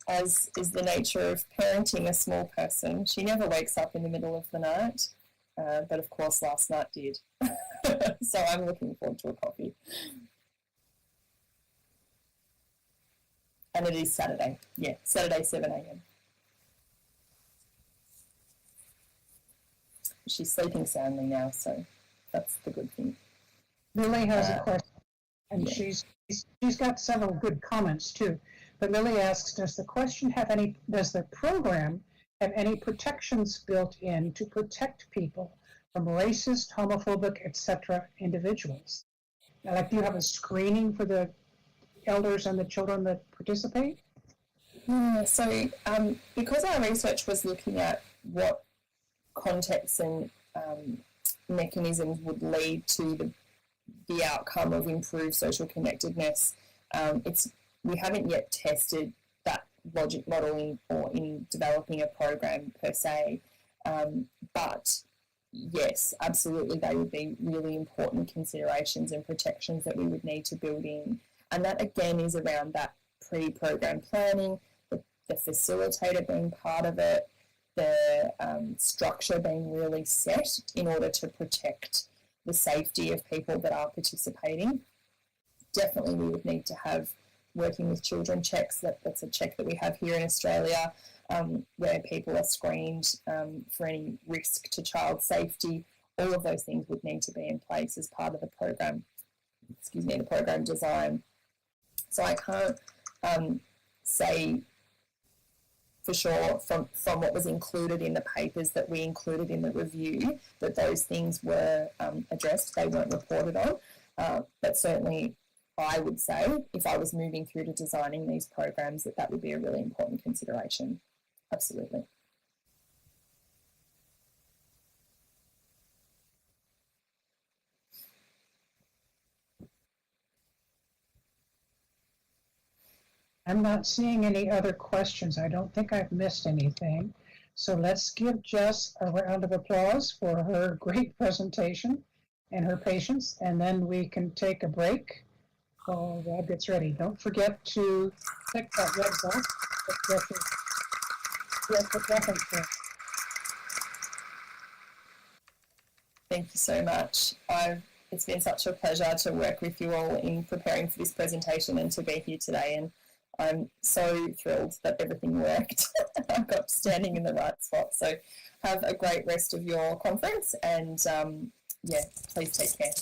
as is the nature of parenting a small person, she never wakes up in the middle of the night. But of course, last night did. So I'm looking forward to a coffee. And it is Saturday. Yeah, Saturday, 7 a.m. She's sleeping soundly now, so that's the good thing. Lily has a question, and yeah. she's got several good comments too. But Lily asks, does the program have any protections built in to protect people from racist, homophobic, etc. individuals? Like, do you have a screening for the elders and the children that participate? Yeah, so because our research was looking at what contexts and mechanisms would lead to the outcome of improved social connectedness, we haven't yet tested that logic modelling or in developing a program per se, but yes, absolutely, they would be really important considerations and protections that we would need to build in. And that, again, is around that pre-program planning, the facilitator being part of it, the structure being really set in order to protect the safety of people that are participating. Definitely we would need to have working with children checks. That's a check that we have here in Australia, where people are screened for any risk to child safety. All of those things would need to be in place as part of the program, the program design. So I can't say for sure from what was included in the papers that we included in the review that those things were addressed. They weren't reported on, but certainly I would say if I was moving through to designing these programs that would be a really important consideration. Absolutely. I'm not seeing any other questions. I don't think I've missed anything. So let's give Jess a round of applause for her great presentation and her patience, and then we can take a break while Rob gets ready. Don't forget to click that red box. Yes, the reference there. Thank you so much. It's been such a pleasure to work with you all in preparing for this presentation and to be here today. And I'm so thrilled that everything worked. I got standing in the right spot. So have a great rest of your conference and yeah, please take care.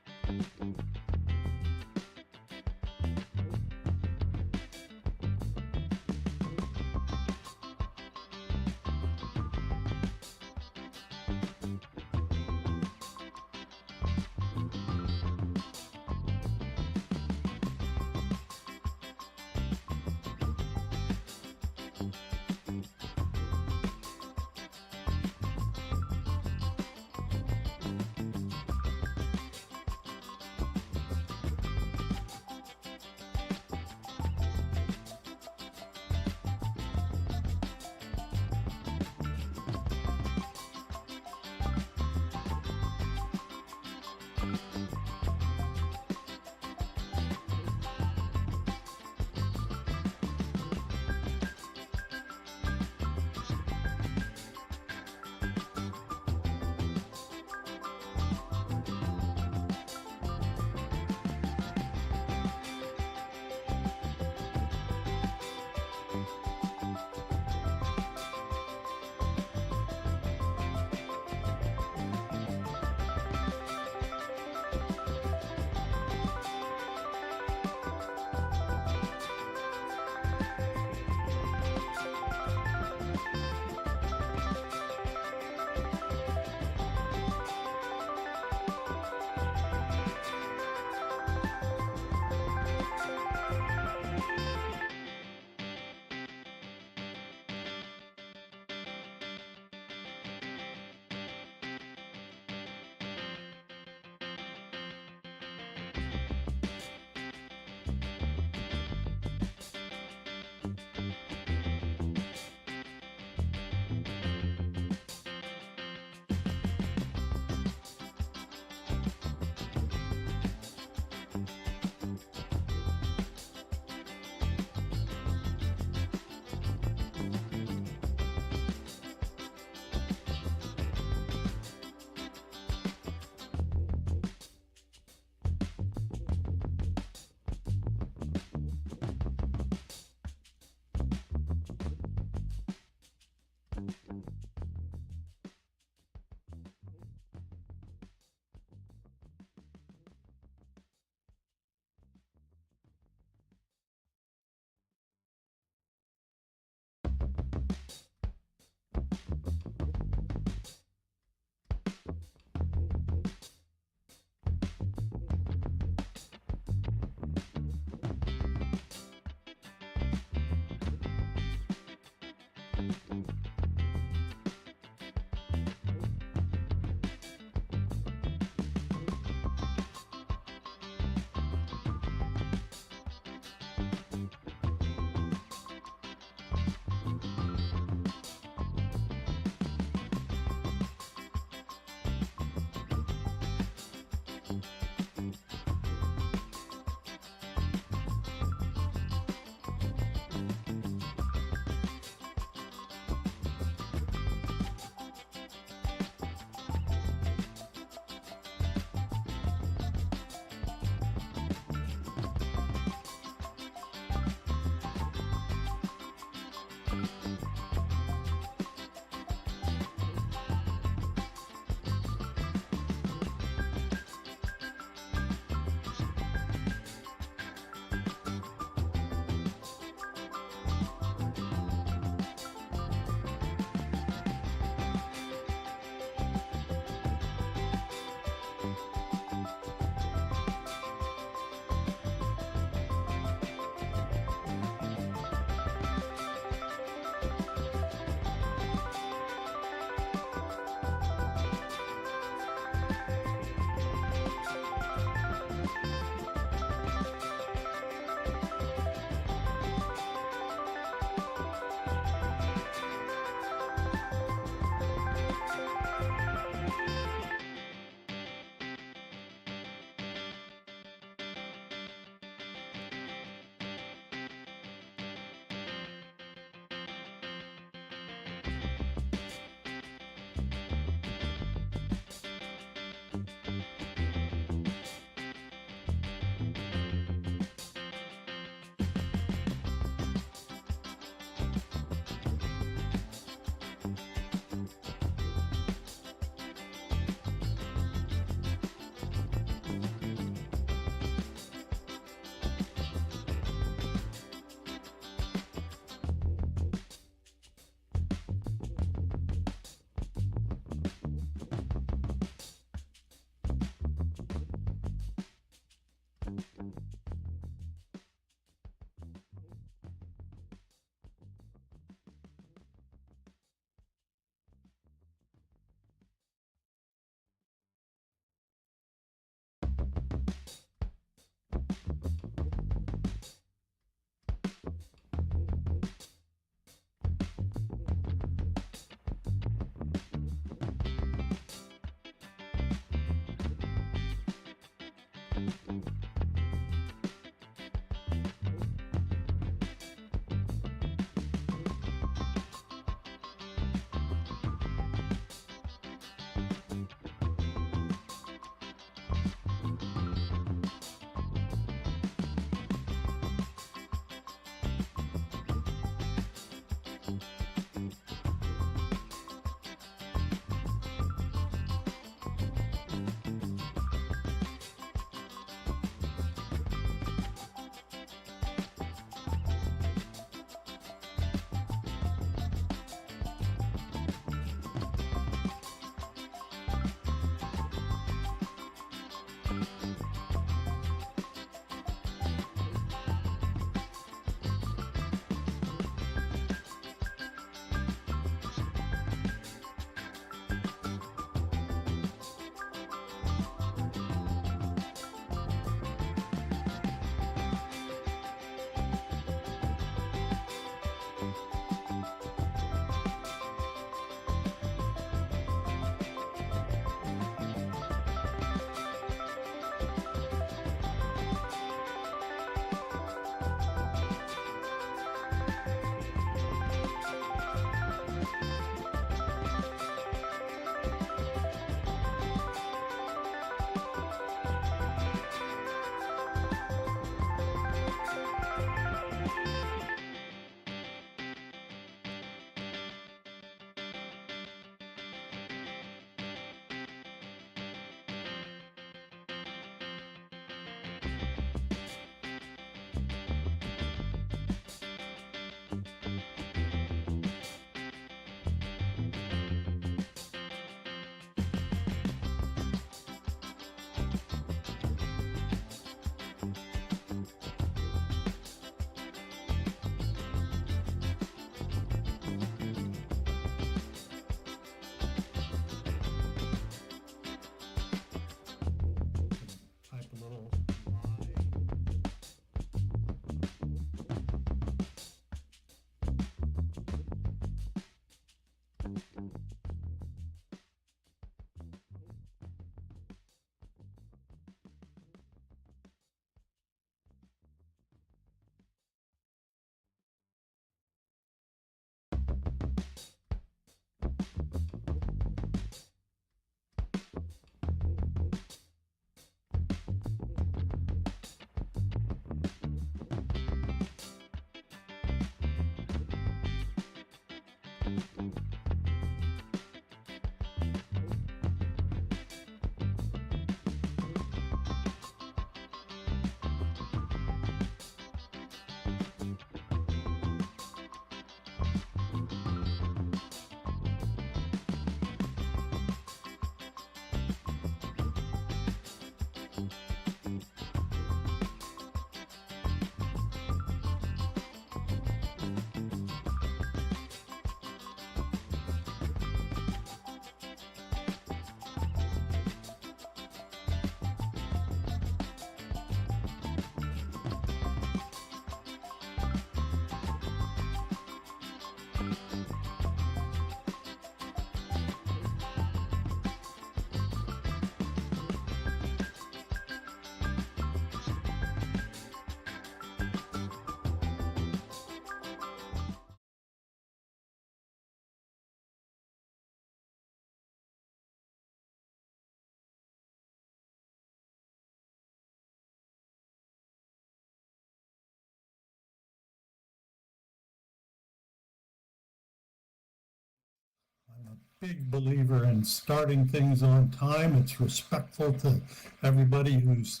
Big believer in starting things on time. It's respectful to everybody who's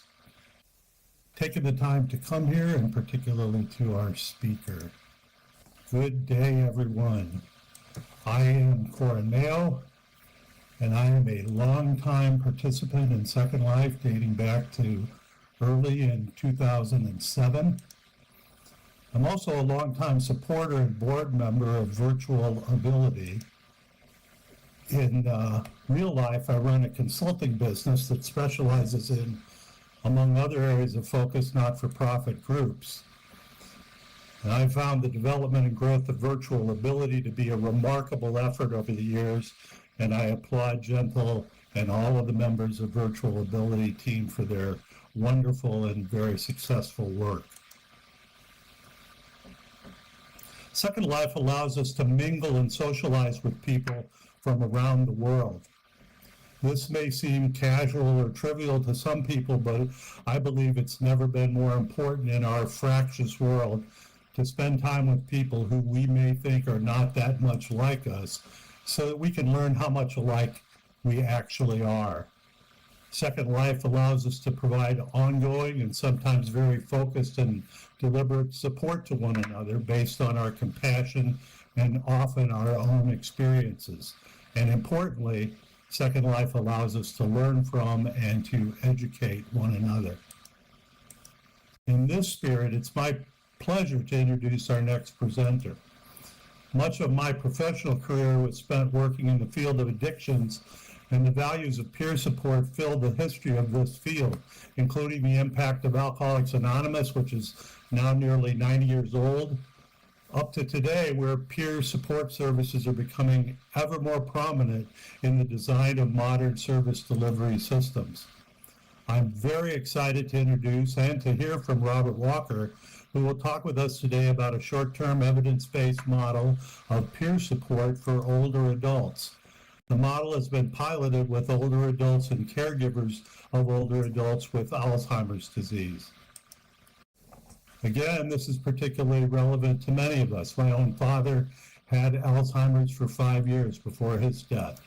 taken the time to come here, and particularly to our speaker. Good day, everyone. I am Coronel, and I am a longtime participant in Second Life dating back to early in 2007. I'm also a longtime supporter and board member of Virtual Ability. In real life, I run a consulting business that specializes in, among other areas of focus, not-for-profit groups. And I found the development and growth of Virtual Ability to be a remarkable effort over the years, and I applaud Gentle and all of the members of Virtual Ability team for their wonderful and very successful work. Second Life allows us to mingle and socialize with people from around the world. This may seem casual or trivial to some people, but I believe it's never been more important in our fractious world to spend time with people who we may think are not that much like us, so that we can learn how much alike we actually are. Second Life allows us to provide ongoing and sometimes very focused and deliberate support to one another based on our compassion and often our own experiences. And importantly, Second Life allows us to learn from and to educate one another. In this spirit, it's my pleasure to introduce our next presenter. Much of my professional career was spent working in the field of addictions, and the values of peer support fill the history of this field, including the impact of Alcoholics Anonymous, which is now nearly 90 years old, up to today, where peer support services are becoming ever more prominent in the design of modern service delivery systems. I'm very excited to introduce and to hear from Robert Walker, who will talk with us today about a short-term evidence-based model of peer support for older adults. The model has been piloted with older adults and caregivers of older adults with Alzheimer's disease. Again, this is particularly relevant to many of us. My own father had Alzheimer's for 5 years before his death.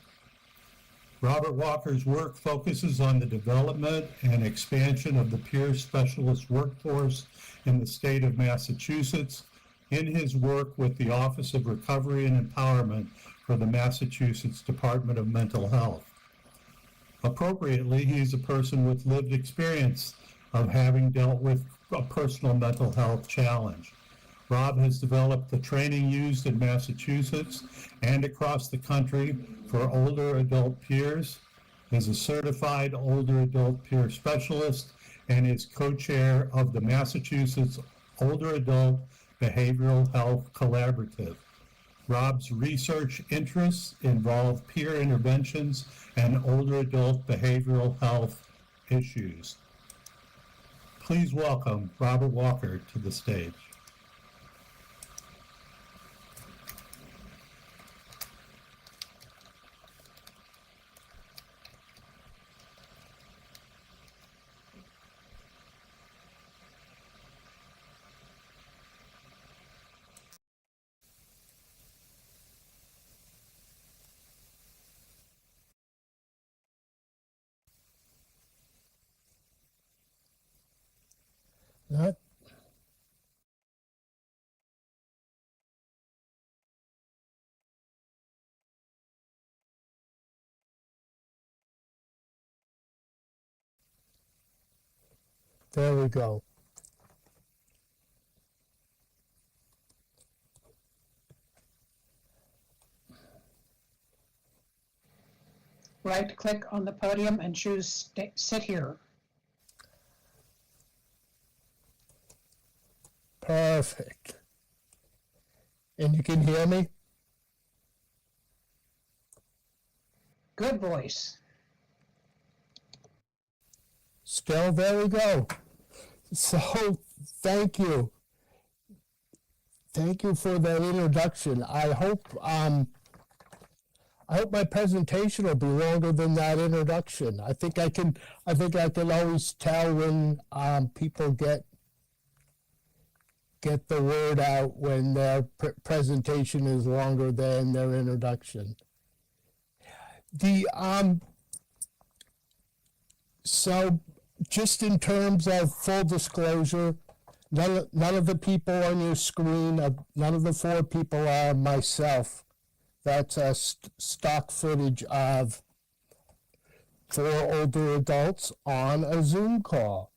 Robert Walker's work focuses on the development and expansion of the peer specialist workforce in the state of Massachusetts in his work with the Office of Recovery and Empowerment for the Massachusetts Department of Mental Health. Appropriately, he's a person with lived experience of having dealt with a personal mental health challenge. Rob has developed the training used in Massachusetts and across the country for older adult peers, is a certified older adult peer specialist, and is co-chair of the Massachusetts Older Adult Behavioral Health Collaborative. Rob's research interests involve peer interventions and older adult behavioral health issues. Please welcome Robert Walker to the stage. Not There we go. Right-click on the podium and choose Sit Here. Perfect. And you can hear me? Good voice. Still, there we go. So, thank you. Thank you for that introduction. I hope my presentation will be longer than that introduction. I think I can always tell when people get the word out when their presentation is longer than their introduction. So just in terms of full disclosure, none of the people on your screen, none of the 4 people are myself. That's stock footage of 4 older adults on a Zoom call.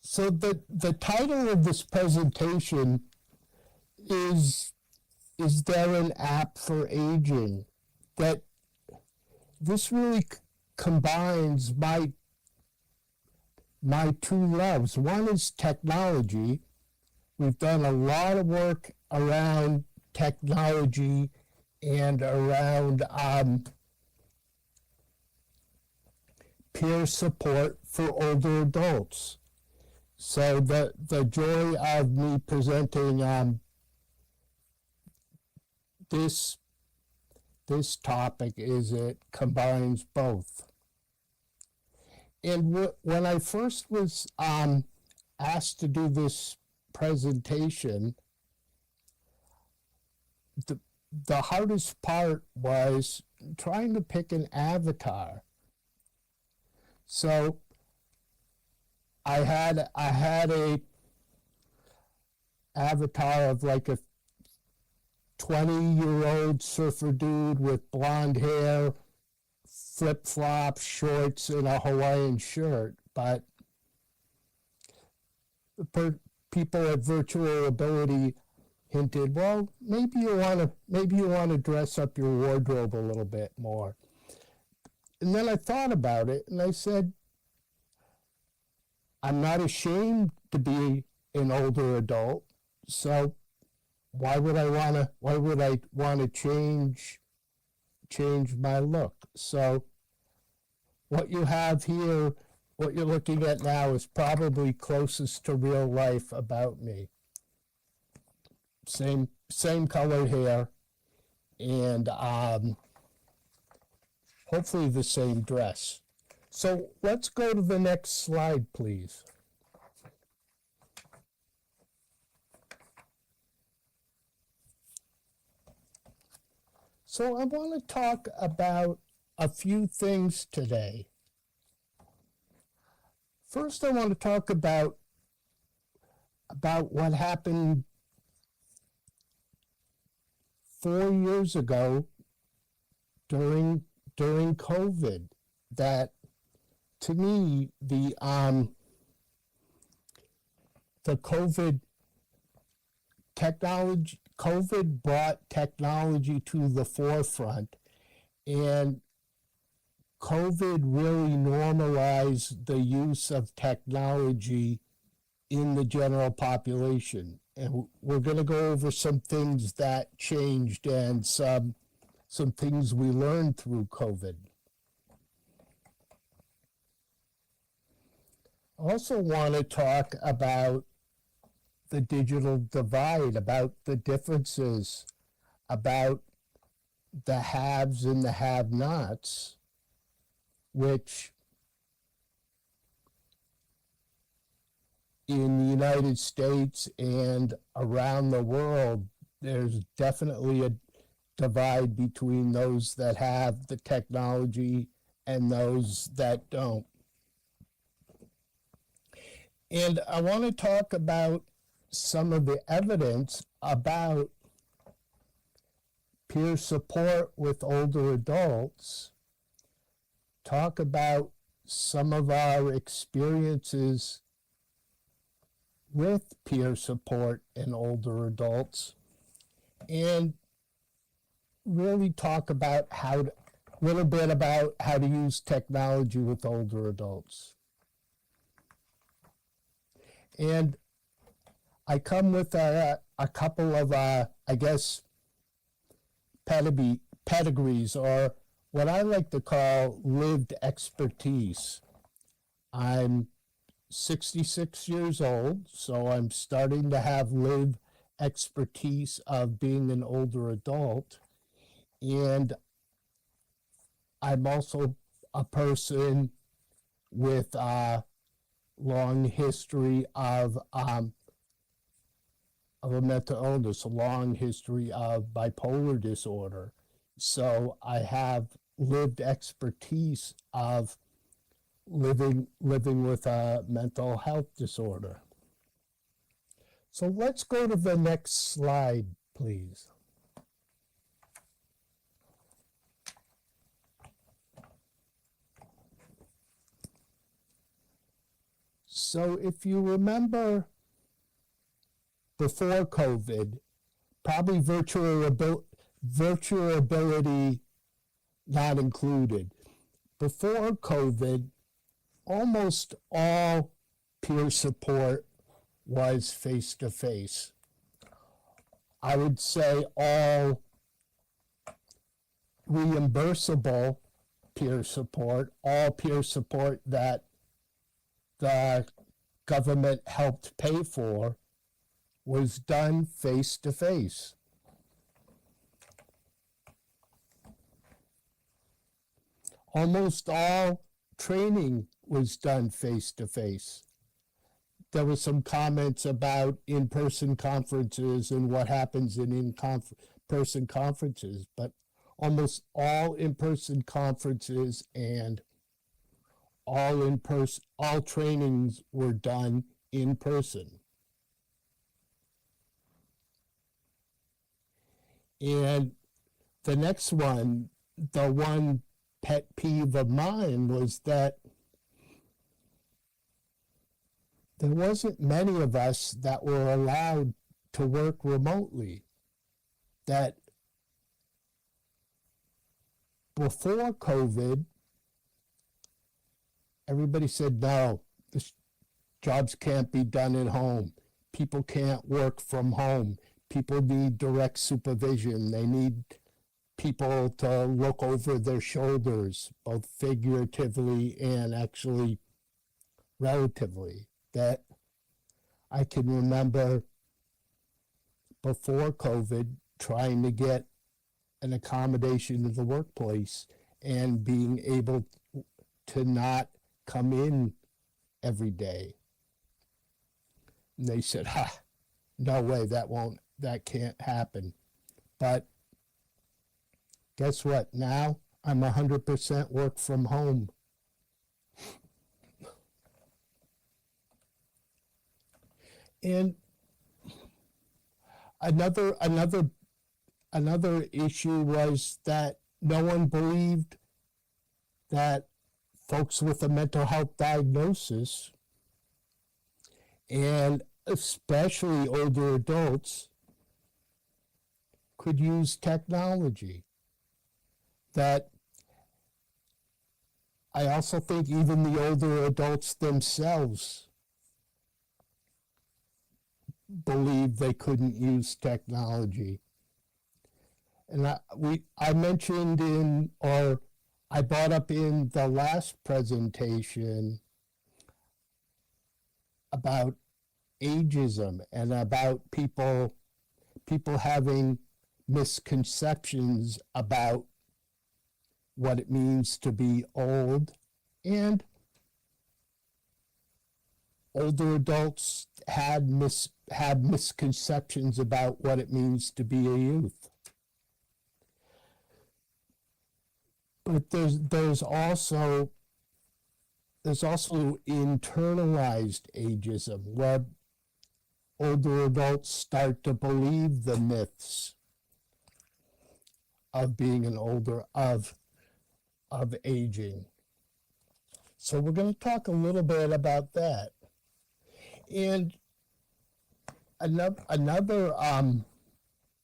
So the title of this presentation is there an app for aging? That this really combines my 2 loves. One is technology. We've done a lot of work around technology and around peer support for older adults. So the joy of me presenting this topic is it combines both. And when I first was asked to do this presentation, the hardest part was trying to pick an avatar. So I had a avatar of like a 20-year-old surfer dude with blonde hair, flip-flops, shorts, and a Hawaiian shirt. But people at Virtual Ability hinted, well, maybe you want to dress up your wardrobe a little bit more. And then I thought about it, and I said, I'm not ashamed to be an older adult, so why would I want to change my look? So what you have here, what you're looking at now, is probably closest to real life about me. Same colored hair, and hopefully the same dress. So let's go to the next slide, please. So I want to talk about a few things today. First, I want to talk about what happened 4 years ago during COVID. That, to me, the COVID technology, COVID brought technology to the forefront, and COVID really normalized the use of technology in the general population. And we're going to go over some things that changed and some things we learned through COVID. I also want to talk about the digital divide, about the differences, about the haves and the have-nots, which in the United States and around the world, there's definitely a divide between those that have the technology and those that don't. And I want to talk about some of the evidence about peer support with older adults, talk about some of our experiences with peer support in older adults, and really talk about a little bit about how to use technology with older adults. And I come with a couple of, I guess, pedigrees, or what I like to call lived expertise. I'm 66 years old, so I'm starting to have lived expertise of being an older adult. And I'm also a person with a long history of a mental illness, a long history of bipolar disorder. So I have lived expertise of living with a mental health disorder. So let's go to the next slide, please. So if you remember, before COVID, probably virtual ability not included. Before COVID, almost all peer support was face-to-face. I would say all reimbursable peer support, all peer support that the government helped pay for, was done face to face. Almost all training was done face to face. There were some comments about in-person conferences and what happens in in-person conferences, but almost all in-person conferences and all trainings were done in person. And the next one, the one pet peeve of mine, was that there wasn't many of us that were allowed to work remotely. That before COVID, everybody said, no, the jobs can't be done at home. People can't work from home. People need direct supervision. They need people to look over their shoulders, both figuratively and actually relatively. That I can remember before COVID trying to get an accommodation in the workplace and being able to not come in every day. And they said, no way, that can't happen. But guess what? Now I'm 100% work from home. And another issue was that no one believed that folks with a mental health diagnosis, and especially older adults, could use technology. That I also think even the older adults themselves believed they couldn't use technology. And I mentioned I brought up in the last presentation about ageism and about people having misconceptions about what it means to be old, and older adults had misconceptions about what it means to be a youth. But there's also internalized ageism, where older adults start to believe the myths of being of aging. So we're going to talk a little bit about that. And another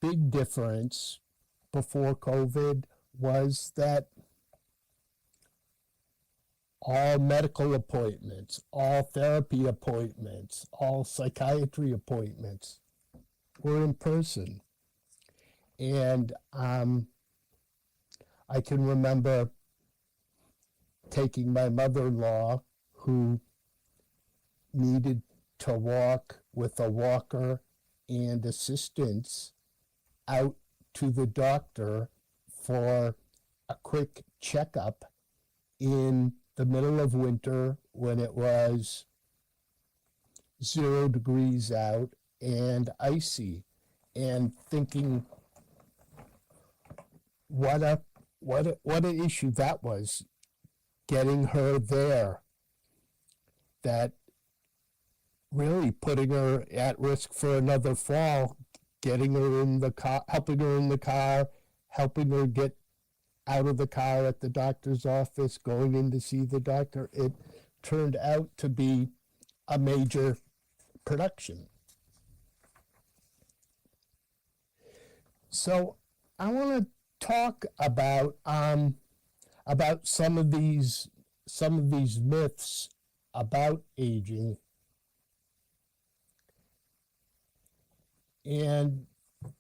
big difference before COVID was that all medical appointments, all therapy appointments, all psychiatry appointments were in person. And I can remember taking my mother-in-law, who needed to walk with a walker and assistance, out to the doctor for a quick checkup in the middle of winter when it was 0 degrees out and icy, and thinking what an issue that was, getting her there, that really putting her at risk for another fall, getting her in the car, helping her in the car, helping her get out of the car at the doctor's office, going in to see the doctor. It turned out to be a major production. So I want to talk about some of these myths about aging, and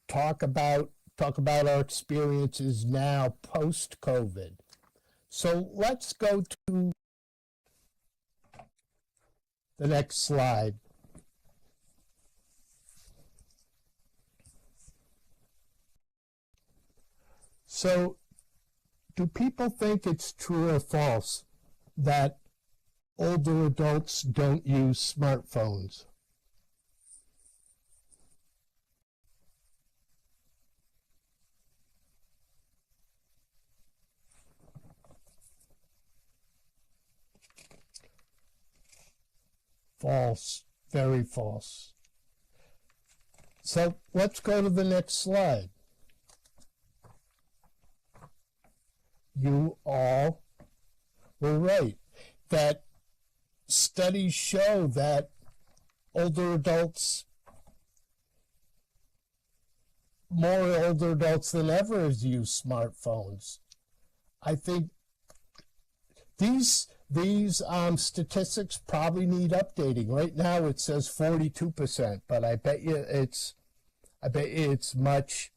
talk about our experiences now post-COVID. So let's go to the next slide. So, do people think it's true or false that older adults don't use smartphones? False, very false. So let's go to the next slide. You all were right that studies show that older adults, more older adults than ever, use smartphones. I think these statistics probably need updating. Right now it says 42%, but I bet you it's much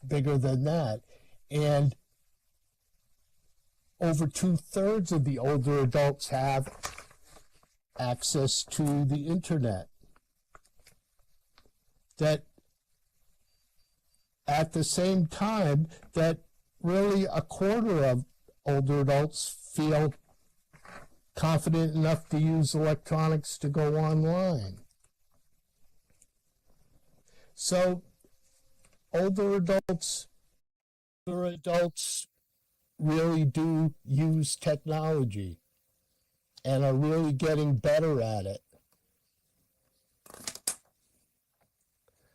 bigger than that. And over 2/3 of the older adults have access to the internet. That at the same time, that really 1/4 of older adults feel confident enough to use electronics to go online. So older adults really do use technology and are really getting better at it.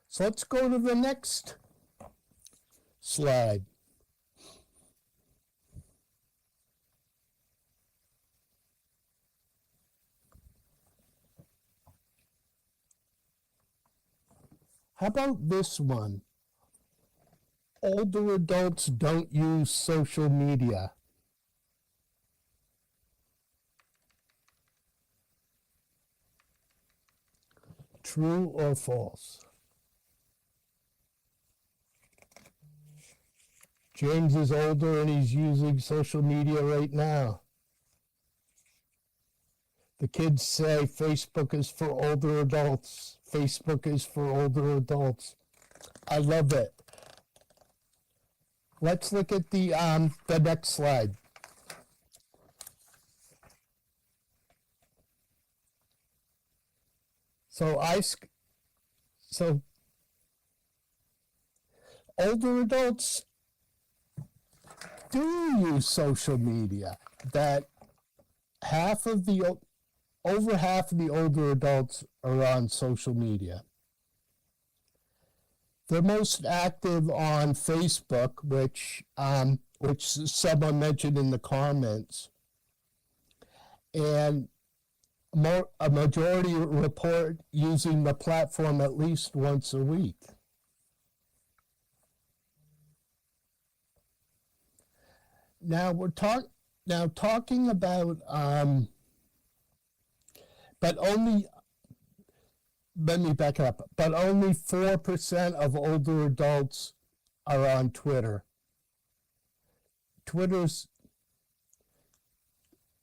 So let's go to the next slide. How about this one? Older adults don't use social media. True or false? James is older and he's using social media right now. The kids say Facebook is for older adults. Facebook is for older adults. I love it. Let's look at the next slide. So older adults do use social media. That over half of the older adults are on social media. They're most active on Facebook, which someone mentioned in the comments, and a majority report using the platform at least once a week. Now we're talking about, let me back up, but only 4% of older adults are on Twitter.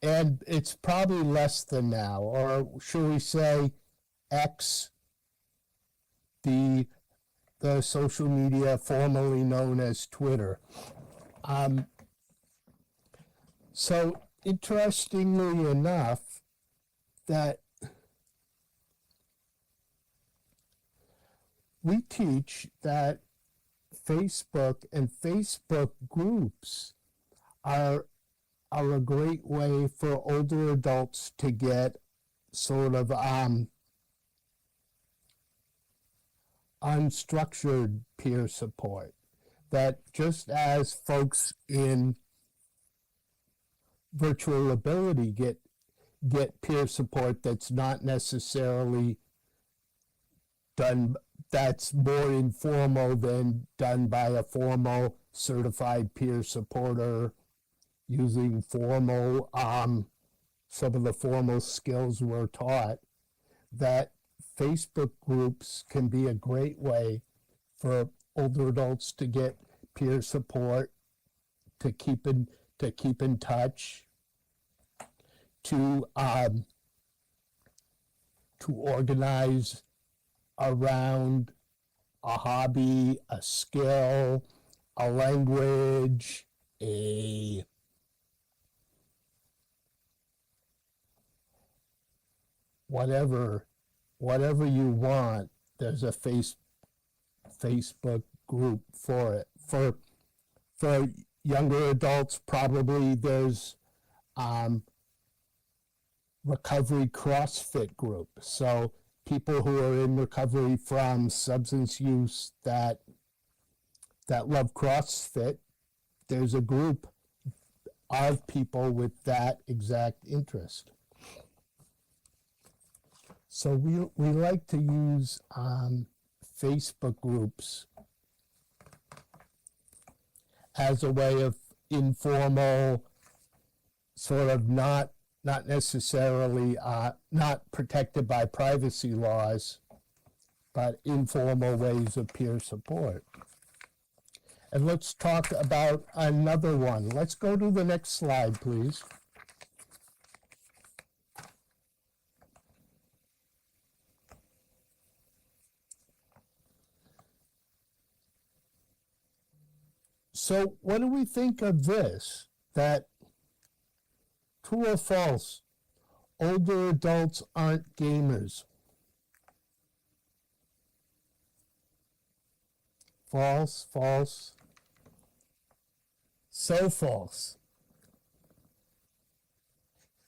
And it's probably less than now, or should we say X, the social media formerly known as Twitter. So interestingly enough, that we teach that Facebook and Facebook groups are a great way for older adults to get sort of unstructured peer support. That just as folks in virtual ability get peer support that's not necessarily done, that's more informal than done by a formal certified peer supporter using formal, some of the formal skills we're taught, that Facebook groups can be a great way for older adults to get peer support, to keep in keep in touch, to organize around a hobby, a skill, a language, whatever you want. There's a Facebook group for it. For younger adults, probably there's recovery CrossFit group. So people who are in recovery from substance use that love CrossFit, there's a group of people with that exact interest. So we like to use Facebook groups as a way of informal, sort of not necessarily not protected by privacy laws, but informal ways of peer support. And let's talk about another one. Let's go to the next slide, please. So what do we think of this? That true or false? Older adults aren't gamers. False, false. So false.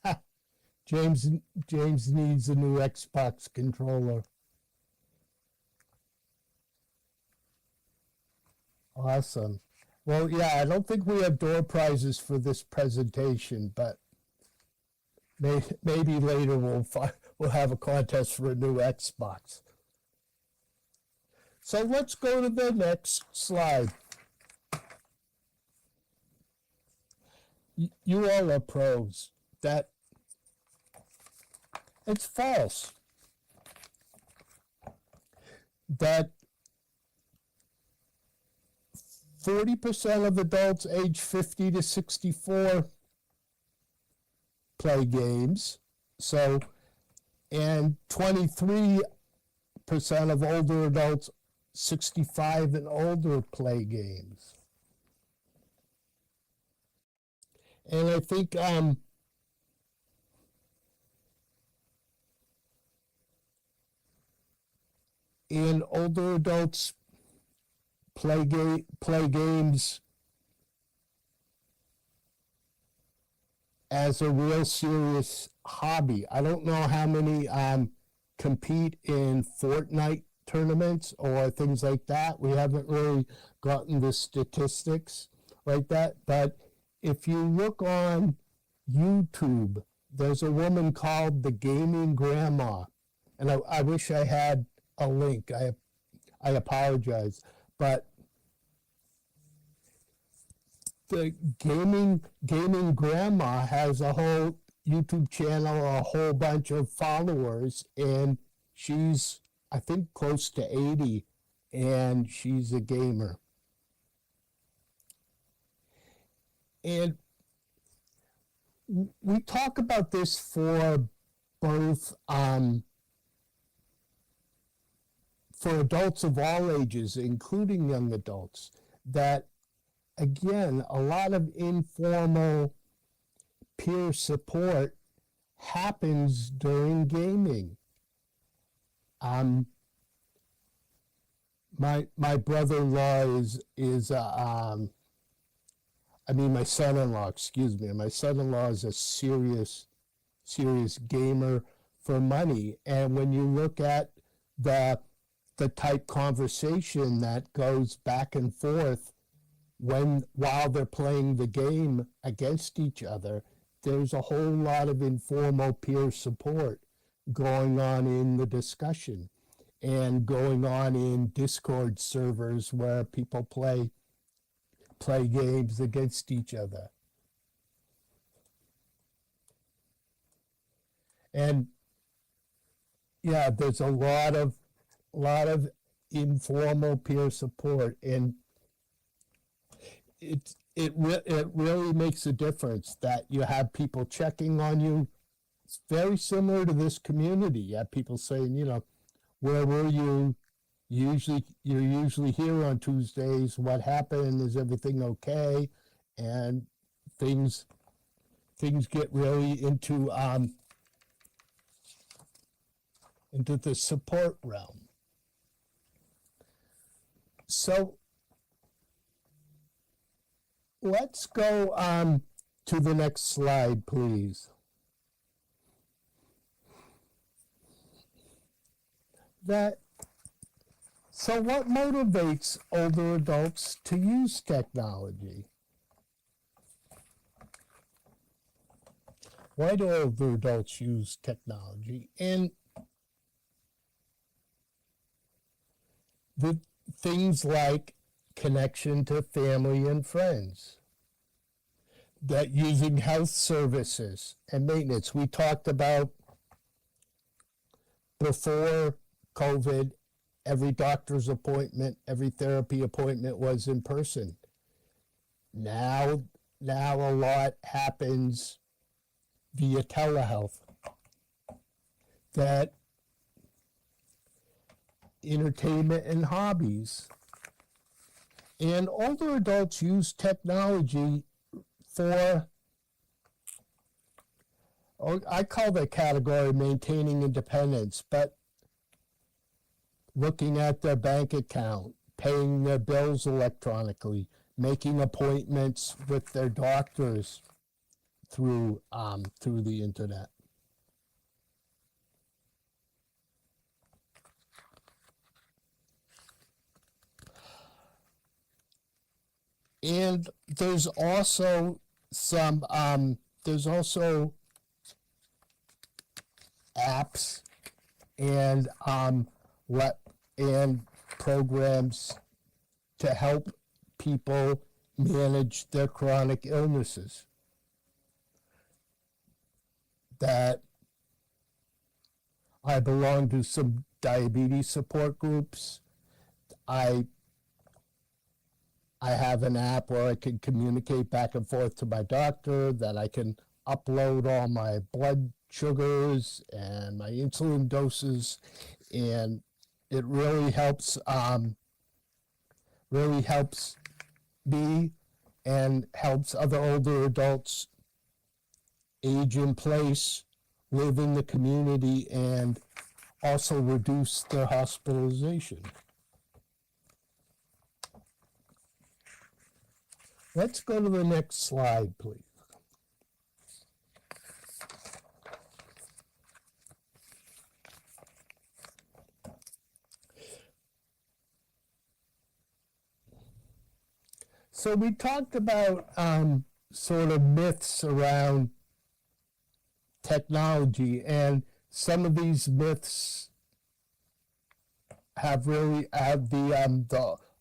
Ha. James needs a new Xbox controller. Awesome. Well, yeah, I don't think we have door prizes for this presentation, but maybe later we'll have a contest for a new Xbox. So let's go to the next slide. You all are pros. That it's false. That 40% of adults age 50 to 64 play games. So, and 23% of older adults 65 and older play games. And I think and older adults play games as a real serious hobby. I don't know how many compete in Fortnite tournaments or things like that. We haven't really gotten the statistics like that. But if you look on YouTube, there's a woman called the Gaming Grandma. And I wish I had a link. I apologize. But the gaming grandma has a whole YouTube channel, a whole bunch of followers, and she's, I think, close to 80, and she's a gamer. And we talk about this for both for adults of all ages, including young adults, that again, a lot of informal peer support happens during gaming. My brother-in-law my son-in-law, excuse me. My son-in-law is a serious gamer for money. And when you look at the type conversation that goes back and forth while they're playing the game against each other, there's a whole lot of informal peer support going on in the discussion and going on in Discord servers where people play games against each other. And yeah, there's a lot of informal peer support, and it really makes a difference that you have people checking on you. It's very similar to this community. You have people saying, you know, where were you? You're usually here on Tuesdays. What happened? Is everything okay? And things get really into the support realm. So let's go to the next slide, please. So what motivates older adults to use technology? Why do older adults use technology? And the things like connection to family and friends, that using health services and maintenance. We talked about before COVID, every doctor's appointment, every therapy appointment was in person. Now a lot happens via telehealth. That entertainment and hobbies. And older adults use technology for, I call that category maintaining independence, but looking at their bank account, paying their bills electronically, making appointments with their doctors through the internet. And there's also some apps and programs to help people manage their chronic illnesses. That I belong to some diabetes support groups. I have an app where I can communicate back and forth to my doctor, that I can upload all my blood sugars and my insulin doses, and it really helps me and helps other older adults age in place, live in the community, and also reduce their hospitalization. Let's go to the next slide, please. So we talked about sort of myths around technology, and some of these myths have the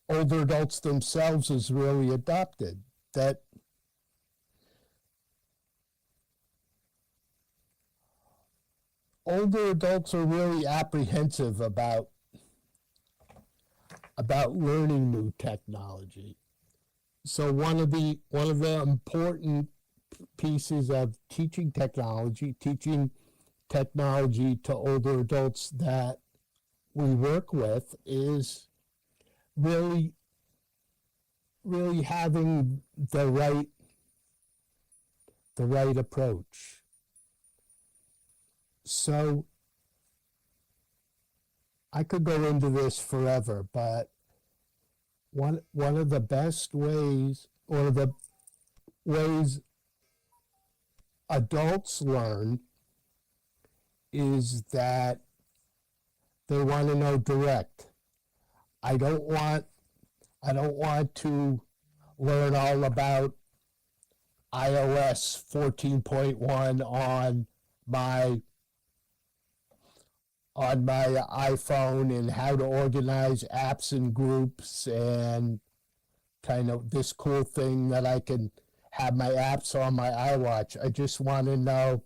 older adults themselves has really adopted. That older adults are really apprehensive about learning new technology. So one of the important pieces of teaching technology to older adults that we work with is really having the right approach. So I could go into this forever, but one of the best ways, or the ways adults learn, is that they want to know direct. I don't want to learn all about iOS 14.1 on my iPhone and how to organize apps and groups and kind of this cool thing that I can have my apps on my iWatch. I just want to know,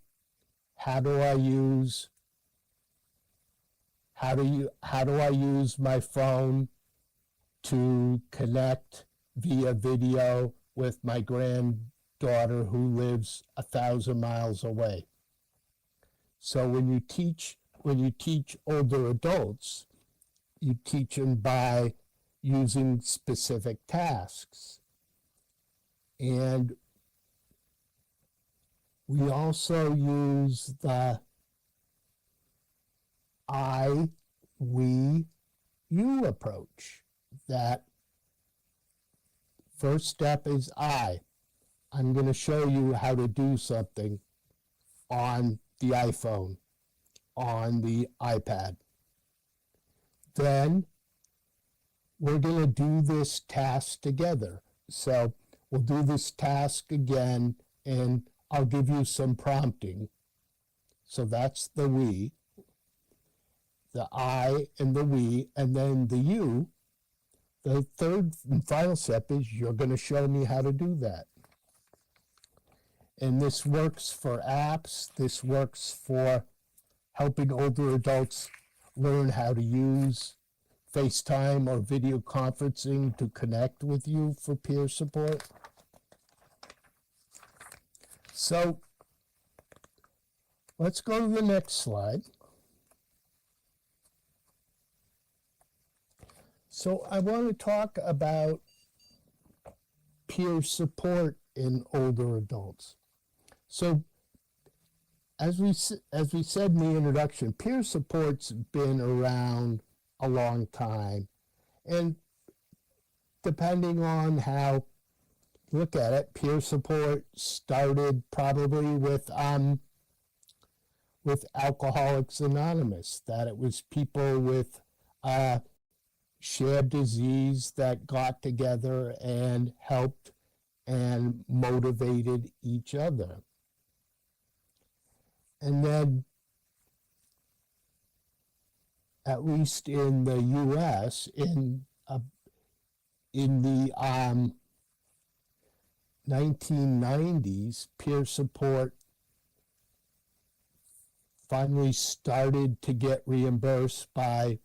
how do I use my phone to connect via video with my granddaughter who lives 1,000 miles away. So when you teach older adults, you teach them by using specific tasks. And we also use the I, we, you approach. That first step is I'm going to show you how to do something on the iPhone, on the iPad. Then we're going to do this task together. So we'll do this task again, and I'll give you some prompting. So that's the we, the I and the we, and then the you. The third and final step is you're going to show me how to do that. And this works for apps. This works for helping older adults learn how to use FaceTime or video conferencing to connect with you for peer support. So let's go to the next slide. So I want to talk about peer support in older adults. So as we said in the introduction, peer support's been around a long time. And depending on how you look at it, peer support started probably with Alcoholics Anonymous, that it was people with shared disease that got together and helped and motivated each other. And then, at least in the U.S., in the 1990s, peer support finally started to get reimbursed by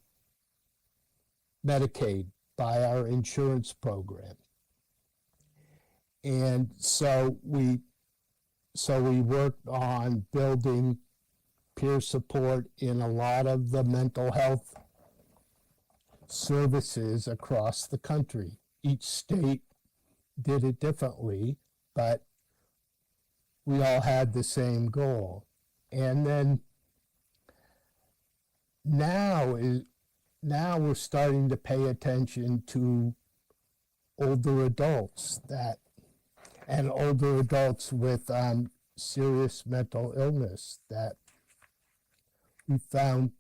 Medicaid, by our insurance program. And so we worked on building peer support in a lot of the mental health services across the country. Each state did it differently, but we all had the same goal. And then now we're starting to pay attention to older adults and older adults with serious mental illness, that we found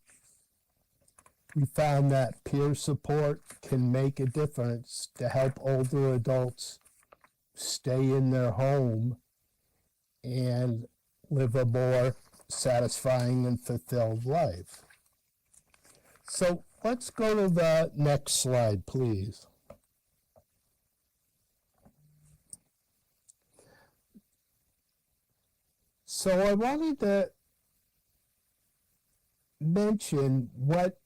that peer support can make a difference to help older adults stay in their home and live a more satisfying and fulfilled life. So let's go to the next slide, please. So I wanted to mention what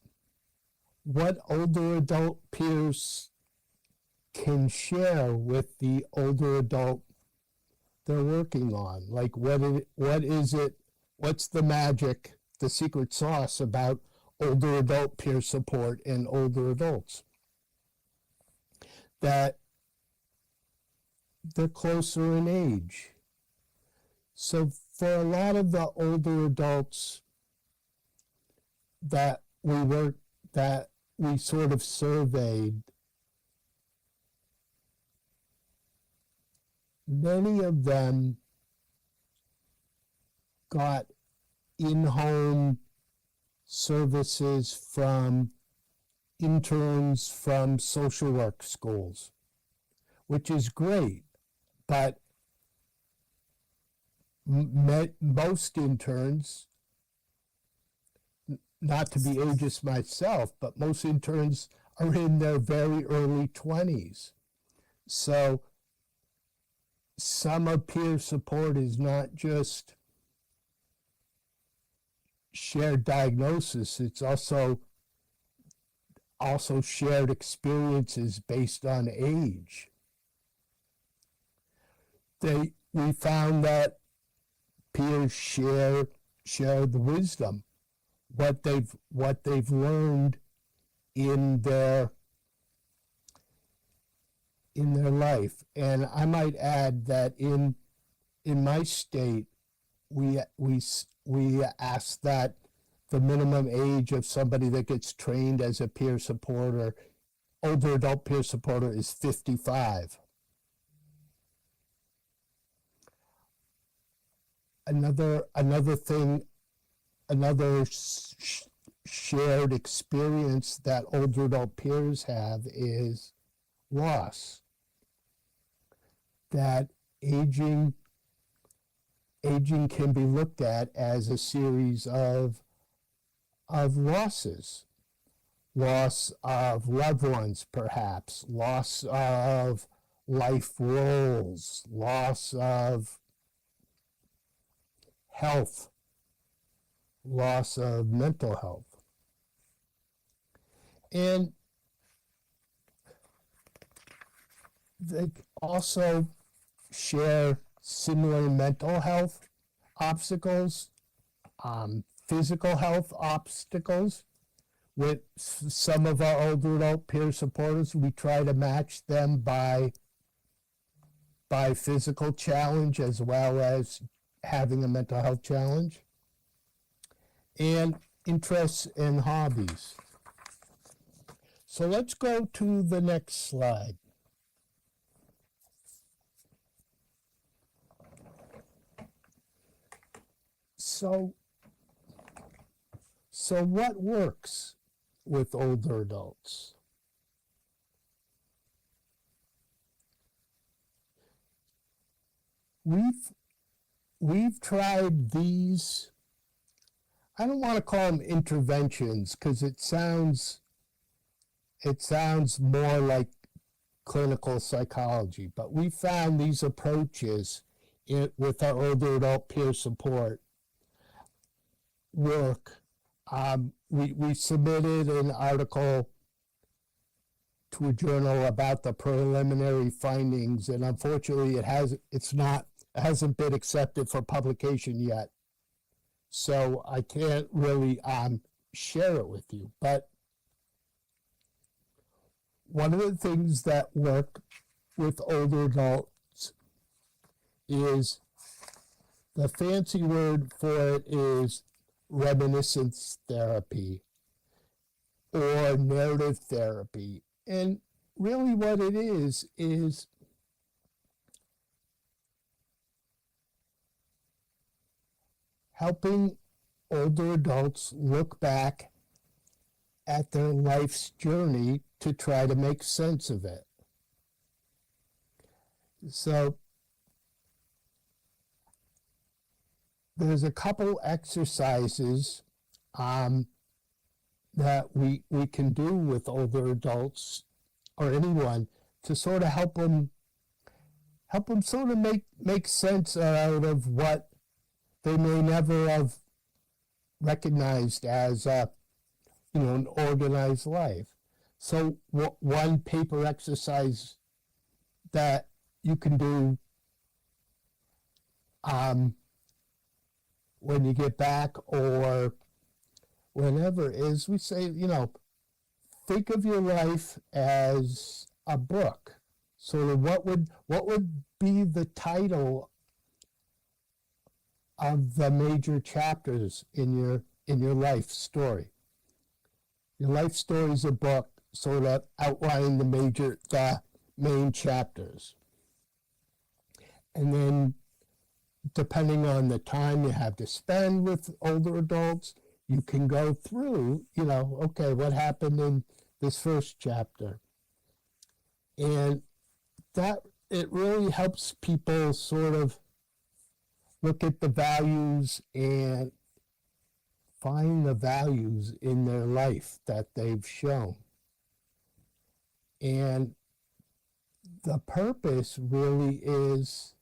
older adult peers can share with the older adult they're working on. Like what is it, what's the magic, the secret sauce about older adult peer support in older adults? That they're closer in age. So for a lot of the older adults that we sort of surveyed, many of them got in-home services from interns from social work schools, which is great, but most interns, not to be ageist myself, but most interns are in their very early 20s. So some of peer support is not just shared diagnosis, it's also shared experiences based on age. we found that peers share the wisdom, what they've learned in their life. And I might add that in my state, we ask that the minimum age of somebody that gets trained as a peer supporter, older adult peer supporter, is 55. Another thing, another shared experience that older adult peers have is loss. That aging can be looked at as a series of losses. Loss of loved ones, perhaps. Loss of life roles. Loss of health. Loss of mental health. And they also share similar mental health obstacles, physical health obstacles. With some of our older adult peer supporters, we try to match them by physical challenge as well as having a mental health challenge. And interests and hobbies. So let's go to the next slide. So what works with older adults? We've tried these, I don't want to call them interventions because it sounds more like clinical psychology, but we found these approaches with our older adult peer support work. We submitted an article to a journal about the preliminary findings, and unfortunately it hasn't been accepted for publication yet. So I can't really share it with you. But one of the things that work with older adults is, the fancy word for it is reminiscence therapy or narrative therapy. And really what it is helping older adults look back at their life's journey to try to make sense of it. So there's a couple exercises that we can do with older adults or anyone to sort of help them sort of make sense out of what they may never have recognized as an organized life. So one paper exercise that you can do when you get back or whenever is, we say, think of your life as a book. So what would be the title of the major chapters in your life story? Your life story is a book, sort of outlining the main chapters. And then, depending on the time you have to spend with older adults, you can go through, okay, what happened in this first chapter? And that, it really helps people sort of look at the values and find the values in their life that they've shown. And the purpose really is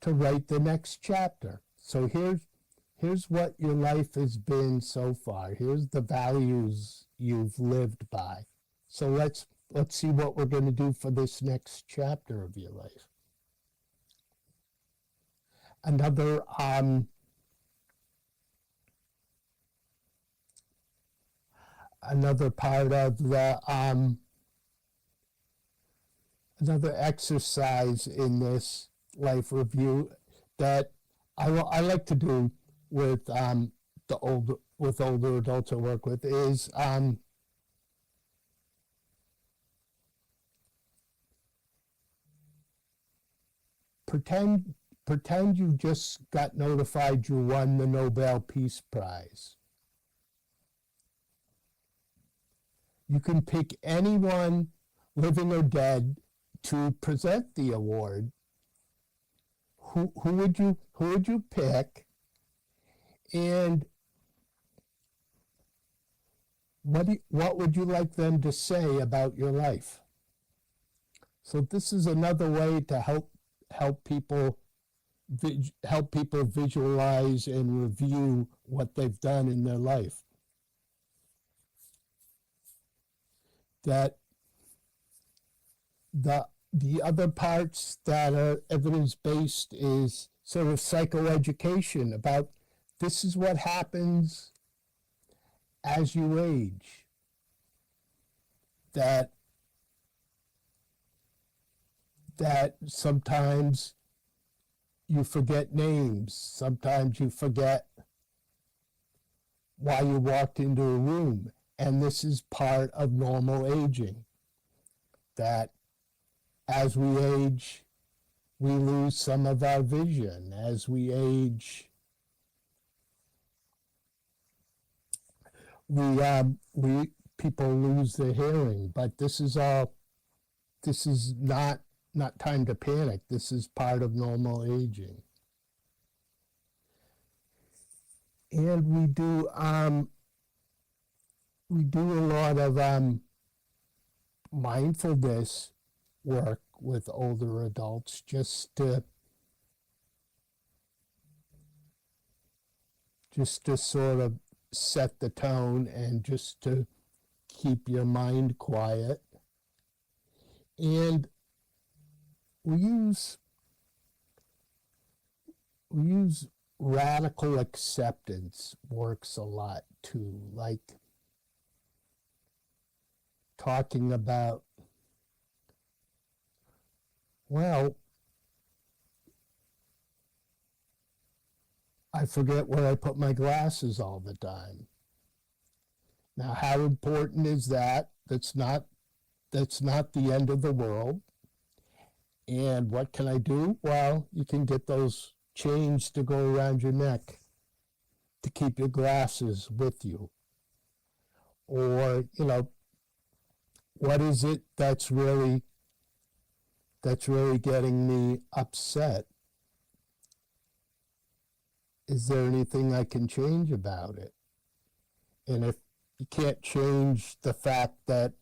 to write the next chapter. So here's what your life has been so far. Here's the values you've lived by. So let's see what we're going to do for this next chapter of your life. another another part of the another exercise in this life review that I like to do with older adults I work with is pretend you just got notified you won the Nobel Peace Prize. You can pick anyone, living or dead, to present the award. Who would you pick? And what would you like them to say about your life? So this is another way to help people visualize and review what they've done in their life. That the other parts that are evidence-based is sort of psychoeducation about this is what happens as you age. That sometimes you forget names, sometimes you forget why you walked into a room, and this is part of normal aging. That as we age, we lose some of our vision. As we age, people lose their hearing. But this is not time to panic. This is part of normal aging. And we do a lot of mindfulness work with older adults just to sort of set the tone and just to keep your mind quiet. And we use radical acceptance works a lot too, like talking about, well, I forget where I put my glasses all the time. Now, how important is that? That's not the end of the world. And what can I do? Well, you can get those chains to go around your neck to keep your glasses with you. Or, what is it that's really getting me upset? Is there anything I can change about it? And if you can't change the fact that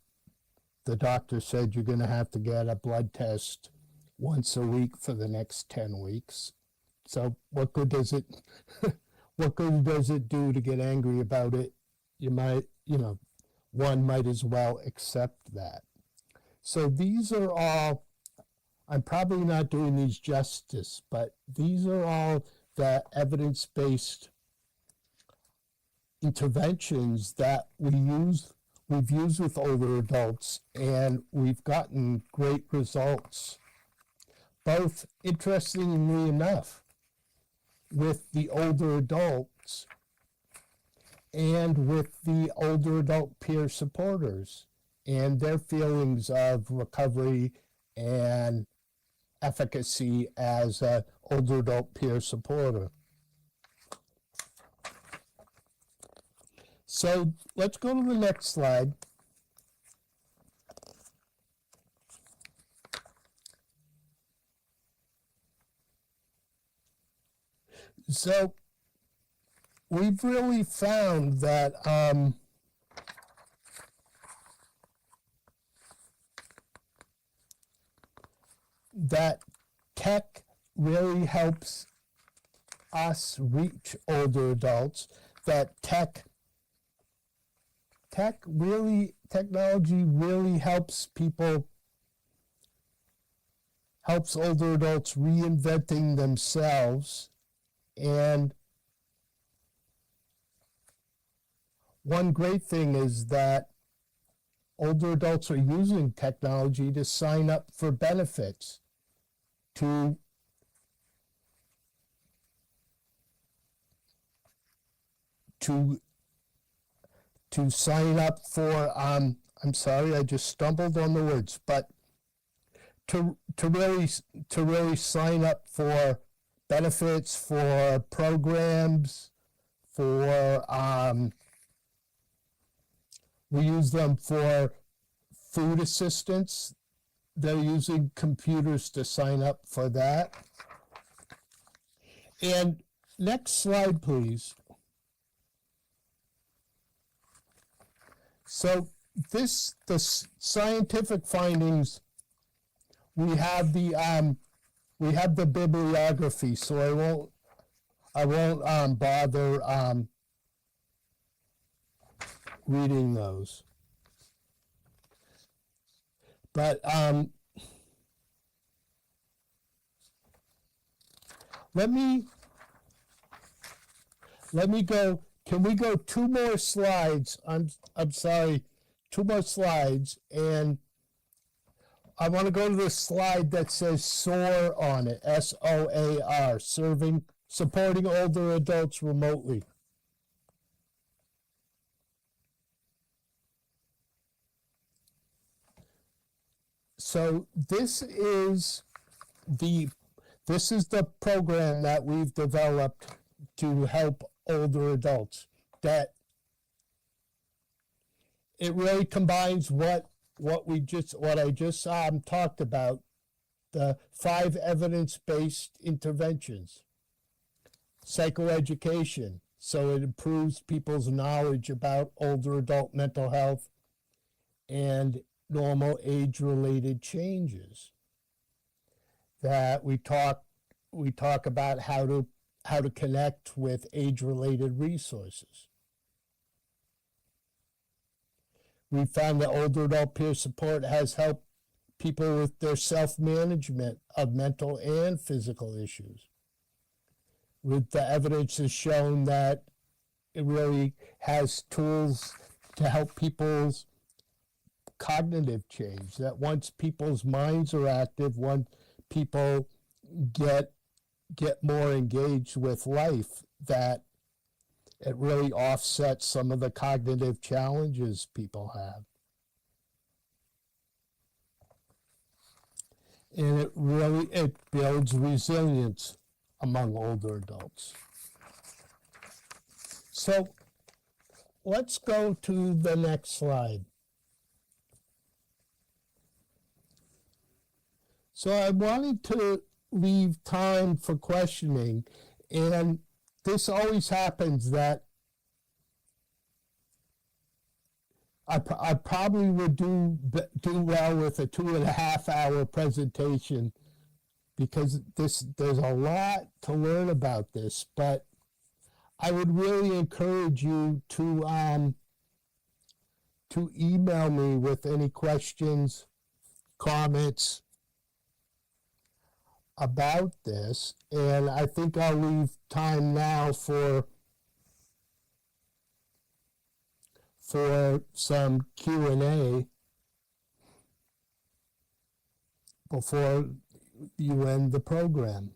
the doctor said you're going to have to get a blood test once a week for the next 10 weeks, so what good does it do to get angry about it? One might as well accept that. So these are all, I'm probably not doing these justice, but these are all the evidence-based interventions that we've used with older adults, and we've gotten great results, both, interestingly enough, with the older adults and with the older adult peer supporters and their feelings of recovery and efficacy as an older adult peer supporter. So let's go to the next slide. So we've really found that that tech really helps us reach older adults, that technology really helps older adults reinventing themselves And one great thing is that older adults are using technology to sign up for benefits, to sign up for I'm sorry, I just stumbled on the words, but to really sign up for benefits, for programs, for we use them for food assistance. They're using computers to sign up for that. And next slide, please. So the scientific findings, we have the bibliography, so I won't bother reading those. But let me go. Can we go 2 more slides? I'm sorry, 2 more slides, and I want to go to the slide that says SOAR on it, SOAR, supporting older adults remotely. So this is the program that we've developed to help older adults. That it really combines what I just talked about, the 5 evidence-based interventions, psychoeducation, so it improves people's knowledge about older adult mental health, and normal age-related changes. That we talk about how to connect with age-related resources. We found that older adult peer support has helped people with their self-management of mental and physical issues. With the evidence has shown that it really has tools to help people's cognitive change, that once people's minds are active, once people get more engaged with life, that it really offsets some of the cognitive challenges people have. And it builds resilience among older adults. So let's go to the next slide. So I wanted to leave time for questioning, and this always happens that I probably would do well with a 2.5 hour presentation, because there's a lot to learn about this, but I would really encourage you to email me with any questions, comments about this, and I think I'll leave time now for some Q&A before you end the program.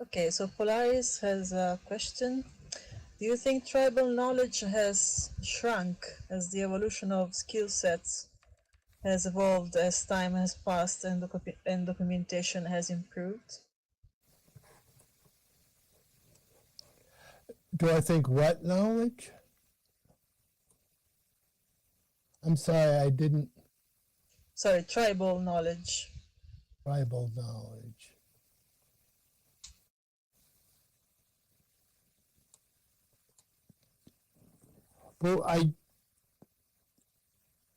Okay, so Polaris has a question. Do you think tribal knowledge has shrunk as the evolution of skill sets has evolved as time has passed and documentation has improved? Do I think what knowledge? I'm sorry, I didn't. Sorry, tribal knowledge. Tribal knowledge. Well,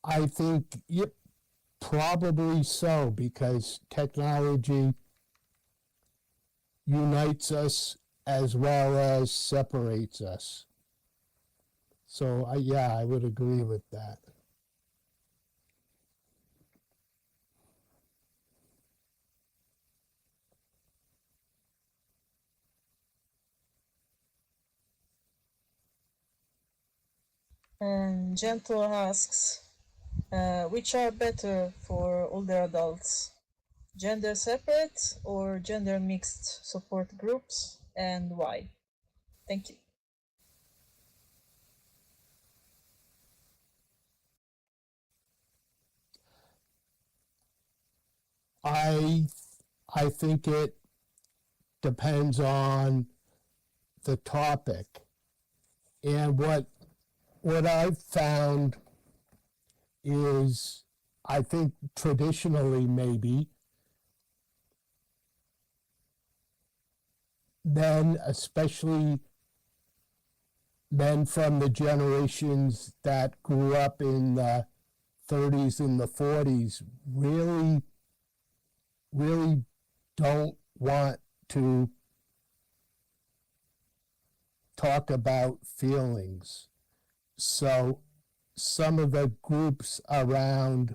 I think, yep, Probably so, because technology unites us as well as separates us. So, yeah, I would agree with that. And Gentle asks, which are better for older adults? Gender separate or gender mixed support groups, and why? Thank you. I think it depends on the topic. And what I've found is, I think traditionally maybe, men, especially men from the generations that grew up in the 30s and the 40s, really don't want to talk about feelings. So some of the groups around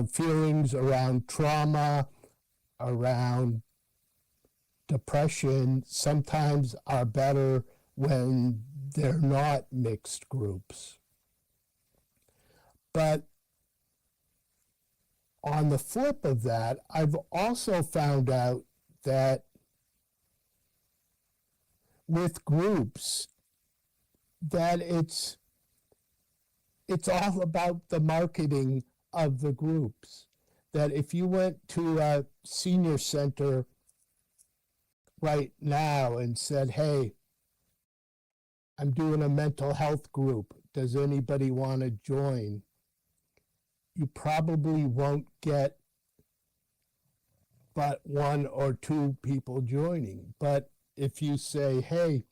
feelings, around trauma, around depression, sometimes are better when they're not mixed groups. But on the flip of that, I've also found out that with groups, that it's all about the marketing of the groups. That if you went to a senior center right now and said, hey, I'm doing a mental health group, does anybody want to join? You probably won't get but one or two people joining. But if you say, hey,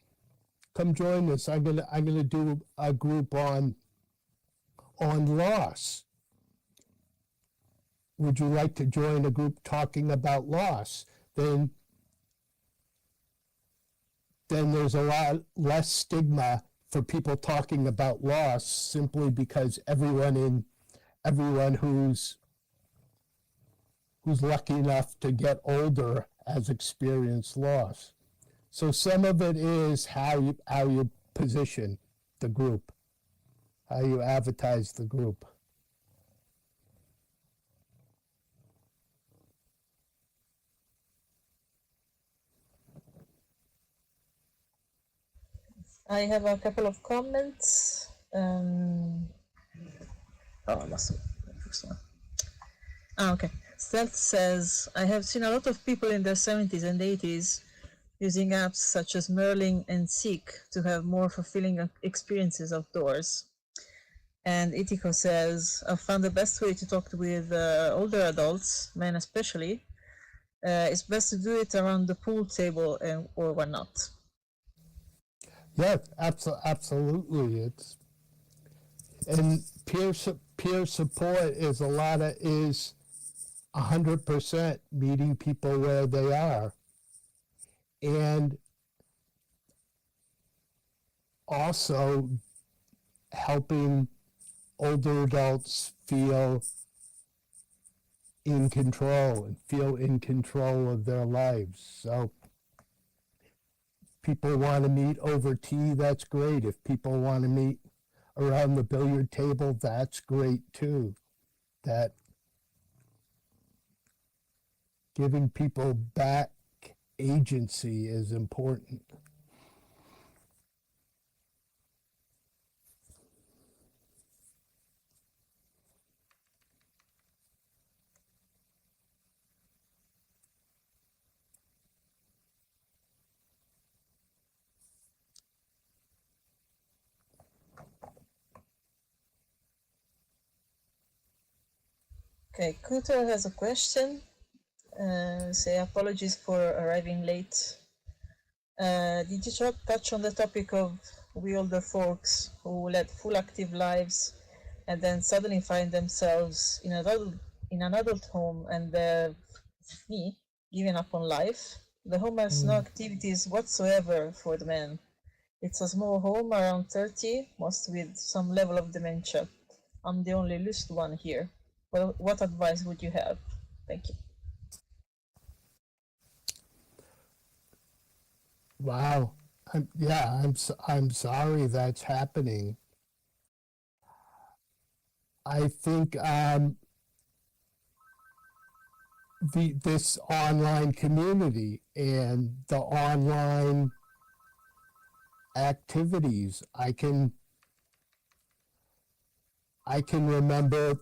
come join us, I'm gonna do a group on loss. Would you like to join a group talking about loss? Then there's a lot less stigma for people talking about loss, simply because everyone who's lucky enough to get older has experienced loss. So some of it is how you position the group, how you advertise the group. I have a couple of comments. I must have the first one. Okay. Stealth says, I have seen a lot of people in their 70s and 80s using apps such as Merlin and Seek to have more fulfilling experiences outdoors. And Itiko says, I've found the best way to talk with older adults, men especially, it's best to do it around the pool table or whatnot. Yeah, absolutely. And peer support is 100% meeting people where they are, and also helping older adults feel in control of their lives. So people want to meet over tea, that's great. If people want to meet around the billiard table, that's great too. That giving people back agency is important. Okay, Cooter has a question. Say apologies for arriving late. Did you touch on the topic of we older folks who led full active lives and then suddenly find themselves in an adult home and me giving up on life. The home has no activities whatsoever for the man. It's a small home around 30, most with some level of dementia. I'm the only lucid one here. Well, what advice would you have? Thank you. Wow. I'm sorry that's happening. I think this online community and the online activities, I can remember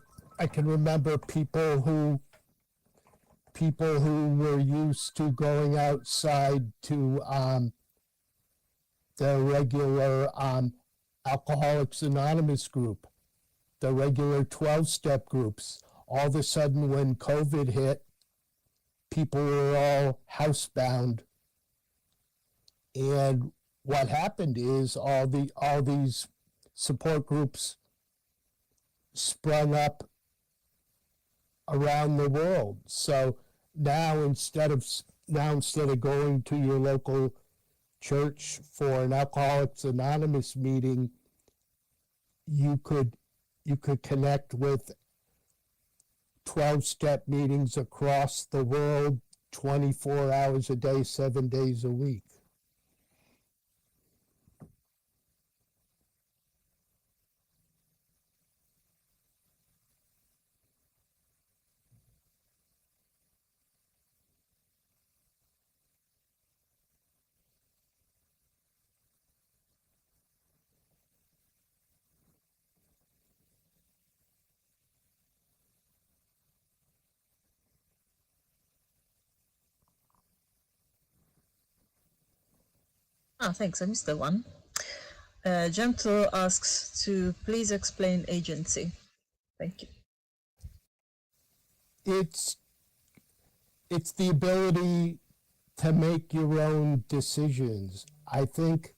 people who were used to going outside to the regular Alcoholics Anonymous group, the regular 12-step groups. All of a sudden, when COVID hit, people were all housebound. And what happened is all these support groups sprung up around the world. So now instead of going to your local church for an Alcoholics Anonymous meeting, you could connect with 12-step meetings across the world, 24 hours a day, 7 days a week. Thanks. I missed that one. Gentle asks to please explain agency. Thank you. It's the ability to make your own decisions. I think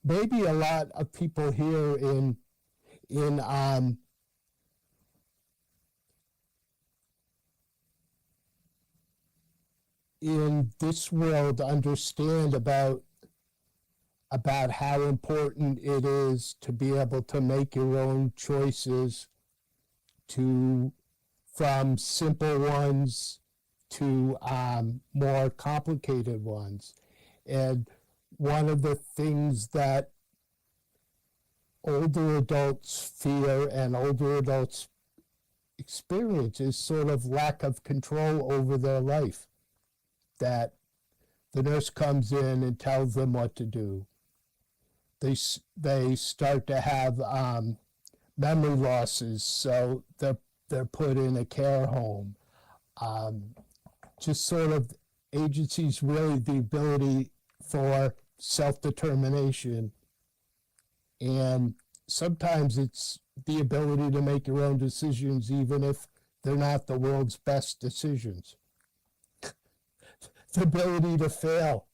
maybe a lot of people here in this world understand about how important it is to be able to make your own choices, from simple ones to more complicated ones. And one of the things that older adults fear and older adults experience is sort of lack of control over their life, that the nurse comes in and tells them what to do. They start to have memory losses, so they're put in a care home. Just sort of agency's really the ability for self-determination, and sometimes it's the ability to make your own decisions even if they're not the world's best decisions. The ability to fail.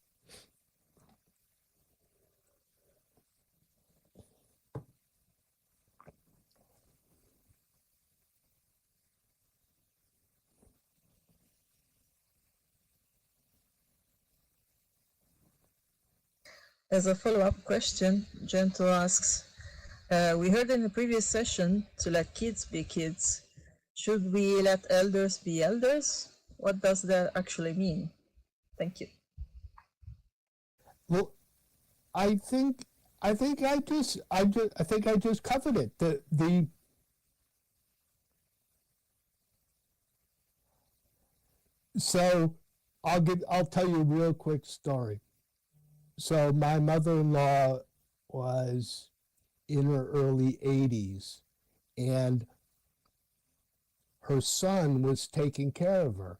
As a follow-up question, Gentle asks, we heard in the previous session to let kids be kids. Should we let elders be elders? What does that actually mean? Thank you. Well, I think I just covered it. So I'll tell you a real quick story. So my mother-in-law was in her early 80s, and her son was taking care of her.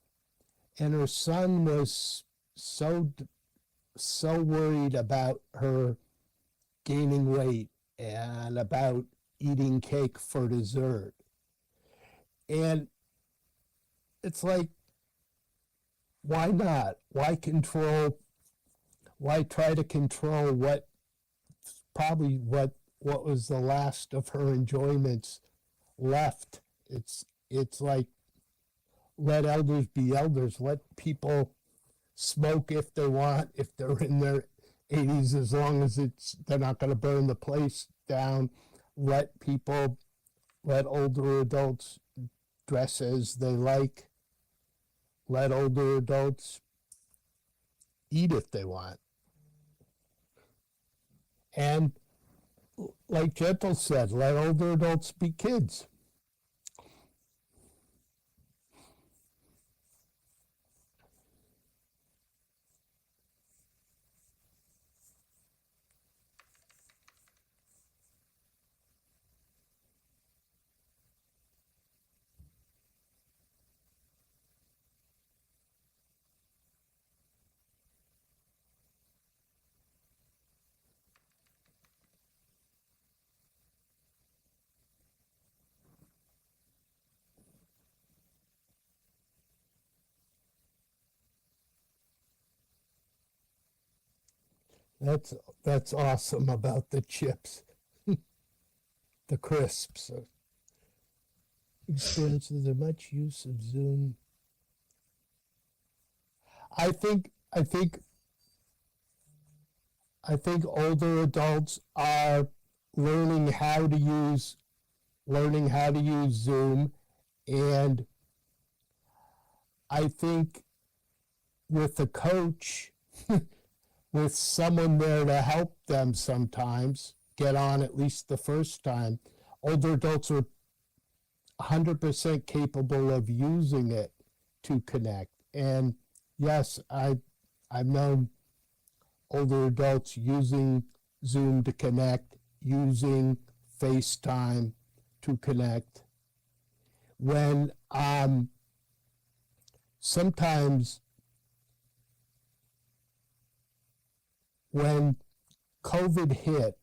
And her son was so worried about her gaining weight and about eating cake for dessert. And it's like, why not? Why try to control what probably what was the last of her enjoyments left. It's like, let elders be elders. Let people smoke if they want, if they're in their 80s, as long as they're not going to burn the place down. Let older adults dress as they like. Let older adults eat if they want. And like Gentle said, let older adults be kids. That's awesome about the chips, the crisps. Experiences the much use of Zoom. I think older adults are learning how to use Zoom, and I think with a coach, with someone there to help them sometimes get on at least the first time, older adults are 100% capable of using it to connect. And yes, I've known older adults using Zoom to connect, using FaceTime to connect. When sometimes when COVID hit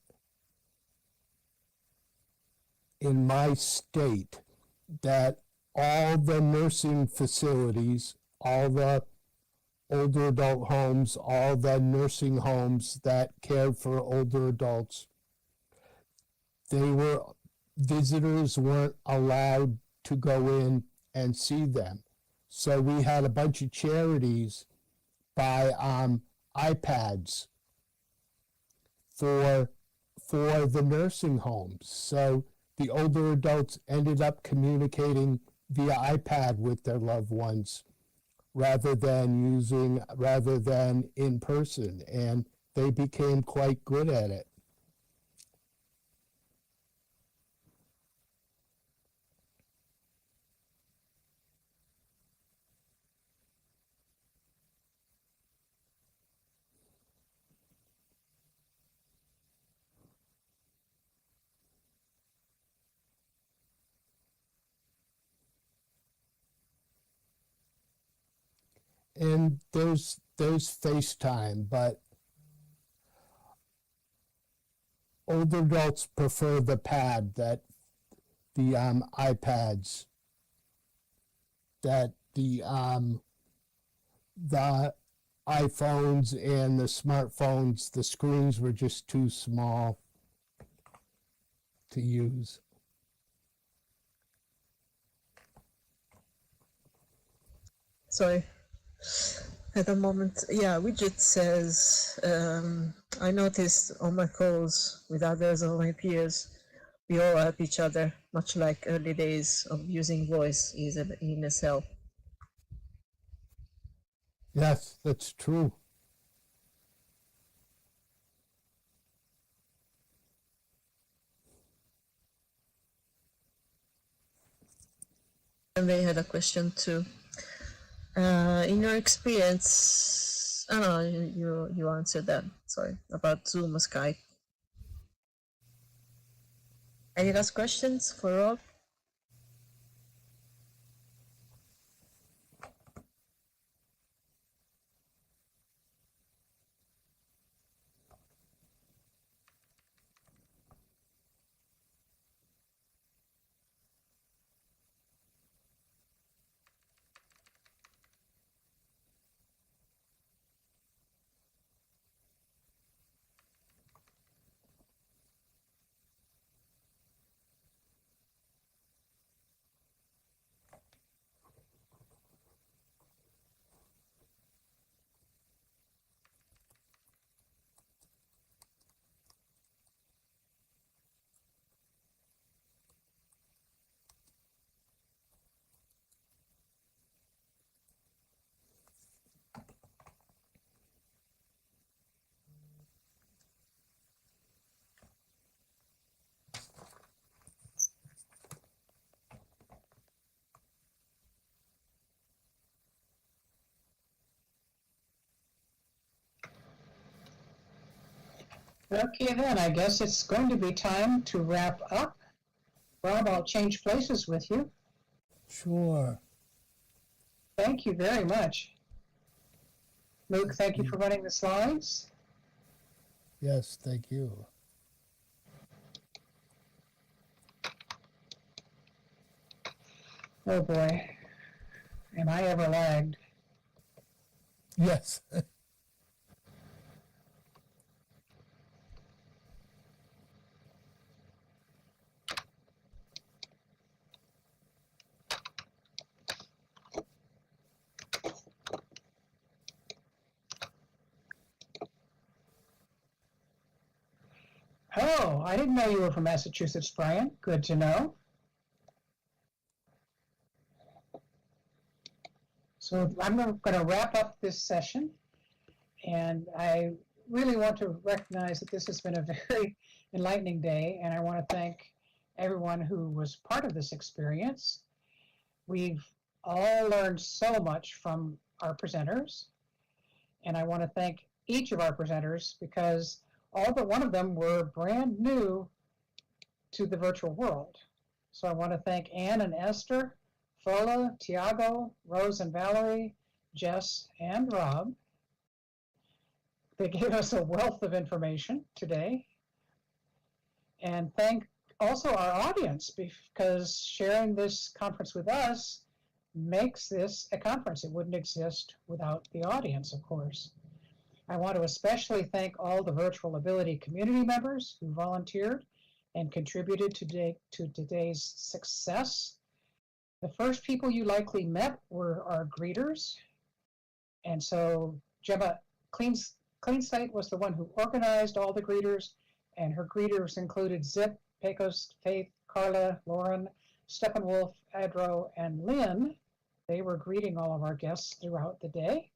in my state, that all the nursing facilities, all the older adult homes, all the nursing homes that cared for older adults, visitors weren't allowed to go in and see them. So we had a bunch of charities buy iPads for the nursing homes. So the older adults ended up communicating via iPad with their loved ones rather than in person, and they became quite good at it. And there's FaceTime, but older adults prefer the iPads, that the iPhones and the smartphones, the screens were just too small to use. Sorry. At the moment, yeah, widget says, I noticed on my calls with others of my peers, we all help each other, much like early days of using voice in SL. Yes, that's true. And they had a question too. In your experience, no, you answered that. Sorry, about Zoom or Skype. Any last questions for Rob? Okay, then, I guess it's going to be time to wrap up. Rob, I'll change places with you. Sure. Thank you very much. Luke, thank you for running the slides. Yes, thank you. Oh boy, am I ever lagged. Yes. Oh, I didn't know you were from Massachusetts, Brian. Good to know. So I'm going to wrap up this session, and I really want to recognize that this has been a very enlightening day, and I want to thank everyone who was part of this experience. We've all learned so much from our presenters, and I want to thank each of our presenters because all but one of them were brand new to the virtual world. So I want to thank Anne and Esther, Fola, Tiago, Rose and Valerie, Jess, and Rob. They gave us a wealth of information today. And thank also our audience, because sharing this conference with us makes this a conference. It wouldn't exist without the audience, of course. I want to especially thank all the Virtual Ability community members who volunteered and contributed to today's success. The first people you likely met were our greeters. And so Gemma Cleansight was the one who organized all the greeters, and her greeters included Zip, Pecos, Faith, Carla, Lauren, Steppenwolf, Adro, and Lynn. They were greeting all of our guests throughout the day.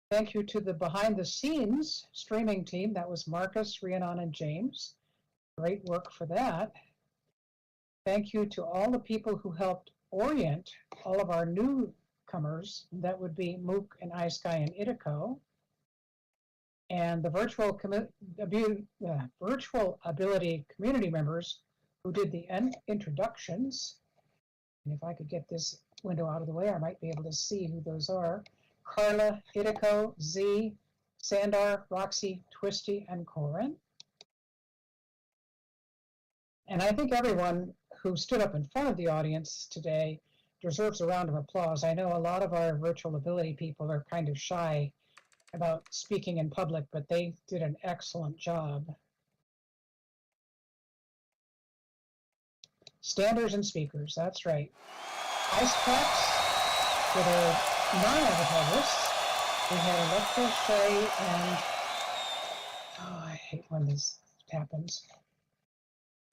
Thank you to the behind-the-scenes streaming team. That was Marcus, Rhiannon, and James. Great work for that. Thank you to all the people who helped orient all of our newcomers. That would be Mook and iSky and Itico. And the Virtual Ability community members who did the introductions. And if I could get this window out of the way, I might be able to see who those are. Carla, Itico, Z, Sandar, Roxy, Twisty, and Corin. And I think everyone who stood up in front of the audience today deserves a round of applause. I know a lot of our Virtual Ability people are kind of shy about speaking in public, but they did an excellent job. Standers and speakers, that's right. Ice packs for their non-avatar lists. We had Electra, Shay, and I hate when this happens.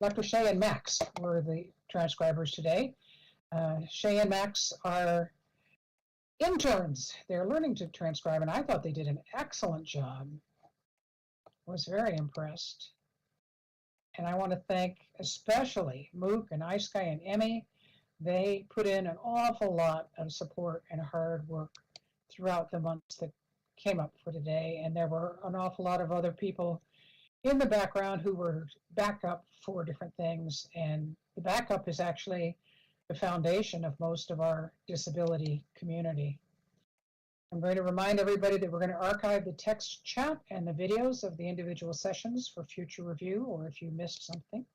Dr. Shay and Max were the transcribers today. Shay and Max are interns. They're learning to transcribe, and I thought they did an excellent job. I was very impressed. And I want to thank especially Mook and iSky and Emmy. They put in an awful lot of support and hard work throughout the months that came up for today, and there were an awful lot of other people in the background who were backup for different things, and the backup is actually the foundation of most of our disability community. I'm going to remind everybody that we're going to archive the text chat and the videos of the individual sessions for future review, or if you missed something.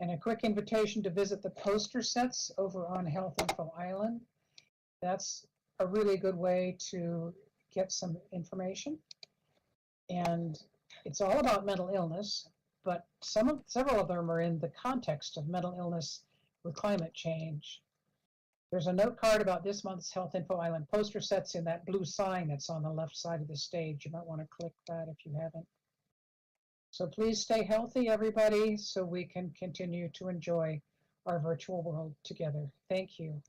And a quick invitation to visit the poster sets over on Health Info Island. That's a really good way to get some information. And it's all about mental illness, but several of them are in the context of mental illness with climate change. There's a note card about this month's Health Info Island poster sets in that blue sign that's on the left side of the stage. You might want to click that if you haven't. So please stay healthy, everybody, so we can continue to enjoy our virtual world together. Thank you.